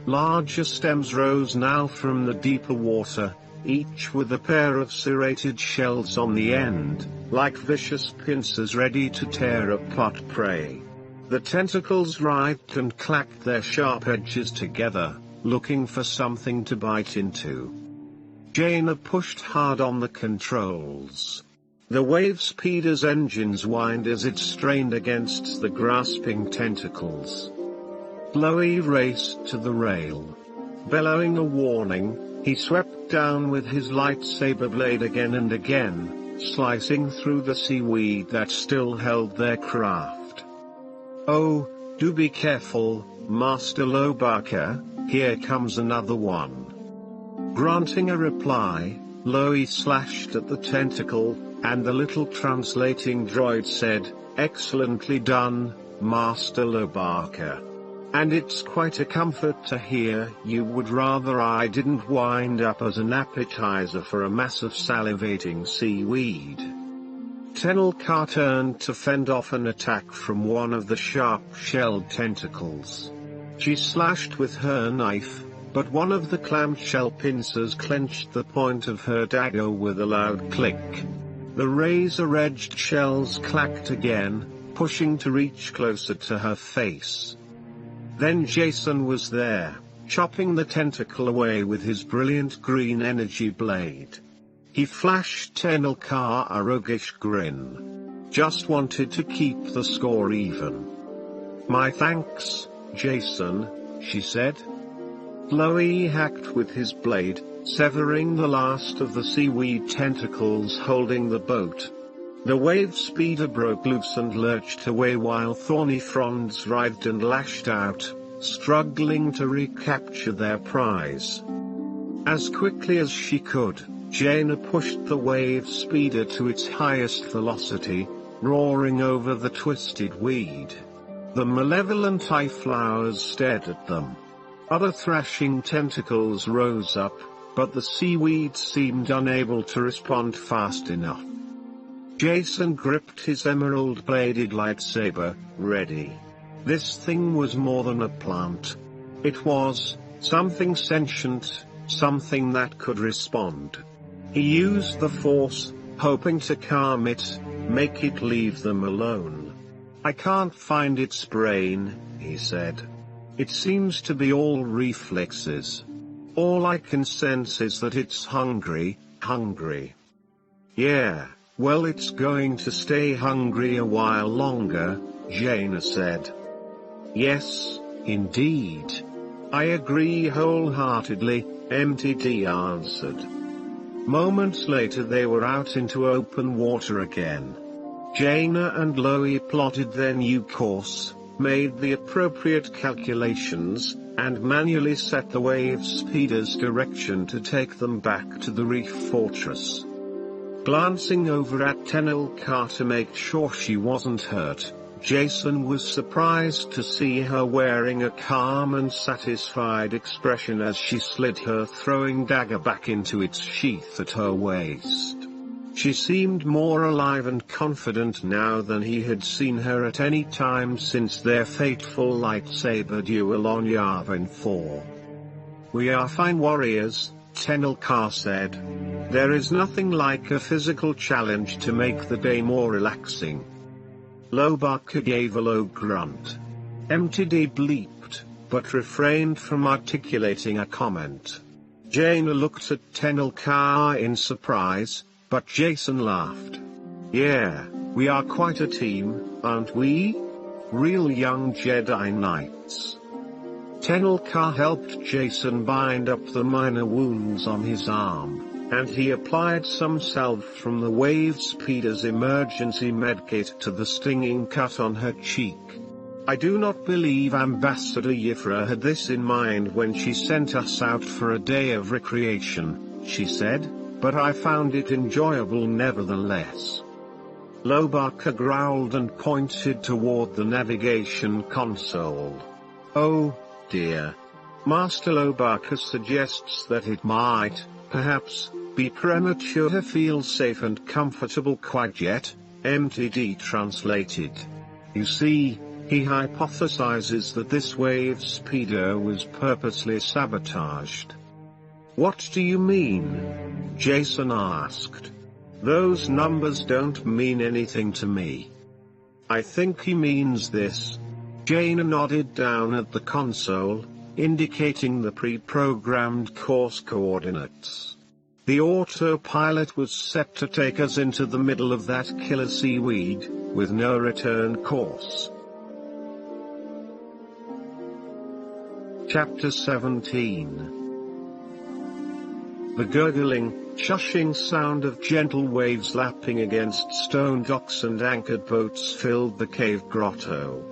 Larger stems rose now from the deeper water, each with a pair of serrated shells on the end, like vicious pincers ready to tear apart prey. The tentacles writhed and clacked their sharp edges together, looking for something to bite into. Jaina pushed hard on the controls. The wave speeder's engines whined as it strained against the grasping tentacles. Chloe raced to the rail. Bellowing a warning, he swept down with his lightsaber blade again and again, slicing through the seaweed that still held their craft. "Oh, do be careful, Master Lobaku, here comes another one." Granting a reply, Loe slashed at the tentacle, and the little translating droid said, "Excellently done, Master Lobaku. And it's quite a comfort to hear you would rather I didn't wind up as an appetizer for a mass of salivating seaweed." Tenel Ka turned to fend off an attack from one of the sharp-shelled tentacles. She slashed with her knife, but one of the clamshell pincers clenched the point of her dagger with a loud click. The razor-edged shells clacked again, pushing to reach closer to her face. Then Jason was there, chopping the tentacle away with his brilliant green energy blade. He flashed Tenel Ka a roguish grin. "Just wanted to keep the score even." "My thanks, Jason," she said. Chloe hacked with his blade, severing the last of the seaweed tentacles holding the boat. The wave speeder broke loose and lurched away while thorny fronds writhed and lashed out, struggling to recapture their prize. As quickly as she could, Jaina pushed the wave speeder to its highest velocity, roaring over the twisted weed. The malevolent eye flowers stared at them. Other thrashing tentacles rose up, but the seaweed seemed unable to respond fast enough. Jason gripped his emerald-bladed lightsaber, ready. This thing was more than a plant. It was something sentient, something that could respond. He used the Force, hoping to calm it, make it leave them alone. "I can't find its brain," he said. "It seems to be all reflexes. All I can sense is that it's hungry. Yeah, well, it's going to stay hungry a while longer," Jaina said. "Yes, indeed. I agree wholeheartedly," MTD answered. Moments later they were out into open water again. Jaina and Loe plotted their new course, made the appropriate calculations, and manually set the wave speeder's direction to take them back to the reef fortress. Glancing over at Tenel Ka to make sure she wasn't hurt, Jason was surprised to see her wearing a calm and satisfied expression as she slid her throwing dagger back into its sheath at her waist. She seemed more alive and confident now than he had seen her at any time since their fateful lightsaber duel on Yavin 4. "We are fine warriors," Tenel Ka said. "There is nothing like a physical challenge to make the day more relaxing." Lobaka gave a low grunt. MTD bleeped, but refrained from articulating a comment. Jaina looked at Tenel Ka in surprise, but Jason laughed. "Yeah, we are quite a team, aren't we? Real young Jedi Knights." Tenel Ka helped Jason bind up the minor wounds on his arm, and he applied some salve from the Wave Speeder's emergency medkit to the stinging cut on her cheek. "I do not believe Ambassador Yifra had this in mind when she sent us out for a day of recreation," she said, "but I found it enjoyable nevertheless." Lobaka growled and pointed toward the navigation console. "Oh, dear. Master Lobaka suggests that it might, perhaps, be premature to feel safe and comfortable quite yet," MTD translated. "You see, he hypothesizes that this wave speeder was purposely sabotaged." "What do you mean?" Jason asked. "Those numbers don't mean anything to me." "I think he means this." Jaina nodded down at the console, indicating the pre-programmed course coordinates. The autopilot was set to take us into the middle of that killer seaweed, with no return course. Chapter 17. The gurgling, shushing sound of gentle waves lapping against stone docks and anchored boats filled the cave grotto.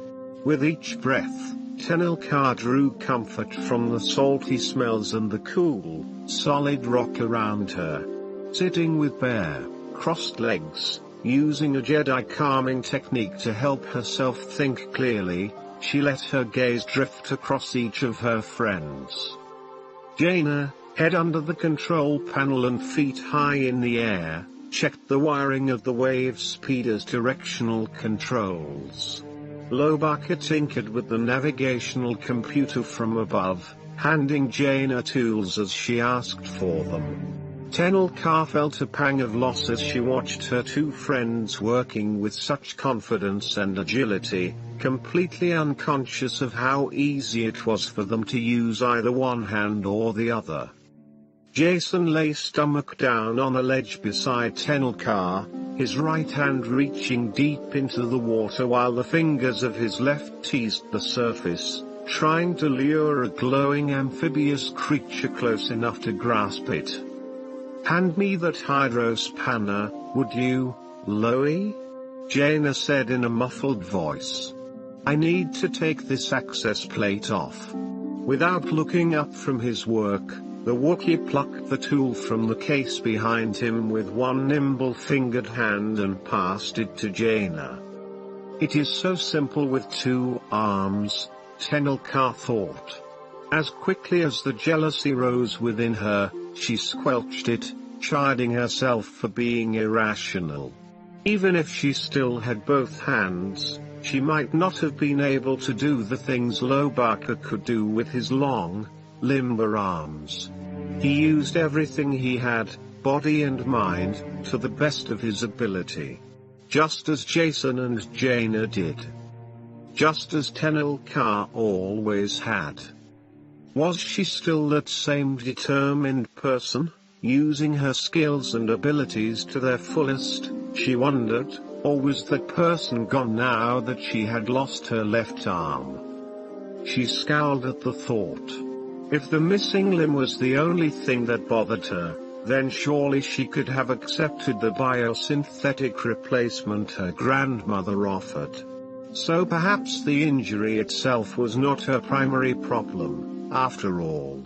With each breath, Tenel Ka drew comfort from the salty smells and the cool, solid rock around her. Sitting with bare, crossed legs, using a Jedi calming technique to help herself think clearly, she let her gaze drift across each of her friends. Jaina, head under the control panel and feet high in the air, checked the wiring of the wave speeder's directional controls. Lobaka tinkered with the navigational computer from above, handing Jaina tools as she asked for them. Tenel Ka felt a pang of loss as she watched her two friends working with such confidence and agility, completely unconscious of how easy it was for them to use either one hand or the other. Jason lay stomach down on a ledge beside Tenel Ka, his right hand reaching deep into the water while the fingers of his left teased the surface, trying to lure a glowing amphibious creature close enough to grasp it. "Hand me that hydro spanner, would you, Loie?" Jaina said in a muffled voice. "I need to take this access plate off." Without looking up from his work, the Wookiee plucked the tool from the case behind him with one nimble-fingered hand and passed it to Jaina. "It is so simple with two arms," Tenel Ka thought. As quickly as the jealousy rose within her, she squelched it, chiding herself for being irrational. Even if she still had both hands, she might not have been able to do the things Lobaka could do with his long, limber arms. He used everything he had, body and mind, to the best of his ability. Just as Jason and Jaina did. Just as Tenel Ka always had. Was she still that same determined person, using her skills and abilities to their fullest, she wondered, or was that person gone now that she had lost her left arm? She scowled at the thought. If the missing limb was the only thing that bothered her, then surely she could have accepted the biosynthetic replacement her grandmother offered. So perhaps the injury itself was not her primary problem, after all.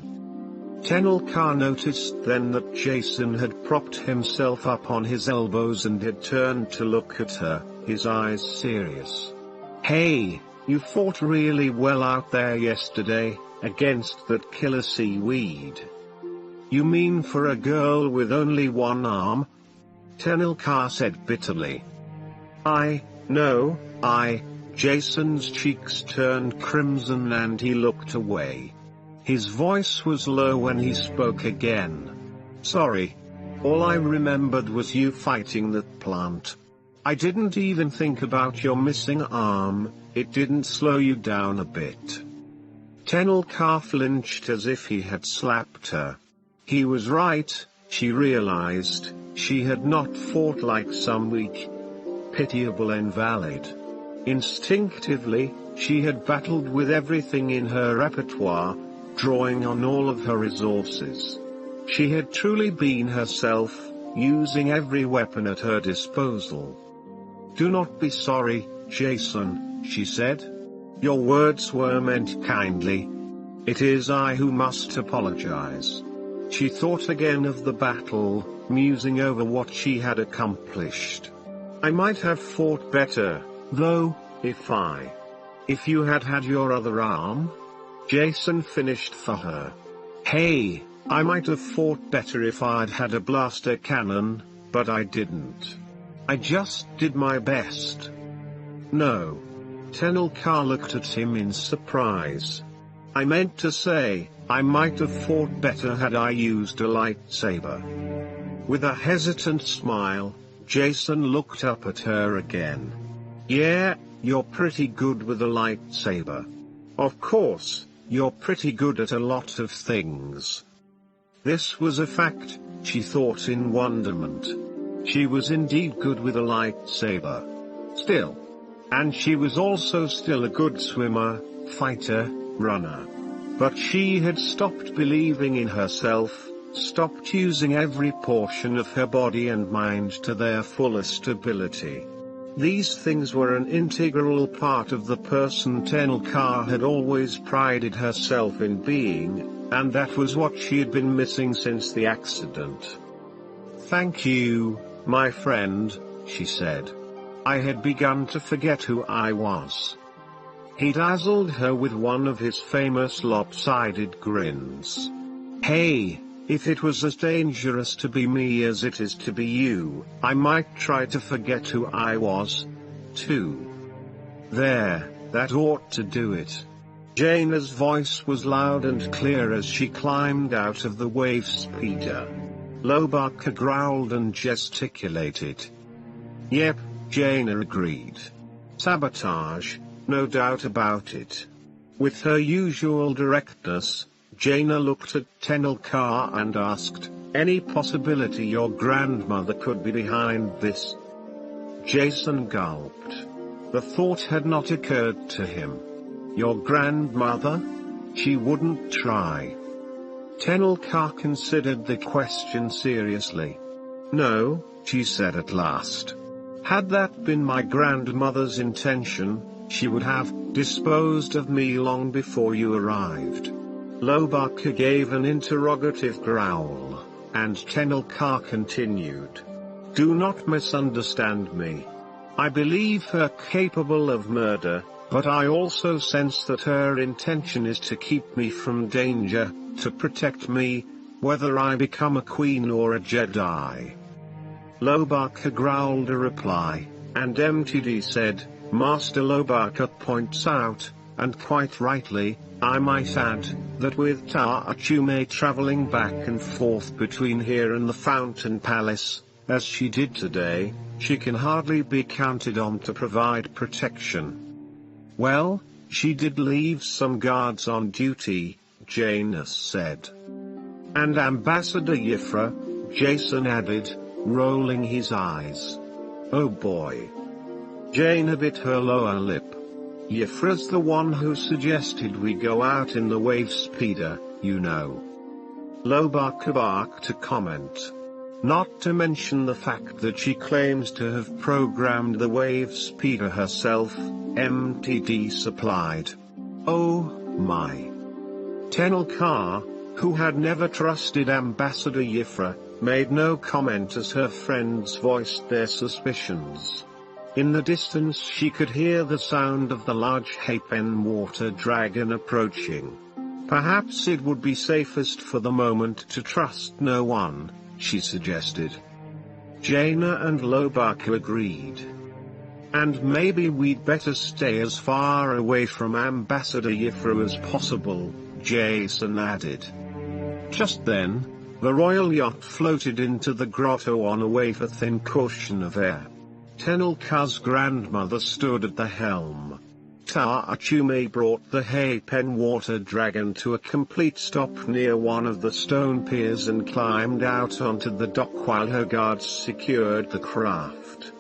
Tenel Ka noticed then that Jason had propped himself up on his elbows and had turned to look at her, his eyes serious. "Hey, you fought really well out there yesterday, against that killer seaweed." "You mean for a girl with only one arm?" Tenel Ka said bitterly. No, Jason's cheeks turned crimson and he looked away. His voice was low when he spoke again. Sorry. All I remembered was you fighting that plant. I didn't even think about your missing arm, it didn't slow you down a bit. Tenel Ka flinched as if he had slapped her. He was right, she realized, she had not fought like some weak, pitiable invalid. Instinctively, she had battled with everything in her repertoire, drawing on all of her resources. She had truly been herself, using every weapon at her disposal. Do not be sorry, Jason, she said. Your words were meant kindly. It is I who must apologize. She thought again of the battle, musing over what she had accomplished. I might have fought better, though, if you had had your other arm? Jason finished for her. Hey, I might have fought better if I'd had a blaster cannon, but I didn't. I just did my best. No. Tenel Ka looked at him in surprise. I meant to say, I might have fought better had I used a lightsaber. With a hesitant smile, Jason looked up at her again. Yeah, you're pretty good with a lightsaber. Of course, you're pretty good at a lot of things. This was a fact, she thought in wonderment. She was indeed good with a lightsaber. Still. And she was also still a good swimmer, fighter, runner. But she had stopped believing in herself, stopped using every portion of her body and mind to their fullest ability. These things were an integral part of the person Tenel Ka had always prided herself in being, and that was what she had been missing since the accident. Thank you, my friend, she said. I had begun to forget who I was. He dazzled her with one of his famous lopsided grins. Hey, if it was as dangerous to be me as it is to be you, I might try to forget who I was, too. There, that ought to do it. Jaina's voice was loud and clear as she climbed out of the wave speeder. Lobaka growled and gesticulated. Yep, Jaina agreed. Sabotage, no doubt about it. With her usual directness, Jaina looked at Tenel Ka and asked, any possibility your grandmother could be behind this? Jason gulped. The thought had not occurred to him. Your grandmother? She wouldn't try. Tenel Ka considered the question seriously. No, she said at last. Had that been my grandmother's intention, she would have disposed of me long before you arrived. Lobaka gave an interrogative growl, and Tenel Ka continued. Do not misunderstand me. I believe her capable of murder, but I also sense that her intention is to keep me from danger, to protect me, whether I become a queen or a Jedi. Lobaka growled a reply, and MTD said, Master Lobaka points out, and quite rightly, I might add, that with Ta'achume traveling back and forth between here and the Fountain Palace, as she did today, she can hardly be counted on to provide protection. Well, she did leave some guards on duty, Jaina said. And Ambassador Yifra, Jason added, rolling his eyes. Oh boy. Jaina bit her lower lip. Yifra's the one who suggested we go out in the wave speeder, you know. Lobaka barked to comment. Not to mention the fact that she claims to have programmed the wave speeder herself, MTD supplied. Oh, my. Tenel Ka, who had never trusted Ambassador Yifra, made no comment as her friends voiced their suspicions. In the distance she could hear the sound of the large Hapen water dragon approaching. Perhaps it would be safest for the moment to trust no one, she suggested. Jaina and Lobak agreed. And maybe we'd better stay as far away from Ambassador Yifra as possible, Jason added. Just then, the royal yacht floated into the grotto on a wafer-thin cushion of air. Tenel Ka's grandmother stood at the helm. Ta'achume brought the Hapen water dragon to a complete stop near one of the stone piers and climbed out onto the dock while her guards secured the craft.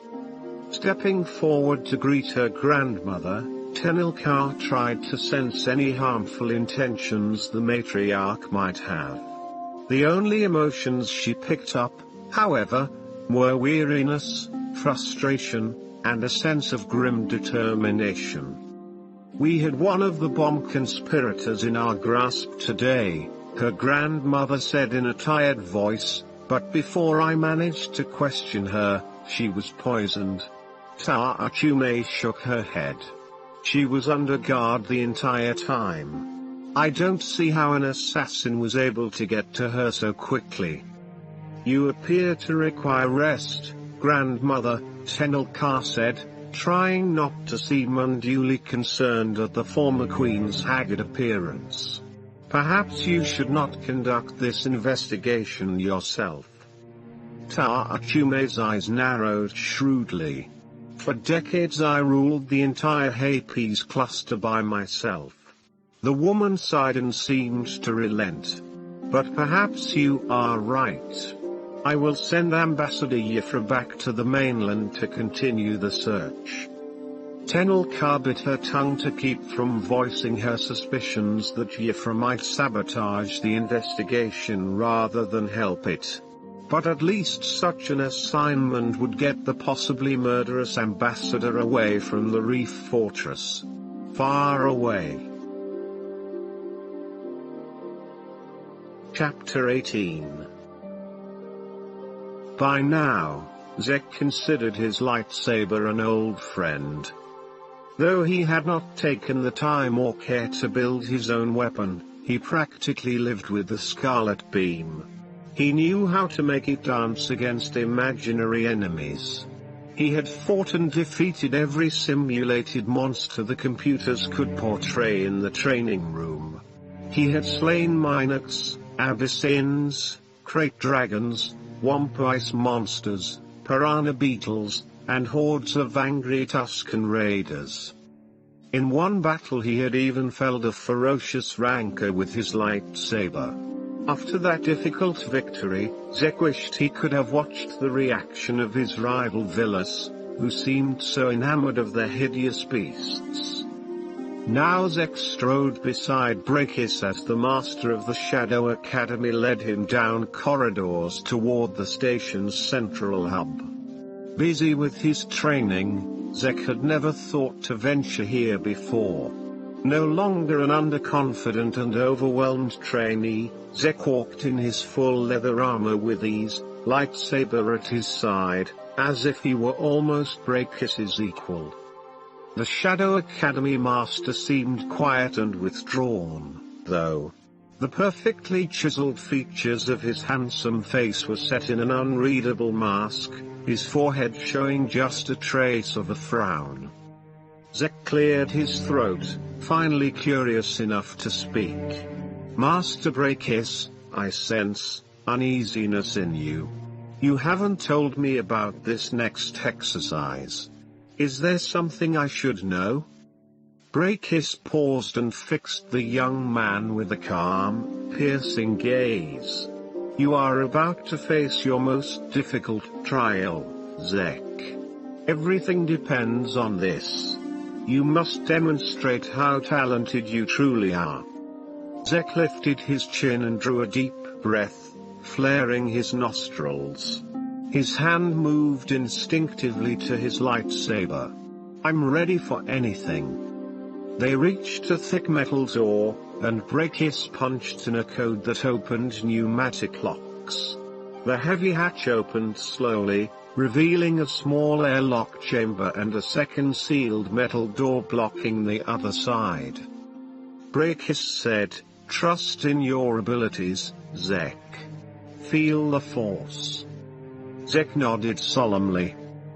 Stepping forward to greet her grandmother, Tenel Ka tried to sense any harmful intentions the matriarch might have. The only emotions she picked up, however, were weariness, frustration, and a sense of grim determination. We had one of the bomb conspirators in our grasp today, her grandmother said in a tired voice, but before I managed to question her, she was poisoned. Ta'achume shook her head. She was under guard the entire time. I don't see how an assassin was able to get to her so quickly. You appear to require rest, grandmother, Tenel Ka said, trying not to seem unduly concerned at the former queen's haggard appearance. Perhaps you should not conduct this investigation yourself. Ta'achume's eyes narrowed shrewdly. For decades I ruled the entire Hapes cluster by myself. The woman sighed and seemed to relent. But perhaps you are right. I will send Ambassador Yifra back to the mainland to continue the search. Tenel Ka bit her tongue to keep from voicing her suspicions that Yifra might sabotage the investigation rather than help it. But at least such an assignment would get the possibly murderous ambassador away from the reef fortress. Far away. Chapter 18. By now, Zech considered his lightsaber an old friend. Though he had not taken the time or care to build his own weapon, he practically lived with the Scarlet Beam. He knew how to make it dance against imaginary enemies. He had fought and defeated every simulated monster the computers could portray in the training room. He had slain Minox, Abyssins, Crate Dragons, Womp Ice monsters, piranha beetles, and hordes of angry Tusken raiders. In one battle he had even felled a ferocious rancor with his lightsaber. After that difficult victory, Zech wished he could have watched the reaction of his rival Villas, who seemed so enamored of the hideous beasts. Now Zech strode beside Brakis as the master of the Shadow Academy led him down corridors toward the station's central hub. Busy with his training, Zech had never thought to venture here before. No longer an underconfident and overwhelmed trainee, Zech walked in his full leather armor with ease, lightsaber at his side, as if he were almost Brakis' equal. The Shadow Academy master seemed quiet and withdrawn, though. The perfectly chiseled features of his handsome face were set in an unreadable mask, his forehead showing just a trace of a frown. Zech cleared his throat, finally curious enough to speak. Master Brakis, I sense uneasiness in you. You haven't told me about this next exercise. Is there something I should know? Brakis paused and fixed the young man with a calm, piercing gaze. You are about to face your most difficult trial, Zech. Everything depends on this. You must demonstrate how talented you truly are. Zech lifted his chin and drew a deep breath, flaring his nostrils. His hand moved instinctively to his lightsaber. I'm ready for anything. They reached a thick metal door, and Brakis punched in a code that opened pneumatic locks. The heavy hatch opened slowly, revealing a small airlock chamber and a second sealed metal door blocking the other side. Brakis said, "Trust in your abilities, Zech. Feel the Force." Zech nodded solemnly.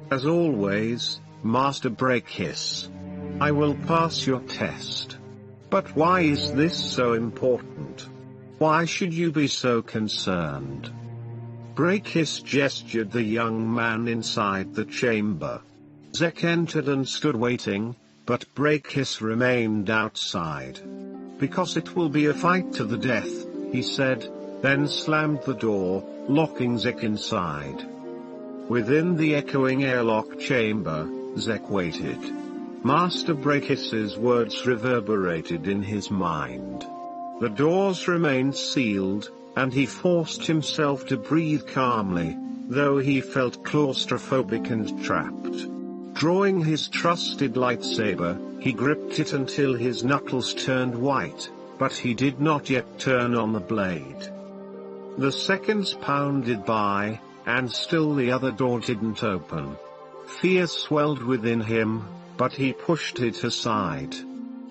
"As always, Master Breakhiss. I will pass your test. But why is this so important? Why should you be so concerned?" Breakhiss gestured the young man inside the chamber. Zech entered and stood waiting, but Breakhiss remained outside. "Because it will be a fight to the death," he said, then slammed the door, locking Zech inside. Within the echoing airlock chamber, Zech waited. Master Breakhiss's words reverberated in his mind. The doors remained sealed, and he forced himself to breathe calmly, though he felt claustrophobic and trapped. Drawing his trusted lightsaber, he gripped it until his knuckles turned white, but he did not yet turn on the blade. The seconds pounded by, and still the other door didn't open. Fear swelled within him, but he pushed it aside.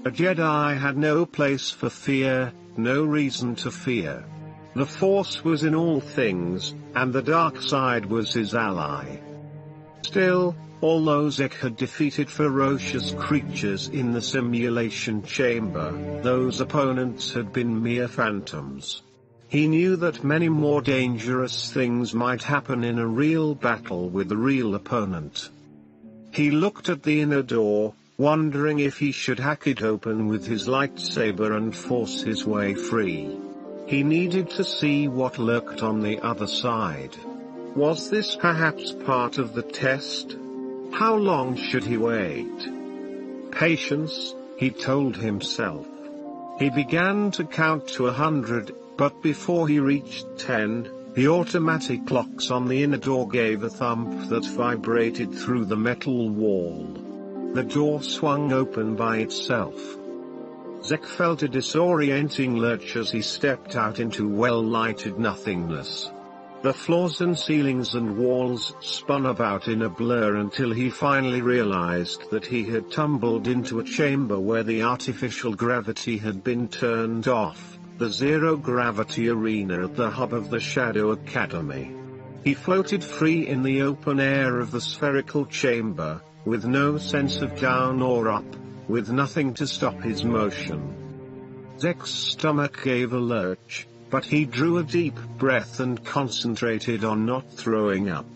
A Jedi had no place for fear, no reason to fear. The Force was in all things, and the dark side was his ally. Still, although Zech had defeated ferocious creatures in the simulation chamber, those opponents had been mere phantoms. He knew that many more dangerous things might happen in a real battle with a real opponent. He looked at the inner door, wondering if he should hack it open with his lightsaber and force his way free. He needed to see what lurked on the other side. Was this perhaps part of the test? How long should he wait? Patience, he told himself. He began to count to 100, but before he reached 10, the automatic locks on the inner door gave a thump that vibrated through the metal wall. The door swung open by itself. Zech felt a disorienting lurch as he stepped out into well-lighted nothingness. The floors and ceilings and walls spun about in a blur until he finally realized that he had tumbled into a chamber where the artificial gravity had been turned off, the zero-gravity arena at the hub of the Shadow Academy. He floated free in the open air of the spherical chamber, with no sense of down or up, with nothing to stop his motion. Zech's stomach gave a lurch, but he drew a deep breath and concentrated on not throwing up.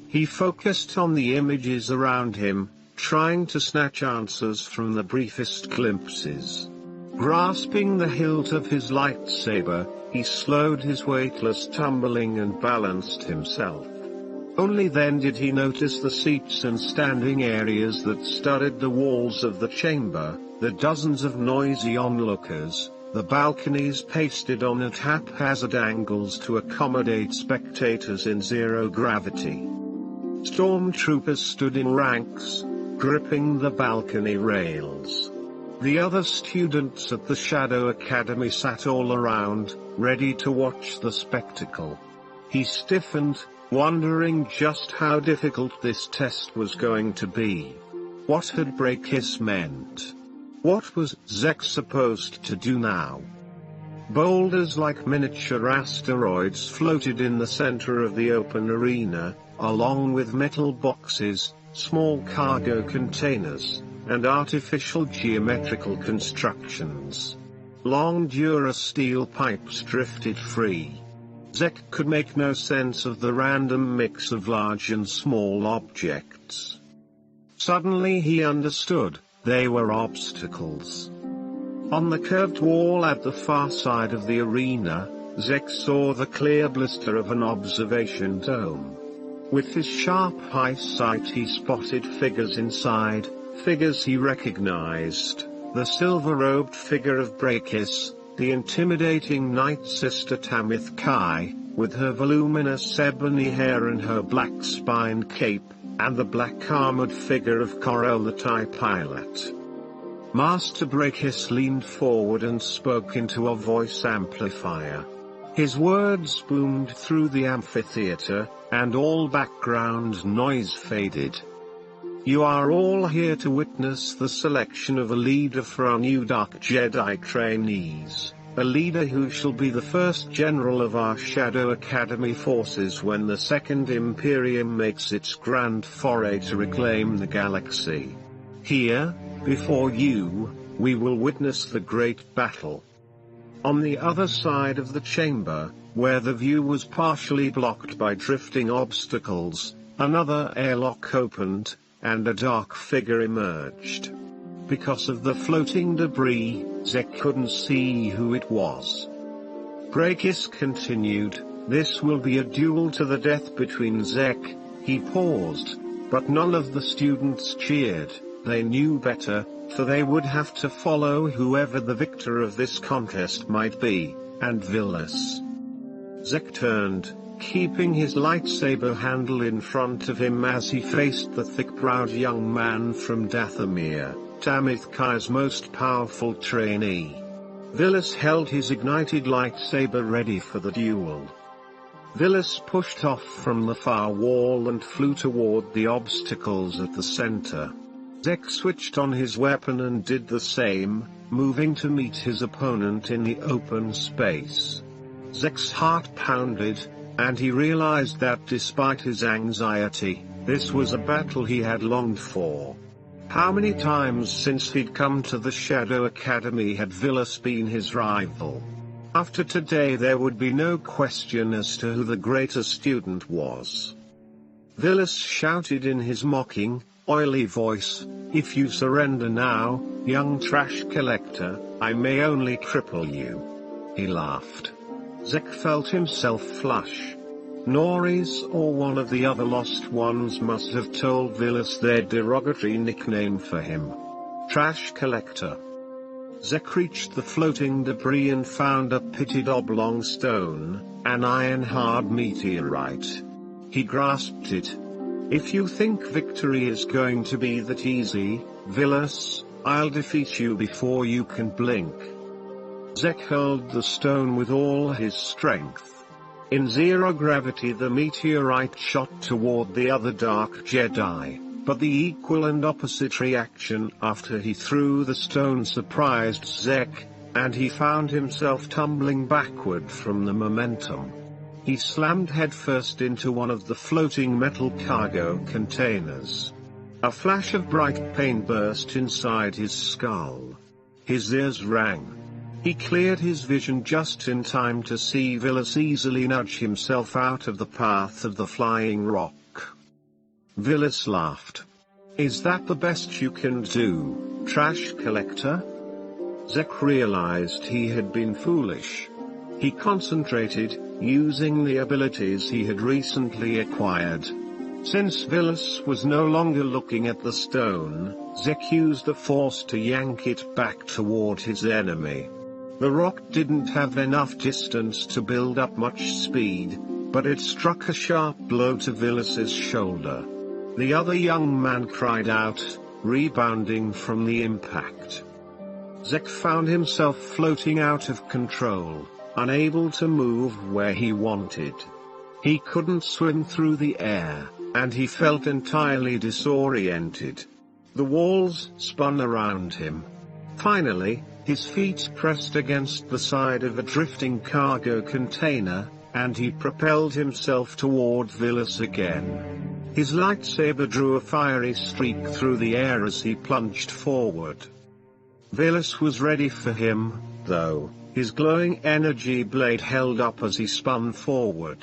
He focused on the images around him, trying to snatch answers from the briefest glimpses. Grasping the hilt of his lightsaber, he slowed his weightless tumbling and balanced himself. Only then did he notice the seats and standing areas that studded the walls of the chamber, the dozens of noisy onlookers, the balconies pasted on at haphazard angles to accommodate spectators in zero gravity. Stormtroopers stood in ranks, gripping the balcony rails. The other students at the Shadow Academy sat all around, ready to watch the spectacle. He stiffened, wondering just how difficult this test was going to be. What had Breakhiss meant? What was Zech supposed to do now? Boulders like miniature asteroids floated in the center of the open arena, along with metal boxes, small cargo containers, and artificial geometrical constructions. Long durasteel pipes drifted free. Zech could make no sense of the random mix of large and small objects. Suddenly he understood, they were obstacles. On the curved wall at the far side of the arena, Zech saw the clear blister of an observation dome. With his sharp eyesight he spotted figures inside, figures he recognized, the silver-robed figure of Breakhiss, the intimidating Night Sister Tenel Ka, with her voluminous ebony hair and her black-spined cape, and the black-armored figure of Corel the TIE pilot. Master Breakhiss leaned forward and spoke into a voice amplifier. His words boomed through the amphitheater, and all background noise faded. You are all here to witness the selection of a leader for our new Dark Jedi trainees. a leader who shall be the first general of our Shadow Academy forces when the Second Imperium makes its grand foray to reclaim the galaxy. Here, before you, we will witness the great battle. On the other side of the chamber, where the view was partially blocked by drifting obstacles, another airlock opened, and a dark figure emerged. Because of the floating debris, Zech couldn't see who it was. Brakis continued, "This will be a duel to the death between Zech." He paused, but none of the students cheered. They knew better, for they would have to follow whoever the victor of this contest might be, and Vilas. Zech turned, keeping his lightsaber handle in front of him as he faced the thick-browed young man from Dathomir, Tenel Ka's most powerful trainee. Vilas held his ignited lightsaber ready for the duel. Vilas pushed off from the far wall and flew toward the obstacles at the center. Zech switched on his weapon and did the same, moving to meet his opponent in the open space. Zech's heart pounded, and he realized that despite his anxiety, this was a battle he had longed for. How many times since he'd come to the Shadow Academy had Vilas been his rival? After today there would be no question as to who the greater student was. Vilas shouted in his mocking, oily voice, "If you surrender now, young trash collector, I may only cripple you." He laughed. Zech felt himself flush. Norris or one of the other lost ones must have told Vilas their derogatory nickname for him. Trash collector. Zech reached the floating debris and found a pitted oblong stone, an iron-hard meteorite. He grasped it. "If you think victory is going to be that easy, Vilas, I'll defeat you before you can blink." Zech hurled the stone with all his strength. In zero gravity the meteorite shot toward the other dark Jedi, but the equal and opposite reaction after he threw the stone surprised Zech, and he found himself tumbling backward from the momentum. He slammed headfirst into one of the floating metal cargo containers. A flash of bright pain burst inside his skull. His ears rang. He cleared his vision just in time to see Vilas easily nudge himself out of the path of the flying rock. Vilas laughed. "Is that the best you can do, trash collector?" Zech realized he had been foolish. He concentrated, using the abilities he had recently acquired. Since Vilas was no longer looking at the stone, Zech used the force to yank it back toward his enemy. The rock didn't have enough distance to build up much speed, but it struck a sharp blow to Vilas's shoulder. The other young man cried out, rebounding from the impact. Zech found himself floating out of control, unable to move where he wanted. He couldn't swim through the air, and he felt entirely disoriented. The walls spun around him. Finally, his feet pressed against the side of a drifting cargo container, and he propelled himself toward Vilas again. His lightsaber drew a fiery streak through the air as he plunged forward. Vilas was ready for him, though. His glowing energy blade held up as he spun forward.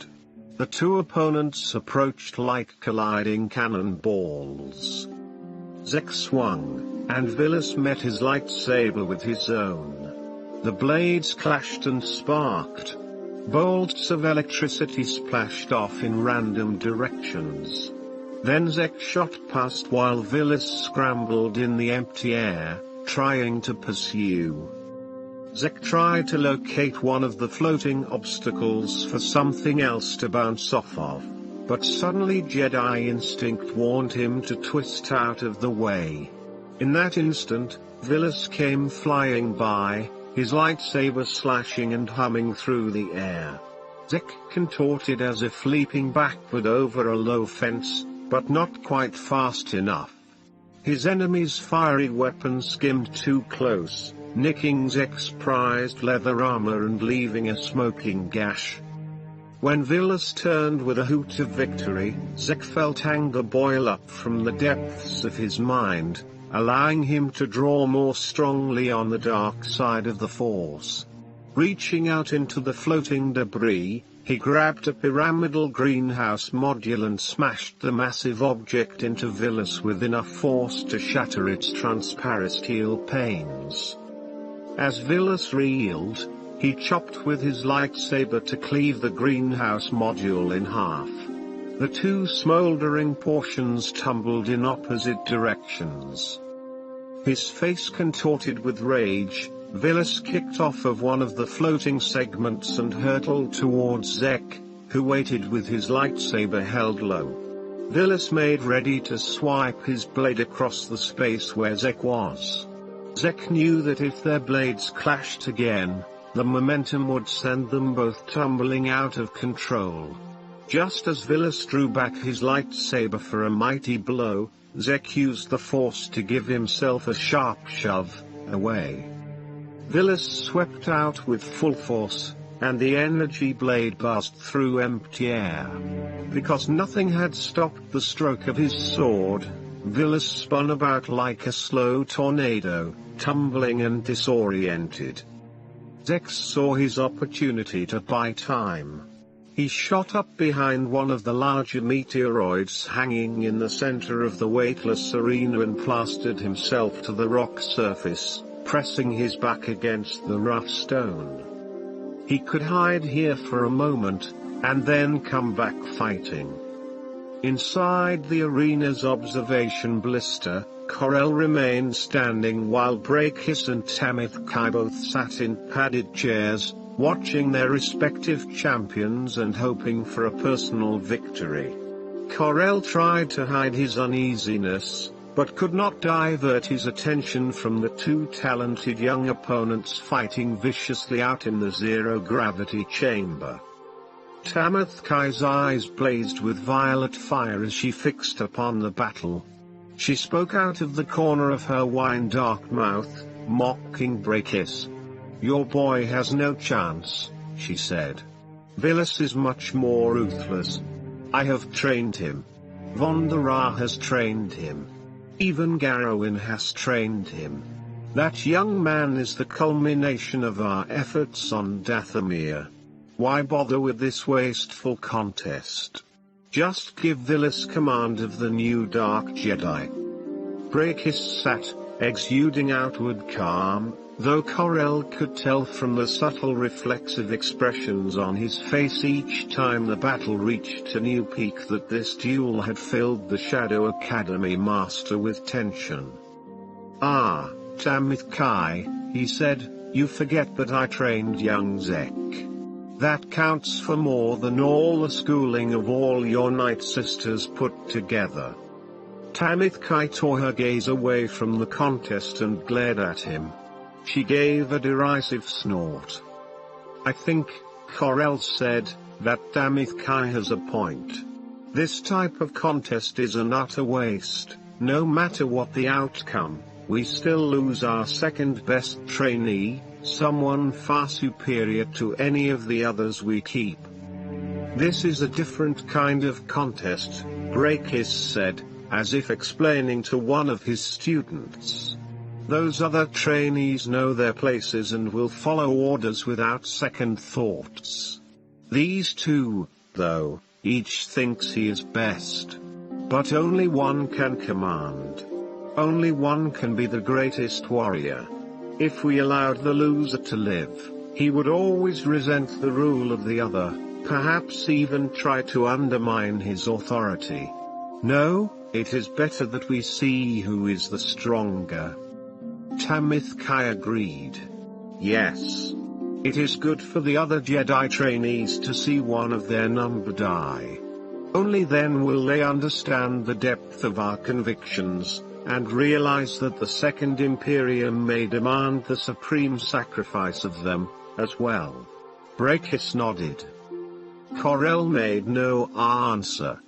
The two opponents approached like colliding cannonballs. Zech swung, and Vilas met his lightsaber with his own. The blades clashed and sparked. Bolts of electricity splashed off in random directions. Then Zech shot past while Vilas scrambled in the empty air, trying to pursue. Zech tried to locate one of the floating obstacles for something else to bounce off of, but suddenly Jedi instinct warned him to twist out of the way. In that instant, Vilas came flying by, his lightsaber slashing and humming through the air. Zech contorted as if leaping backward over a low fence, but not quite fast enough. His enemy's fiery weapon skimmed too close, nicking Zech's prized leather armor and leaving a smoking gash. When Vilas turned with a hoot of victory, Zech felt anger boil up from the depths of his mind, allowing him to draw more strongly on the dark side of the Force. Reaching out into the floating debris, he grabbed a pyramidal greenhouse module and smashed the massive object into Vilas with enough force to shatter its transparent steel panes. As Vilas reeled, he chopped with his lightsaber to cleave the greenhouse module in half. The two smoldering portions tumbled in opposite directions. His face contorted with rage, Vilas kicked off of one of the floating segments and hurtled towards Zech, who waited with his lightsaber held low. Vilas made ready to swipe his blade across the space where Zech was. Zech knew that if their blades clashed again, the momentum would send them both tumbling out of control. Just as Vilas drew back his lightsaber for a mighty blow, Zech used the Force to give himself a sharp shove away. Vilas swept out with full force, and the energy blade buzzed through empty air. Because nothing had stopped the stroke of his sword, Vilas spun about like a slow tornado, tumbling and disoriented. Zech saw his opportunity to buy time. He shot up behind one of the larger meteoroids hanging in the center of the weightless arena and plastered himself to the rock surface, pressing his back against the rough stone. He could hide here for a moment, and then come back fighting. Inside the arena's observation blister, Corell remained standing while Brakis and Tenel Ka both sat in padded chairs, watching their respective champions and hoping for a personal victory. Corell tried to hide his uneasiness, but could not divert his attention from the two talented young opponents fighting viciously out in the zero-gravity chamber. Tenel Ka's eyes blazed with violet fire as she fixed upon the battle. She spoke out of the corner of her wine-dark mouth, mocking Brakis. "Your boy has no chance," she said. "Vilas is much more ruthless. I have trained him. Vonda has trained him. Even Garrowin has trained him. That young man is the culmination of our efforts on Dathomir. Why bother with this wasteful contest? Just give Vilas command of the new Dark Jedi." Brakis sat, exuding outward calm, though Corell could tell from the subtle reflexive expressions on his face each time the battle reached a new peak that this duel had filled the Shadow Academy master with tension. "Ah, Tenel Ka," he said, "you forget that I trained young Zech. That counts for more than all the schooling of all your Night Sisters put together." Tenel Ka tore her gaze away from the contest and glared at him. She gave a derisive snort. "I think," Corell said, "that Tenel Ka has a point. This type of contest is an utter waste. No matter what the outcome, we still lose our second best trainee, someone far superior to any of the others we keep." "This is a different kind of contest," Brakis said, as if explaining to one of his students. "Those other trainees know their places and will follow orders without second thoughts. These two, though, each thinks he is best. But only one can command. Only one can be the greatest warrior. If we allowed the loser to live, he would always resent the rule of the other, perhaps even try to undermine his authority. No, it is better that we see who is the stronger." Tenel Ka agreed. "Yes. It is good for the other Jedi trainees to see one of their number die. Only then will they understand the depth of our convictions, and realize that the Second Imperium may demand the supreme sacrifice of them, as well." Brakis nodded. Corell made no answer.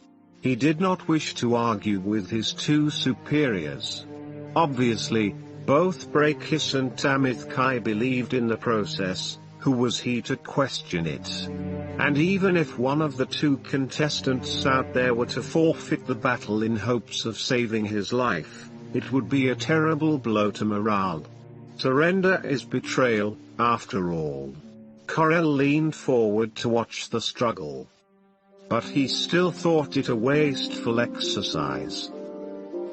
He did not wish to argue with his two superiors. Obviously, Both Brakis and Tenel Ka believed in the process. Who was he to question it? And even if one of the two contestants out there were to forfeit the battle in hopes of saving his life, it would be a terrible blow to morale. Surrender is betrayal, after all. Corel leaned forward to watch the struggle. But he still thought it a wasteful exercise.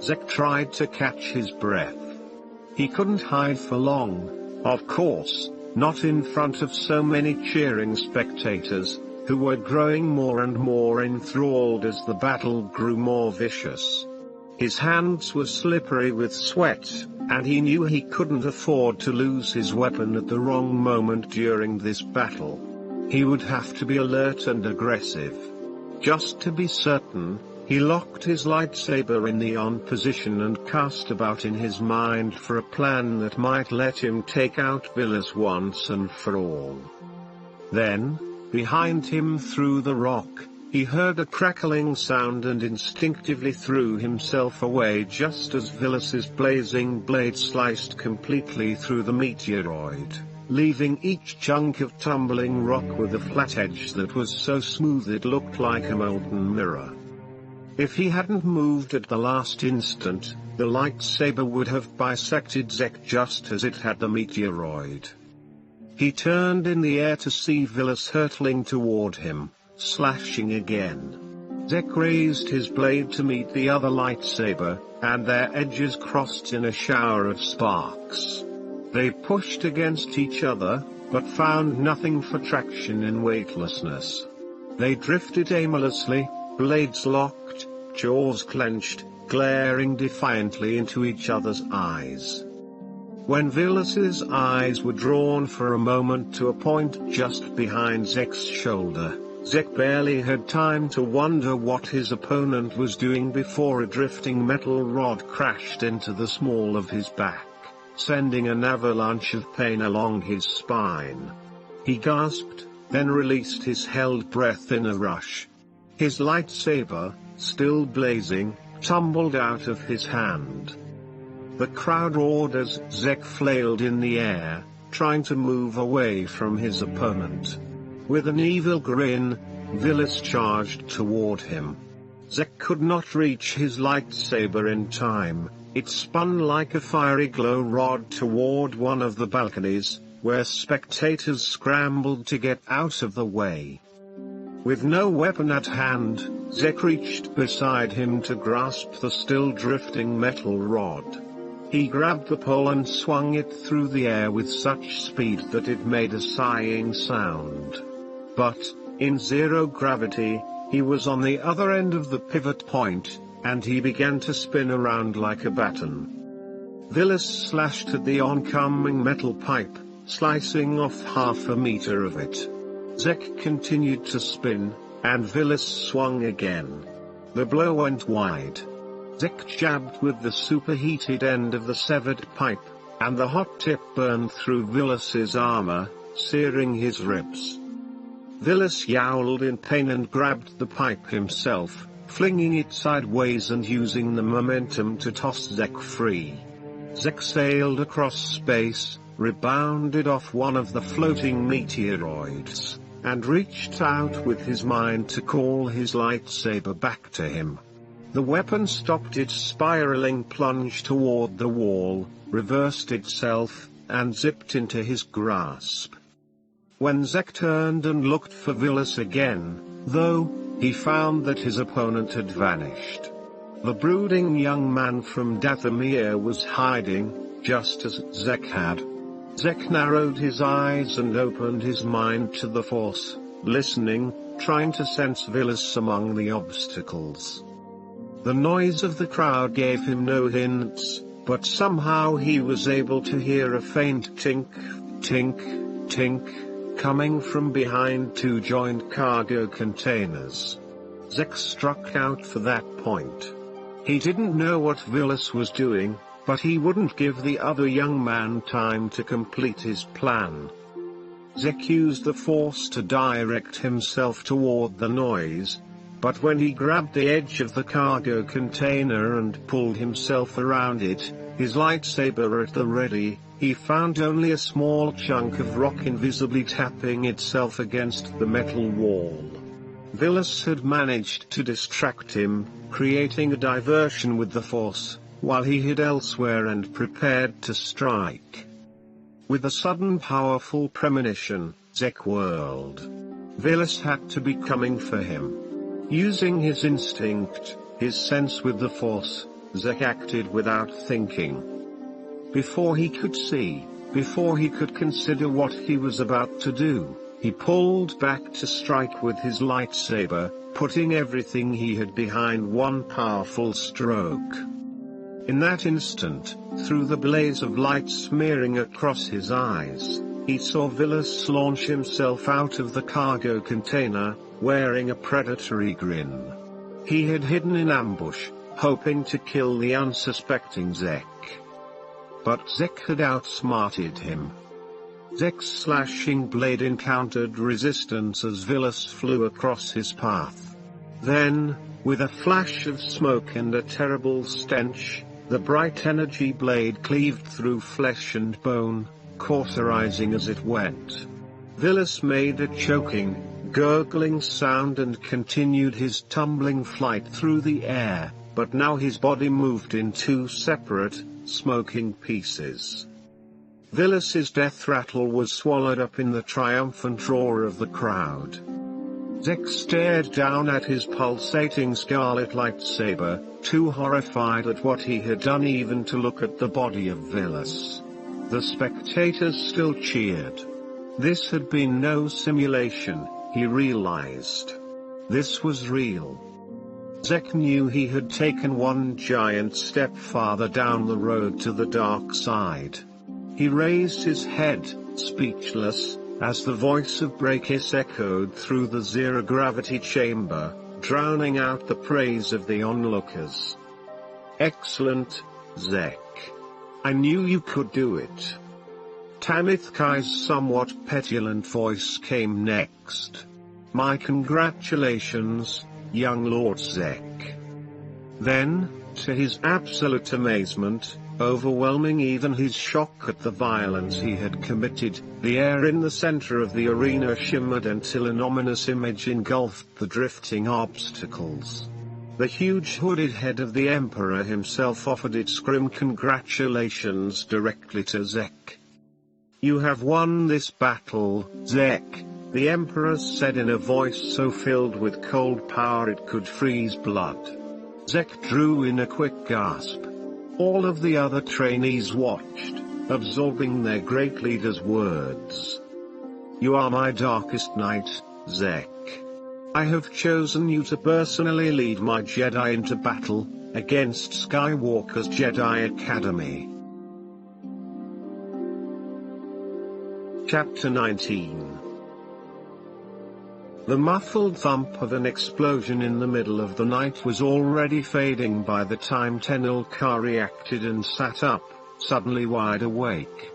Zech tried to catch his breath. He couldn't hide for long, of course, not in front of so many cheering spectators, who were growing more and more enthralled as the battle grew more vicious. His hands were slippery with sweat, and he knew he couldn't afford to lose his weapon at the wrong moment during this battle. He would have to be alert and aggressive. Just to be certain, he locked his lightsaber in the on position and cast about in his mind for a plan that might let him take out Vilas once and for all. Then, behind him through the rock, he heard a crackling sound and instinctively threw himself away just as Vilas's blazing blade sliced completely through the meteoroid, leaving each chunk of tumbling rock with a flat edge that was so smooth it looked like a molten mirror. If he hadn't moved at the last instant, the lightsaber would have bisected Zech just as it had the meteoroid. He turned in the air to see Vilas hurtling toward him, slashing again. Zech raised his blade to meet the other lightsaber, and their edges crossed in a shower of sparks. They pushed against each other, but found nothing for traction in weightlessness. They drifted aimlessly, blades locked, jaws clenched, glaring defiantly into each other's eyes. When Vilas's eyes were drawn for a moment to a point just behind Zech's shoulder, Zech barely had time to wonder what his opponent was doing before a drifting metal rod crashed into the small of his back, sending an avalanche of pain along his spine. He gasped, then released his held breath in a rush. His lightsaber, still blazing, tumbled out of his hand. The crowd roared as Zech flailed in the air, trying to move away from his opponent. With an evil grin, Vilas charged toward him. Zech could not reach his lightsaber in time. It spun like a fiery glow rod toward one of the balconies, where spectators scrambled to get out of the way. With no weapon at hand, Zech reached beside him to grasp the still drifting metal rod. He grabbed the pole and swung it through the air with such speed that it made a sighing sound. But, in zero gravity, he was on the other end of the pivot point, and he began to spin around like a baton. Vilas slashed at the oncoming metal pipe, slicing off 1/2 meter of it. Zech continued to spin, and Vilas swung again. The blow went wide. Zech jabbed with the superheated end of the severed pipe, and the hot tip burned through Vilas's armor, searing his ribs. Vilas yowled in pain and grabbed the pipe himself, flinging it sideways and using the momentum to toss Zech free. Zech sailed across space, rebounded off one of the floating meteoroids, and reached out with his mind to call his lightsaber back to him. The weapon stopped its spiraling plunge toward the wall, reversed itself, and zipped into his grasp. When Zech turned and looked for Vilas again, though, he found that his opponent had vanished. The brooding young man from Dathomir was hiding, just as Zech had. Zech narrowed his eyes and opened his mind to the Force, listening, trying to sense Vilas among the obstacles. The noise of the crowd gave him no hints, but somehow he was able to hear a faint tink, tink, tink, coming from behind two joined cargo containers. Zech struck out for that point. He didn't know what Vilas was doing, but he wouldn't give the other young man time to complete his plan. Zech used the Force to direct himself toward the noise, but when he grabbed the edge of the cargo container and pulled himself around it, his lightsaber at the ready, he found only a small chunk of rock invisibly tapping itself against the metal wall. Vilas had managed to distract him, creating a diversion with the Force, while he hid elsewhere and prepared to strike. With a sudden powerful premonition, Zech whirled. Vilas had to be coming for him. Using his instinct, his sense with the Force, Zech acted without thinking. Before he could see, before he could consider what he was about to do, he pulled back to strike with his lightsaber, putting everything he had behind one powerful stroke. In that instant, through the blaze of light smearing across his eyes, he saw Vilas launch himself out of the cargo container, wearing a predatory grin. He had hidden in ambush, hoping to kill the unsuspecting Zech. But Zech had outsmarted him. Zech's slashing blade encountered resistance as Vilas flew across his path. Then, with a flash of smoke and a terrible stench, the bright energy blade cleaved through flesh and bone, cauterizing as it went. Vilas made a choking, gurgling sound and continued his tumbling flight through the air, but now his body moved in two separate, smoking pieces. Vilas's death rattle was swallowed up in the triumphant roar of the crowd. Zech stared down at his pulsating scarlet lightsaber, too horrified at what he had done even to look at the body of Vilas. The spectators still cheered. This had been no simulation, he realized. This was real. Zech knew he had taken one giant step farther down the road to the dark side. He raised his head, speechless, as the voice of Brakis echoed through the zero-gravity chamber, drowning out the praise of the onlookers. "Excellent, Zech. I knew you could do it." Tenel Ka's somewhat petulant voice came next. "My congratulations, young Lord Zech." Then, to his absolute amazement, overwhelming even his shock at the violence he had committed, the air in the center of the arena shimmered until an ominous image engulfed the drifting obstacles. The huge hooded head of the Emperor himself offered its grim congratulations directly to Zech. "You have won this battle, Zech," the Emperor said in a voice so filled with cold power it could freeze blood. Zech drew in a quick gasp. All of the other trainees watched, absorbing their great leader's words. "You are my darkest night, Zech. I have chosen you to personally lead my Jedi into battle, against Skywalker's Jedi Academy." Chapter 19. The muffled thump of an explosion in the middle of the night was already fading by the time Tenel Ka reacted and sat up, suddenly wide awake.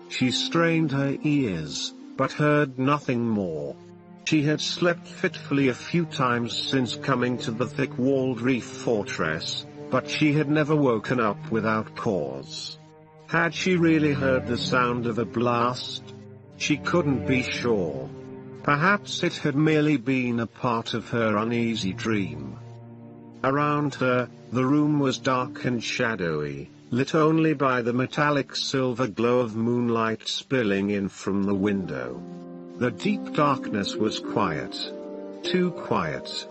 She strained her ears, but heard nothing more. She had slept fitfully a few times since coming to the thick-walled reef fortress, but she had never woken up without cause. Had she really heard the sound of a blast? She couldn't be sure. Perhaps it had merely been a part of her uneasy dream. Around her, the room was dark and shadowy, lit only by the metallic silver glow of moonlight spilling in from the window. The deep darkness was quiet. Too quiet.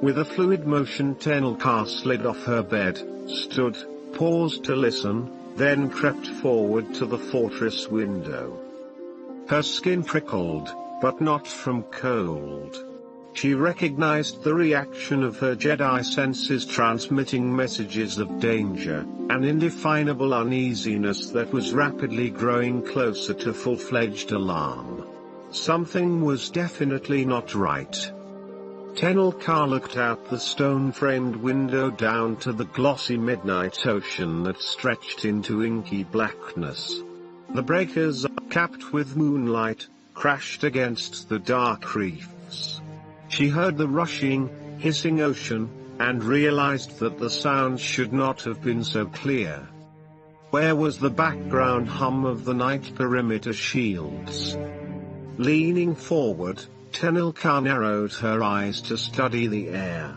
With a fluid motion Tenel Ka slid off her bed, stood, paused to listen, then crept forward to the fortress window. Her skin prickled, but not from cold. She recognized the reaction of her Jedi senses transmitting messages of danger, an indefinable uneasiness that was rapidly growing closer to full-fledged alarm. Something was definitely not right. Tenel Ka looked out the stone-framed window down to the glossy midnight ocean that stretched into inky blackness. The breakers, capped with moonlight, crashed against the dark reefs. She heard the rushing, hissing ocean, and realized that the sounds should not have been so clear. Where was the background hum of the night perimeter shields? Leaning forward, Tenel Ka narrowed her eyes to study the air.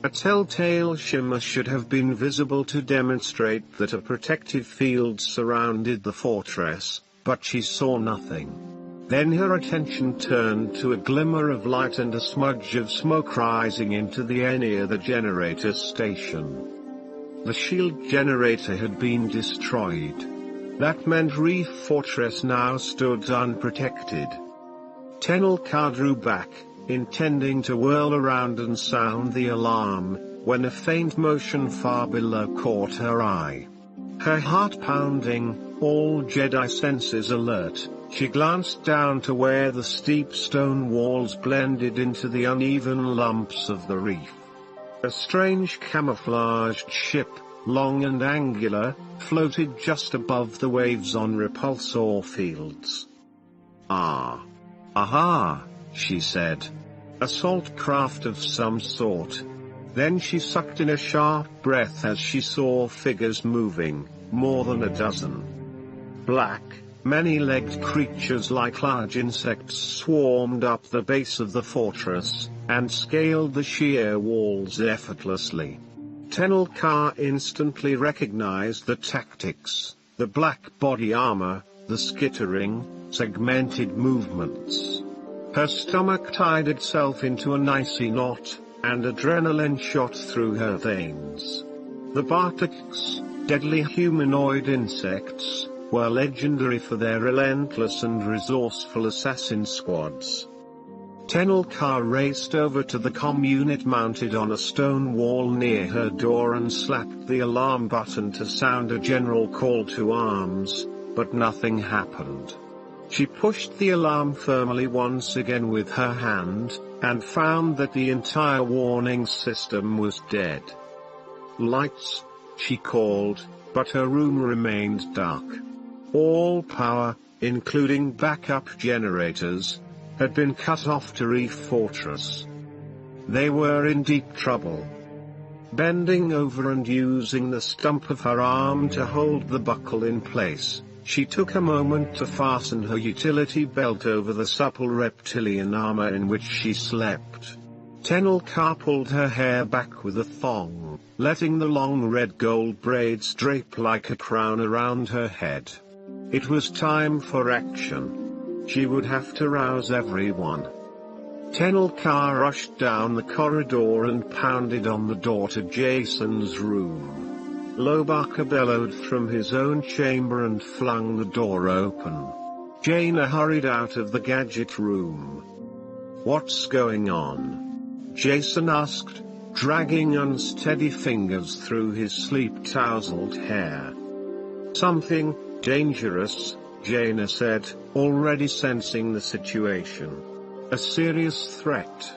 A telltale shimmer should have been visible to demonstrate that a protective field surrounded the fortress, but she saw nothing. Then her attention turned to a glimmer of light and a smudge of smoke rising into the air near the generator station. The shield generator had been destroyed. That meant Reef Fortress now stood unprotected. Tenel Ka drew back, intending to whirl around and sound the alarm, when a faint motion far below caught her eye. Her heart pounding, all Jedi senses alert, she glanced down to where the steep stone walls blended into the uneven lumps of the reef. A strange camouflaged ship, long and angular, floated just above the waves on repulsor fields. "Ah. Aha," she said. "A salt craft of some sort." Then she sucked in a sharp breath as she saw figures moving, more than a dozen. Black, many-legged creatures like large insects swarmed up the base of the fortress, and scaled the sheer walls effortlessly. Tenel Ka instantly recognized the tactics, the black body armor, the skittering, segmented movements. Her stomach tied itself into an icy knot, and adrenaline shot through her veins. The Bartaks, deadly humanoid insects, were legendary for their relentless and resourceful assassin squads. Tenel Ka raced over to the comm unit mounted on a stone wall near her door and slapped the alarm button to sound a general call to arms, but nothing happened. She pushed the alarm firmly once again with her hand, and found that the entire warning system was dead. "Lights," she called, but her room remained dark. All power, including backup generators, had been cut off to Reef Fortress. They were in deep trouble. Bending over and using the stump of her arm to hold the buckle in place, she took a moment to fasten her utility belt over the supple reptilian armor in which she slept. Tenel Ka pulled her hair back with a thong, letting the long red gold braids drape like a crown around her head. It was time for action. She would have to rouse everyone. Tenel Ka rushed down the corridor and pounded on the door to Jason's room. Lobaka bellowed from his own chamber and flung the door open. Jaina hurried out of the gadget room. "What's going on?" Jason asked, dragging unsteady fingers through his sleep-tousled hair. "Something dangerous," Jaina said, already sensing the situation. "A serious threat."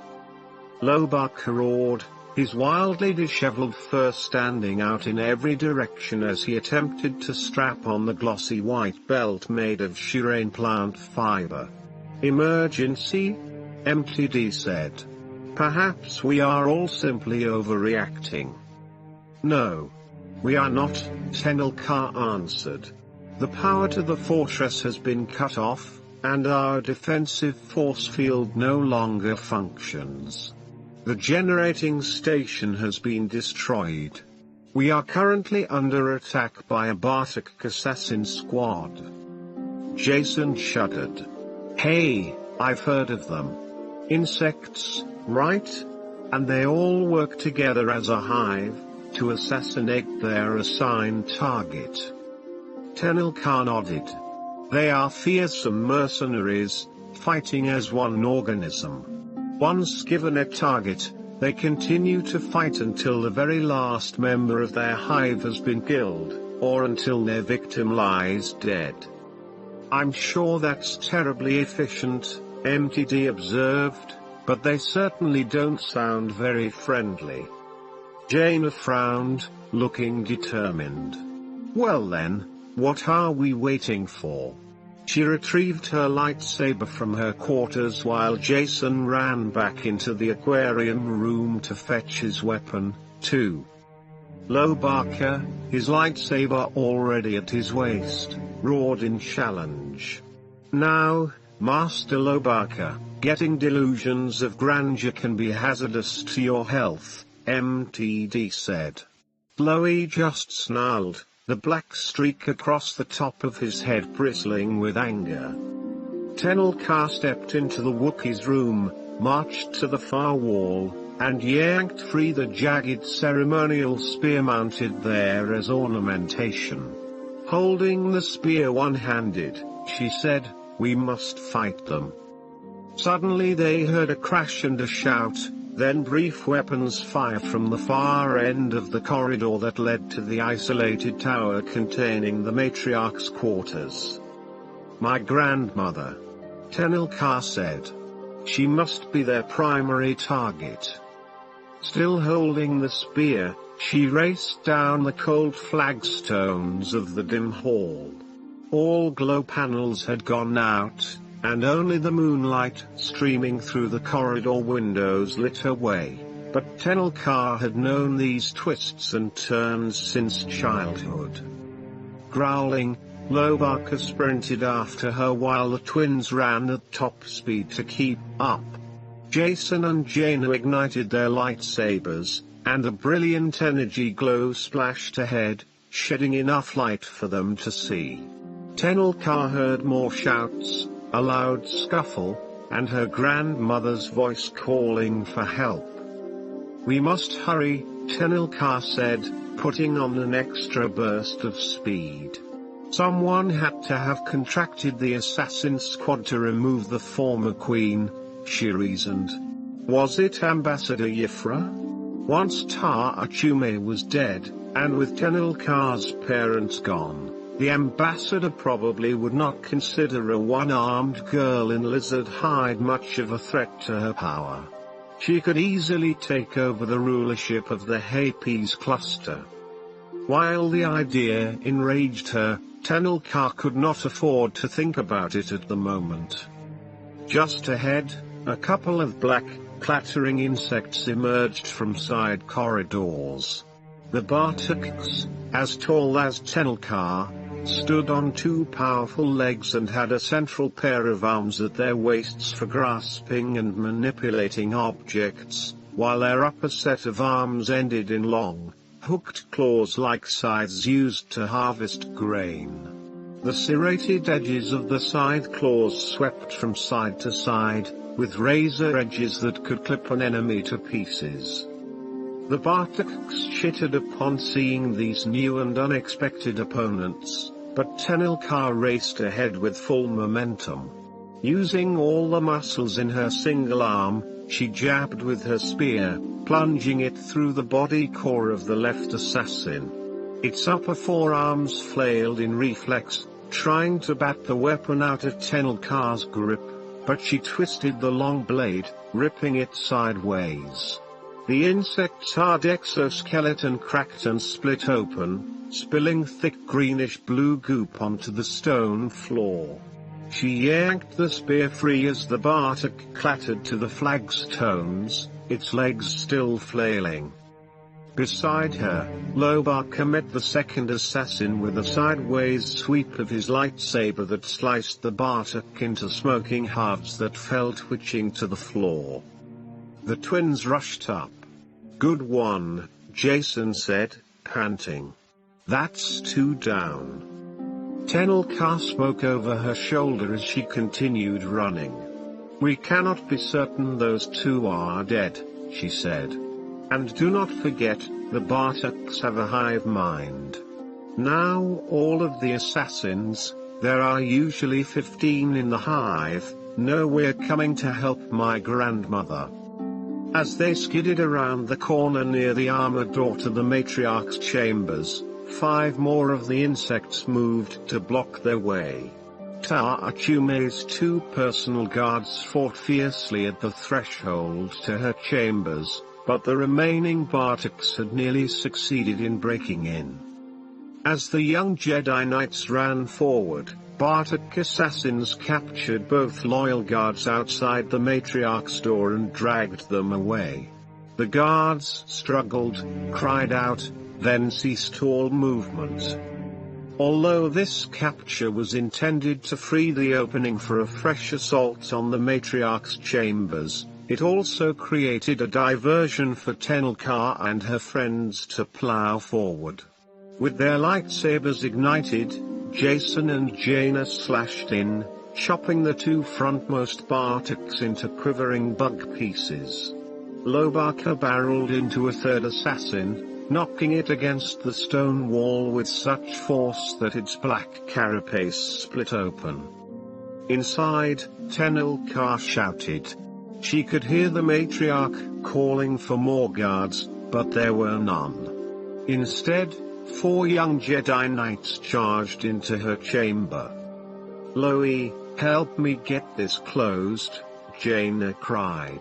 Lobaka roared, his wildly disheveled fur standing out in every direction as he attempted to strap on the glossy white belt made of shireen plant fiber. "Emergency?" MTD said. "Perhaps we are all simply overreacting." "No. We are not," Tenel Ka answered. "The power to the fortress has been cut off, and our defensive force field no longer functions. The generating station has been destroyed. We are currently under attack by a Bartak assassin squad." Jason shuddered. "Hey, I've heard of them. Insects, right? And they all work together as a hive, to assassinate their assigned target." Tenel Ka nodded. "They are fearsome mercenaries, fighting as one organism. Once given a target, they continue to fight until the very last member of their hive has been killed, or until their victim lies dead." "I'm sure that's terribly efficient," MTD observed, "but they certainly don't sound very friendly." Jaina frowned, looking determined. "Well then, what are we waiting for?" She retrieved her lightsaber from her quarters while Jason ran back into the aquarium room to fetch his weapon, too. Lobaka, his lightsaber already at his waist, roared in challenge. Now, Master Lobaka, getting delusions of grandeur can be hazardous to your health, MTD said. Loey just snarled, the black streak across the top of his head bristling with anger. Tenel Ka stepped into the Wookiee's room, marched to the far wall, and yanked free the jagged ceremonial spear mounted there as ornamentation. Holding the spear one-handed, she said, "We must fight them." Suddenly they heard a crash and a shout, then brief weapons fire from the far end of the corridor that led to the isolated tower containing the Matriarch's quarters. "My grandmother," Tenel Ka said. "She must be their primary target." Still holding the spear, she raced down the cold flagstones of the dim hall. All glow panels had gone out, and only the moonlight streaming through the corridor windows lit her way. But Tenel Ka had known these twists and turns since childhood. Growling, Lobaka sprinted after her while the twins ran at top speed to keep up. Jason and Jaina ignited their lightsabers, and a brilliant energy glow splashed ahead, shedding enough light for them to see. Tenel Ka heard more shouts, a loud scuffle, and her grandmother's voice calling for help. "We must hurry," Tenel Ka said, putting on an extra burst of speed. Someone had to have contracted the assassin squad to remove the former queen, she reasoned. Was it Ambassador Yifra? Once Ta Achume was dead, and with Tenel Ka's parents gone, the ambassador probably would not consider a one-armed girl in lizard hide much of a threat to her power. She could easily take over the rulership of the Hapes cluster. While the idea enraged her, Tenel Ka could not afford to think about it at the moment. Just ahead, a couple of black, clattering insects emerged from side corridors. The Bartaks, as tall as Tenel Ka, stood on two powerful legs and had a central pair of arms at their waists for grasping and manipulating objects, while their upper set of arms ended in long, hooked claws like scythes used to harvest grain. The serrated edges of the scythe claws swept from side to side, with razor edges that could clip an enemy to pieces. The Bartaks chittered upon seeing these new and unexpected opponents, but Tenel Ka raced ahead with full momentum. Using all the muscles in her single arm, she jabbed with her spear, plunging it through the body core of the left assassin. Its upper forearms flailed in reflex, trying to bat the weapon out of Tenel Ka's grip, but she twisted the long blade, ripping it sideways. The insect's hard exoskeleton cracked and split open, spilling thick greenish-blue goop onto the stone floor. She yanked the spear free as the Bartak clattered to the flagstones, its legs still flailing. Beside her, Lobaka met the second assassin with a sideways sweep of his lightsaber that sliced the Bartak into smoking halves that fell twitching to the floor. The twins rushed up. "Good one," Jason said, panting. "That's two down." Tenel Ka spoke over her shoulder as she continued running. "We cannot be certain those two are dead," she said. "And do not forget, the Bartaks have a hive mind. Now all of the assassins, there are usually 15 in the hive, know we're coming to help my grandmother." As they skidded around the corner near the armored door to the Matriarch's chambers, 5 more of the insects moved to block their way. Ta Achume's 2 personal guards fought fiercely at the threshold to her chambers, but the remaining Bartaks had nearly succeeded in breaking in. As the young Jedi Knights ran forward, Bartak assassins captured both loyal guards outside the Matriarch's door and dragged them away. The guards struggled, cried out, then ceased all movement. Although this capture was intended to free the opening for a fresh assault on the Matriarch's chambers, it also created a diversion for Tenel Ka and her friends to plow forward. With their lightsabers ignited, Jason and Jaina slashed in, chopping the two frontmost Bartaks into quivering bug pieces. Lobaka barreled into a third assassin, knocking it against the stone wall with such force that its black carapace split open. Inside, Tenel Ka shouted. She could hear the Matriarch calling for more guards, but there were none. Instead, 4 young Jedi Knights charged into her chamber. "Loie, help me get this closed," Jaina cried.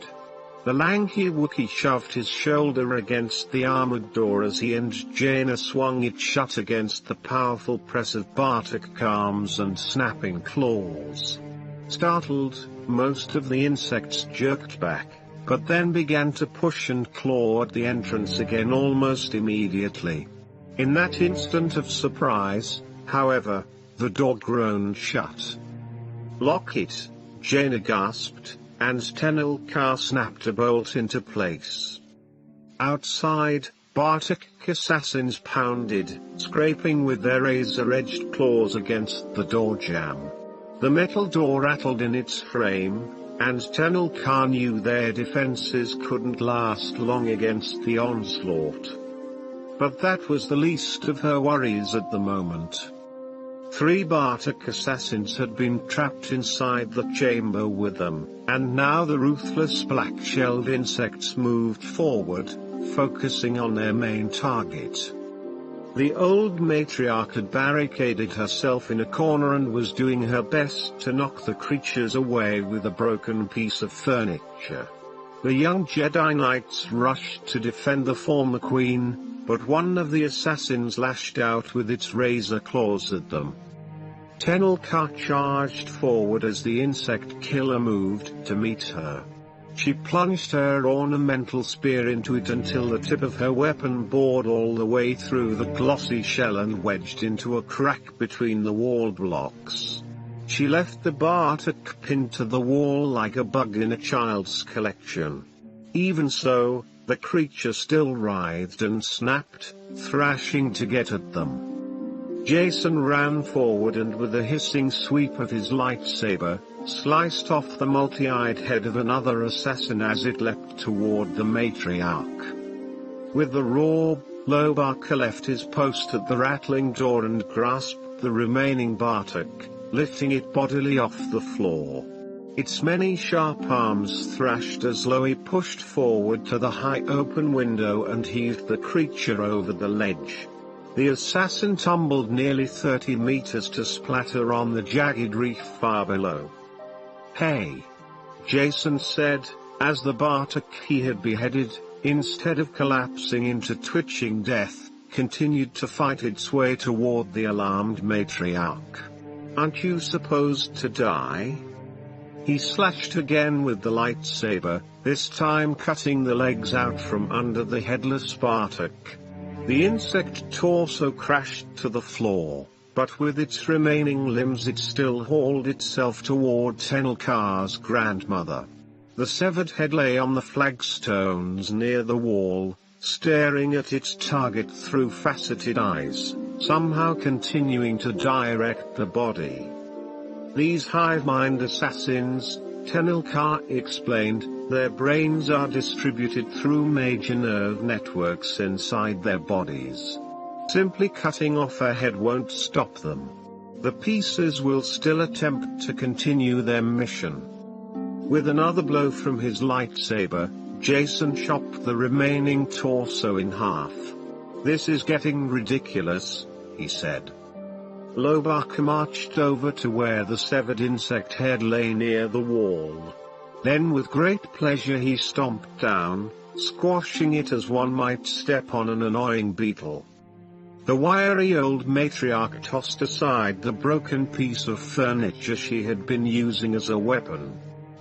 The lanky Wookiee shoved his shoulder against the armored door as he and Jaina swung it shut against the powerful press of Bartak arms and snapping claws. Startled, most of the insects jerked back, but then began to push and claw at the entrance again almost immediately. In that instant of surprise, however, the door groaned shut. "Lock it," Jaina gasped, and Tenel Ka snapped a bolt into place. Outside, Bartak assassins pounded, scraping with their razor-edged claws against the door jamb. The metal door rattled in its frame, and Tenel Ka knew their defenses couldn't last long against the onslaught. But that was the least of her worries at the moment. 3 Bartak assassins had been trapped inside the chamber with them, and now the ruthless black-shelled insects moved forward, focusing on their main target. The old Matriarch had barricaded herself in a corner and was doing her best to knock the creatures away with a broken piece of furniture. The young Jedi Knights rushed to defend the former queen, but one of the assassins lashed out with its razor claws at them. Tenel Ka charged forward as the insect killer moved to meet her. She plunged her ornamental spear into it until the tip of her weapon bored all the way through the glossy shell and wedged into a crack between the wall blocks. She left the Bartak pinned to the wall like a bug in a child's collection. Even so, the creature still writhed and snapped, thrashing to get at them. Jason ran forward and with a hissing sweep of his lightsaber, sliced off the multi-eyed head of another assassin as it leapt toward the Matriarch. With the roar, Lobaka left his post at the rattling door and grasped the remaining Bartak, lifting it bodily off the floor. Its many sharp arms thrashed as Loie pushed forward to the high open window and heaved the creature over the ledge. The assassin tumbled nearly 30 meters to splatter on the jagged reef far below. "Hey!" Jason said, as the Bartak he had beheaded, instead of collapsing into twitching death, continued to fight its way toward the alarmed Matriarch. "Aren't you supposed to die?" He slashed again with the lightsaber, this time cutting the legs out from under the headless Bartak. The insect torso crashed to the floor, but with its remaining limbs it still hauled itself toward Tenel Ka's grandmother. The severed head lay on the flagstones near the wall, staring at its target through faceted eyes, somehow continuing to direct the body. "These hive-mind assassins," Tenel Ka explained, "their brains are distributed through major nerve networks inside their bodies. Simply cutting off a head won't stop them. The pieces will still attempt to continue their mission." With another blow from his lightsaber, Jason chopped the remaining torso in half. "This is getting ridiculous," he said. Lobaka marched over to where the severed insect head lay near the wall. Then with great pleasure he stomped down, squashing it as one might step on an annoying beetle. The wiry old Matriarch tossed aside the broken piece of furniture she had been using as a weapon.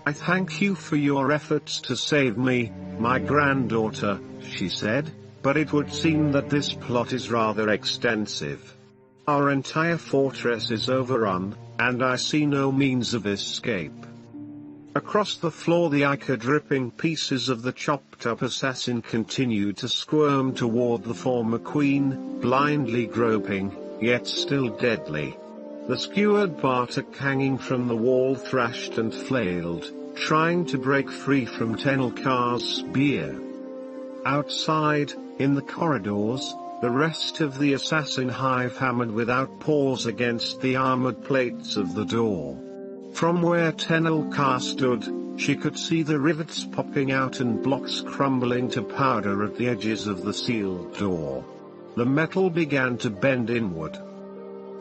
"I thank you for your efforts to save me, my granddaughter," she said. But it would seem that this plot is rather extensive. Our entire fortress is overrun, and I see no means of escape. Across the floor the ichor-dripping pieces of the chopped-up assassin continued to squirm toward the former queen, blindly groping, yet still deadly. The skewered Bartok hanging from the wall thrashed and flailed, trying to break free from Tenel Ka's spear. Outside, in the corridors, the rest of the assassin hive hammered without pause against the armored plates of the door. From where Tenel Ka stood, she could see the rivets popping out and blocks crumbling to powder at the edges of the sealed door. The metal began to bend inward.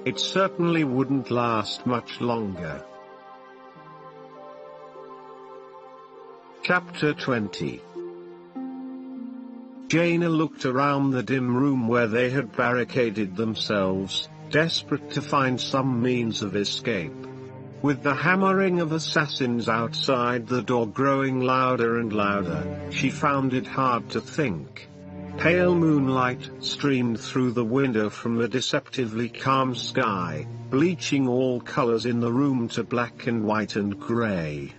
It certainly wouldn't last much longer. Chapter 20. Jaina looked around the dim room where they had barricaded themselves, desperate to find some means of escape. With the hammering of assassins outside the door growing louder and louder, she found it hard to think. Pale moonlight streamed through the window from the deceptively calm sky, bleaching all colors in the room to black and white and gray.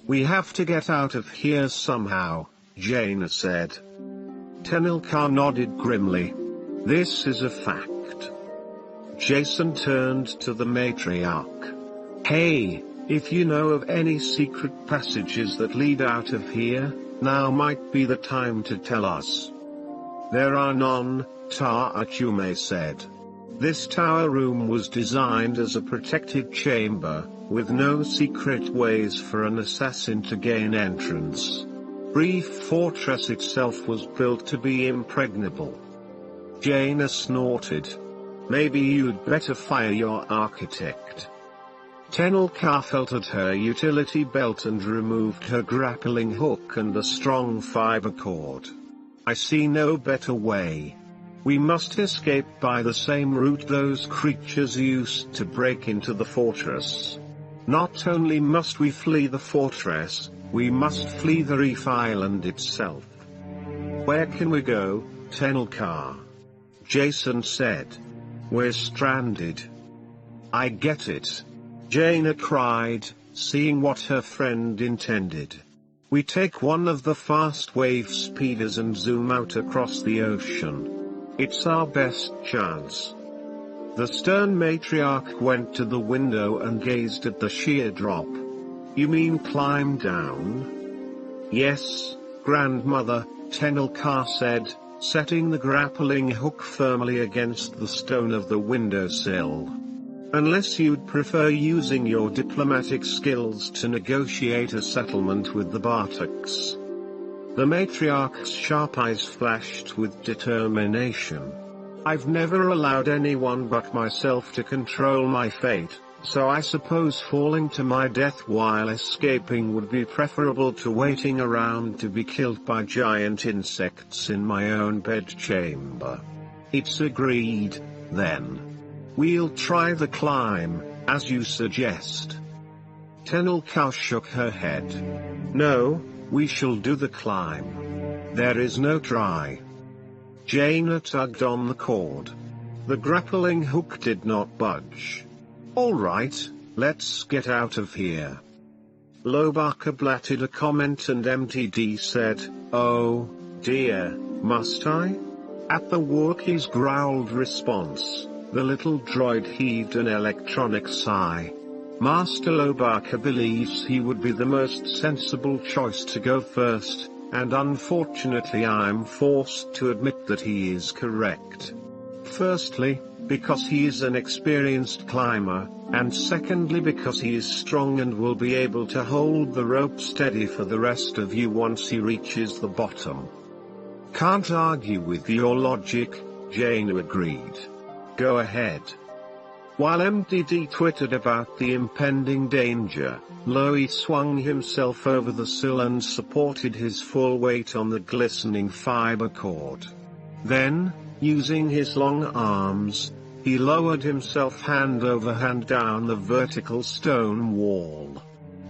"We have to get out of here somehow," Jaina said. Tenel Ka nodded grimly. "This is a fact." Jason turned to the Matriarch. "Hey, if you know of any secret passages that lead out of here, now might be the time to tell us." "There are none," Ta'achume said. "This tower room was designed as a protected chamber, with no secret ways for an assassin to gain entrance. Brief Fortress itself was built to be impregnable." Jaina snorted. "Maybe you'd better fire your architect." Tenel Ka felt at her utility belt and removed her grappling hook and the strong fiber cord. "I see no better way. We must escape by the same route those creatures used to break into the fortress. Not only must we flee the fortress, we must flee the reef island itself." "Where can we go, Tenel Ka?" Jason said. "We're stranded." "I get it," Jaina cried, seeing what her friend intended. "We take one of the fast wave speeders and zoom out across the ocean. It's our best chance." The stern matriarch went to the window and gazed at the sheer drop. "You mean climb down?" "Yes, grandmother," Tenel Ka said, setting the grappling hook firmly against the stone of the windowsill. "Unless you'd prefer using your diplomatic skills to negotiate a settlement with the Bartoks." The matriarch's sharp eyes flashed with determination. "I've never allowed anyone but myself to control my fate, so I suppose falling to my death while escaping would be preferable to waiting around to be killed by giant insects in my own bedchamber." "It's agreed, then. We'll try the climb, as you suggest." Tenel Ka shook her head. "No, we shall do the climb. There is no try." Jaina tugged on the cord. The grappling hook did not budge. "All right, let's get out of here." Lobaka blatted a comment and MTD said, "Oh, dear, must I?" At the Wookiee's growled response, the little droid heaved an electronic sigh. Master Lobaka believes he would be the most sensible choice to go first, and unfortunately I'm forced to admit that he is correct. Firstly, because he is an experienced climber, and secondly because he is strong and will be able to hold the rope steady for the rest of you once he reaches the bottom. "Can't argue with your logic," Jaina agreed. "Go ahead." While MTD twittered about the impending danger, Loie swung himself over the sill and supported his full weight on the glistening fiber cord. Then, using his long arms, he lowered himself hand over hand down the vertical stone wall.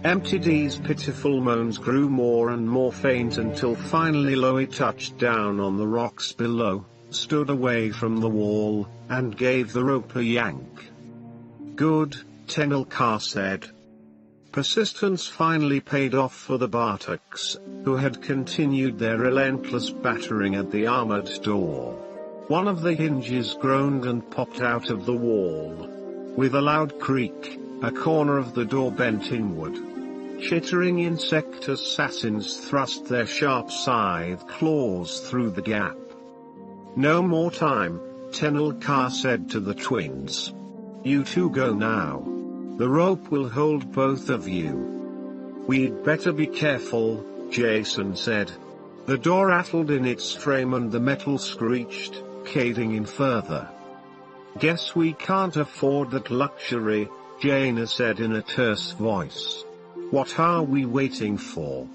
MTD's pitiful moans grew more and more faint until finally Loie touched down on the rocks below, stood away from the wall, and gave the rope a yank. "Good," Tenel Ka said. Persistence finally paid off for the Bartaks, who had continued their relentless battering at the armored door. One of the hinges groaned and popped out of the wall. With a loud creak, a corner of the door bent inward. Chittering insect assassins thrust their sharp scythe claws through the gap. "No more time," Tenel Ka said to the twins. "You two go now. The rope will hold both of you." "We'd better be careful," Jason said. The door rattled in its frame and the metal screeched, caving in further. "Guess we can't afford that luxury," Jaina said in a terse voice. "What are we waiting for?"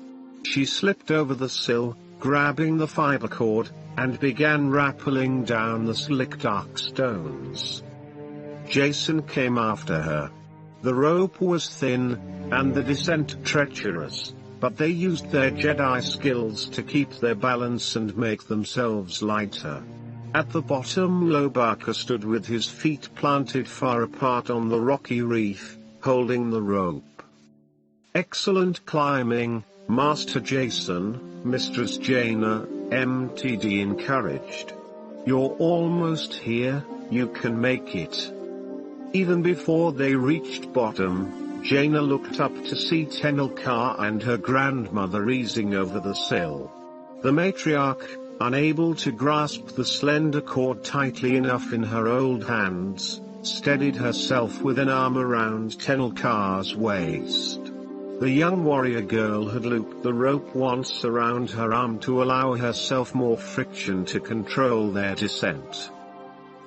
She slipped over the sill, grabbing the fiber cord, and began rappelling down the slick dark stones. Jason came after her. The rope was thin, and the descent treacherous, but they used their Jedi skills to keep their balance and make themselves lighter. At the bottom Lobaka stood with his feet planted far apart on the rocky reef, holding the rope. "Excellent climbing, Master Jason," Mistress Jaina, MTD encouraged. "You're almost here, you can make it." Even before they reached bottom, Jaina looked up to see Tenel Ka and her grandmother easing over the sill. The matriarch, unable to grasp the slender cord tightly enough in her old hands, steadied herself with an arm around Tenel Ka's waist. The young warrior girl had looped the rope once around her arm to allow herself more friction to control their descent.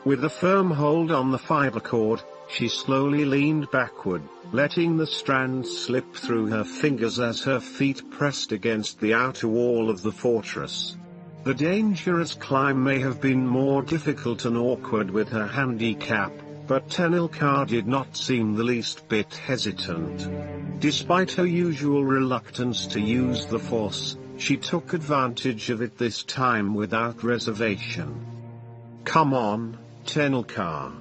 With a firm hold on the fiber cord, she slowly leaned backward, letting the strands slip through her fingers as her feet pressed against the outer wall of the fortress. The dangerous climb may have been more difficult and awkward with her handicap, but Tenel Ka did not seem the least bit hesitant. Despite her usual reluctance to use the Force, she took advantage of it this time without reservation. "Come on, Tenel Ka,"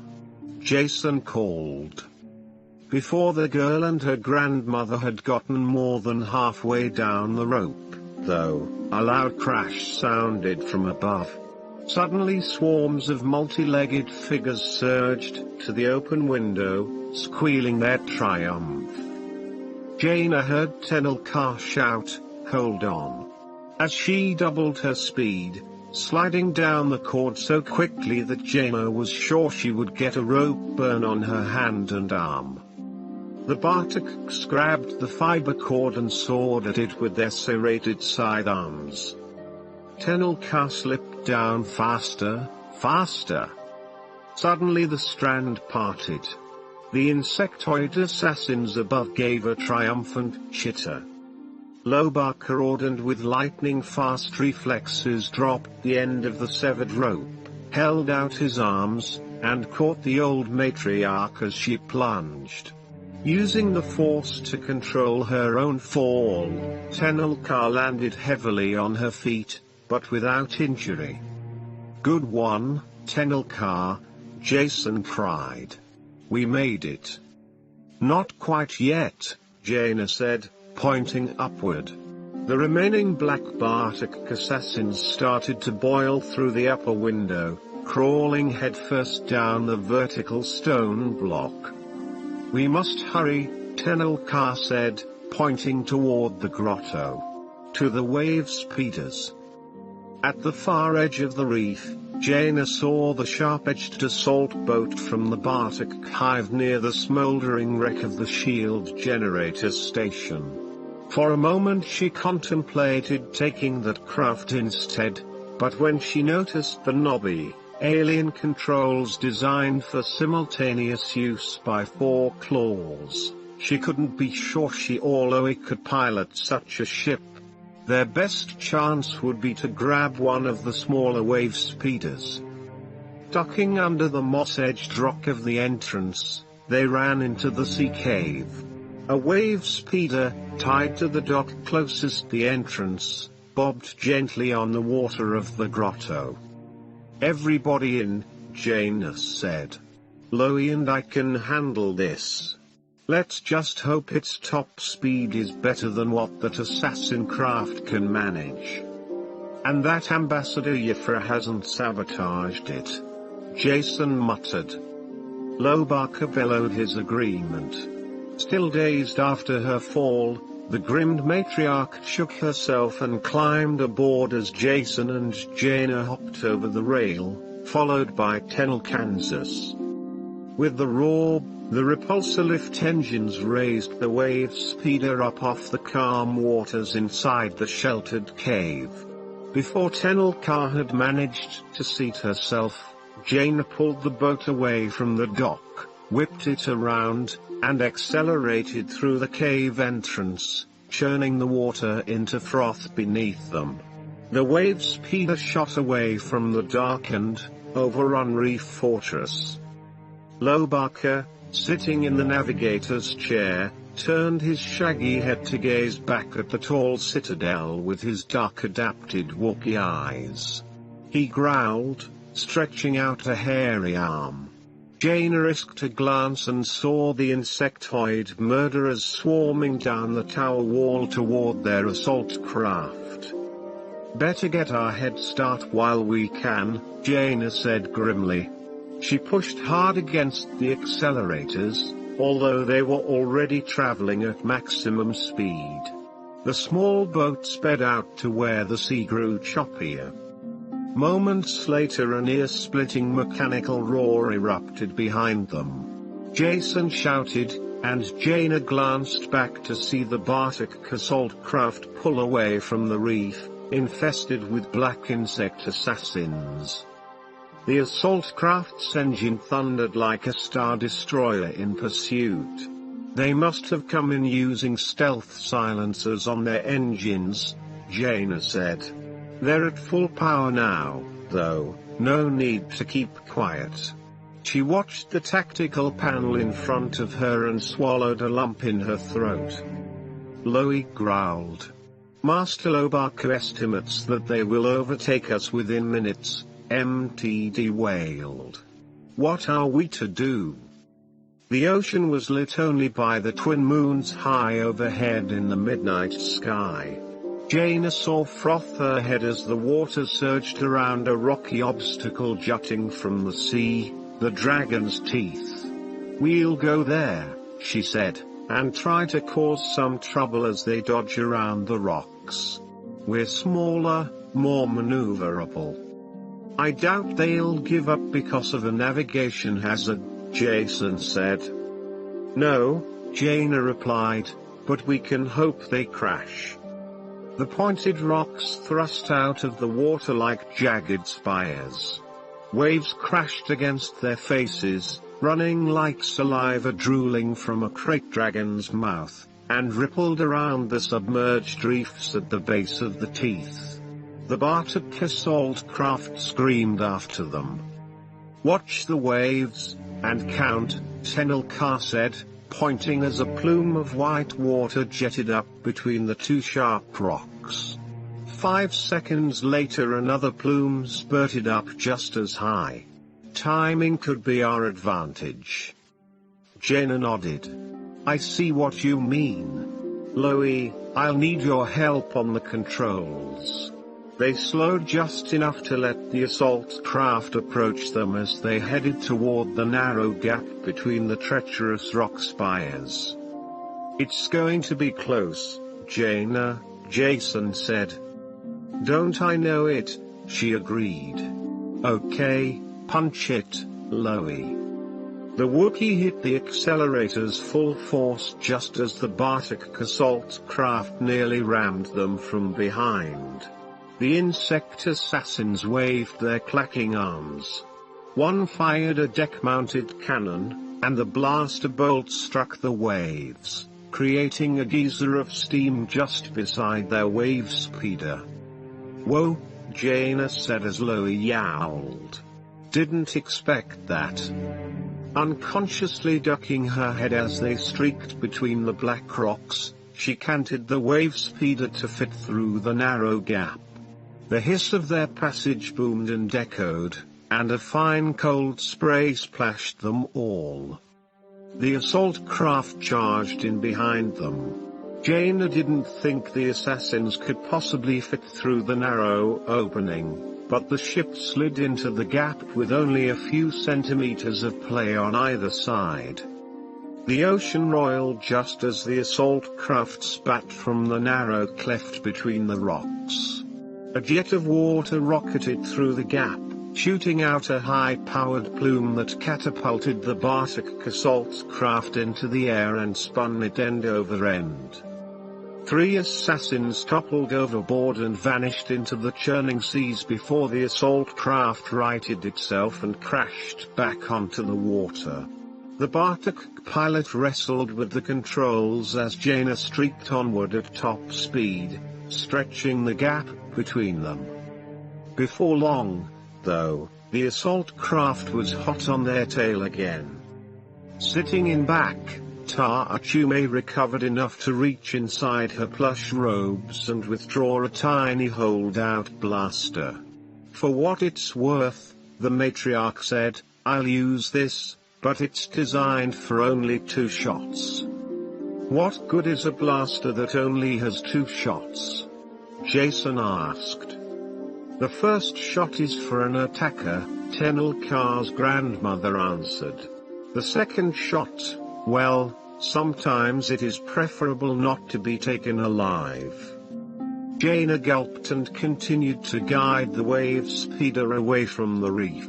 Jason called. Before the girl and her grandmother had gotten more than halfway down the rope, though, a loud crash sounded from above. Suddenly swarms of multi-legged figures surged to the open window, squealing their triumph. Jaina heard Tenel Ka shout, "Hold on!" as she doubled her speed, sliding down the cord so quickly that Jaina was sure she would get a rope burn on her hand and arm. The Bartaks grabbed the fiber cord and sawed at it with their serrated sidearms. Tenel Ka slipped down faster, faster. Suddenly the strand parted. The insectoid assassins above gave a triumphant chitter. Lobaka ordered with lightning-fast reflexes dropped the end of the severed rope, held out his arms, and caught the old matriarch as she plunged. Using the Force to control her own fall, Tenel Ka landed heavily on her feet, but without injury. "Good one, Tenel Ka," Jason cried. "We made it." "Not quite yet," Jaina said, pointing upward. The remaining black Bartak assassins started to boil through the upper window, crawling headfirst down the vertical stone block. "We must hurry," Tenel Ka said, pointing toward the grotto. "To the wave speeders." At the far edge of the reef, Jaina saw the sharp-edged assault boat from the Bartak hive near the smoldering wreck of the shield generator station. For a moment she contemplated taking that craft instead, but when she noticed the knobby, alien controls designed for simultaneous use by 4 claws, she couldn't be sure she or Loie could pilot such a ship. Their best chance would be to grab one of the smaller wave speeders. Ducking under the moss-edged rock of the entrance, they ran into the sea cave. A wave speeder, tied to the dock closest the entrance, bobbed gently on the water of the grotto. "Everybody in," Jaina said. "Loey and I can handle this. Let's just hope its top speed is better than what that assassin craft can manage. And that Ambassador Yfra hasn't sabotaged it," Jason muttered. Lobaka bellowed his agreement. Still dazed after her fall, the grimmed matriarch shook herself and climbed aboard as Jason and Jaina hopped over the rail, followed by Tenel Ka. With the roar, the repulsor lift engines raised the wave speeder up off the calm waters inside the sheltered cave. Before Tenel Ka had managed to seat herself, Jaina pulled the boat away from the dock, whipped it around, and accelerated through the cave entrance, churning the water into froth beneath them. The wave speeder shot away from the darkened, overrun reef fortress. Lobaka, sitting in the navigator's chair, turned his shaggy head to gaze back at the tall citadel with his dark-adapted walkie eyes. He growled, stretching out a hairy arm. Jaina risked a glance and saw the insectoid murderers swarming down the tower wall toward their assault craft. "Better get our head start while we can," Jaina said grimly. She pushed hard against the accelerators, although they were already traveling at maximum speed. The small boat sped out to where the sea grew choppier. Moments later an ear-splitting mechanical roar erupted behind them. Jason shouted, and Jaina glanced back to see the Bartek assault craft pull away from the reef, infested with black insect assassins. The assault craft's engine thundered like a star destroyer in pursuit. They must have come in using stealth silencers on their engines, Jaina said. They're at full power now, though, no need to keep quiet. She watched the tactical panel in front of her and swallowed a lump in her throat. Loey growled. "Master Lobaka estimates that they will overtake us within minutes," MTD wailed. "What are we to do?" The ocean was lit only by the twin moons high overhead in the midnight sky. Jaina saw froth ahead as the water surged around a rocky obstacle jutting from the sea, the dragon's teeth. "We'll go there," she said, "and try to cause some trouble as they dodge around the rocks. We're smaller, more maneuverable." "I doubt they'll give up because of a navigation hazard," Jason said. "No," Jaina replied, "but we can hope they crash." The pointed rocks thrust out of the water like jagged spires. Waves crashed against their faces, running like saliva drooling from a crate dragon's mouth, and rippled around the submerged reefs at the base of the teeth. The Bartek assault craft screamed after them. "Watch the waves, and count," Tenel Ka said, pointing as a plume of white water jetted up between the two sharp rocks. 5 seconds later another plume spurted up just as high. Timing could be our advantage. Jaina nodded. "I see what you mean. Loey, I'll need your help on the controls." They slowed just enough to let the assault craft approach them as they headed toward the narrow gap between the treacherous rock spires. "It's going to be close, Jaina," Jason said. "Don't I know it?" she agreed. "Okay, punch it, Loey." The Wookiee hit the accelerators full force just as the Bartek assault craft nearly rammed them from behind. The insect assassins waved their clacking arms. One fired a deck-mounted cannon, and the blaster bolt struck the waves, creating a geyser of steam just beside their wave speeder. "Whoa," Jaina said as Loey yowled. "Didn't expect that." Unconsciously ducking her head as they streaked between the black rocks, she canted the wave speeder to fit through the narrow gap. The hiss of their passage boomed and echoed, and a fine cold spray splashed them all. The assault craft charged in behind them. Jaina didn't think the assassins could possibly fit through the narrow opening, but the ship slid into the gap with only a few centimeters of play on either side. The ocean roiled just as the assault craft spat from the narrow cleft between the rocks. A jet of water rocketed through the gap, shooting out a high-powered plume that catapulted the Bartok assault craft into the air and spun it end over end. 3 assassins toppled overboard and vanished into the churning seas before the assault craft righted itself and crashed back onto the water. The Bartok pilot wrestled with the controls as Jaina streaked onward at top speed, stretching the gap between them. Before long, though, the assault craft was hot on their tail again. Sitting in back, Ta-Achume recovered enough to reach inside her plush robes and withdraw a tiny hold-out blaster. For what it's worth, the Matriarch said, I'll use this, but it's designed for only 2 shots. What good is a blaster that only has 2 shots? Jason asked. The first shot is for an attacker, Tenel Ka's grandmother answered. The second shot, well, sometimes it is preferable not to be taken alive. Jaina gulped and continued to guide the wave speeder away from the reef.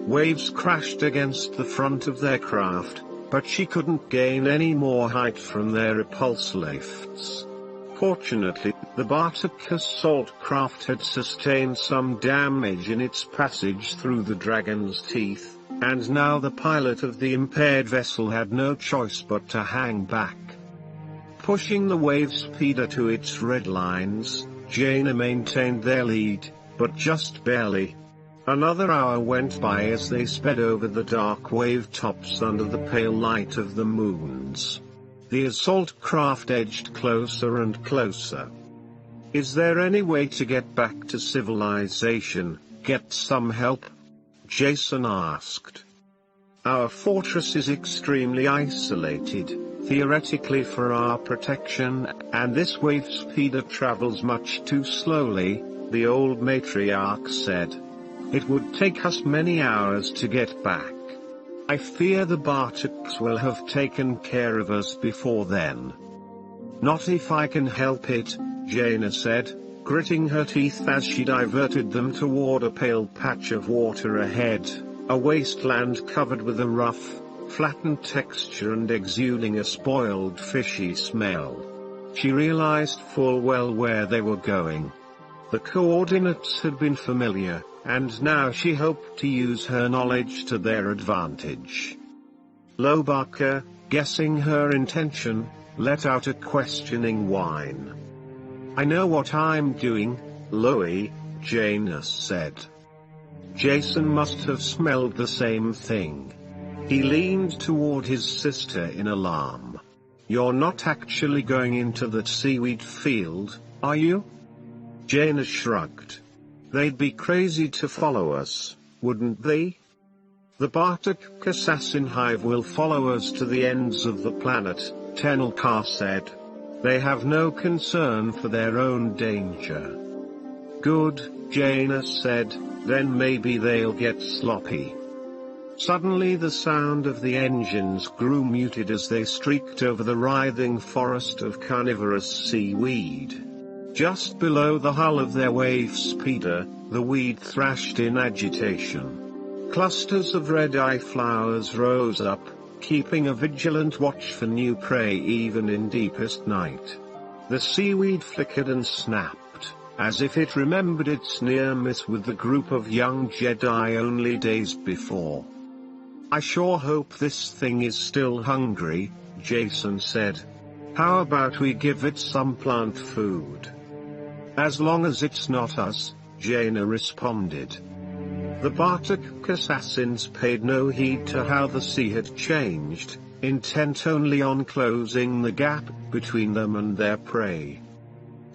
Waves crashed against the front of their craft, but she couldn't gain any more height from their repulse lifts. Fortunately, the Bartok assault craft had sustained some damage in its passage through the dragon's teeth, and now the pilot of the impaired vessel had no choice but to hang back. Pushing the wave speeder to its red lines, Jaina maintained their lead, but just barely. Another hour went by as they sped over the dark wave tops under the pale light of the moons. The assault craft edged closer and closer. Is there any way to get back to civilization, get some help? Jason asked. Our fortress is extremely isolated, theoretically for our protection, and this wave speeder travels much too slowly, the old Matriarch said. It would take us many hours to get back. I fear the Bartoks will have taken care of us before then. Not if I can help it, Jaina said, gritting her teeth as she diverted them toward a pale patch of water ahead, a wasteland covered with a rough, flattened texture and exuding a spoiled fishy smell. She realized full well where they were going. The coordinates had been familiar, and now she hoped to use her knowledge to their advantage. Lobaka, guessing her intention, let out a questioning whine. I know what I'm doing, Loie, Jaina said. Jason must have smelled the same thing. He leaned toward his sister in alarm. You're not actually going into that seaweed field, are you? Jaina shrugged. They'd be crazy to follow us, wouldn't they? The Bartok assassin hive will follow us to the ends of the planet, Tenel Ka said. They have no concern for their own danger. Good, Jaina said, then maybe they'll get sloppy. Suddenly the sound of the engines grew muted as they streaked over the writhing forest of carnivorous seaweed. Just below the hull of their wave speeder, the weed thrashed in agitation. Clusters of red-eye flowers rose up, keeping a vigilant watch for new prey even in deepest night. The seaweed flickered and snapped, as if it remembered its near miss with the group of young Jedi only days before. I sure hope this thing is still hungry, Jason said. How about we give it some plant food? As long as it's not us, Jaina responded. The Bartok assassins paid no heed to how the sea had changed, intent only on closing the gap between them and their prey.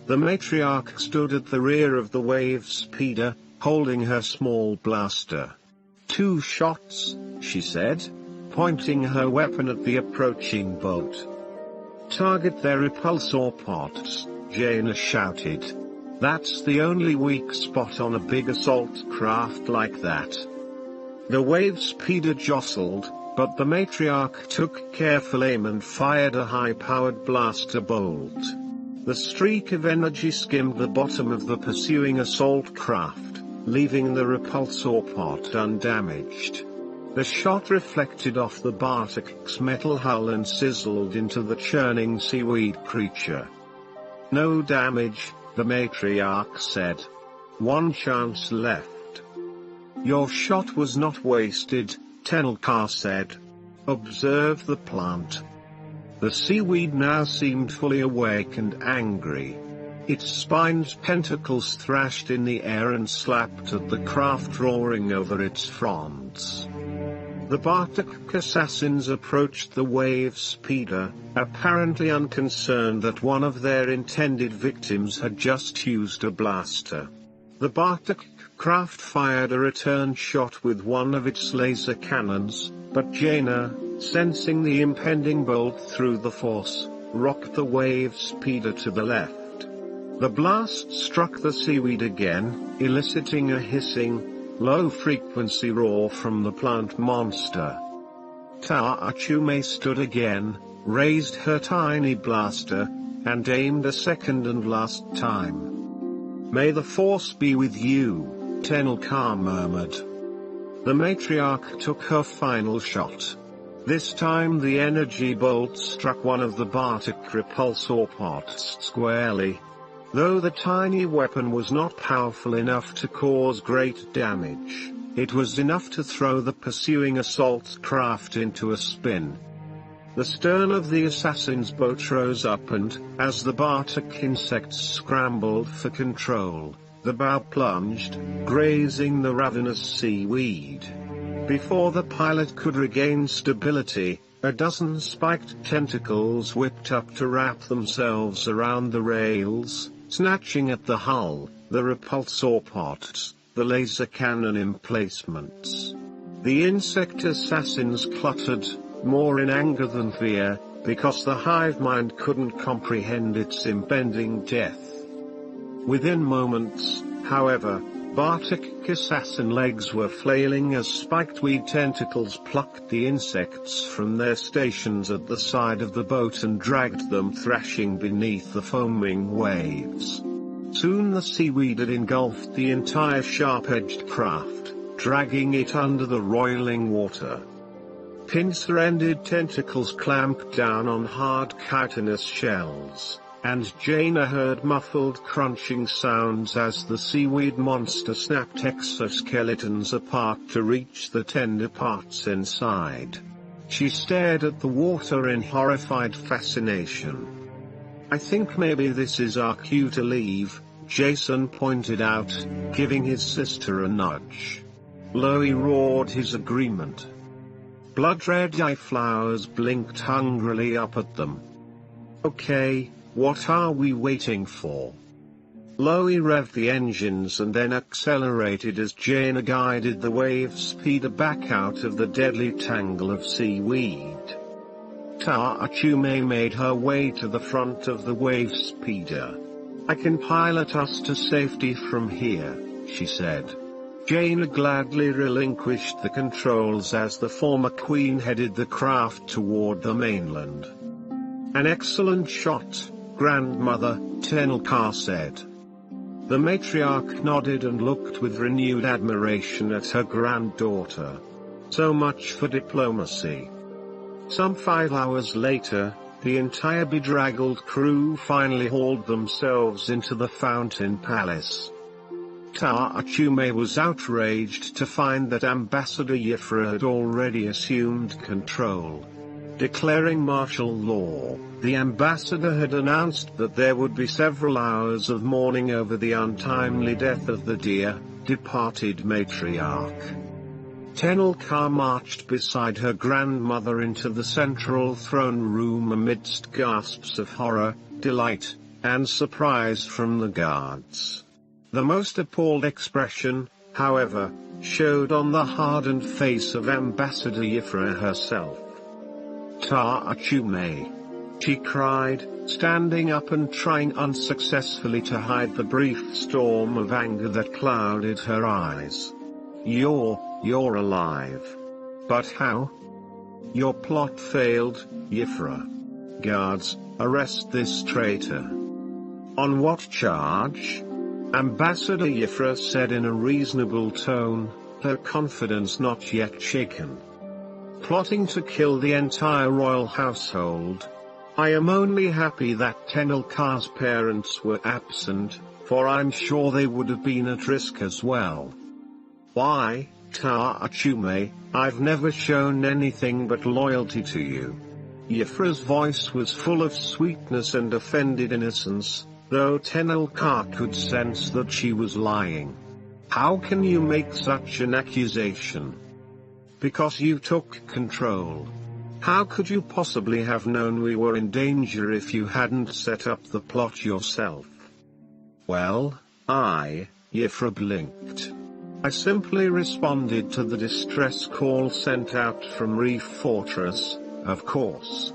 The Matriarch stood at the rear of the wave speeder, holding her small blaster. 2 shots, she said, pointing her weapon at the approaching boat. Target their repulsor pods, Jaina shouted. That's the only weak spot on a big assault craft like that. The wave speeder jostled, but the Matriarch took careful aim and fired a high-powered blaster bolt. The streak of energy skimmed the bottom of the pursuing assault craft, leaving the repulsor pod undamaged. The shot reflected off the Bartok's metal hull and sizzled into the churning seaweed creature. No damage, the Matriarch said. 1 chance left. Your shot was not wasted, Tenel Ka said. Observe the plant. The seaweed now seemed fully awake and angry. Its spine's tentacles thrashed in the air and slapped at the craft, roaring over its fronts. The Bartok assassins approached the wave speeder, apparently unconcerned that one of their intended victims had just used a blaster. The Bartok craft fired a return shot with one of its laser cannons, but Jaina, sensing the impending bolt through the force, rocked the wave speeder to the left. The blast struck the seaweed again, eliciting a hissing, low-frequency roar from the plant monster. Ta-Achume stood again, raised her tiny blaster, and aimed a second and last time. May the Force be with you, Tenel Ka murmured. The Matriarch took her final shot. This time the energy bolt struck one of the Bartok repulsor pods squarely. Though the tiny weapon was not powerful enough to cause great damage, it was enough to throw the pursuing assault craft into a spin. The stern of the assassin's boat rose up and, as the Bartok insects scrambled for control, the bow plunged, grazing the ravenous seaweed. Before the pilot could regain stability, a dozen spiked tentacles whipped up to wrap themselves around the rails, snatching at the hull, the repulsor pods, the laser cannon emplacements. The insect assassins cluttered, more in anger than fear, because the hive mind couldn't comprehend its impending death. Within moments, however, Bartok assassin legs were flailing as spiked weed tentacles plucked the insects from their stations at the side of the boat and dragged them thrashing beneath the foaming waves. Soon the seaweed had engulfed the entire sharp-edged craft, dragging it under the roiling water. Pincer-ended tentacles clamped down on hard chitinous shells, and Jaina heard muffled crunching sounds as the seaweed monster snapped exoskeletons apart to reach the tender parts inside. She stared at the water in horrified fascination. I think maybe this is our cue to leave, Jason pointed out, giving his sister a nudge. Loie roared his agreement. Blood-red eye flowers blinked hungrily up at them. Okay, what are we waiting for? Loie revved the engines and then accelerated as Jaina guided the wave speeder back out of the deadly tangle of seaweed. Ta-Achume made her way to the front of the wave speeder. I can pilot us to safety from here, she said. Jaina gladly relinquished the controls as the former queen headed the craft toward the mainland. An excellent shot, Grandmother, Tenel Ka said. The matriarch nodded and looked with renewed admiration at her granddaughter. So much for diplomacy. Some 5 hours later, the entire bedraggled crew finally hauled themselves into the Fountain Palace. Ta-Achume was outraged to find that Ambassador Yifra had already assumed control. declaring martial law. The ambassador had announced that there would be several hours of mourning over the untimely death of the dear, departed matriarch. Tenel Ka marched beside her grandmother into the central throne room amidst gasps of horror, delight, and surprise from the guards. The most appalled expression, however, showed on the hardened face of Ambassador Yifra herself. "Ta-achume!" she cried, standing up and trying unsuccessfully to hide the brief storm of anger that clouded her eyes. You're alive. But how? Your plot failed, Yifra. Guards, arrest this traitor. On what charge? Ambassador Yifra said in a reasonable tone, her confidence not yet shaken. Plotting to kill the entire royal household. I am only happy that Tenel Ka's parents were absent, for I'm sure they would have been at risk as well. Why, Ta-achume, I've never shown anything but loyalty to you. Yifra's voice was full of sweetness and offended innocence, though Tenel Ka could sense that she was lying. How can you make such an accusation? Because you took control. How could you possibly have known we were in danger if you hadn't set up the plot yourself? Well, Yifra blinked. I simply responded to the distress call sent out from Reef Fortress, of course.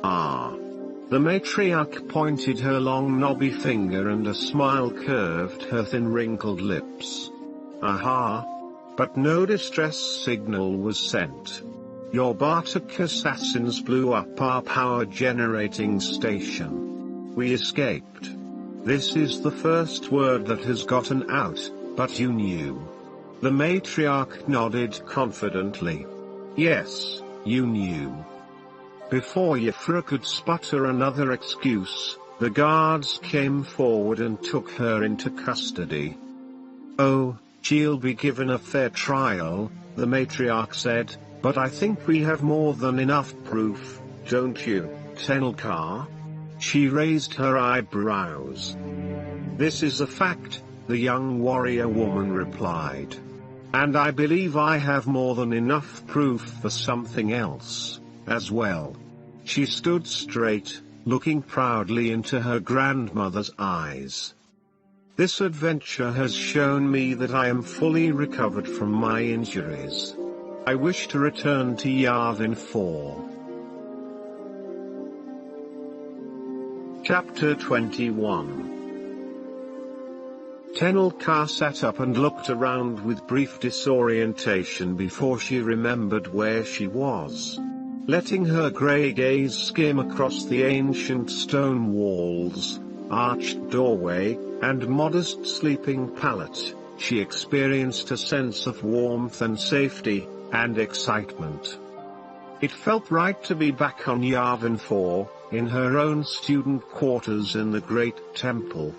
The matriarch pointed her long knobby finger and a smile curved her thin wrinkled lips. Aha! But no distress signal was sent. Your Bartok assassins blew up our power generating station. We escaped. This is the first word that has gotten out. But you knew. The matriarch nodded confidently. Yes, you knew. Before Yifra could sputter another excuse, the guards came forward and took her into custody. Oh, she'll be given a fair trial, the matriarch said, but I think we have more than enough proof, don't you, Tenel Ka? She raised her eyebrows. This is a fact, the young warrior woman replied. And I believe I have more than enough proof for something else, as well. She stood straight, looking proudly into her grandmother's eyes. This adventure has shown me that I am fully recovered from my injuries. I wish to return to Yavin 4. Chapter 21. Tenel Ka sat up and looked around with brief disorientation before she remembered where she was. Letting her grey gaze skim across the ancient stone walls, arched doorway, and modest sleeping pallet, she experienced a sense of warmth and safety, and excitement. It felt right to be back on Yavin 4, in her own student quarters in the Great Temple.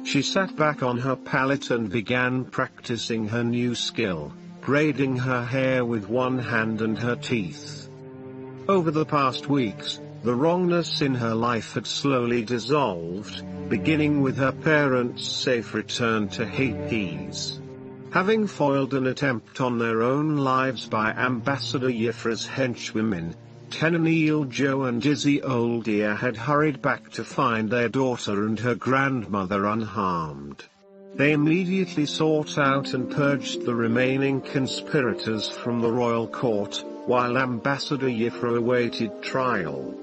She sat back on her pallet and began practicing her new skill, braiding her hair with one hand and her teeth. Over the past weeks, the wrongness in her life had slowly dissolved, beginning with her parents' safe return to Hapes. Having foiled an attempt on their own lives by Ambassador Yifra's henchwomen, Tenel Ka and Dizzy Old Ear had hurried back to find their daughter and her grandmother unharmed. They immediately sought out and purged the remaining conspirators from the royal court, while Ambassador Yifra awaited trial.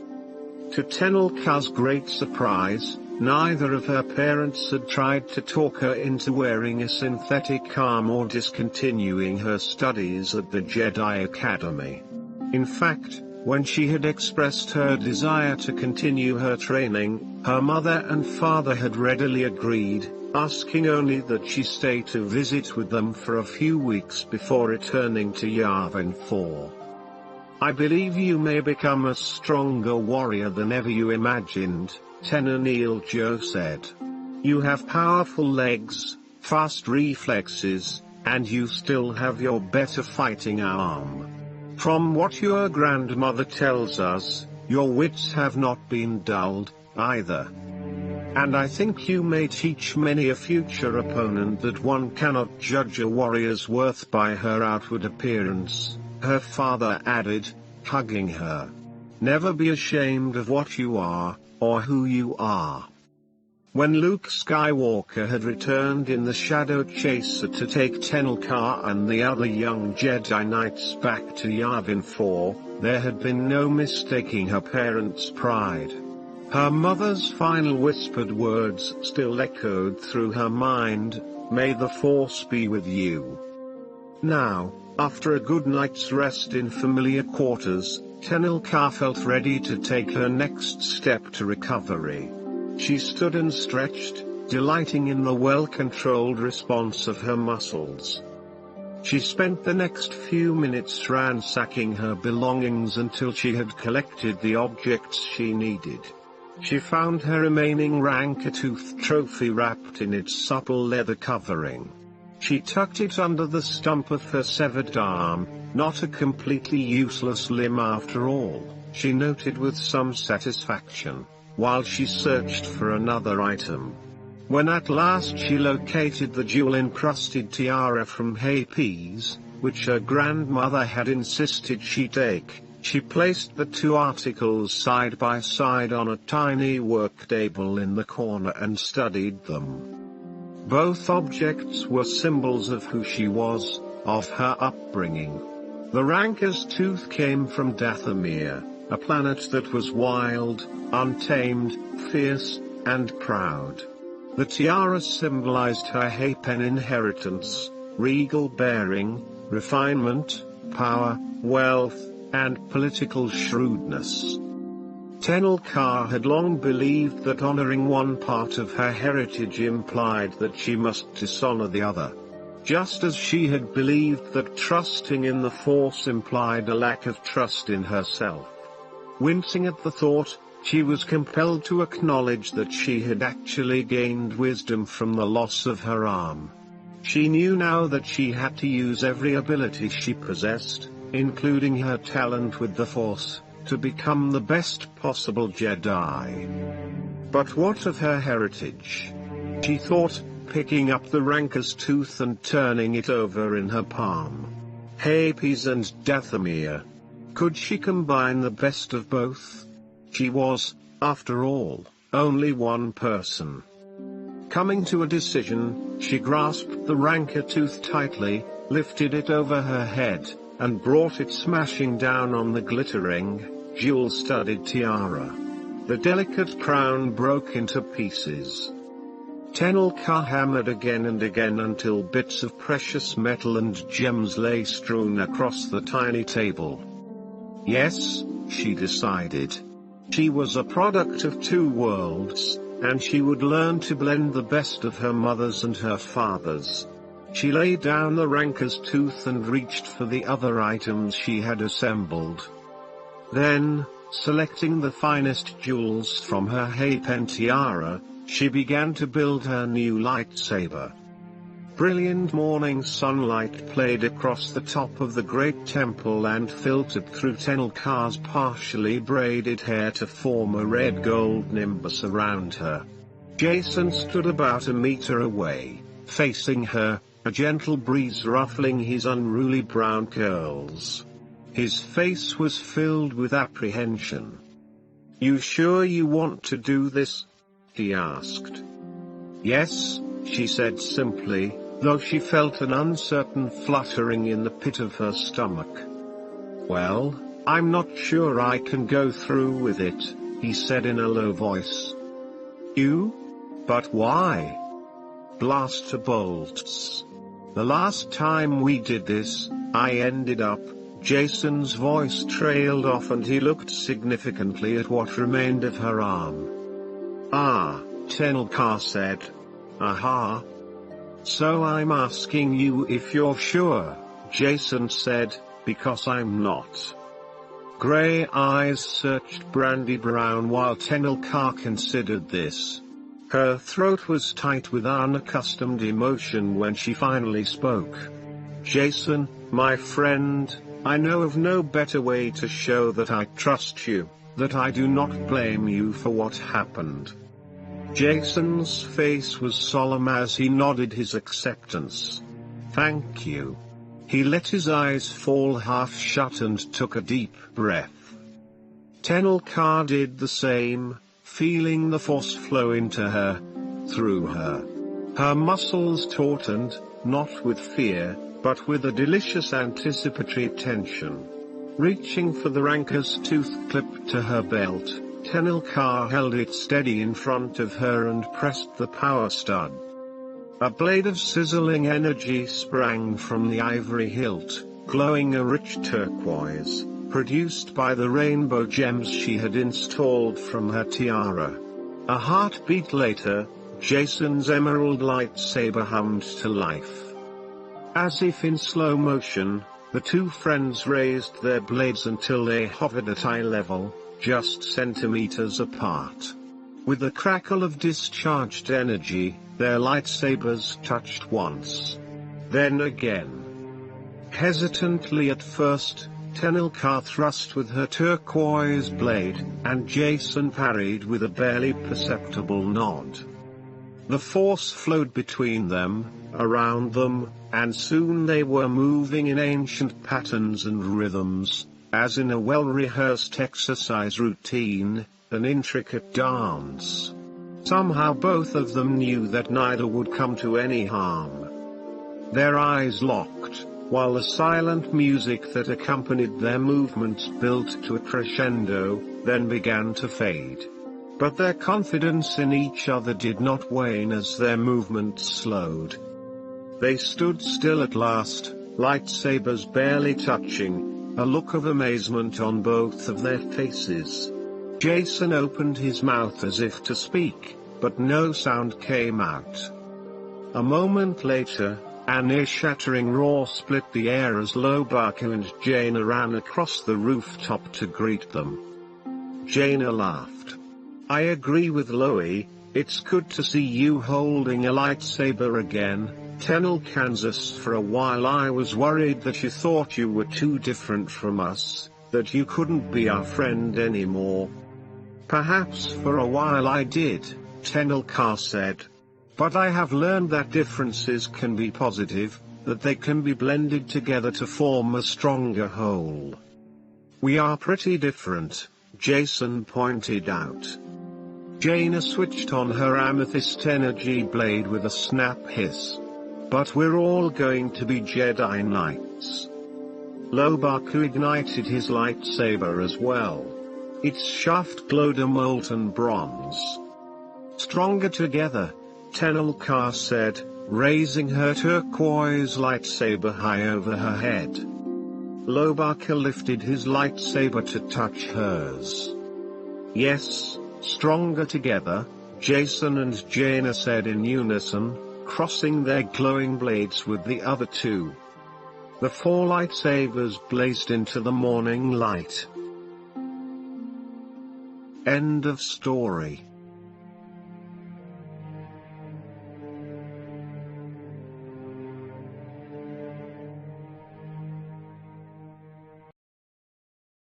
To Tenel Ka's great surprise, neither of her parents had tried to talk her into wearing a synthetic arm or discontinuing her studies at the Jedi Academy. In fact, when she had expressed her desire to continue her training, her mother and father had readily agreed, asking only that she stay to visit with them for a few weeks before returning to Yavin 4. I believe you may become a stronger warrior than ever you imagined, Tenel Ka said. You have powerful legs, fast reflexes, and you still have your better fighting arm. From what your grandmother tells us, your wits have not been dulled, either. And I think you may teach many a future opponent that one cannot judge a warrior's worth by her outward appearance," her father added, hugging her. "Never be ashamed of what you are, or who you are." When Luke Skywalker had returned in the Shadow Chaser to take Tenel Ka and the other young Jedi Knights back to Yavin 4, there had been no mistaking her parents' pride. Her mother's final whispered words still echoed through her mind, "May the Force be with you." Now, after a good night's rest in familiar quarters, Tenel Ka felt ready to take her next step to recovery. She stood and stretched, delighting in the well-controlled response of her muscles. She spent the next few minutes ransacking her belongings until she had collected the objects she needed. She found her remaining Rancor-Tooth trophy wrapped in its supple leather covering. She tucked it under the stump of her severed arm, not a completely useless limb after all, she noted with some satisfaction, while she searched for another item. When at last she located the jewel-encrusted tiara from Hapes, which her grandmother had insisted she take, she placed the two articles side by side on a tiny work table in the corner and studied them. Both objects were symbols of who she was, of her upbringing. The Rancor's tooth came from Dathomir, a planet that was wild, untamed, fierce, and proud. The tiara symbolized her Hapen inheritance, regal bearing, refinement, power, wealth, and political shrewdness. Tenel Ka had long believed that honoring one part of her heritage implied that she must dishonor the other. Just as she had believed that trusting in the Force implied a lack of trust in herself. Wincing at the thought, she was compelled to acknowledge that she had actually gained wisdom from the loss of her arm. She knew now that she had to use every ability she possessed, including her talent with the Force, to become the best possible Jedi. But what of her heritage? She thought, picking up the Rancor's tooth and turning it over in her palm. Hapes and Dathomir. Could she combine the best of both? She was, after all, only one person. Coming to a decision, she grasped the Rancor tooth tightly, lifted it over her head, and brought it smashing down on the glittering, jewel-studded tiara. The delicate crown broke into pieces. Tenel Ka hammered again and again until bits of precious metal and gems lay strewn across the tiny table. Yes, she decided. She was a product of two worlds, and she would learn to blend the best of her mother's and her father's. She laid down the Rancor's tooth and reached for the other items she had assembled. Then, selecting the finest jewels from her Hapen tiara, she began to build her new lightsaber. Brilliant morning sunlight played across the top of the great temple and filtered through Tenel Ka's partially braided hair to form a red-gold nimbus around her. Jason stood about a meter away, facing her, a gentle breeze ruffling his unruly brown curls. His face was filled with apprehension. "You sure you want to do this?" he asked. "Yes," she said simply, though she felt an uncertain fluttering in the pit of her stomach. "Well, I'm not sure I can go through with it," he said in a low voice. "You? But why?" Blaster bolts. "The last time we did this, I ended up..." Jason's voice trailed off and he looked significantly at what remained of her arm. "Ah," Tenel Ka said. "Aha. So I'm asking you if you're sure," Jason said, "because I'm not." Grey eyes searched brandy brown while Tenel Ka considered this. Her throat was tight with unaccustomed emotion when she finally spoke. "Jason, my friend, I know of no better way to show that I trust you, that I do not blame you for what happened." Jason's face was solemn as he nodded his acceptance. "Thank you." He let his eyes fall half shut and took a deep breath. Tenel Ka did the same, feeling the force flow into her, through her. Her muscles tautened, not with fear, but with a delicious anticipatory tension. Reaching for the ranker's tooth clipped to her belt, Tenel Ka held it steady in front of her and pressed the power stud. A blade of sizzling energy sprang from the ivory hilt, glowing a rich turquoise, produced by the rainbow gems she had installed from her tiara. A heartbeat later, Jason's emerald lightsaber hummed to life. As if in slow motion, the two friends raised their blades until they hovered at eye level, just centimeters apart. With a crackle of discharged energy, their lightsabers touched once. Then again. Hesitantly at first, Tenel Ka thrust with her turquoise blade, and Jason parried with a barely perceptible nod. The force flowed between them, around them, and soon they were moving in ancient patterns and rhythms, as in a well-rehearsed exercise routine, an intricate dance. Somehow both of them knew that neither would come to any harm. Their eyes locked, while the silent music that accompanied their movements built to a crescendo, then began to fade. But their confidence in each other did not wane as their movements slowed. They stood still at last, lightsabers barely touching, a look of amazement on both of their faces. Jason opened his mouth as if to speak, but no sound came out. A moment later, an ear-shattering roar split the air as Lobaku and Jaina ran across the rooftop to greet them. Jaina laughed. "I agree with Loie, it's good to see you holding a lightsaber again, Tenel Kansas. For a while I was worried that you thought you were too different from us, that you couldn't be our friend anymore." "Perhaps for a while I did," Tenel Ka said. "But I have learned that differences can be positive, that they can be blended together to form a stronger whole." "We are pretty different," Jason pointed out. Jaina switched on her amethyst energy blade with a snap hiss. "But we're all going to be Jedi Knights." Lobaku ignited his lightsaber as well. Its shaft glowed a molten bronze. "Stronger together," Tenel Ka said, raising her turquoise lightsaber high over her head. Lobaku lifted his lightsaber to touch hers. "Yes, stronger together," Jason and Jaina said in unison, crossing their glowing blades with the other two. The four lightsabers blazed into the morning light. End of story.